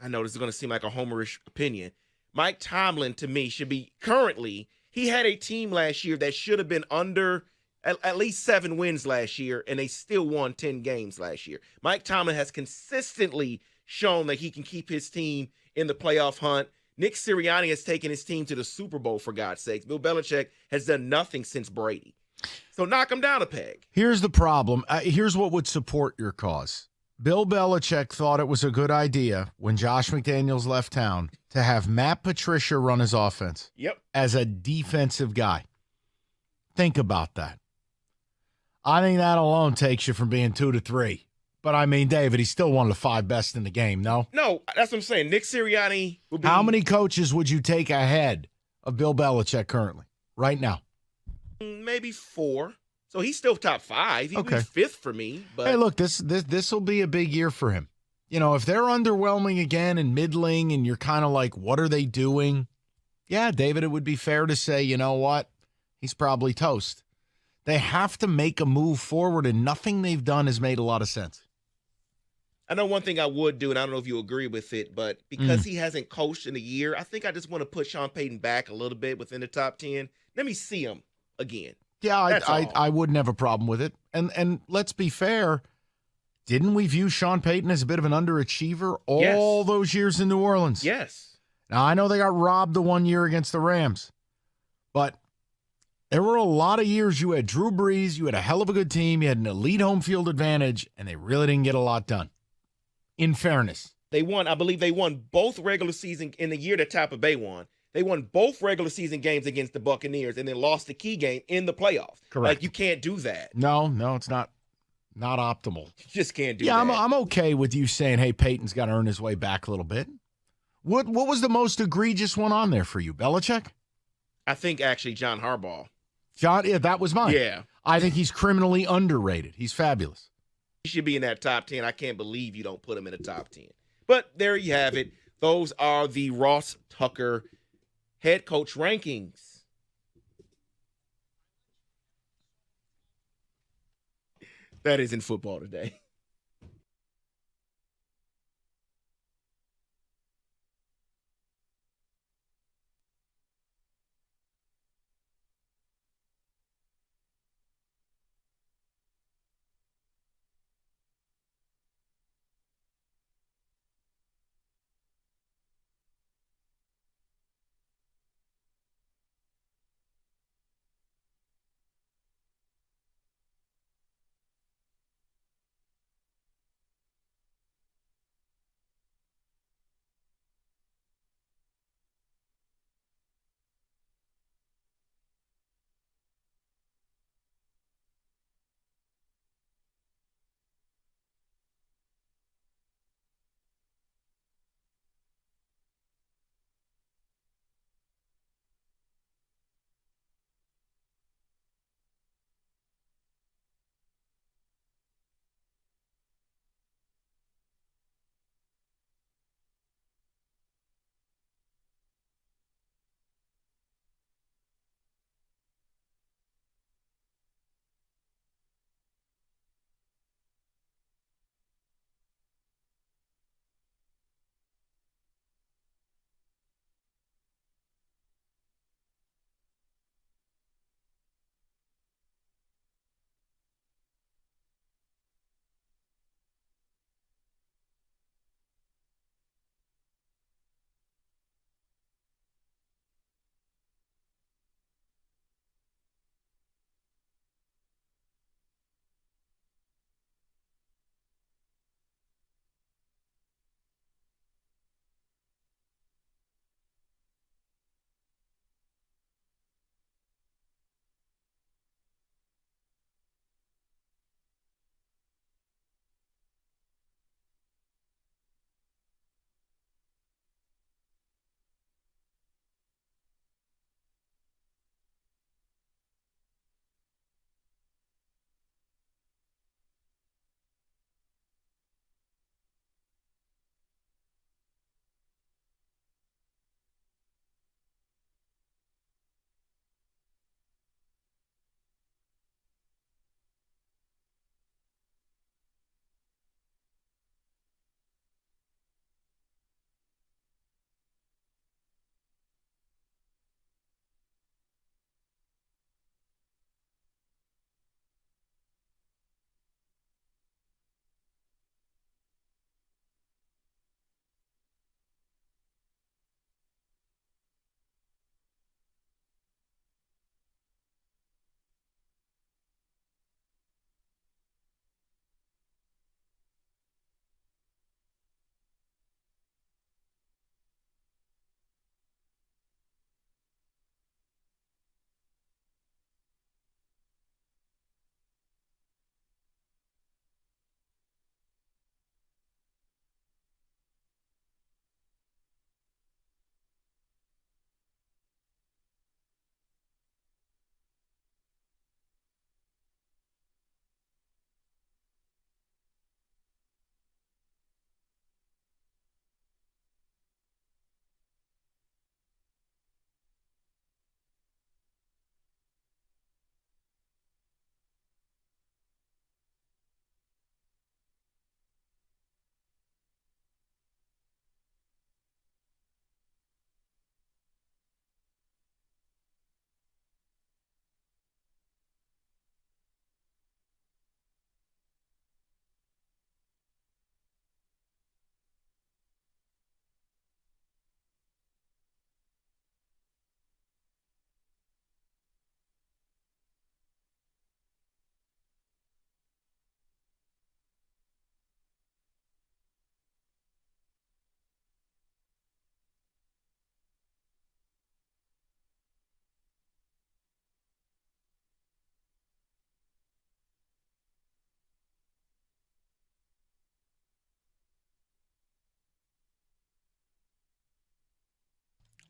I know this is going to seem like a homerish opinion. Mike Tomlin, to me, should be currently, he had a team last year that should have been under at least 7 wins last year, and they still won 10 games last year. Mike Tomlin has consistently shown that he can keep his team in the playoff hunt. Nick Sirianni has taken his team to the Super Bowl, for God's sakes. Bill Belichick has done nothing since Brady. So knock him down a peg. Here's the problem. Here's what would support your cause. Bill Belichick thought it was a good idea when Josh McDaniels left town to have Matt Patricia run his offense. Yep. As a defensive guy. Think about that. I think that alone takes you from being 2 to 3. But, I mean, David, he's still one of the 5 best in the game, no? No, that's what I'm saying. Nick Sirianni will be... How many coaches would you take ahead of Bill Belichick currently, right now? Maybe 4. So he's still top 5. He's 5th for me. But... Hey, look, this will be a big year for him. If they're underwhelming again and middling and you're kind of like, what are they doing? Yeah, David, it would be fair to say, you know what? He's probably toast. They have to make a move forward, and nothing they've done has made a lot of sense. I know one thing I would do, and I don't know if you agree with it, but because he hasn't coached in a year, I think I just want to put Sean Payton back a little bit within the top 10. Let me see him again. Yeah, I wouldn't have a problem with it. And let's be fair, didn't we view Sean Payton as a bit of an underachiever all those years in New Orleans? Yes. Now, I know they got robbed the 1 year against the Rams, but there were a lot of years you had Drew Brees, you had a hell of a good team, you had an elite home field advantage, and they really didn't get a lot done. In fairness. I believe they won both regular season in the year that Tampa Bay won. They won both regular season games against the Buccaneers and then lost the key game in the playoffs. Correct. Like, you can't do that. No, it's not optimal. You just can't do that. Yeah, I'm okay with you saying, hey, Peyton's got to earn his way back a little bit. What was the most egregious one on there for you, Belichick? I think actually John Harbaugh. Yeah, that was mine. Yeah. I think he's criminally underrated. He's fabulous. He should be in that top 10. I can't believe you don't put him in the top 10. But there you have it. Those are the Ross Tucker head coach rankings. That is in football today.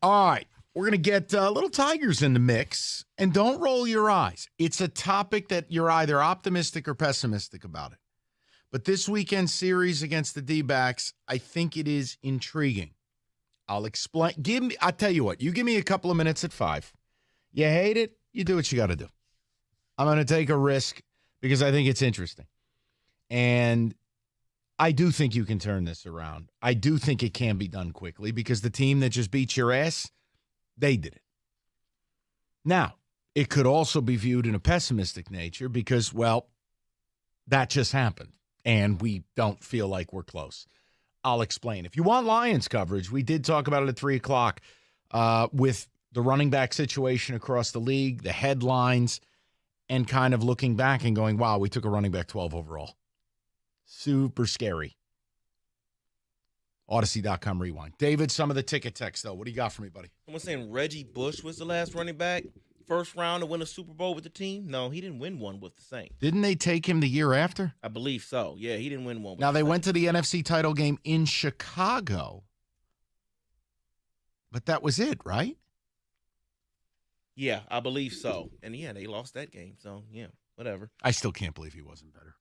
All right. We're going to get little Tigers in the mix. And don't roll your eyes. It's a topic that you're either optimistic or pessimistic about it. But this weekend series against the D-backs, I think it is intriguing. I'll explain. I'll tell you what. You give me a couple of minutes at 5. You hate it, you do what you got to do. I'm going to take a risk because I think it's interesting. And I do think you can turn this around. I do think it can be done quickly because the team that just beat your ass, they did it. Now, it could also be viewed in a pessimistic nature because, well, that just happened, and we don't feel like we're close. I'll explain. If you want Lions coverage, we did talk about it at 3 o'clock with the running back situation across the league, the headlines, and kind of looking back and going, wow, we took a running back 12 overall. Super scary. Odyssey.com rewind. David, some of the ticket text, though. What do you got for me, buddy? Someone saying Reggie Bush was the last running back, first round to win a Super Bowl with the team. No, he didn't win one with the Saints. Didn't they take him the year after? I believe so. Yeah, he didn't win one with Now, the they Saints. went to the NFC title game in Chicago. But that was it, right? Yeah, I believe so. And, yeah, they lost that game. So, yeah, whatever. I still can't believe he wasn't better.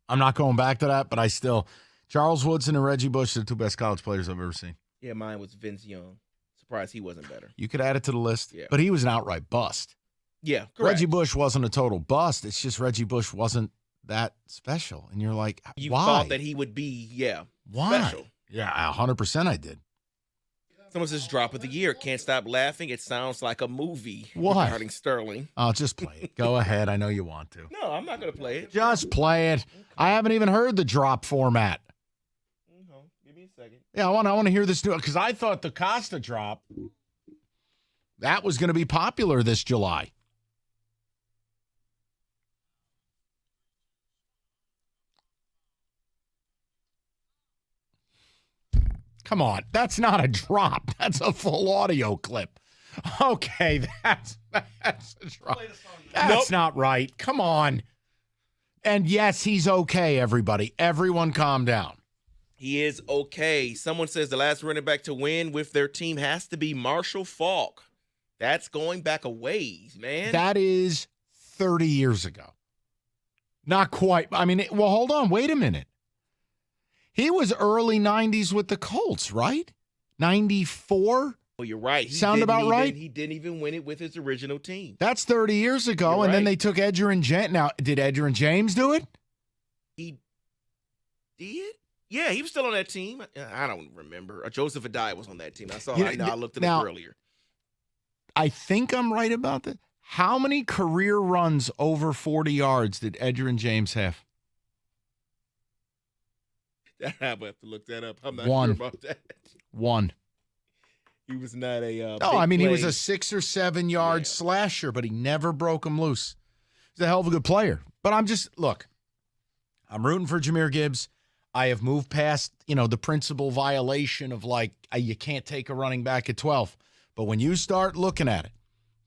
I'm not going back to that, but I still – Charles Woodson and Reggie Bush are the two best college players I've ever seen. Yeah, mine was Vince Young. Surprised he wasn't better. You could add it to the list, Yeah. but he was an outright bust. Yeah, correct. Reggie Bush wasn't a total bust. It's just Reggie Bush wasn't that special. And you're like, You why? thought that he would be, Why? special. Yeah, 100% I did. Someone says drop of the year. Can't stop laughing. It sounds like a movie What? regarding Sterling. Oh, just play it. Go ahead. I know you want to. No, I'm not going to play it. Just play it. I haven't even heard the drop format. Give me a second. Yeah, I want to hear this new because I thought the Costa drop that was going to be popular this July. Come on, that's not a drop. That's a full audio clip. Okay, that's a drop. That's not right. Come on. And yes, he's okay, everybody. Everyone calm down. He is okay. Someone says the last running back to win with their team has to be Marshall Faulk. That's going back a ways, man. That is 30 years ago. Not quite. I mean, well, hold on. Wait a minute. He was early 90s with the Colts, right? 94? Oh, you're right. Sound about right? He didn't even win it with his original team. That's 30 years ago, You're and then right. they took Edgerrin James. Now, did Edgerrin James do it? He did? Yeah, he was still on that team. I don't remember. Joseph Adai was on that team. I looked it up earlier. I think I'm right about that. How many career runs over 40 yards did Edgerrin James have? I have to look that up. I'm not One. sure about that. One. He was not a. No, big I mean, he was play. a 6 or 7 yard slasher, but he never broke him loose. He's a hell of a good player. But I'm rooting for Jahmyr Gibbs. I have moved past, the principal violation of you can't take a running back at 12. But when you start looking at it,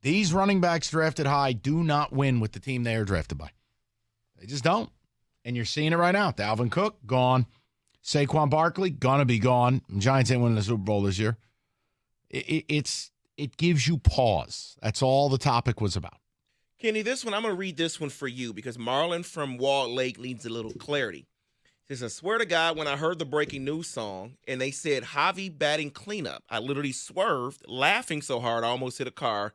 these running backs drafted high do not win with the team they are drafted by. They just don't. And you're seeing it right now. Dalvin Cook, gone. Saquon Barkley, gonna be gone. Giants ain't winning the Super Bowl this year. It gives you pause. That's all the topic was about. Kenny, this one, I'm going to read this one for you because Marlon from Walled Lake needs a little clarity. He says, I swear to God, when I heard the breaking news song and they said Javi batting cleanup, I literally swerved, laughing so hard I almost hit a car.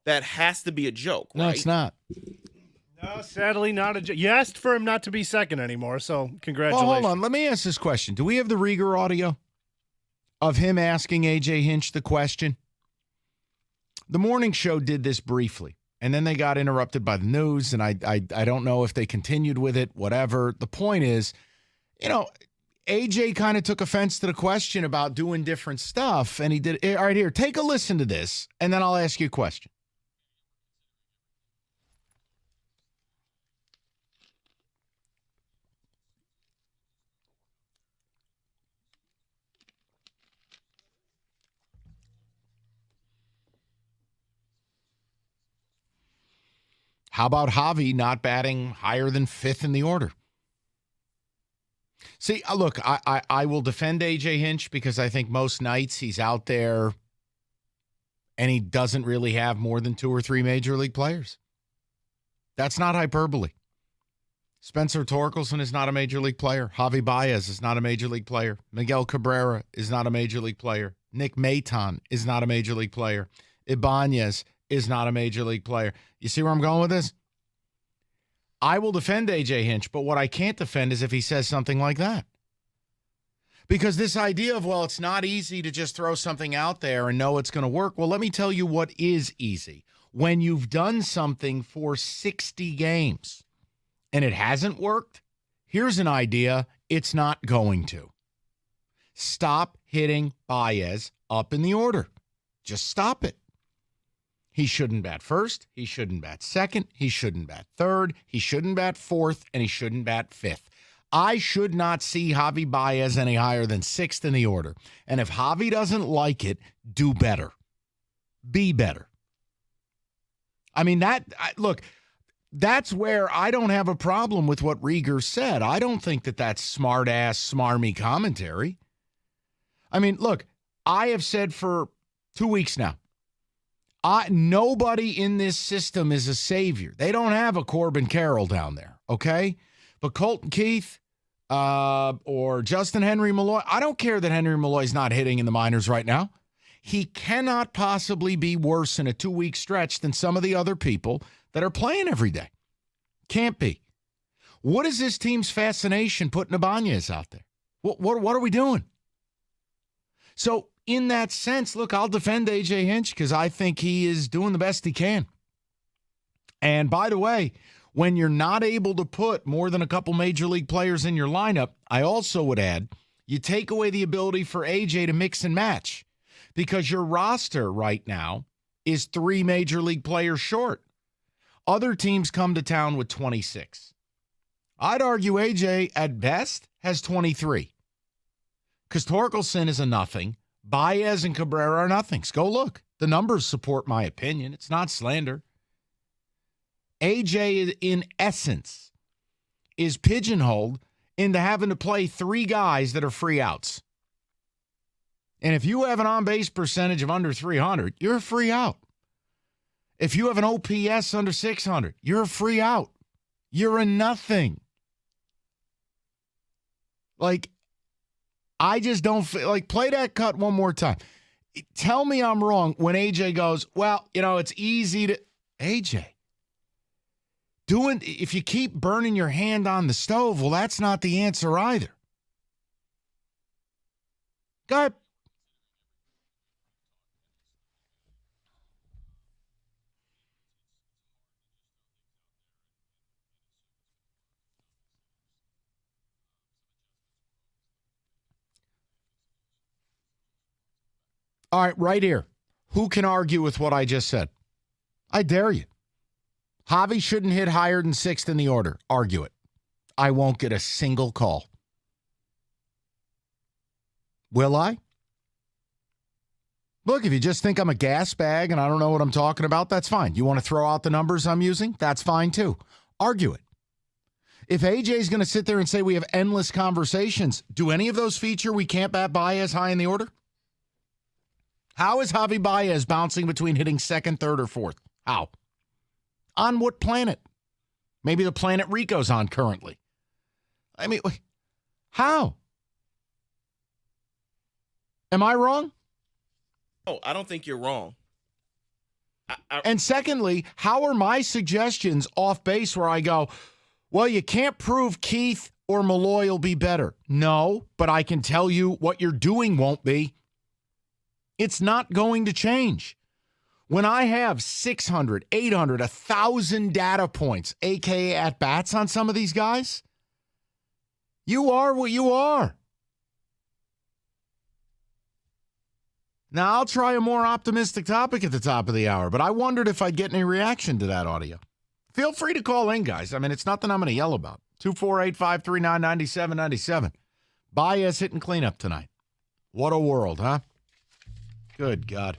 That has to be a joke, right? No, it's not. No, sadly not a joke. You asked for him not to be second anymore, so congratulations. Well, hold on. Let me ask this question. Do we have the Rieger audio of him asking A.J. Hinch the question? The morning show did this briefly, and then they got interrupted by the news, and I don't know if they continued with it, whatever. The point is, A.J. kind of took offense to the question about doing different stuff, and he did. All right, here, take a listen to this, and then I'll ask you a question. How about Javi not batting higher than 5th in the order? See, look, I will defend A.J. Hinch because I think most nights he's out there and he doesn't really have more than 2 or 3 major league players. That's not hyperbole. Spencer Torkelson is not a major league player. Javi Baez is not a major league player. Miguel Cabrera is not a major league player. Nick Maton is not a major league player. Ibanez is not a major league player. You see where I'm going with this? I will defend A.J. Hinch, but what I can't defend is if he says something like that. Because this idea of, well, it's not easy to just throw something out there and know it's going to work. Well, let me tell you what is easy. When you've done something for 60 games and it hasn't worked, here's an idea it's not going to. Stop hitting Baez up in the order. Just stop it. He shouldn't bat first. He shouldn't bat second. He shouldn't bat third. He shouldn't bat fourth. And he shouldn't bat fifth. I should not see Javi Baez any higher than sixth in the order. And if Javi doesn't like it, do better. Be better. I mean, look, that's where I don't have a problem with what Rieger said. I don't think that that's smart-ass, smarmy commentary. I mean, look, I have said for 2 weeks now, nobody in this system is a savior. They don't have a Corbin Carroll down there, okay? But Colton Keith or Justin Henry Malloy, I don't care that Henry Malloy's not hitting in the minors right now. He cannot possibly be worse in a 2-week stretch than some of the other people that are playing every day. Can't be. What is this team's fascination putting Ibanez out there? What are we doing? So in that sense, look, I'll defend A.J. Hinch because I think he is doing the best he can. And by the way, when you're not able to put more than a couple major league players in your lineup, I also would add, you take away the ability for A.J. to mix and match because your roster right now is 3 major league players short. Other teams come to town with 26. I'd argue A.J. at best has 23 because Torkelson is a nothing. Baez and Cabrera are nothings. Go look. The numbers support my opinion. It's not slander. A.J., in essence, is pigeonholed into having to play 3 guys that are free outs. And if you have an on-base percentage of under 300, you're a free out. If you have an OPS under 600, you're a free out. You're a nothing. Like, I just don't feel like play that cut one more time. Tell me I'm wrong when AJ goes, well, it's easy to AJ. If you keep burning your hand on the stove, well, that's not the answer either. Go ahead. All right, right here. Who can argue with what I just said? I dare you. Javi shouldn't hit higher than 6th in the order. Argue it. I won't get a single call. Will I? Look, if you just think I'm a gas bag and I don't know what I'm talking about, that's fine. You want to throw out the numbers I'm using? That's fine too. Argue it. If AJ's going to sit there and say we have endless conversations, do any of those feature we can't bat Baez high in the order? How is Javi Baez bouncing between hitting 2nd, 3rd, or 4th? How? On what planet? Maybe the planet Rico's on currently. I mean, how? Am I wrong? Oh, I don't think you're wrong. And secondly, how are my suggestions off base where I go, well, you can't prove Keith or Malloy will be better? No, but I can tell you what you're doing won't be. It's not going to change. When I have 600, 800, 1,000 data points, a.k.a. at-bats on some of these guys, you are what you are. Now, I'll try a more optimistic topic at the top of the hour, but I wondered if I'd get any reaction to that audio. Feel free to call in, guys. I mean, it's nothing I'm going to yell about. 248-539-9797. Baez hitting cleanup tonight. What a world, huh? Good God.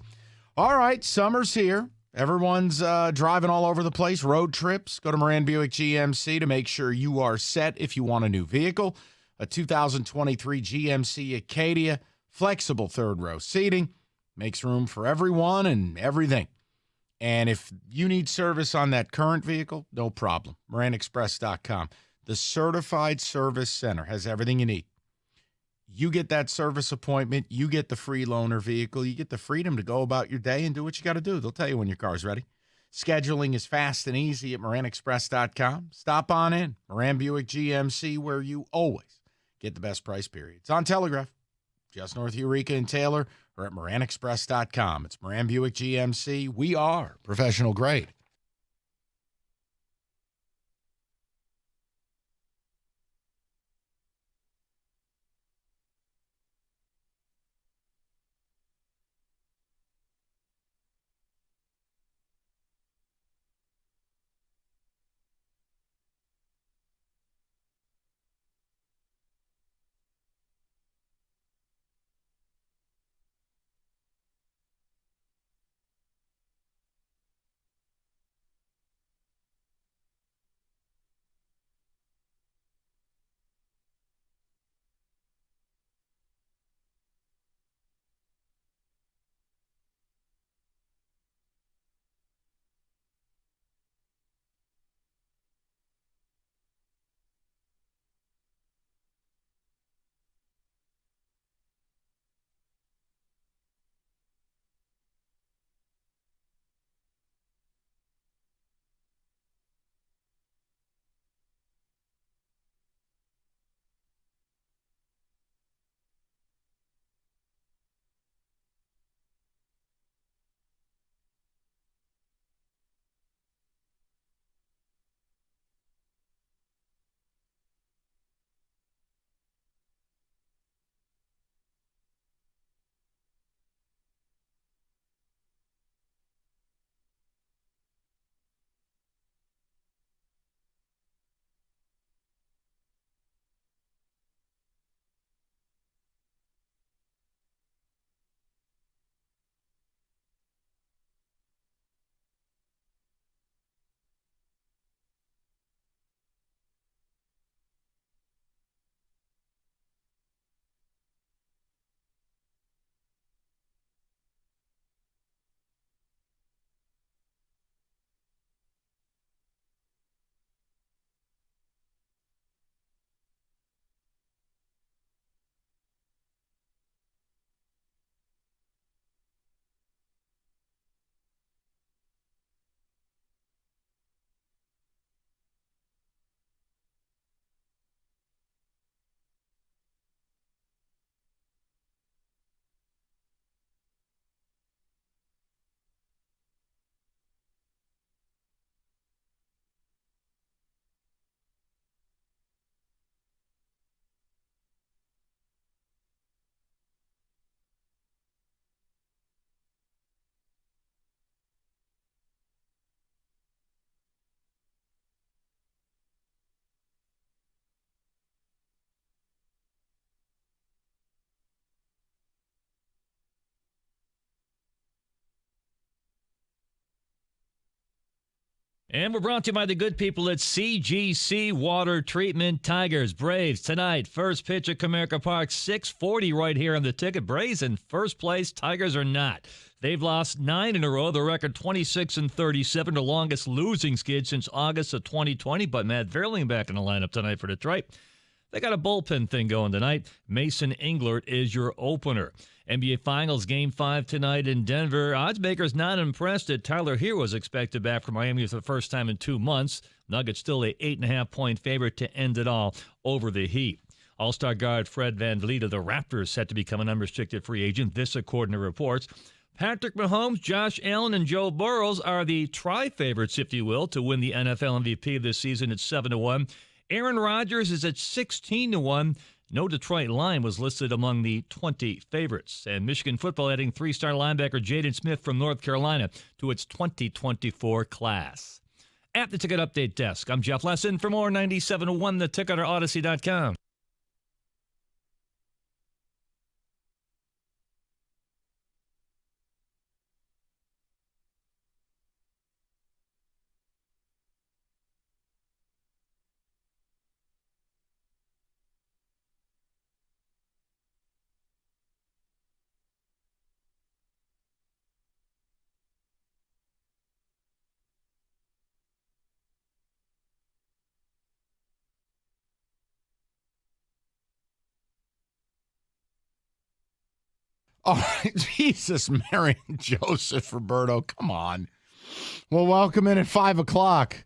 All right, summer's here. Everyone's driving all over the place, road trips. Go to Moran Buick GMC to make sure you are set if you want a new vehicle. A 2023 GMC Acadia, flexible 3rd-row seating, makes room for everyone and everything. And if you need service on that current vehicle, no problem. MoranExpress.com. The Certified Service Center has everything you need. You get that service appointment, you get the free loaner vehicle, you get the freedom to go about your day and do what you got to do. They'll tell you when your car's ready. Scheduling is fast and easy at MoranExpress.com. Stop on in. Moran Buick GMC, where you always get the best price period. It's on Telegraph, just north of Eureka and Taylor, or at MoranExpress.com. It's Moran Buick GMC. We are professional grade. And we're brought to you by the good people at CGC Water Treatment. Tigers, Braves, tonight, first pitch at Comerica Park, 6:40 right here on the ticket. Braves in first place, Tigers are not. They've lost 9 in a row. The record 26-37, the longest losing skid since August of 2020. But Matt Verling back in the lineup tonight for Detroit. They got a bullpen thing going tonight. Mason Englert is your opener. NBA Finals Game 5 tonight in Denver. Oddsmakers not impressed that Tyler Hero was expected back from Miami for the first time in 2 months. Nuggets still a 8.5-point favorite to end it all over the Heat. All-star guard Fred VanVleet of the Raptors set to become an unrestricted free agent. This according to reports. Patrick Mahomes, Josh Allen, and Joe Burrows are the tri-favorites, if you will, to win the NFL MVP this season at 7-1. Aaron Rodgers is at 16-1. No Detroit line was listed among the 20 favorites. And Michigan football adding 3-star linebacker Jaden Smith from North Carolina to its 2024 class. At the Ticket Update Desk, I'm Jeff Lesson. For more 97.1 The Ticket or Odyssey.com. Oh, Jesus, Mary and Joseph, Roberto, come on. Well, welcome in at 5 o'clock.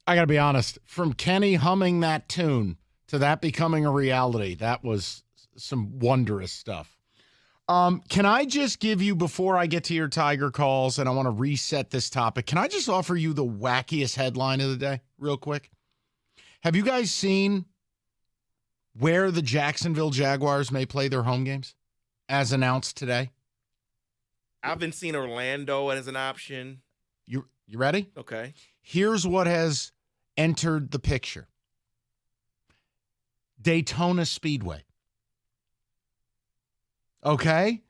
I got to be honest, from Kenny humming that tune to that becoming a reality, that was some wondrous stuff. Can I just give you, before I get to your Tiger calls, and I want to reset this topic, can I just offer you the wackiest headline of the day real quick? Have you guys seen where the Jacksonville Jaguars may play their home games as announced today? I've been seeing Orlando as an option. You ready? Okay. Here's what has entered the picture. Daytona Speedway. Okay?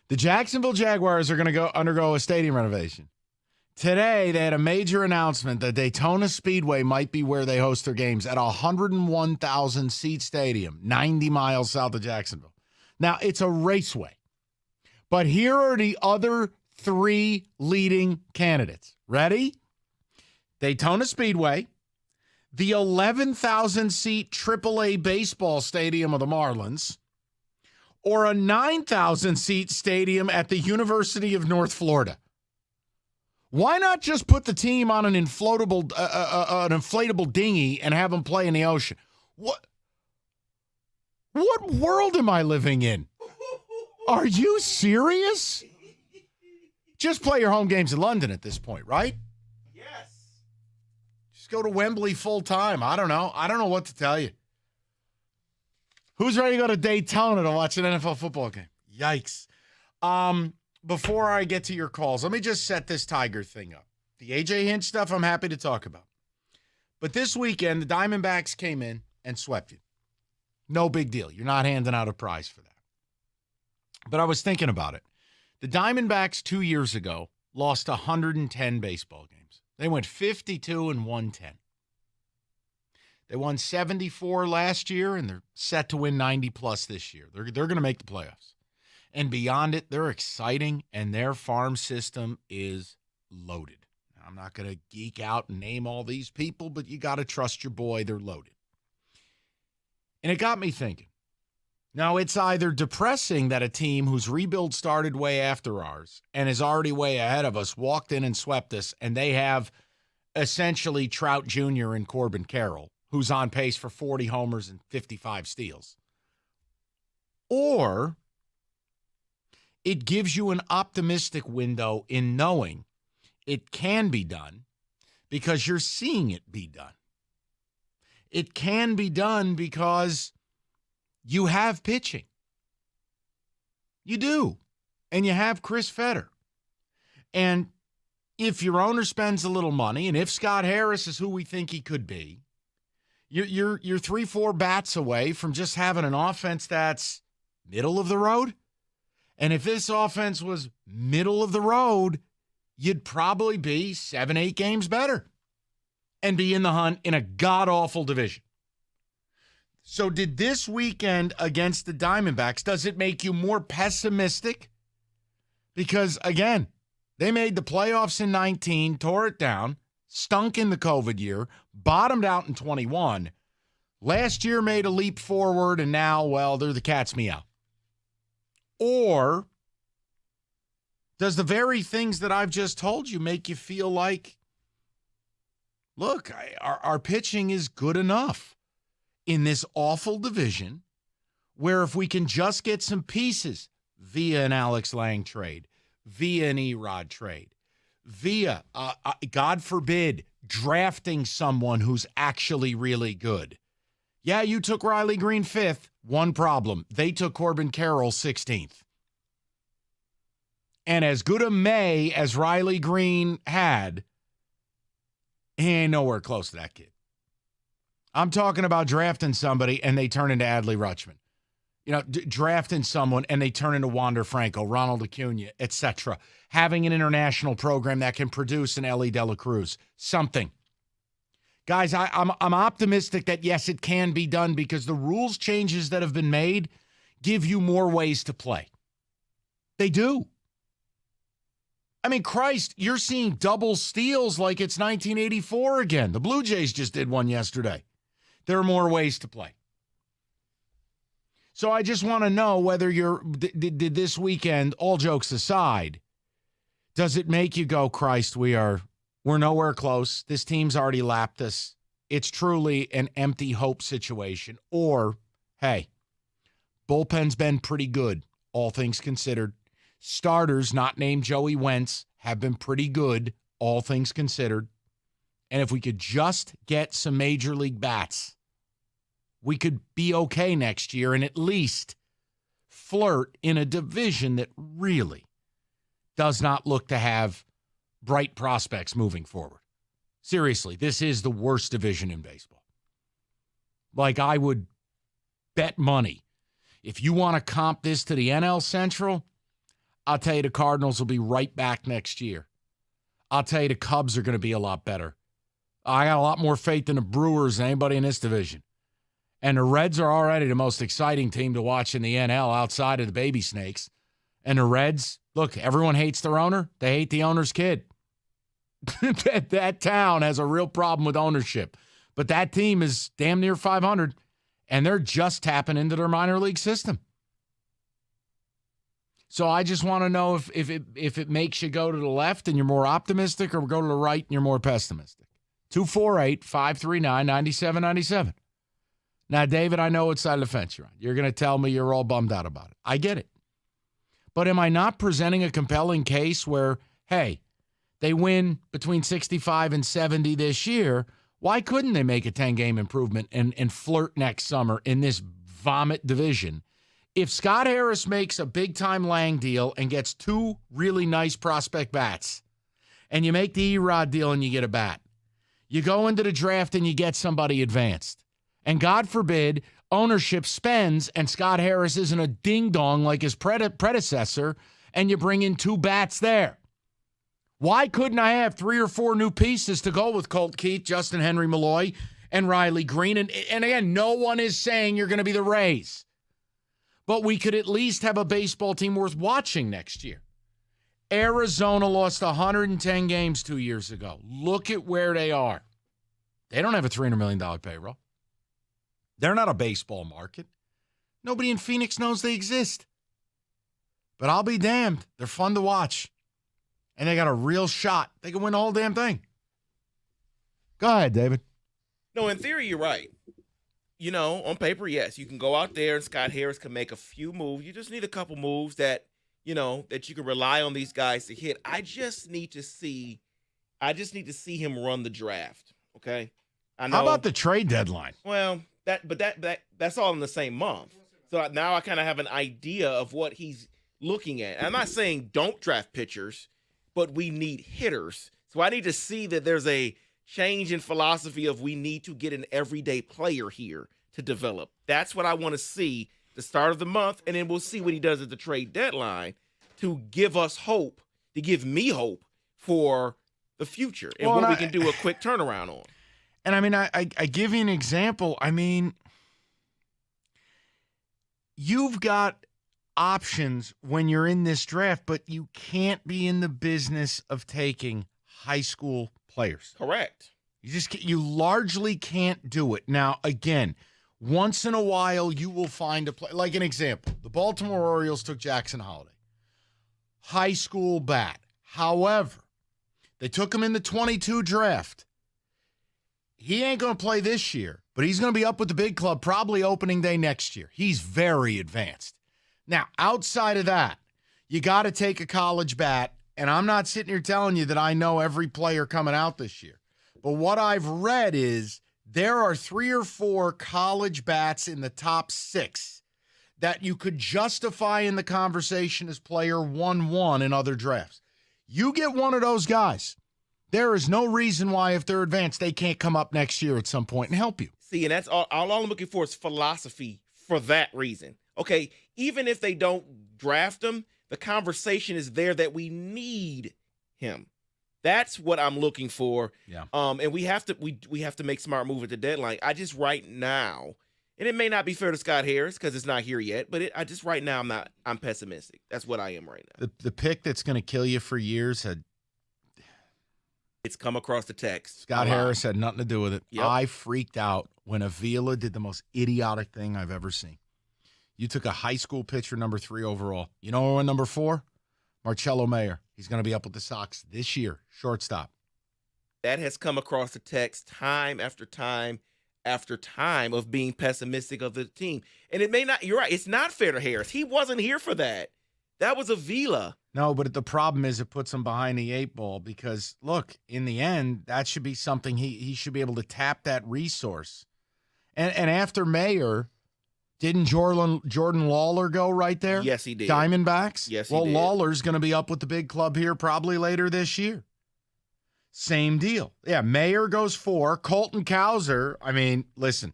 The Jacksonville Jaguars are going to undergo a stadium renovation. Today, they had a major announcement that Daytona Speedway might be where they host their games at a 101,000-seat stadium, 90 miles south of Jacksonville. Now, it's a raceway. But here are the other three leading candidates. Ready? Daytona Speedway, the 11,000-seat AAA baseball stadium of the Marlins, or a 9,000-seat stadium at the University of North Florida. Why not just put the team on an inflatable dinghy and have them play in the ocean? What world am I living in? Are you serious? Just play your home games in London at this point, right? Yes. Just go to Wembley full time. I don't know. I don't know what to tell you. Who's ready to go to Daytona to watch an NFL football game? Yikes. Before I get to your calls, let me just set this Tiger thing up. The A.J. Hinch stuff I'm happy to talk about. But this weekend, the Diamondbacks came in and swept you. No big deal. You're not handing out a prize for that. But I was thinking about it. The Diamondbacks 2 years ago lost 110 baseball games. They went 52 and 110. They won 74 last year, and they're set to win 90-plus this year. They're going to make the playoffs. And beyond it, they're exciting, and their farm system is loaded. I'm not going to geek out and name all these people, but you got to trust your boy. They're loaded. And it got me thinking. Now, it's either depressing that a team whose rebuild started way after ours and is already way ahead of us walked in and swept us, and they have essentially Trout Jr. and Corbin Carroll, who's on pace for 40 homers and 55 steals. Or it gives you an optimistic window in knowing it can be done because you're seeing it be done. It can be done because you have pitching. You do. And you have Chris Fetter. And if your owner spends a little money, and if Scott Harris is who we think he could be, you're 3-4 bats away from just having an offense that's middle of the road. And if this offense was middle of the road, you'd probably be 7-8 games better and be in the hunt in a god-awful division. So did this weekend against the Diamondbacks, does it make you more pessimistic? Because, again, they made the playoffs in 19, tore it down, stunk in the COVID year, bottomed out in 21. Last year made a leap forward, and now, well, they're the cat's meow. Or does the very things that I've just told you make you feel like, look, our pitching is good enough in this awful division where if we can just get some pieces via an Alex Lang trade, via an Erod trade, via, God forbid, drafting someone who's actually really good. Yeah, you took Riley Green 5th. One problem. They took Corbin Carroll 16th. And as good a May as Riley Green had, he ain't nowhere close to that kid. I'm talking about drafting somebody and they turn into Adley Rutschman. You know, drafting someone and they turn into Wander Franco, Ronald Acuna, etc. Having an international program that can produce an Ellie De La Cruz. Something. Guys, I'm optimistic that, yes, it can be done because the rules changes that have been made give you more ways to play. They do. I mean, Christ, you're seeing double steals like it's 1984 again. The Blue Jays just did one yesterday. There are more ways to play. So I just want to know whether did this weekend, all jokes aside, does it make you go, Christ, we're nowhere close. This team's already lapped us. It's truly an empty hope situation. Or, hey, bullpen's been pretty good, all things considered. Starters, not named Joey Wentz, have been pretty good, all things considered. And if we could just get some major league bats, we could be okay next year and at least flirt in a division that really does not look to have bright prospects moving forward. Seriously, this is the worst division in baseball. Like, I would bet money. If you want to comp this to the NL Central, I'll tell you the Cardinals will be right back next year. I'll tell you the Cubs are going to be a lot better. I got a lot more faith in the Brewers than anybody in this division. And the Reds are already the most exciting team to watch in the NL outside of the Baby Snakes. And the Reds, look, everyone hates their owner. They hate the owner's kid. that town has a real problem with ownership. But that team is damn near 500, and they're just tapping into their minor league system. So I just want to know if it makes you go to the left and you're more optimistic, or go to the right and you're more pessimistic. 248-539-9797. Now, David, I know what side of the fence you're on. You're going to tell me you're all bummed out about it. I get it. But am I not presenting a compelling case where, hey, they win between 65 and 70 this year? Why couldn't they make a 10-game improvement and flirt next summer in this vomit division? If Scott Harris makes a big-time Lang deal and gets 2 really nice prospect bats, and you make the Erod deal and you get a bat, you go into the draft and you get somebody advanced. And God forbid, ownership spends and Scott Harris isn't a ding-dong like his predecessor, and you bring in 2 bats there. Why couldn't I have 3 or 4 new pieces to go with Colt Keith, Justin Henry Malloy, and Riley Green? And again, no one is saying you're going to be the Rays. But we could at least have a baseball team worth watching next year. Arizona lost 110 games 2 years ago. Look at where they are. They don't have a $300 million payroll. They're not a baseball market. Nobody in Phoenix knows they exist. But I'll be damned. They're fun to watch. And they got a real shot. They can win the whole damn thing. Go ahead, David. No, in theory, you're right. You know, on paper, yes, you can go out there and Scott Harris can make a few moves. You just need a couple moves that, you know, that you can rely on these guys to hit. I just need to see him run the draft. Okay. I know. How about the trade deadline? Well, that's all in the same month. So now I kind of have an idea of what he's looking at. I'm not saying don't draft pitchers, but we need hitters. So I need to see that there's a change in philosophy of we need to get an everyday player here to develop. That's what I want to see the start of the month, and then we'll see what he does at the trade deadline to give us hope, to give me hope for the future and what we can do a quick turnaround on. And I mean, I give you an example. I mean, you've got options when you're in this draft, but you can't be in the business of taking high school players. Correct. You largely can't do it. Now, again, once in a while you will find a play. Like an example, the Baltimore Orioles took Jackson Holliday. High school bat. However, they took him in the 22 draft. He ain't going to play this year, but he's going to be up with the big club probably opening day next year. He's very advanced. Now, outside of that, you got to take a college bat, and I'm not sitting here telling you that I know every player coming out this year. But what I've read is there are 3 or 4 college bats in the top 6 that you could justify in the conversation as player 1-1 in other drafts. You get one of those guys, there is no reason why, if they're advanced, they can't come up next year at some point and help you. See, and that's all I'm looking for is philosophy for that reason. Okay, even if they don't draft him, the conversation is there that we need him. That's what I'm looking for. Yeah. And we have to make smart move at the deadline. I just right now, and it may not be fair to Scott Harris because it's not here yet, but right now I'm pessimistic. That's what I am right now. The pick that's going to kill you for years it's come across the text. Scott Harris had nothing to do with it. Yep. I freaked out when Avila did the most idiotic thing I've ever seen. You took a high school pitcher, number 3 overall. You know who went number 4? Marcello Mayer. He's going to be up with the Sox this year, shortstop. That has come across the text time after time after time of being pessimistic of the team. And it may not, you're right, it's not fair to Harris. He wasn't here for that. That was Avila. No, but the problem is it puts him behind the 8 ball because, look, in the end, that should be something he should be able to tap that resource. And after Mayer, didn't Jordan Lawler go right there? Yes, he did. Diamondbacks? Yes, he well, did. Lawler's going to be up with the big club here probably later this year. Same deal. Yeah, Mayer goes 4. Colton Cowser, I mean, listen,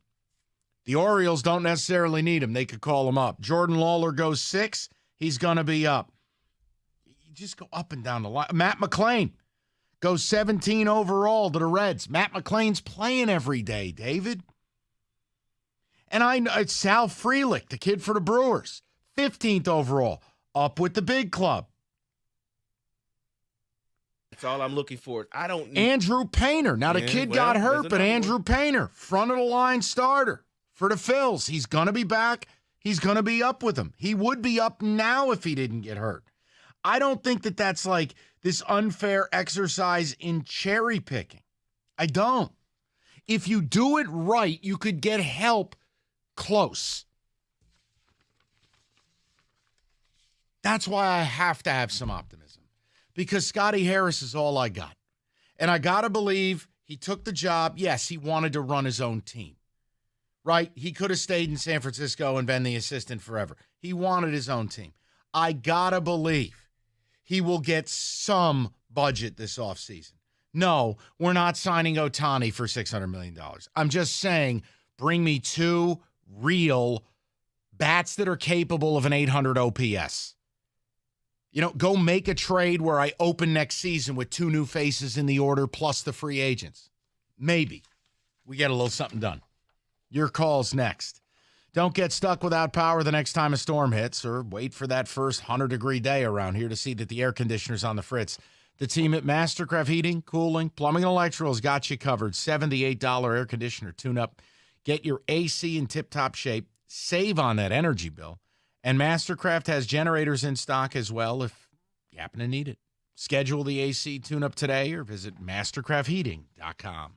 the Orioles don't necessarily need him. They could call him up. Jordan Lawler goes 6. He's going to be up. You just go up and down the line. Matt McClain goes 17 overall to the Reds. Matt McClain's playing every day, David. And it's Sal Frelick, the kid for the Brewers, 15th overall, up with the big club. That's all I'm looking for. I don't need Andrew Painter. Now, the kid got hurt, but Andrew Painter, front of the line starter for the Phils. He's going to be back. He's going to be up with them. He would be up now if he didn't get hurt. I don't think that that's like this unfair exercise in cherry picking. I don't. If you do it right, you could get help close. That's why I have to have some optimism, because Scotty Harris is all I got. And I got to believe he took the job. Yes, he wanted to run his own team, right? He could have stayed in San Francisco and been the assistant forever. He wanted his own team. I got to believe he will get some budget this offseason. No, we're not signing Ohtani for $600 million. I'm just saying, bring me 2 real bats that are capable of an 800 OPS. You know, go make a trade where I open next season with 2 new faces in the order plus the free agents. Maybe we get a little something done. Your call's next. Don't get stuck without power the next time a storm hits, or wait for that first 100-degree day around here to see that the air conditioner's on the fritz. The team at Mastercraft Heating, Cooling, Plumbing, and Electricals got you covered. $78 air conditioner tune-up. Get your AC in tip-top shape. Save on that energy bill. And Mastercraft has generators in stock as well if you happen to need it. Schedule the AC tune-up today or visit mastercraftheating.com.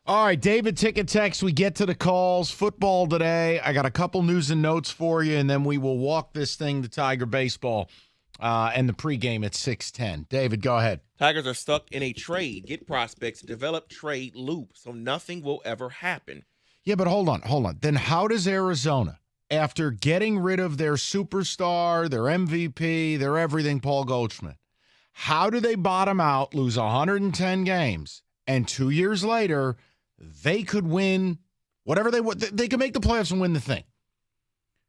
All right, David, ticket text. We get to the calls. Football today. I got a couple news and notes for you, and then we will walk this thing to Tiger baseball and the pregame at 6:10. David, go ahead. Tigers are stuck in a trade. Get prospects, develop trade loop, so nothing will ever happen. Yeah, but hold on. Then how does Arizona, after getting rid of their superstar, their MVP, their everything, Paul Goldschmidt, how do they bottom out, lose 110 games, and 2 years later they could win whatever they want? They could make the playoffs and win the thing.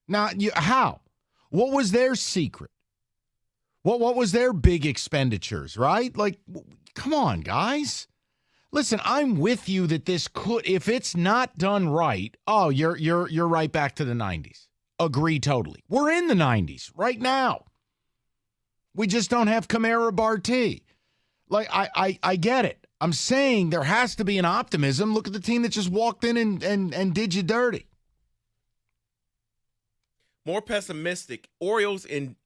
Now, how? What was their secret? What was their big expenditures, right? Like, come on, guys. Listen, I'm with you that this could, if it's not done right, you're right back to the 90s. Agree totally. We're in the 90s right now. We just don't have Kamara Barti. Like, I get it. I'm saying there has to be an optimism. Look at the team that just walked in and did you dirty. More pessimistic, Orioles and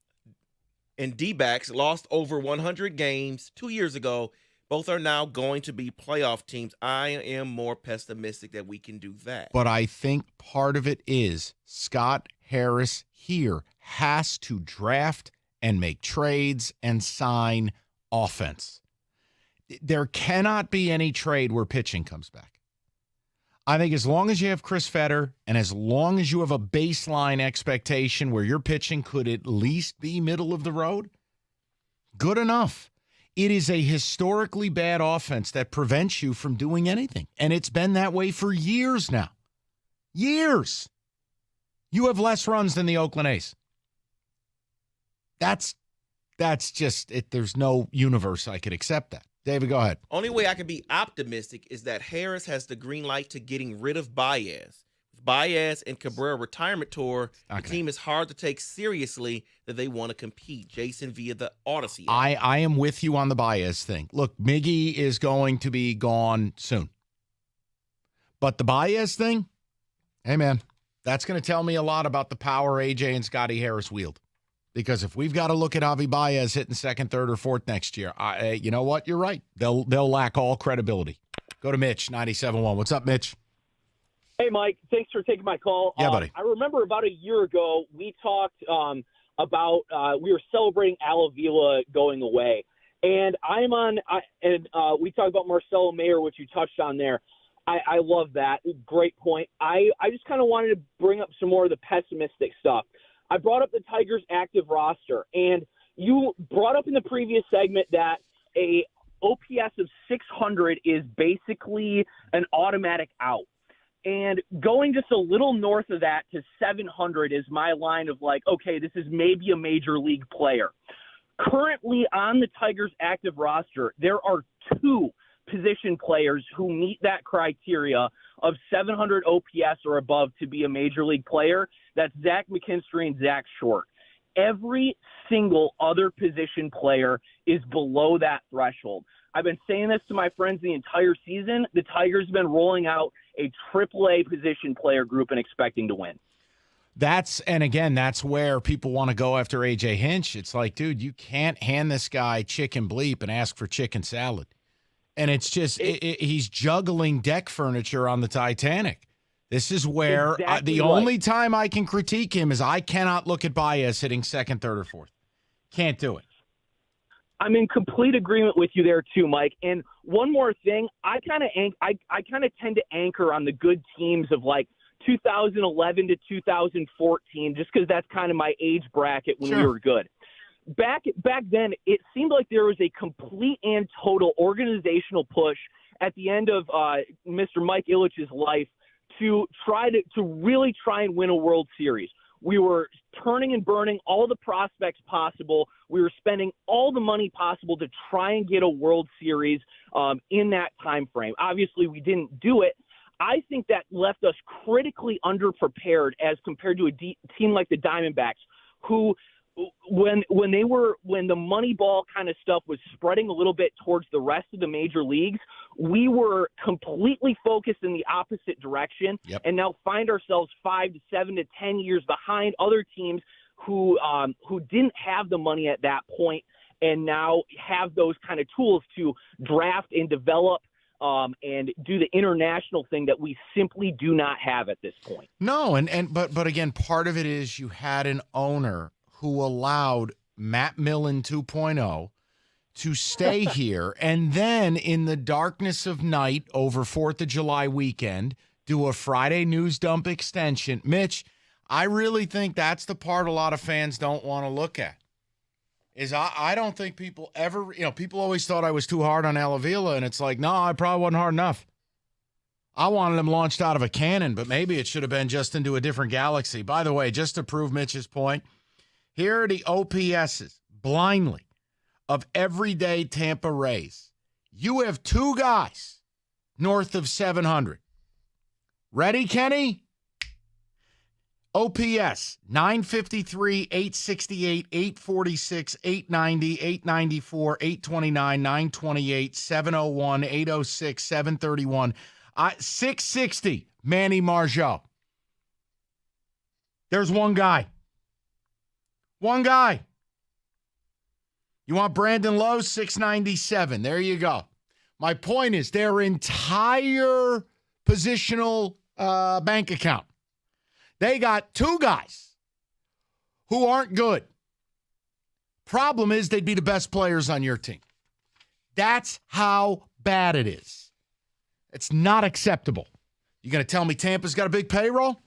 D-backs lost over 100 games 2 years ago. Both are now going to be playoff teams. I am more pessimistic that we can do that. But I think part of it is Scott Harris here has to draft and make trades and sign offense. There cannot be any trade where pitching comes back. I think as long as you have Chris Fetter and as long as you have a baseline expectation where your pitching could at least be middle of the road, good enough. It is a historically bad offense that prevents you from doing anything. And it's been that way for years now. Years. You have less runs than the Oakland A's. That's just it. There's no universe I could accept that. David, go ahead. Only way I can be optimistic is that Harris has the green light to getting rid of Baez. With Baez and Cabrera retirement tour, the team is hard to take seriously that they want to compete. Jason via the Odyssey. I am with you on the Baez thing. Look, Miggy is going to be gone soon. But the Baez thing, hey, man, that's going to tell me a lot about the power AJ and Scotty Harris wield. Because if we've got to look at Javi Baez hitting second, third, or fourth next year, you know what? You're right. They'll lack all credibility. Go to Mitch, 97.1. What's up, Mitch? Hey, Mike. Thanks for taking my call. Yeah, buddy. I remember about a year ago, we talked about we were celebrating Al Avila going away. And we talked about Marcelo Mayer, which you touched on there. I love that. Great point. I just kind of wanted to bring up some more of the pessimistic stuff. I brought up the Tigers' active roster, and you brought up in the previous segment that a OPS of 600 is basically an automatic out. And going just a little north of that to 700 is my line of like, okay, this is maybe a major league player. Currently on the Tigers' active roster, there are 2 position players who meet that criteria of 700 OPS or above to be a major league player. That's Zach McKinstry and Zach Short. Every single other position player is below that threshold. I've been saying this to my friends the entire season. The Tigers have been rolling out a AAA position player group and expecting to win. That's where people want to go after AJ Hinch. It's like, dude, you can't hand this guy chicken bleep and ask for chicken salad. And it's just he's juggling deck furniture on the Titanic. This is where the only time I can critique him is I cannot look at Baez hitting second, third, or fourth. Can't do it. I'm in complete agreement with you there too, Mike. And one more thing, I kind of tend to anchor on the good teams of like 2011 to 2014, just because that's kind of my age bracket when we were good. Back then, it seemed like there was a complete and total organizational push at the end of Mr. Mike Ilitch's life to really try and win a World Series. We were turning and burning all the prospects possible. We were spending all the money possible to try and get a World Series in that time frame. Obviously, we didn't do it. I think that left us critically underprepared as compared to a team like the Diamondbacks, who when the money ball kind of stuff was spreading a little bit towards the rest of the major leagues, we were completely focused in the opposite direction, and now find ourselves 5 to 7 to 10 years behind other teams who didn't have the money at that point and now have those kind of tools to draft and develop and do the international thing that we simply do not have at this point. No, but again, part of it is you had an owner who allowed Matt Millen 2.0 to stay here, and then in the darkness of night over 4th of July weekend, do a Friday news dump extension. Mitch, I really think that's the part a lot of fans don't want to look at. Is I don't think people ever, people always thought I was too hard on Alavila, and it's like, no, I probably wasn't hard enough. I wanted him launched out of a cannon, but maybe it should have been just into a different galaxy. By the way, just to prove Mitch's point, here are the OPSs, blindly, of everyday Tampa Rays. You have two guys north of 700. Ready, Kenny? OPS, 953, 868, 846, 890, 894, 829, 928, 701, 806, 731, 660, Manny Margeau. There's one guy. One guy. You want Brandon Lowe? 697. There you go. My point is their entire positional bank account. They got two guys who aren't good. Problem is they'd be the best players on your team. That's how bad it is. It's not acceptable. You going to tell me Tampa's got a big payroll?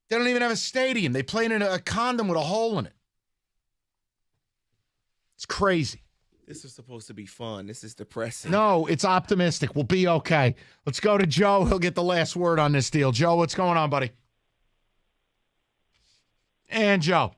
They don't even have a stadium. They play in a condom with a hole in it. It's crazy. This is supposed to be fun. This is depressing. No, it's optimistic. We'll be okay. Let's go to Joe. He'll get the last word on this deal. Joe, what's going on, buddy? And Joe.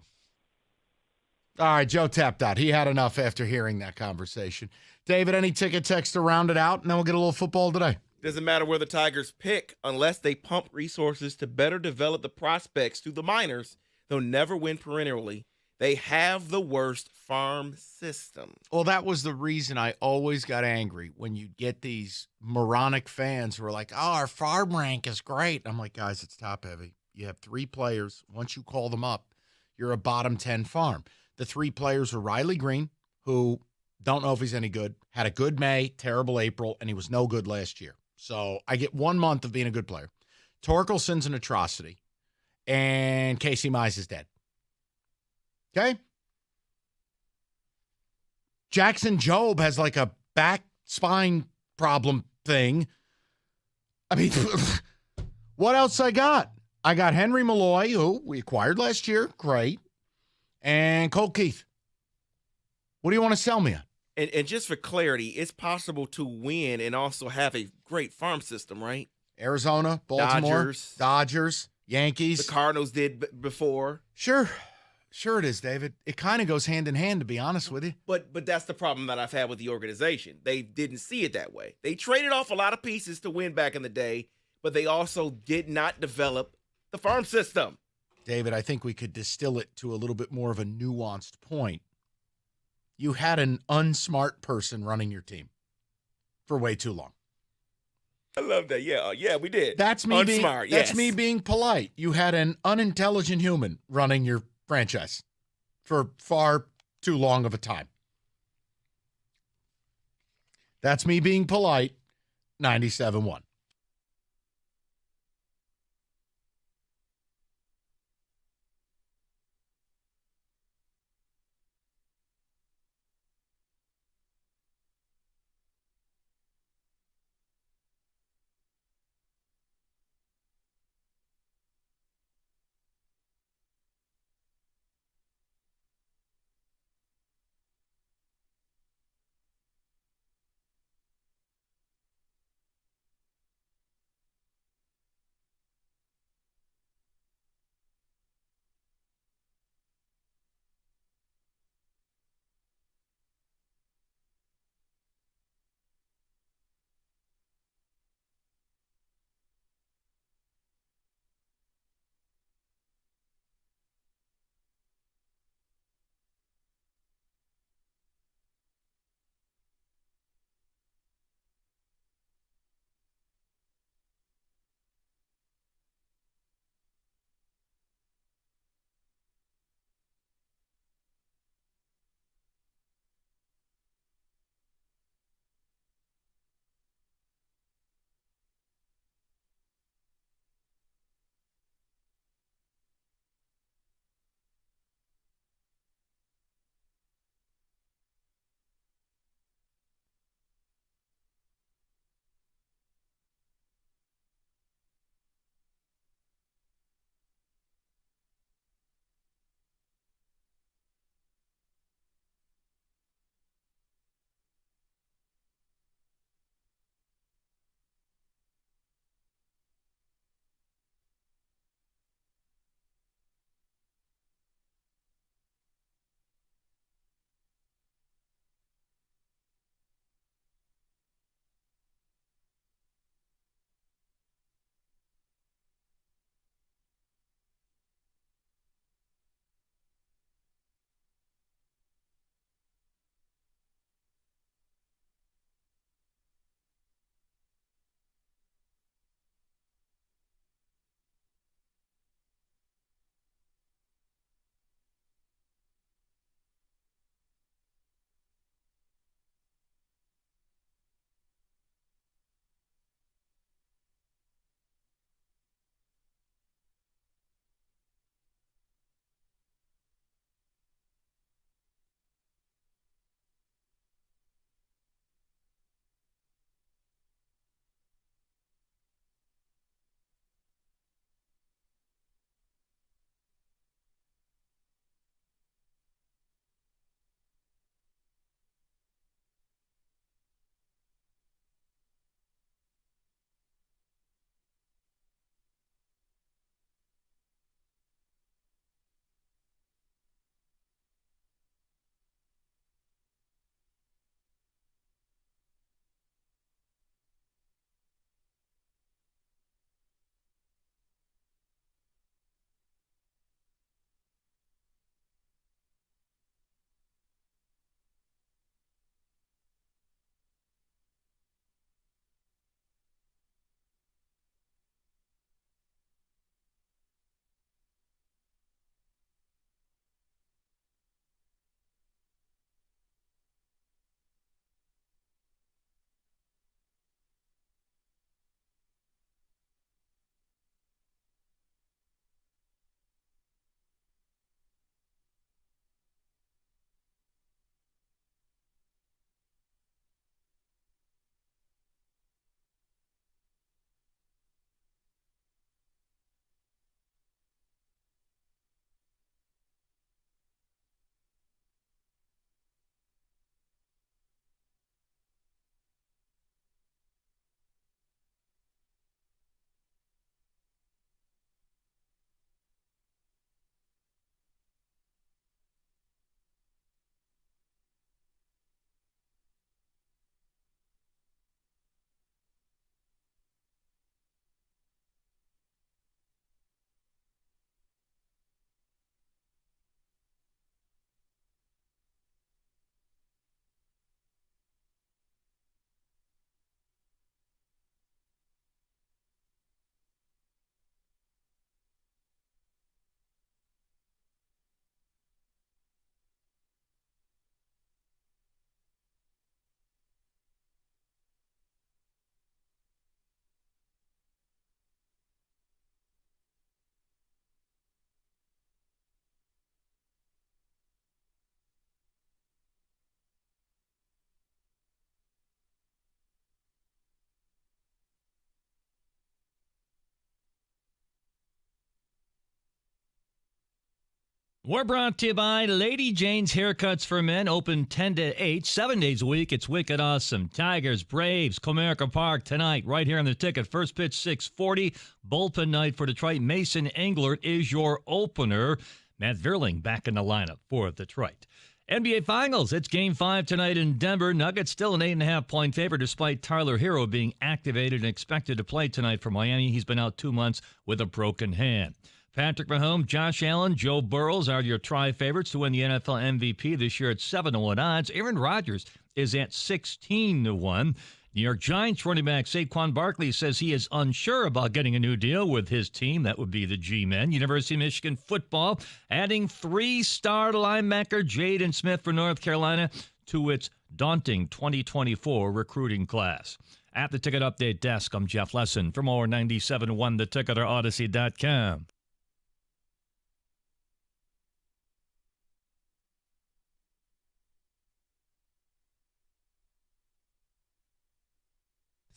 All right, Joe tapped out. He had enough after hearing that conversation. David, any ticket text to round it out, and then we'll get a little football today. Doesn't matter where the Tigers pick, unless they pump resources to better develop the prospects through the minors, they'll never win perennially. They have the worst farm system. Well, that was the reason I always got angry when you get these moronic fans who are like, oh, our farm rank is great. I'm like, guys, it's top heavy. You have three players. Once you call them up, you're a bottom 10 farm. The three players are Riley Green, who don't know if he's any good, had a good May, terrible April, and he was no good last year. So I get 1 month of being a good player. Torkelson's an atrocity, and Casey Mize is dead. Okay? Jackson Jobe has like a back spine problem thing. I mean, what else I got? I got Henry Malloy, who we acquired last year. Great. And Cole Keith. What do you want to sell me on? And just for clarity, it's possible to win and also have a great farm system, right? Arizona, Baltimore, Dodgers, Yankees. The Cardinals did before. Sure it is, David. It kind of goes hand in hand, to be honest with you. But that's the problem that I've had with the organization. They didn't see it that way. They traded off a lot of pieces to win back in the day, but they also did not develop the farm system. David, I think we could distill it to a little bit more of a nuanced point. You had an unsmart person running your team for way too long. I love that. Yeah, we did. That's me Unsmart, That's me being polite. You had an unintelligent human running your franchise for far too long of a time. That's me being polite. 97.1. We're brought to you by Lady Jane's Haircuts for Men, open 10 to 8, 7 days a week. It's wicked awesome. Tigers, Braves, Comerica Park tonight, right here on the ticket. First pitch, 6:40. Bullpen night for Detroit. Mason Englert is your opener. Matt Vierling back in the lineup for Detroit. NBA Finals, it's Game 5 tonight in Denver. Nuggets still an 8.5-point favorite despite Tyler Hero being activated and expected to play tonight for Miami. He's been out 2 months with a broken hand. Patrick Mahomes, Josh Allen, Joe Burrows are your tri-favorites to win the NFL MVP this year at 7-1 odds. Aaron Rodgers is at 16-1. New York Giants running back Saquon Barkley says he is unsure about getting a new deal with his team. That would be the G-Men. University of Michigan football adding 3-star linebacker Jaden Smith for North Carolina to its daunting 2024 recruiting class. At the Ticket Update desk, I'm Jeff Lesson. For more 97.1 The Ticket or Odyssey.com.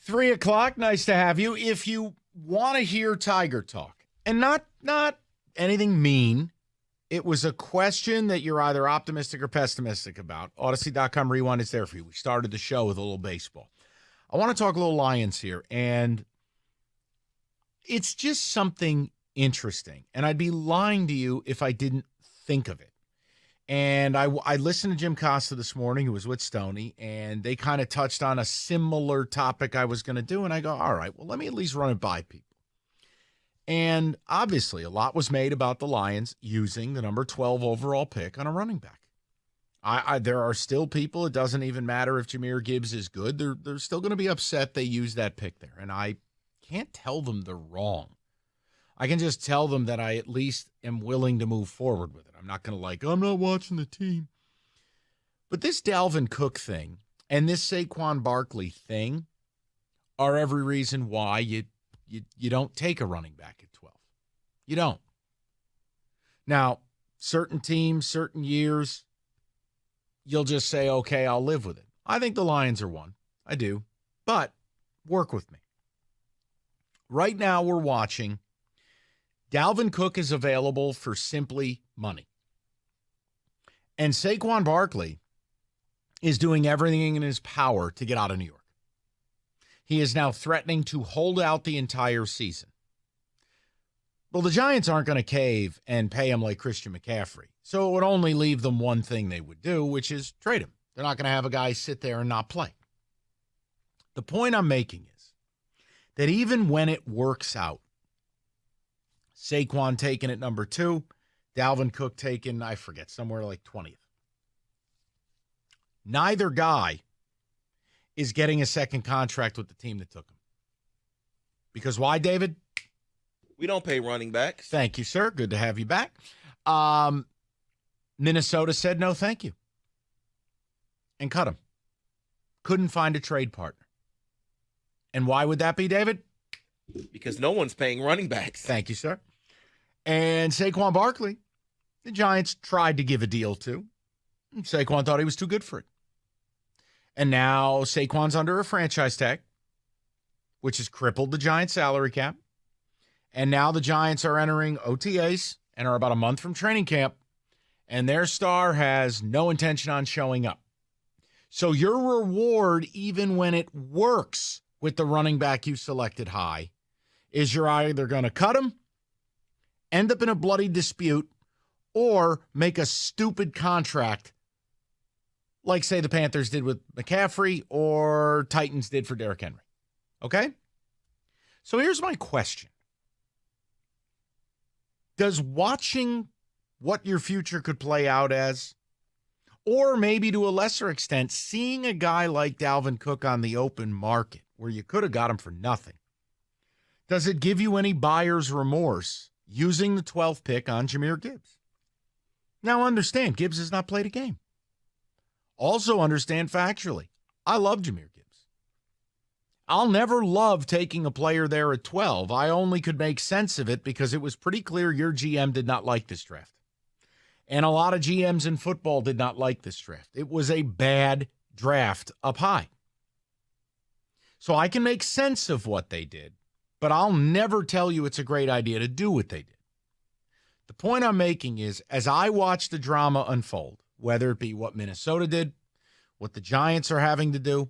Three o'clock, nice to have you. If you want to hear Tiger talk, and not anything mean, it was a question that you're either optimistic or pessimistic about. Odyssey.com Rewind is there for you. We started the show with a little baseball. I want to talk a little Lions here, and it's just something interesting. And I'd be lying to you if I didn't think of it. And I listened to Jim Costa this morning, who was with Stoney, and they kind of touched on a similar topic I was going to do. And I go, all right, well, let me at least run it by people. And obviously, a lot was made about the Lions using the number 12 overall pick on a running back. There are still people, it doesn't even matter if Jahmyr Gibbs is good. They're still going to be upset they used that pick there. And I can't tell them they're wrong. I can just tell them that I at least am willing to move forward with it. I'm not going to I'm not watching the team. But this Dalvin Cook thing and this Saquon Barkley thing are every reason why you don't take a running back at 12. You don't. Now, certain teams, certain years, you'll just say, okay, I'll live with it. I think the Lions are one. I do. But work with me. Right now we're watching. Dalvin Cook is available for simply money. And Saquon Barkley is doing everything in his power to get out of New York. He is now threatening to hold out the entire season. Well, the Giants aren't going to cave and pay him like Christian McCaffrey. So it would only leave them one thing they would do, which is trade him. They're not going to have a guy sit there and not play. The point I'm making is that even when it works out, Saquon taken at number 2, Dalvin Cook taken, I forget, somewhere like 20th. Neither guy is getting a second contract with the team that took him. Because why, David? We don't pay running backs. Thank you, sir. Good to have you back. Minnesota said no thank you and cut him. Couldn't find a trade partner. And why would that be, David? Because no one's paying running backs. Thank you, sir. And Saquon Barkley, the Giants tried to give a deal to. Saquon thought he was too good for it. And now Saquon's under a franchise tag, which has crippled the Giants' salary cap. And now the Giants are entering OTAs and are about a month from training camp, and their star has no intention on showing up. So your reward, even when it works with the running back you selected high, is you're either going to cut him, end up in a bloody dispute, or make a stupid contract like, say, the Panthers did with McCaffrey or Titans did for Derrick Henry. Okay? So here's my question. Does watching what your future could play out as, or maybe to a lesser extent, seeing a guy like Dalvin Cook on the open market where you could have got him for nothing, does it give you any buyer's remorse using the 12th pick on Jahmyr Gibbs? Now understand, Gibbs has not played a game. Also understand factually, I love Jahmyr Gibbs. I'll never love taking a player there at 12. I only could make sense of it because it was pretty clear your GM did not like this draft. And a lot of GMs in football did not like this draft. It was a bad draft up high. So I can make sense of what they did, but I'll never tell you it's a great idea to do what they did. The point I'm making is, as I watch the drama unfold, whether it be what Minnesota did, what the Giants are having to do,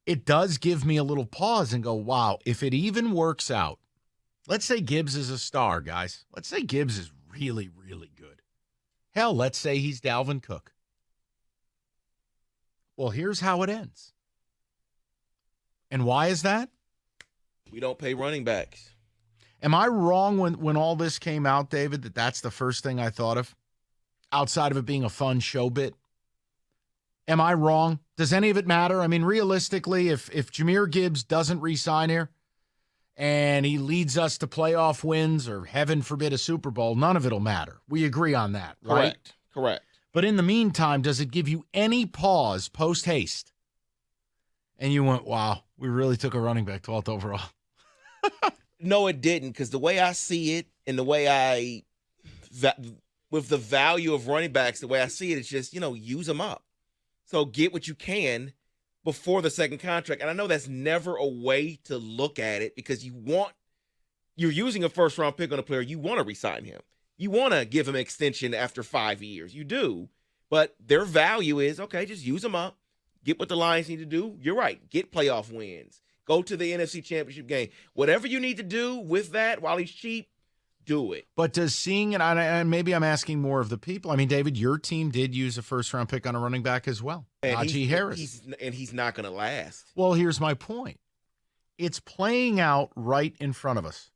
it does give me a little pause and go, wow, if it even works out, let's say Gibbs is a star, guys. Let's say Gibbs is really, really good. Hell, let's say he's Dalvin Cook. Well, here's how it ends. And why is that? We don't pay running backs. Am I wrong when all this came out, David, that that's the first thing I thought of? Outside of it being a fun show bit? Am I wrong? Does any of it matter? I mean, realistically, if Jahmyr Gibbs doesn't re-sign here and he leads us to playoff wins or, heaven forbid, a Super Bowl, none of it will matter. We agree on that, right? Correct. But in the meantime, does it give you any pause post-haste? And you went, wow, we really took a running back 12th overall. No, it didn't, because the way I see it and the way with the value of running backs, the way I see it, it's just, use them up. So get what you can before the second contract. And I know that's never a way to look at it, because you're using a first-round pick on a player. You want to re-sign him. You want to give him an extension after 5 years. You do. But their value is, okay, just use them up. Get what the Lions need to do. You're right. Get playoff wins. Go to the NFC Championship game. Whatever you need to do with that while he's cheap, do it. But does seeing it, and maybe I'm asking more of the people. I mean, David, your team did use a first-round pick on a running back as well, Najee Harris. He's not going to last. Well, here's my point. It's playing out right in front of us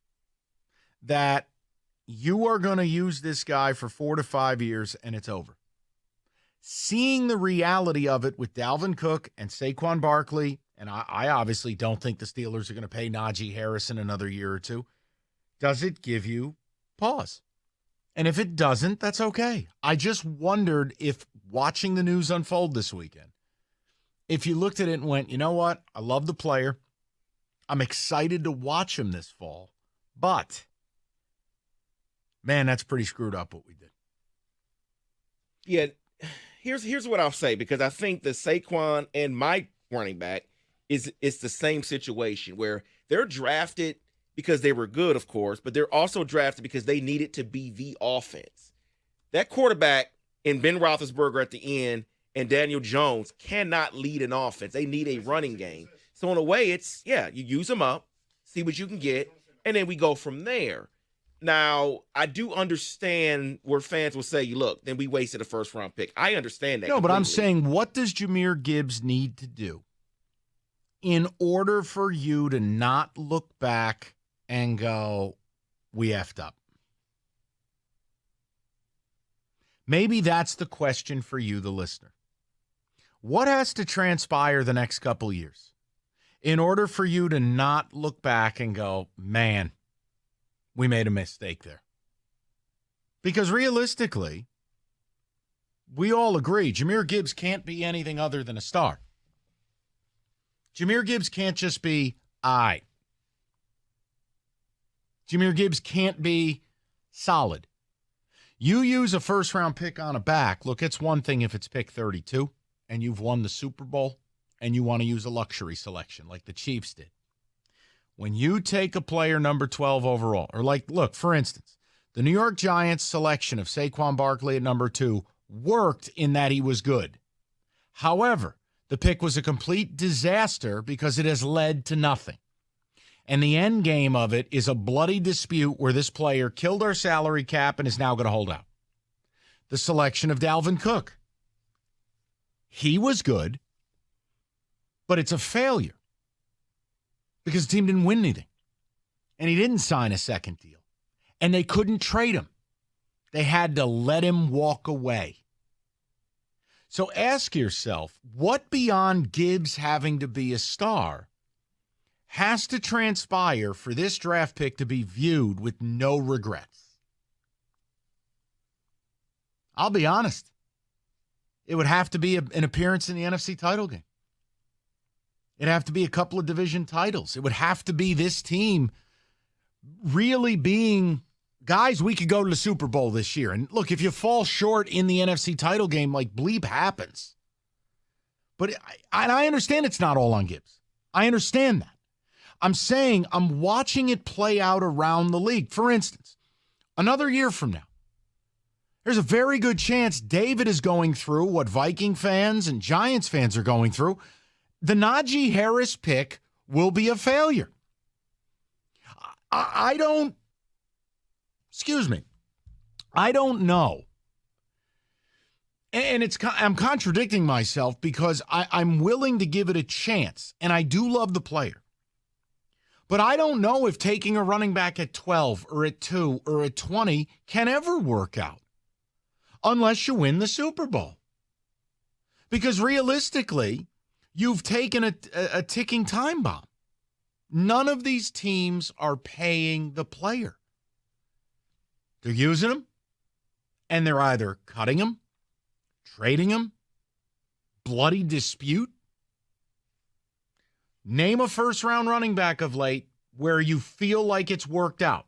that you are going to use this guy for 4 to 5 years, and it's over. Seeing the reality of it with Dalvin Cook and Saquon Barkley, and I obviously don't think the Steelers are going to pay Najee Harris in another year or two, does it give you pause? And if it doesn't, that's okay. I just wondered if, watching the news unfold this weekend, if you looked at it and went, you know what? I love the player. I'm excited to watch him this fall. But, man, that's pretty screwed up what we did. Yeah, here's what I'll say, because I think the Saquon and my running back it's the same situation where they're drafted because they were good, of course, but they're also drafted because they needed to be the offense. That quarterback and Ben Roethlisberger at the end and Daniel Jones cannot lead an offense. They need a running game. So in a way, it's, you use them up, see what you can get, and then we go from there. Now, I do understand where fans will say, look, then we wasted a first-round pick. I understand that. No, completely. But I'm saying, what does Jahmyr Gibbs need to do in order for you to not look back and go, we effed up? Maybe that's the question for you, the listener. What has to transpire the next couple years in order for you to not look back and go, man, we made a mistake there? Because realistically, we all agree Jahmyr Gibbs can't be anything other than a star. Jahmyr Gibbs can't just be Jahmyr Gibbs can't be solid. You use a first-round pick on a back. Look, it's one thing if it's pick 32 and you've won the Super Bowl and you want to use a luxury selection like the Chiefs did. When you take a player number 12 overall, or look, for instance, the New York Giants selection of Saquon Barkley at number 2 worked in that he was good. However, the pick was a complete disaster because it has led to nothing. And the end game of it is a bloody dispute where this player killed our salary cap and is now going to hold out. The selection of Dalvin Cook. He was good, but it's a failure because the team didn't win anything. And he didn't sign a second deal. And they couldn't trade him. They had to let him walk away. So ask yourself, what beyond Gibbs having to be a star has to transpire for this draft pick to be viewed with no regrets? I'll be honest. It would have to be an appearance in the NFC title game. It'd have to be a couple of division titles. It would have to be this team really being, guys, we could go to the Super Bowl this year. And look, if you fall short in the NFC title game, bleep happens. But I understand it's not all on Gibbs. I understand that. I'm saying I'm watching it play out around the league. For instance, another year from now, there's a very good chance David is going through what Viking fans and Giants fans are going through. The Najee Harris pick will be a failure. I don't know. And I'm contradicting myself because I'm willing to give it a chance, and I do love the player. But I don't know if taking a running back at 12 or at 2 or at 20 can ever work out unless you win the Super Bowl. Because realistically, you've taken a ticking time bomb. None of these teams are paying the player. They're using him, and they're either cutting him, trading him, bloody dispute. Name a first-round running back of late where you feel like it's worked out.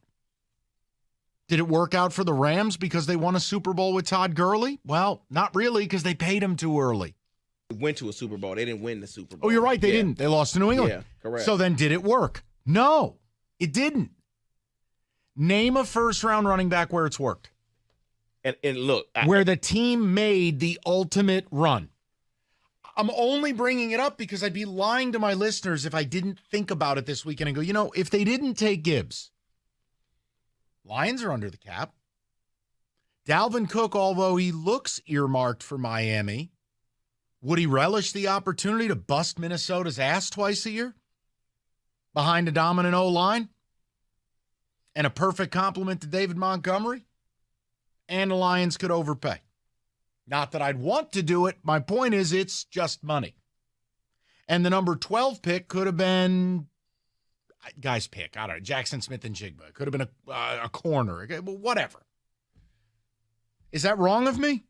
Did it work out for the Rams because they won a Super Bowl with Todd Gurley? Well, not really, because they paid him too early. They went to a Super Bowl. They didn't win the Super Bowl. Oh, you're right. They didn't. They lost to New England. Yeah, correct. So then did it work? No, it didn't. Name a first-round running back where it's worked. And look. Where the team made the ultimate run. I'm only bringing it up because I'd be lying to my listeners if I didn't think about it this weekend and go, if they didn't take Gibbs, Lions are under the cap. Dalvin Cook, although he looks earmarked for Miami, would he relish the opportunity to bust Minnesota's ass twice a year behind a dominant O-line and a perfect compliment to David Montgomery? And the Lions could overpay. Not that I'd want to do it. My point is it's just money. And the number 12 pick could have been, guy's pick, I don't know, Jackson Smith and Jigba. It could have been a corner, whatever. Is that wrong of me?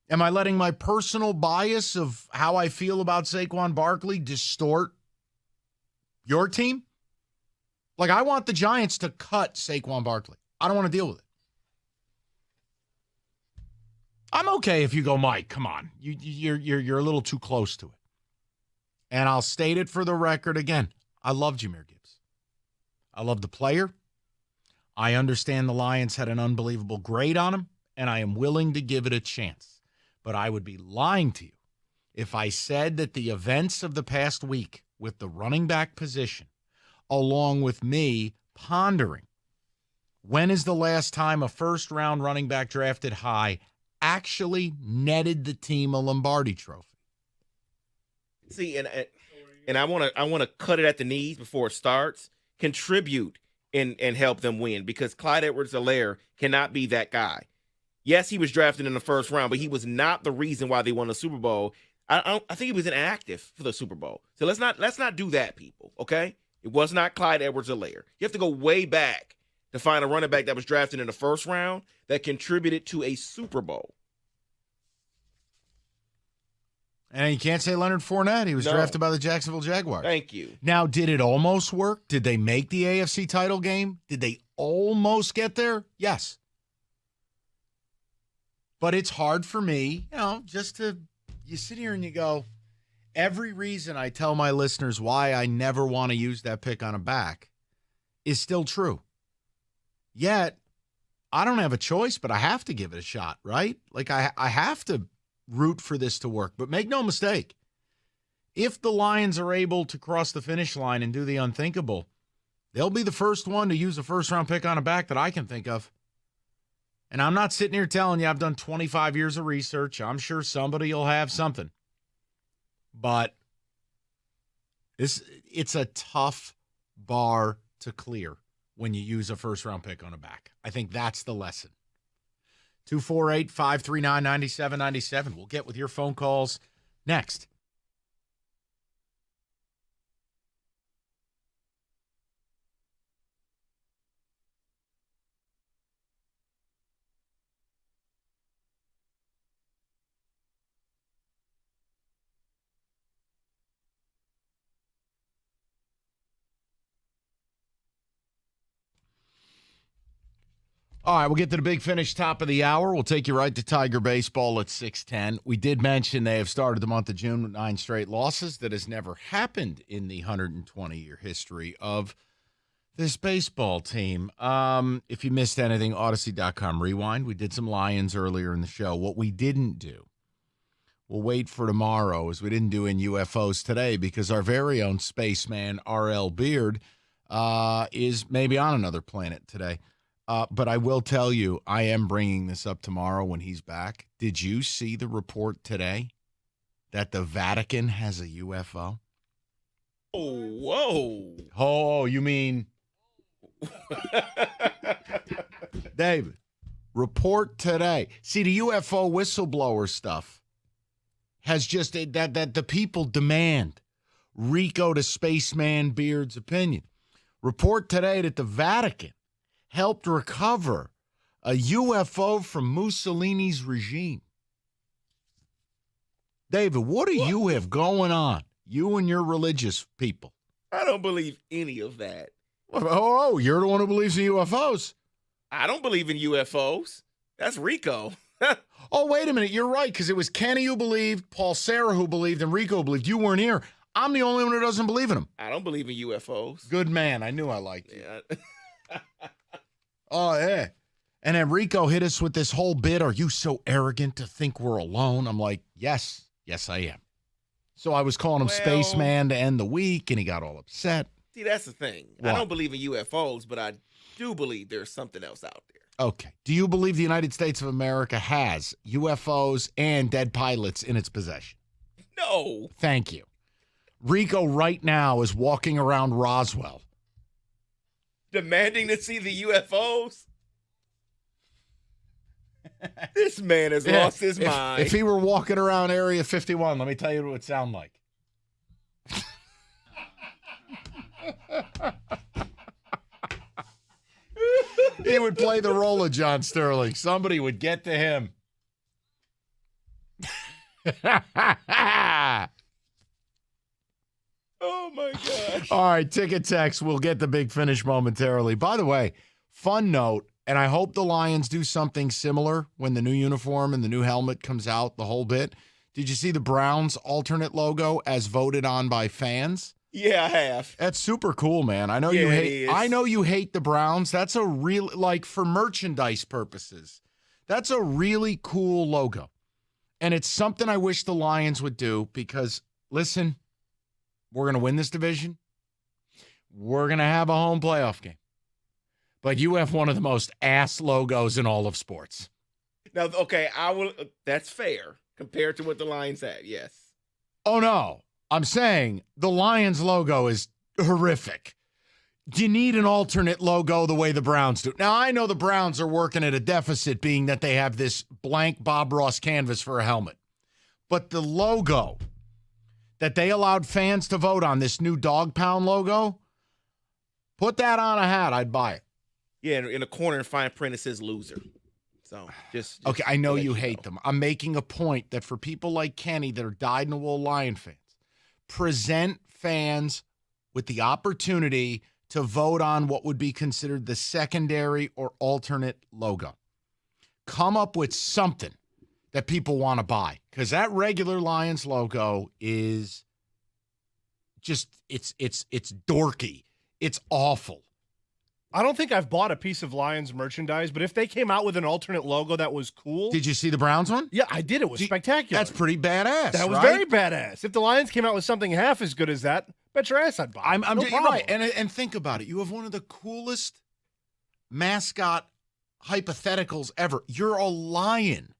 Am I letting my personal bias of how I feel about Saquon Barkley distort your team? Like, I want the Giants to cut Saquon Barkley. I don't want to deal with it. I'm okay if you go, Mike, come on. You're a little too close to it. And I'll state it for the record again. I love Jahmyr Gibbs. I love the player. I understand the Lions had an unbelievable grade on him, and I am willing to give it a chance. But I would be lying to you if I said that the events of the past week with the running back position, along with me pondering, when is the last time a first-round running back drafted high actually netted the team a Lombardi trophy? See, and I want to cut it at the knees before it starts. Contribute and help them win, because Clyde Edwards-Helaire cannot be that guy. Yes, he was drafted in the first round, but he was not the reason why they won the Super Bowl. I think he was inactive for the Super Bowl. So let's not do that, people. Okay, it was not Clyde Edwards-Helaire. You have to go way back to find a running back that was drafted in the first round that contributed to a Super Bowl. And you can't say Leonard Fournette. He was drafted by the Jacksonville Jaguars. Thank you. Now, did it almost work? Did they make the AFC title game? Did they almost get there? Yes. But it's hard for me, you sit here and you go, every reason I tell my listeners why I never want to use that pick on a back is still true. Yet, I don't have a choice, but I have to give it a shot, right? Like, I have to root for this to work. But make no mistake, if the Lions are able to cross the finish line and do the unthinkable, they'll be the first one to use a first-round pick on a back that I can think of. And I'm not sitting here telling you I've done 25 years of research. I'm sure somebody will have something. But it's a tough bar to clear when you use a first-round pick on a back. I think that's the lesson. 248-539-9797. We'll get with your phone calls next. All right, we'll get to the big finish top of the hour. We'll take you right to Tiger Baseball at 6:10. We did mention they have started the month of June with 9 straight losses. That has never happened in the 120-year history of This baseball team, if you missed anything, Odyssey.com rewind. We did some Lions earlier in the show. What we didn't do, we'll wait for tomorrow, as we didn't do in UFOs today, because our very own spaceman, R.L. Beard, is maybe on another planet today. But I will tell you, I am bringing this up tomorrow when he's back. Did you see the report today that the Vatican has a UFO? Oh, whoa. Oh, you mean... David, report today. See, the UFO whistleblower stuff has just that the people demand Rico to Spaceman Beard's opinion. Report today that the Vatican helped recover a UFO from Mussolini's regime. David, what do you have going on? You and your religious people. I don't believe any of that. Oh, you're the one who believes in UFOs. I don't believe in UFOs. That's Rico. Oh, wait a minute. You're right, because it was Kenny who believed, Paul Sarah who believed, and Rico who believed. You weren't here. I'm the only one who doesn't believe in them. I don't believe in UFOs. Good man. I knew I liked you. Yeah. Oh, yeah. And then Rico hit us with this whole bit, are you so arrogant to think we're alone? I'm like, yes, I am. So I was calling him Spaceman to end the week, and he got all upset. See, that's the thing. What? I don't believe in UFOs, but I do believe there's something else out there. Okay. Do you believe the United States of America has UFOs and dead pilots in its possession? No. Thank you. Rico right now is walking around Roswell. Demanding to see the UFOs? This man has lost his mind. If he were walking around Area 51, let me tell you what it would sound like. He would play the role of John Sterling. Somebody would get to him. Oh, my gosh. All right, ticket text. We'll get the big finish momentarily. By the way, fun note, and I hope the Lions do something similar when the new uniform and the new helmet comes out, the whole bit. Did you see the Browns alternate logo as voted on by fans? Yeah, I have. That's super cool, man. I know you hate. I know you hate the Browns. That's a real, like, for merchandise purposes, that's a really cool logo, and it's something I wish the Lions would do because, listen, we're gonna win this division. We're gonna have a home playoff game, but you have one of the most ass logos in all of sports. Now, okay, I will. That's fair compared to what the Lions have. Yes. Oh no. I'm saying the Lions logo is horrific. You need an alternate logo the way the Browns do. Now, I know the Browns are working at a deficit, being that they have this blank Bob Ross canvas for a helmet. But the logo that they allowed fans to vote on, this new Dog Pound logo, put that on a hat, I'd buy it. Yeah, in a corner in fine print, it says loser. So just okay, I know you hate them. I'm making a point that for people like Kenny that are dyed-in-the-wool Lion fans, present fans with the opportunity to vote on what would be considered the secondary or alternate logo. Come up with something that people want to buy, because that regular Lions logo is just it's dorky. It's awful. I don't think I've bought a piece of Lions merchandise, but if they came out with an alternate logo that was cool. Did you see the Browns one? Yeah, I did. It was spectacular. That's pretty badass. That was right? very badass. If the Lions came out with something half as good as that, bet your ass I'd buy it. I'm no you're problem. right. And think about it. You have one of the coolest mascot hypotheticals ever. You're a lion.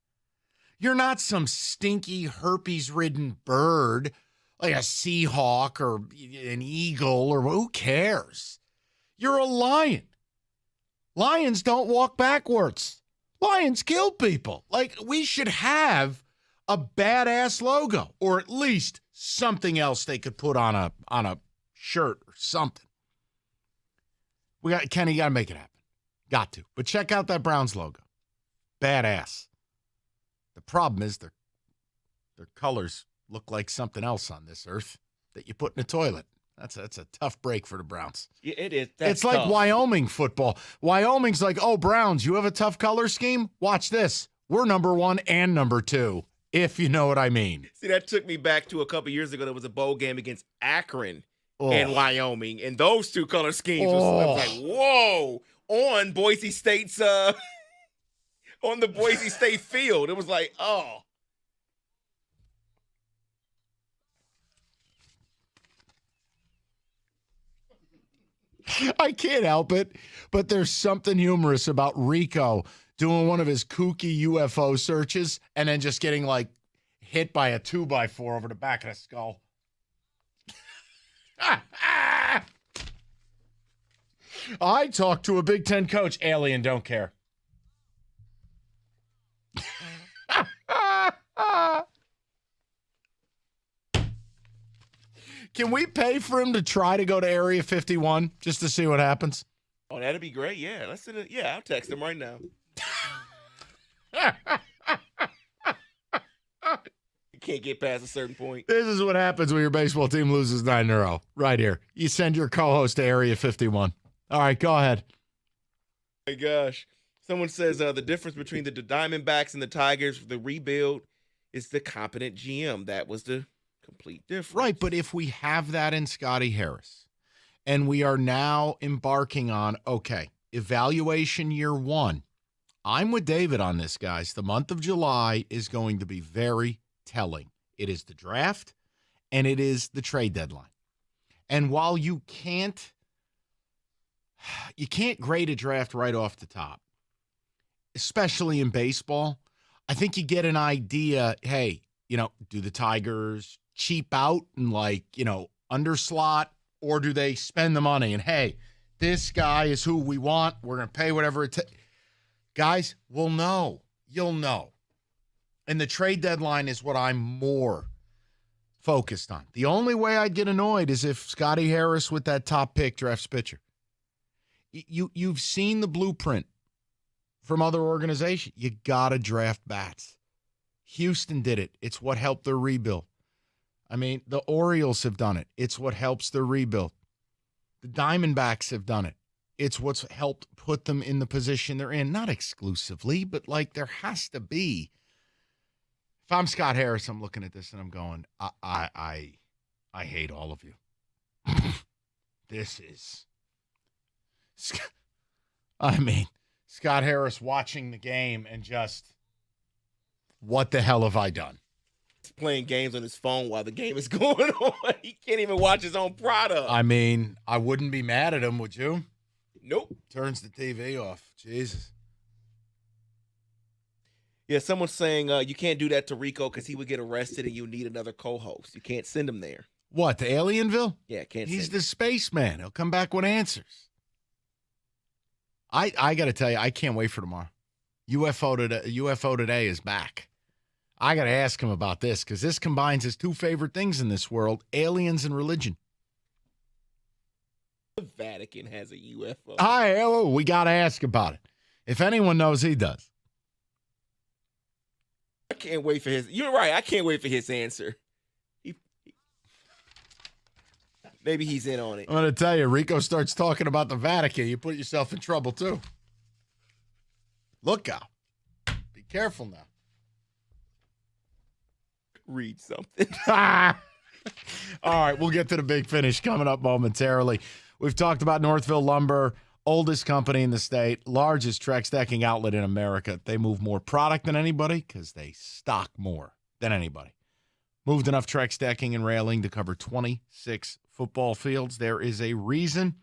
You're not some stinky herpes-ridden bird like a seahawk or an eagle or who cares? You're a lion. Lions don't walk backwards. Lions kill people. Like, we should have a badass logo, or at least something else they could put on a shirt or something. Kenny, you got to make it happen. Got to. But check out that Browns logo. Badass. The problem is their colors look like something else on this earth that you put in a toilet. That's a tough break for the Browns. Yeah, it is. It's like tough. Wyoming football. Wyoming's like, oh, Browns, you have a tough color scheme? Watch this. We're number 1 and number 2, if you know what I mean. See, that took me back to a couple years ago. There was a bowl game against Akron and Wyoming. And those two color schemes was like, whoa, on Boise State's on the Boise State field. It was like, oh. I can't help it, but there's something humorous about Rico doing one of his kooky UFO searches and then just getting like hit by a 2x4 over the back of the skull. I talked to a Big Ten coach. Alien, don't care. Can we pay for him to try to go to Area 51 just to see what happens? Oh, that'd be great. Yeah, let's send it. Yeah, I'll text him right now. You can't get past a certain point. This is what happens when your baseball team loses 9 in a row. Right here. You send your co-host to Area 51. All right, go ahead. Oh my gosh. Someone says the difference between the Diamondbacks and the Tigers, the rebuild, is the competent GM. That was the complete difference. Right, but if we have that in Scotty Harris, and we are now embarking on, okay, evaluation year 1, I'm with David on this, guys. The month of July is going to be very telling. It is the draft, and it is the trade deadline. And while you can't grade a draft right off the top, especially in baseball, I think you get an idea, hey, do the Tigers cheap out and underslot, or do they spend the money and, hey, this guy is who we want. We're going to pay whatever it takes. Guys, we'll know. You'll know. And the trade deadline is what I'm more focused on. The only way I'd get annoyed is if Scotty Harris with that top pick drafts pitcher. You've seen the blueprint from other organizations. You got to draft bats. Houston did it. It's what helped their rebuild. I mean, the Orioles have done it. It's what helps their rebuild. The Diamondbacks have done it. It's what's helped put them in the position they're in. Not exclusively, but there has to be. If I'm Scott Harris, I'm looking at this and I'm going, I hate all of you. This is, Scott Harris watching the game and just, what the hell have I done? He's playing games on his phone while the game is going on. He can't even watch his own product. I wouldn't be mad at him, would you? Nope. Turns the TV off. Jesus. Yeah, someone's saying you can't do that to Rico because he would get arrested and you need another co-host. You can't send him there. What, to Alienville? Yeah, can't He's send the him. spaceman. He'll come back with answers. I got to tell you, I can't wait for tomorrow. UFO Today is back. I got to ask him about this because this combines his two favorite things in this world, aliens and religion. The Vatican has a UFO. We got to ask about it. If anyone knows, he does. I can't wait for his. You're right. I can't wait for his answer. Maybe he's in on it. I'm going to tell you, Rico starts talking about the Vatican, you put yourself in trouble too. Look out. Be careful now. Read something. All right, we'll get to the big finish coming up momentarily. We've talked about Northville Lumber, oldest company in the state, largest Trex decking outlet in America. They move more product than anybody because they stock more than anybody. Moved enough Trex decking and railing to cover 26 football fields. There is a reason.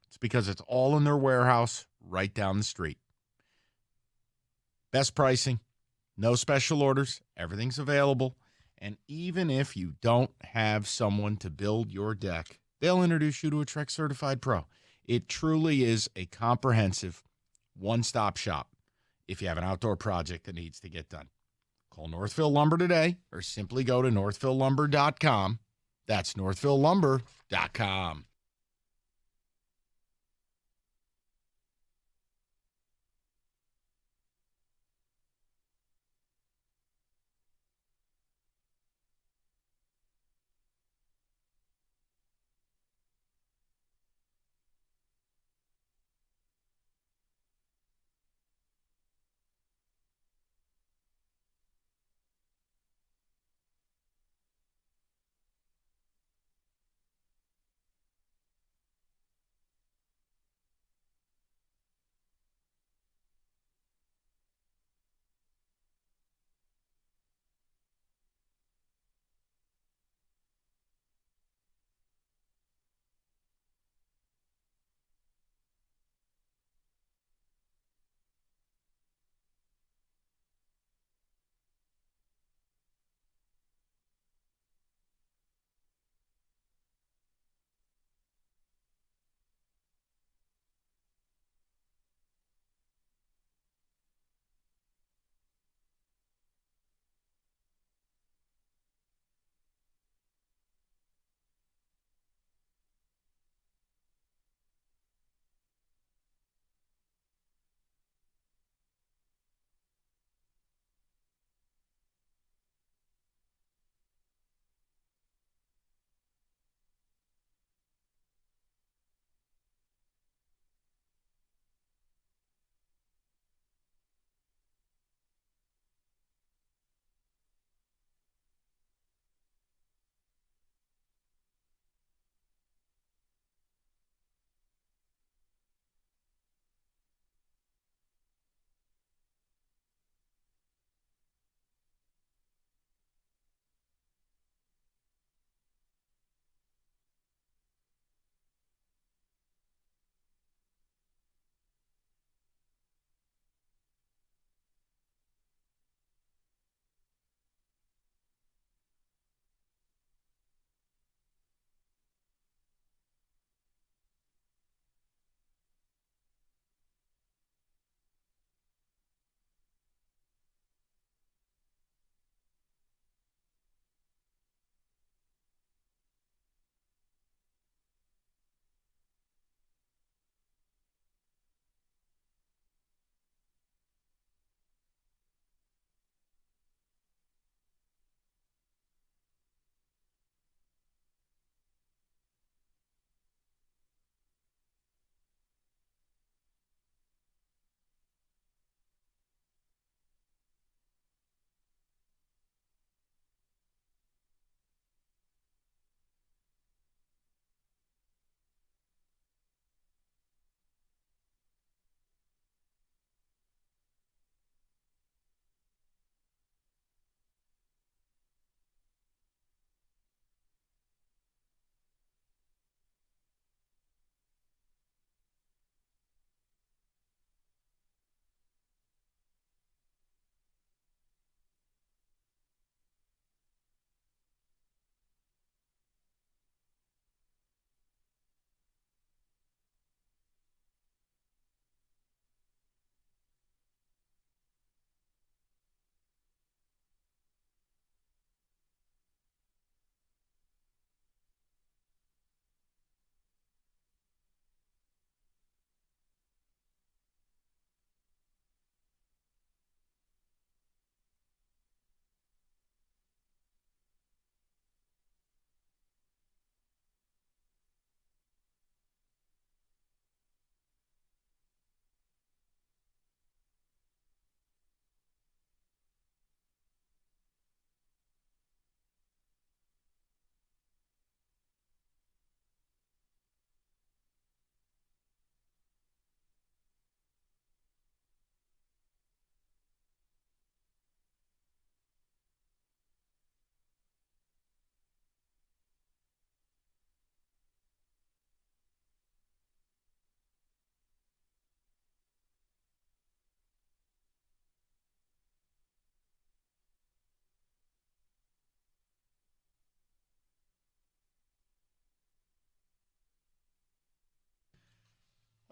It's because it's all in their warehouse right down the street. Best pricing, no special orders, everything's available. And even if you don't have someone to build your deck, they'll introduce you to a Trex Certified Pro. It truly is a comprehensive one-stop shop if you have an outdoor project that needs to get done. Call Northville Lumber today or simply go to northvillelumber.com. That's northvillelumber.com.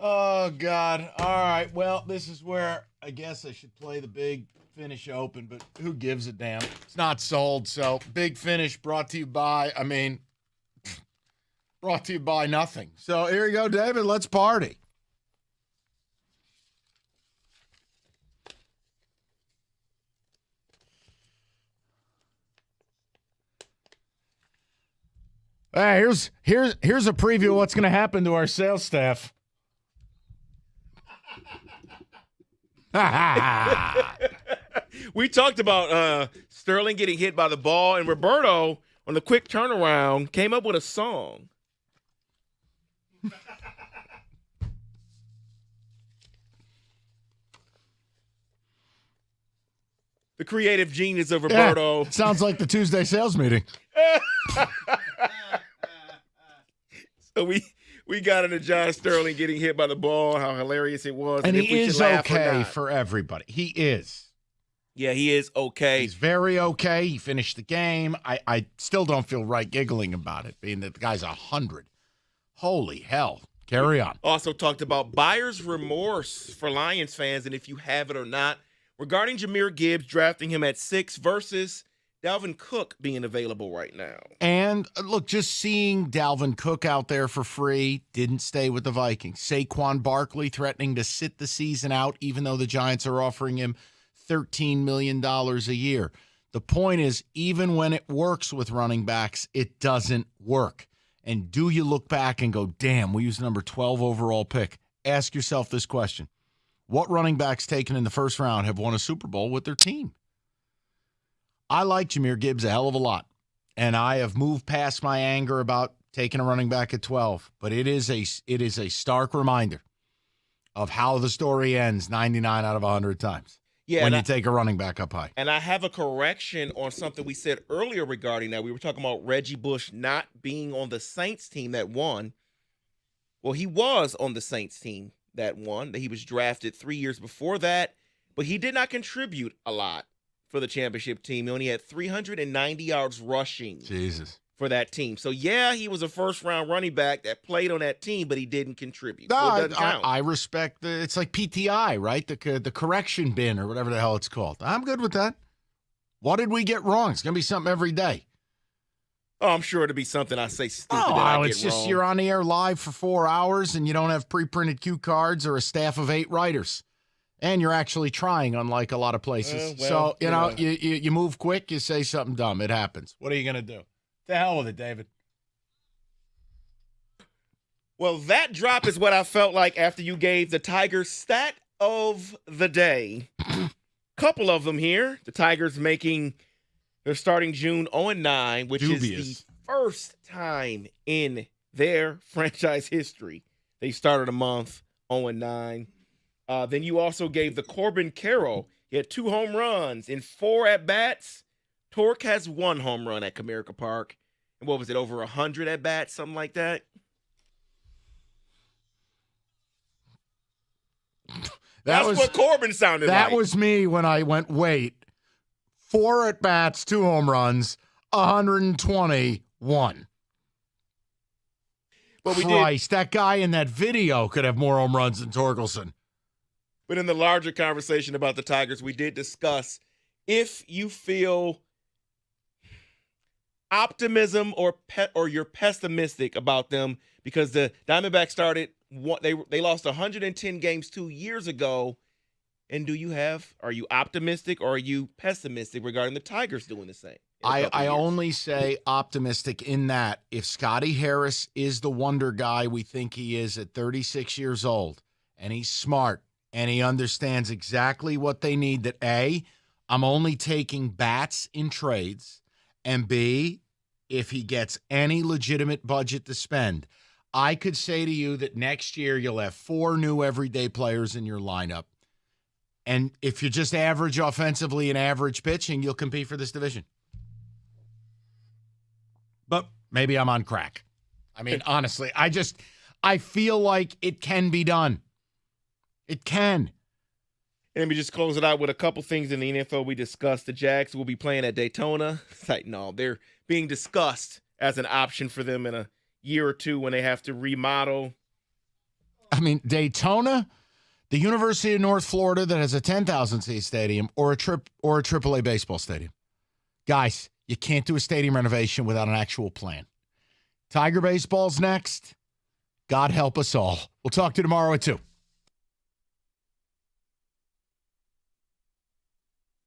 Oh, God. All right. Well, this is where I guess I should play the Big Finish Open, but who gives a damn? It's not sold, so Big Finish brought to you by nothing. So here you go, David. Let's party. Hey, here's a preview of what's going to happen to our sales staff. We talked about Sterling getting hit by the ball, and Roberto, on the quick turnaround, came up with a song. The creative genius of Roberto. Yeah, sounds like the Tuesday sales meeting. So we got into John Sterling getting hit by the ball, how hilarious it was. And if he we is should laugh or okay not. for everybody. He is. Yeah, he is okay. He's very okay. He finished the game. I still don't feel right giggling about it, being that the guy's 100. Holy hell. Carry on. Also talked about buyer's remorse for Lions fans, and if you have it or not, regarding Jahmyr Gibbs drafting him at 6 versus Dalvin Cook being available right now. And look, just seeing Dalvin Cook out there for free didn't stay with the Vikings. Saquon Barkley threatening to sit the season out, even though the Giants are offering him $13 million a year. The point is, even when it works with running backs, it doesn't work. And do you look back and go, damn, we used number 12 overall pick? Ask yourself this question. What running backs taken in the first round have won a Super Bowl with their team? I like Jahmyr Gibbs a hell of a lot, and I have moved past my anger about taking a running back at 12, but it is a stark reminder of how the story ends 99 out of 100 times when you take a running back up high. And I have a correction on something we said earlier regarding that. We were talking about Reggie Bush not being on the Saints team that won. Well, he was on the Saints team that won. He was drafted 3 years before that, but he did not contribute a lot for the championship team. He only had 390 yards rushing for that team. So, yeah, he was a first-round running back that played on that team, but he didn't contribute. No, So it doesn't count. I respect it's like PTI, right? The correction bin or whatever the hell it's called. I'm good with that. What did we get wrong? It's going to be something every day. Oh, I'm sure it'll be something I say stupid that I get it's just wrong. you're on the air live for 4 hours and you don't have pre-printed cue cards or a staff of 8 writers. And you're actually trying, unlike a lot of places. So, you move quick, you say something dumb. It happens. What are you going to do? The hell with it, David. Well, that drop is what I felt like after you gave the Tigers stat of the day. Couple of them here. The Tigers they're starting June 0-9, which is the first time in their franchise history they started a month 0-9. Then you also gave the Corbin Carroll. He had 2 home runs in 4 at-bats. Torque has 1 home run at Comerica Park. And what was it, over 100 at-bats, something like that? That's what Corbin sounded like. That was me when I went, wait, 4 at-bats, 2 home runs, 121. But Christ, that guy in that video could have more home runs than Torkelson. But in the larger conversation about the Tigers, we did discuss if you feel optimism or you're pessimistic about them because the Diamondbacks they lost 110 games 2 years ago. And are you optimistic or are you pessimistic regarding the Tigers doing the same? I only say optimistic in that if Scotty Harris is the wonder guy we think he is at 36 years old, and he's smart, and he understands exactly what they need, that A, I'm only taking bats in trades, and B, if he gets any legitimate budget to spend, I could say to you that next year you'll have 4 new everyday players in your lineup. And if you're just average offensively and average pitching, you'll compete for this division. But maybe I'm on crack. I mean, honestly, I feel like it can be done. It can. And let me just close it out with a couple things in the NFL we discussed. The Jags will be playing at Daytona. It's like, no, they're being discussed as an option for them in a year or two when they have to remodel. I mean, Daytona, the University of North Florida that has a 10,000-seat stadium, or a AAA baseball stadium. Guys, you can't do a stadium renovation without an actual plan. Tiger baseball's next. God help us all. We'll talk to you tomorrow at 2.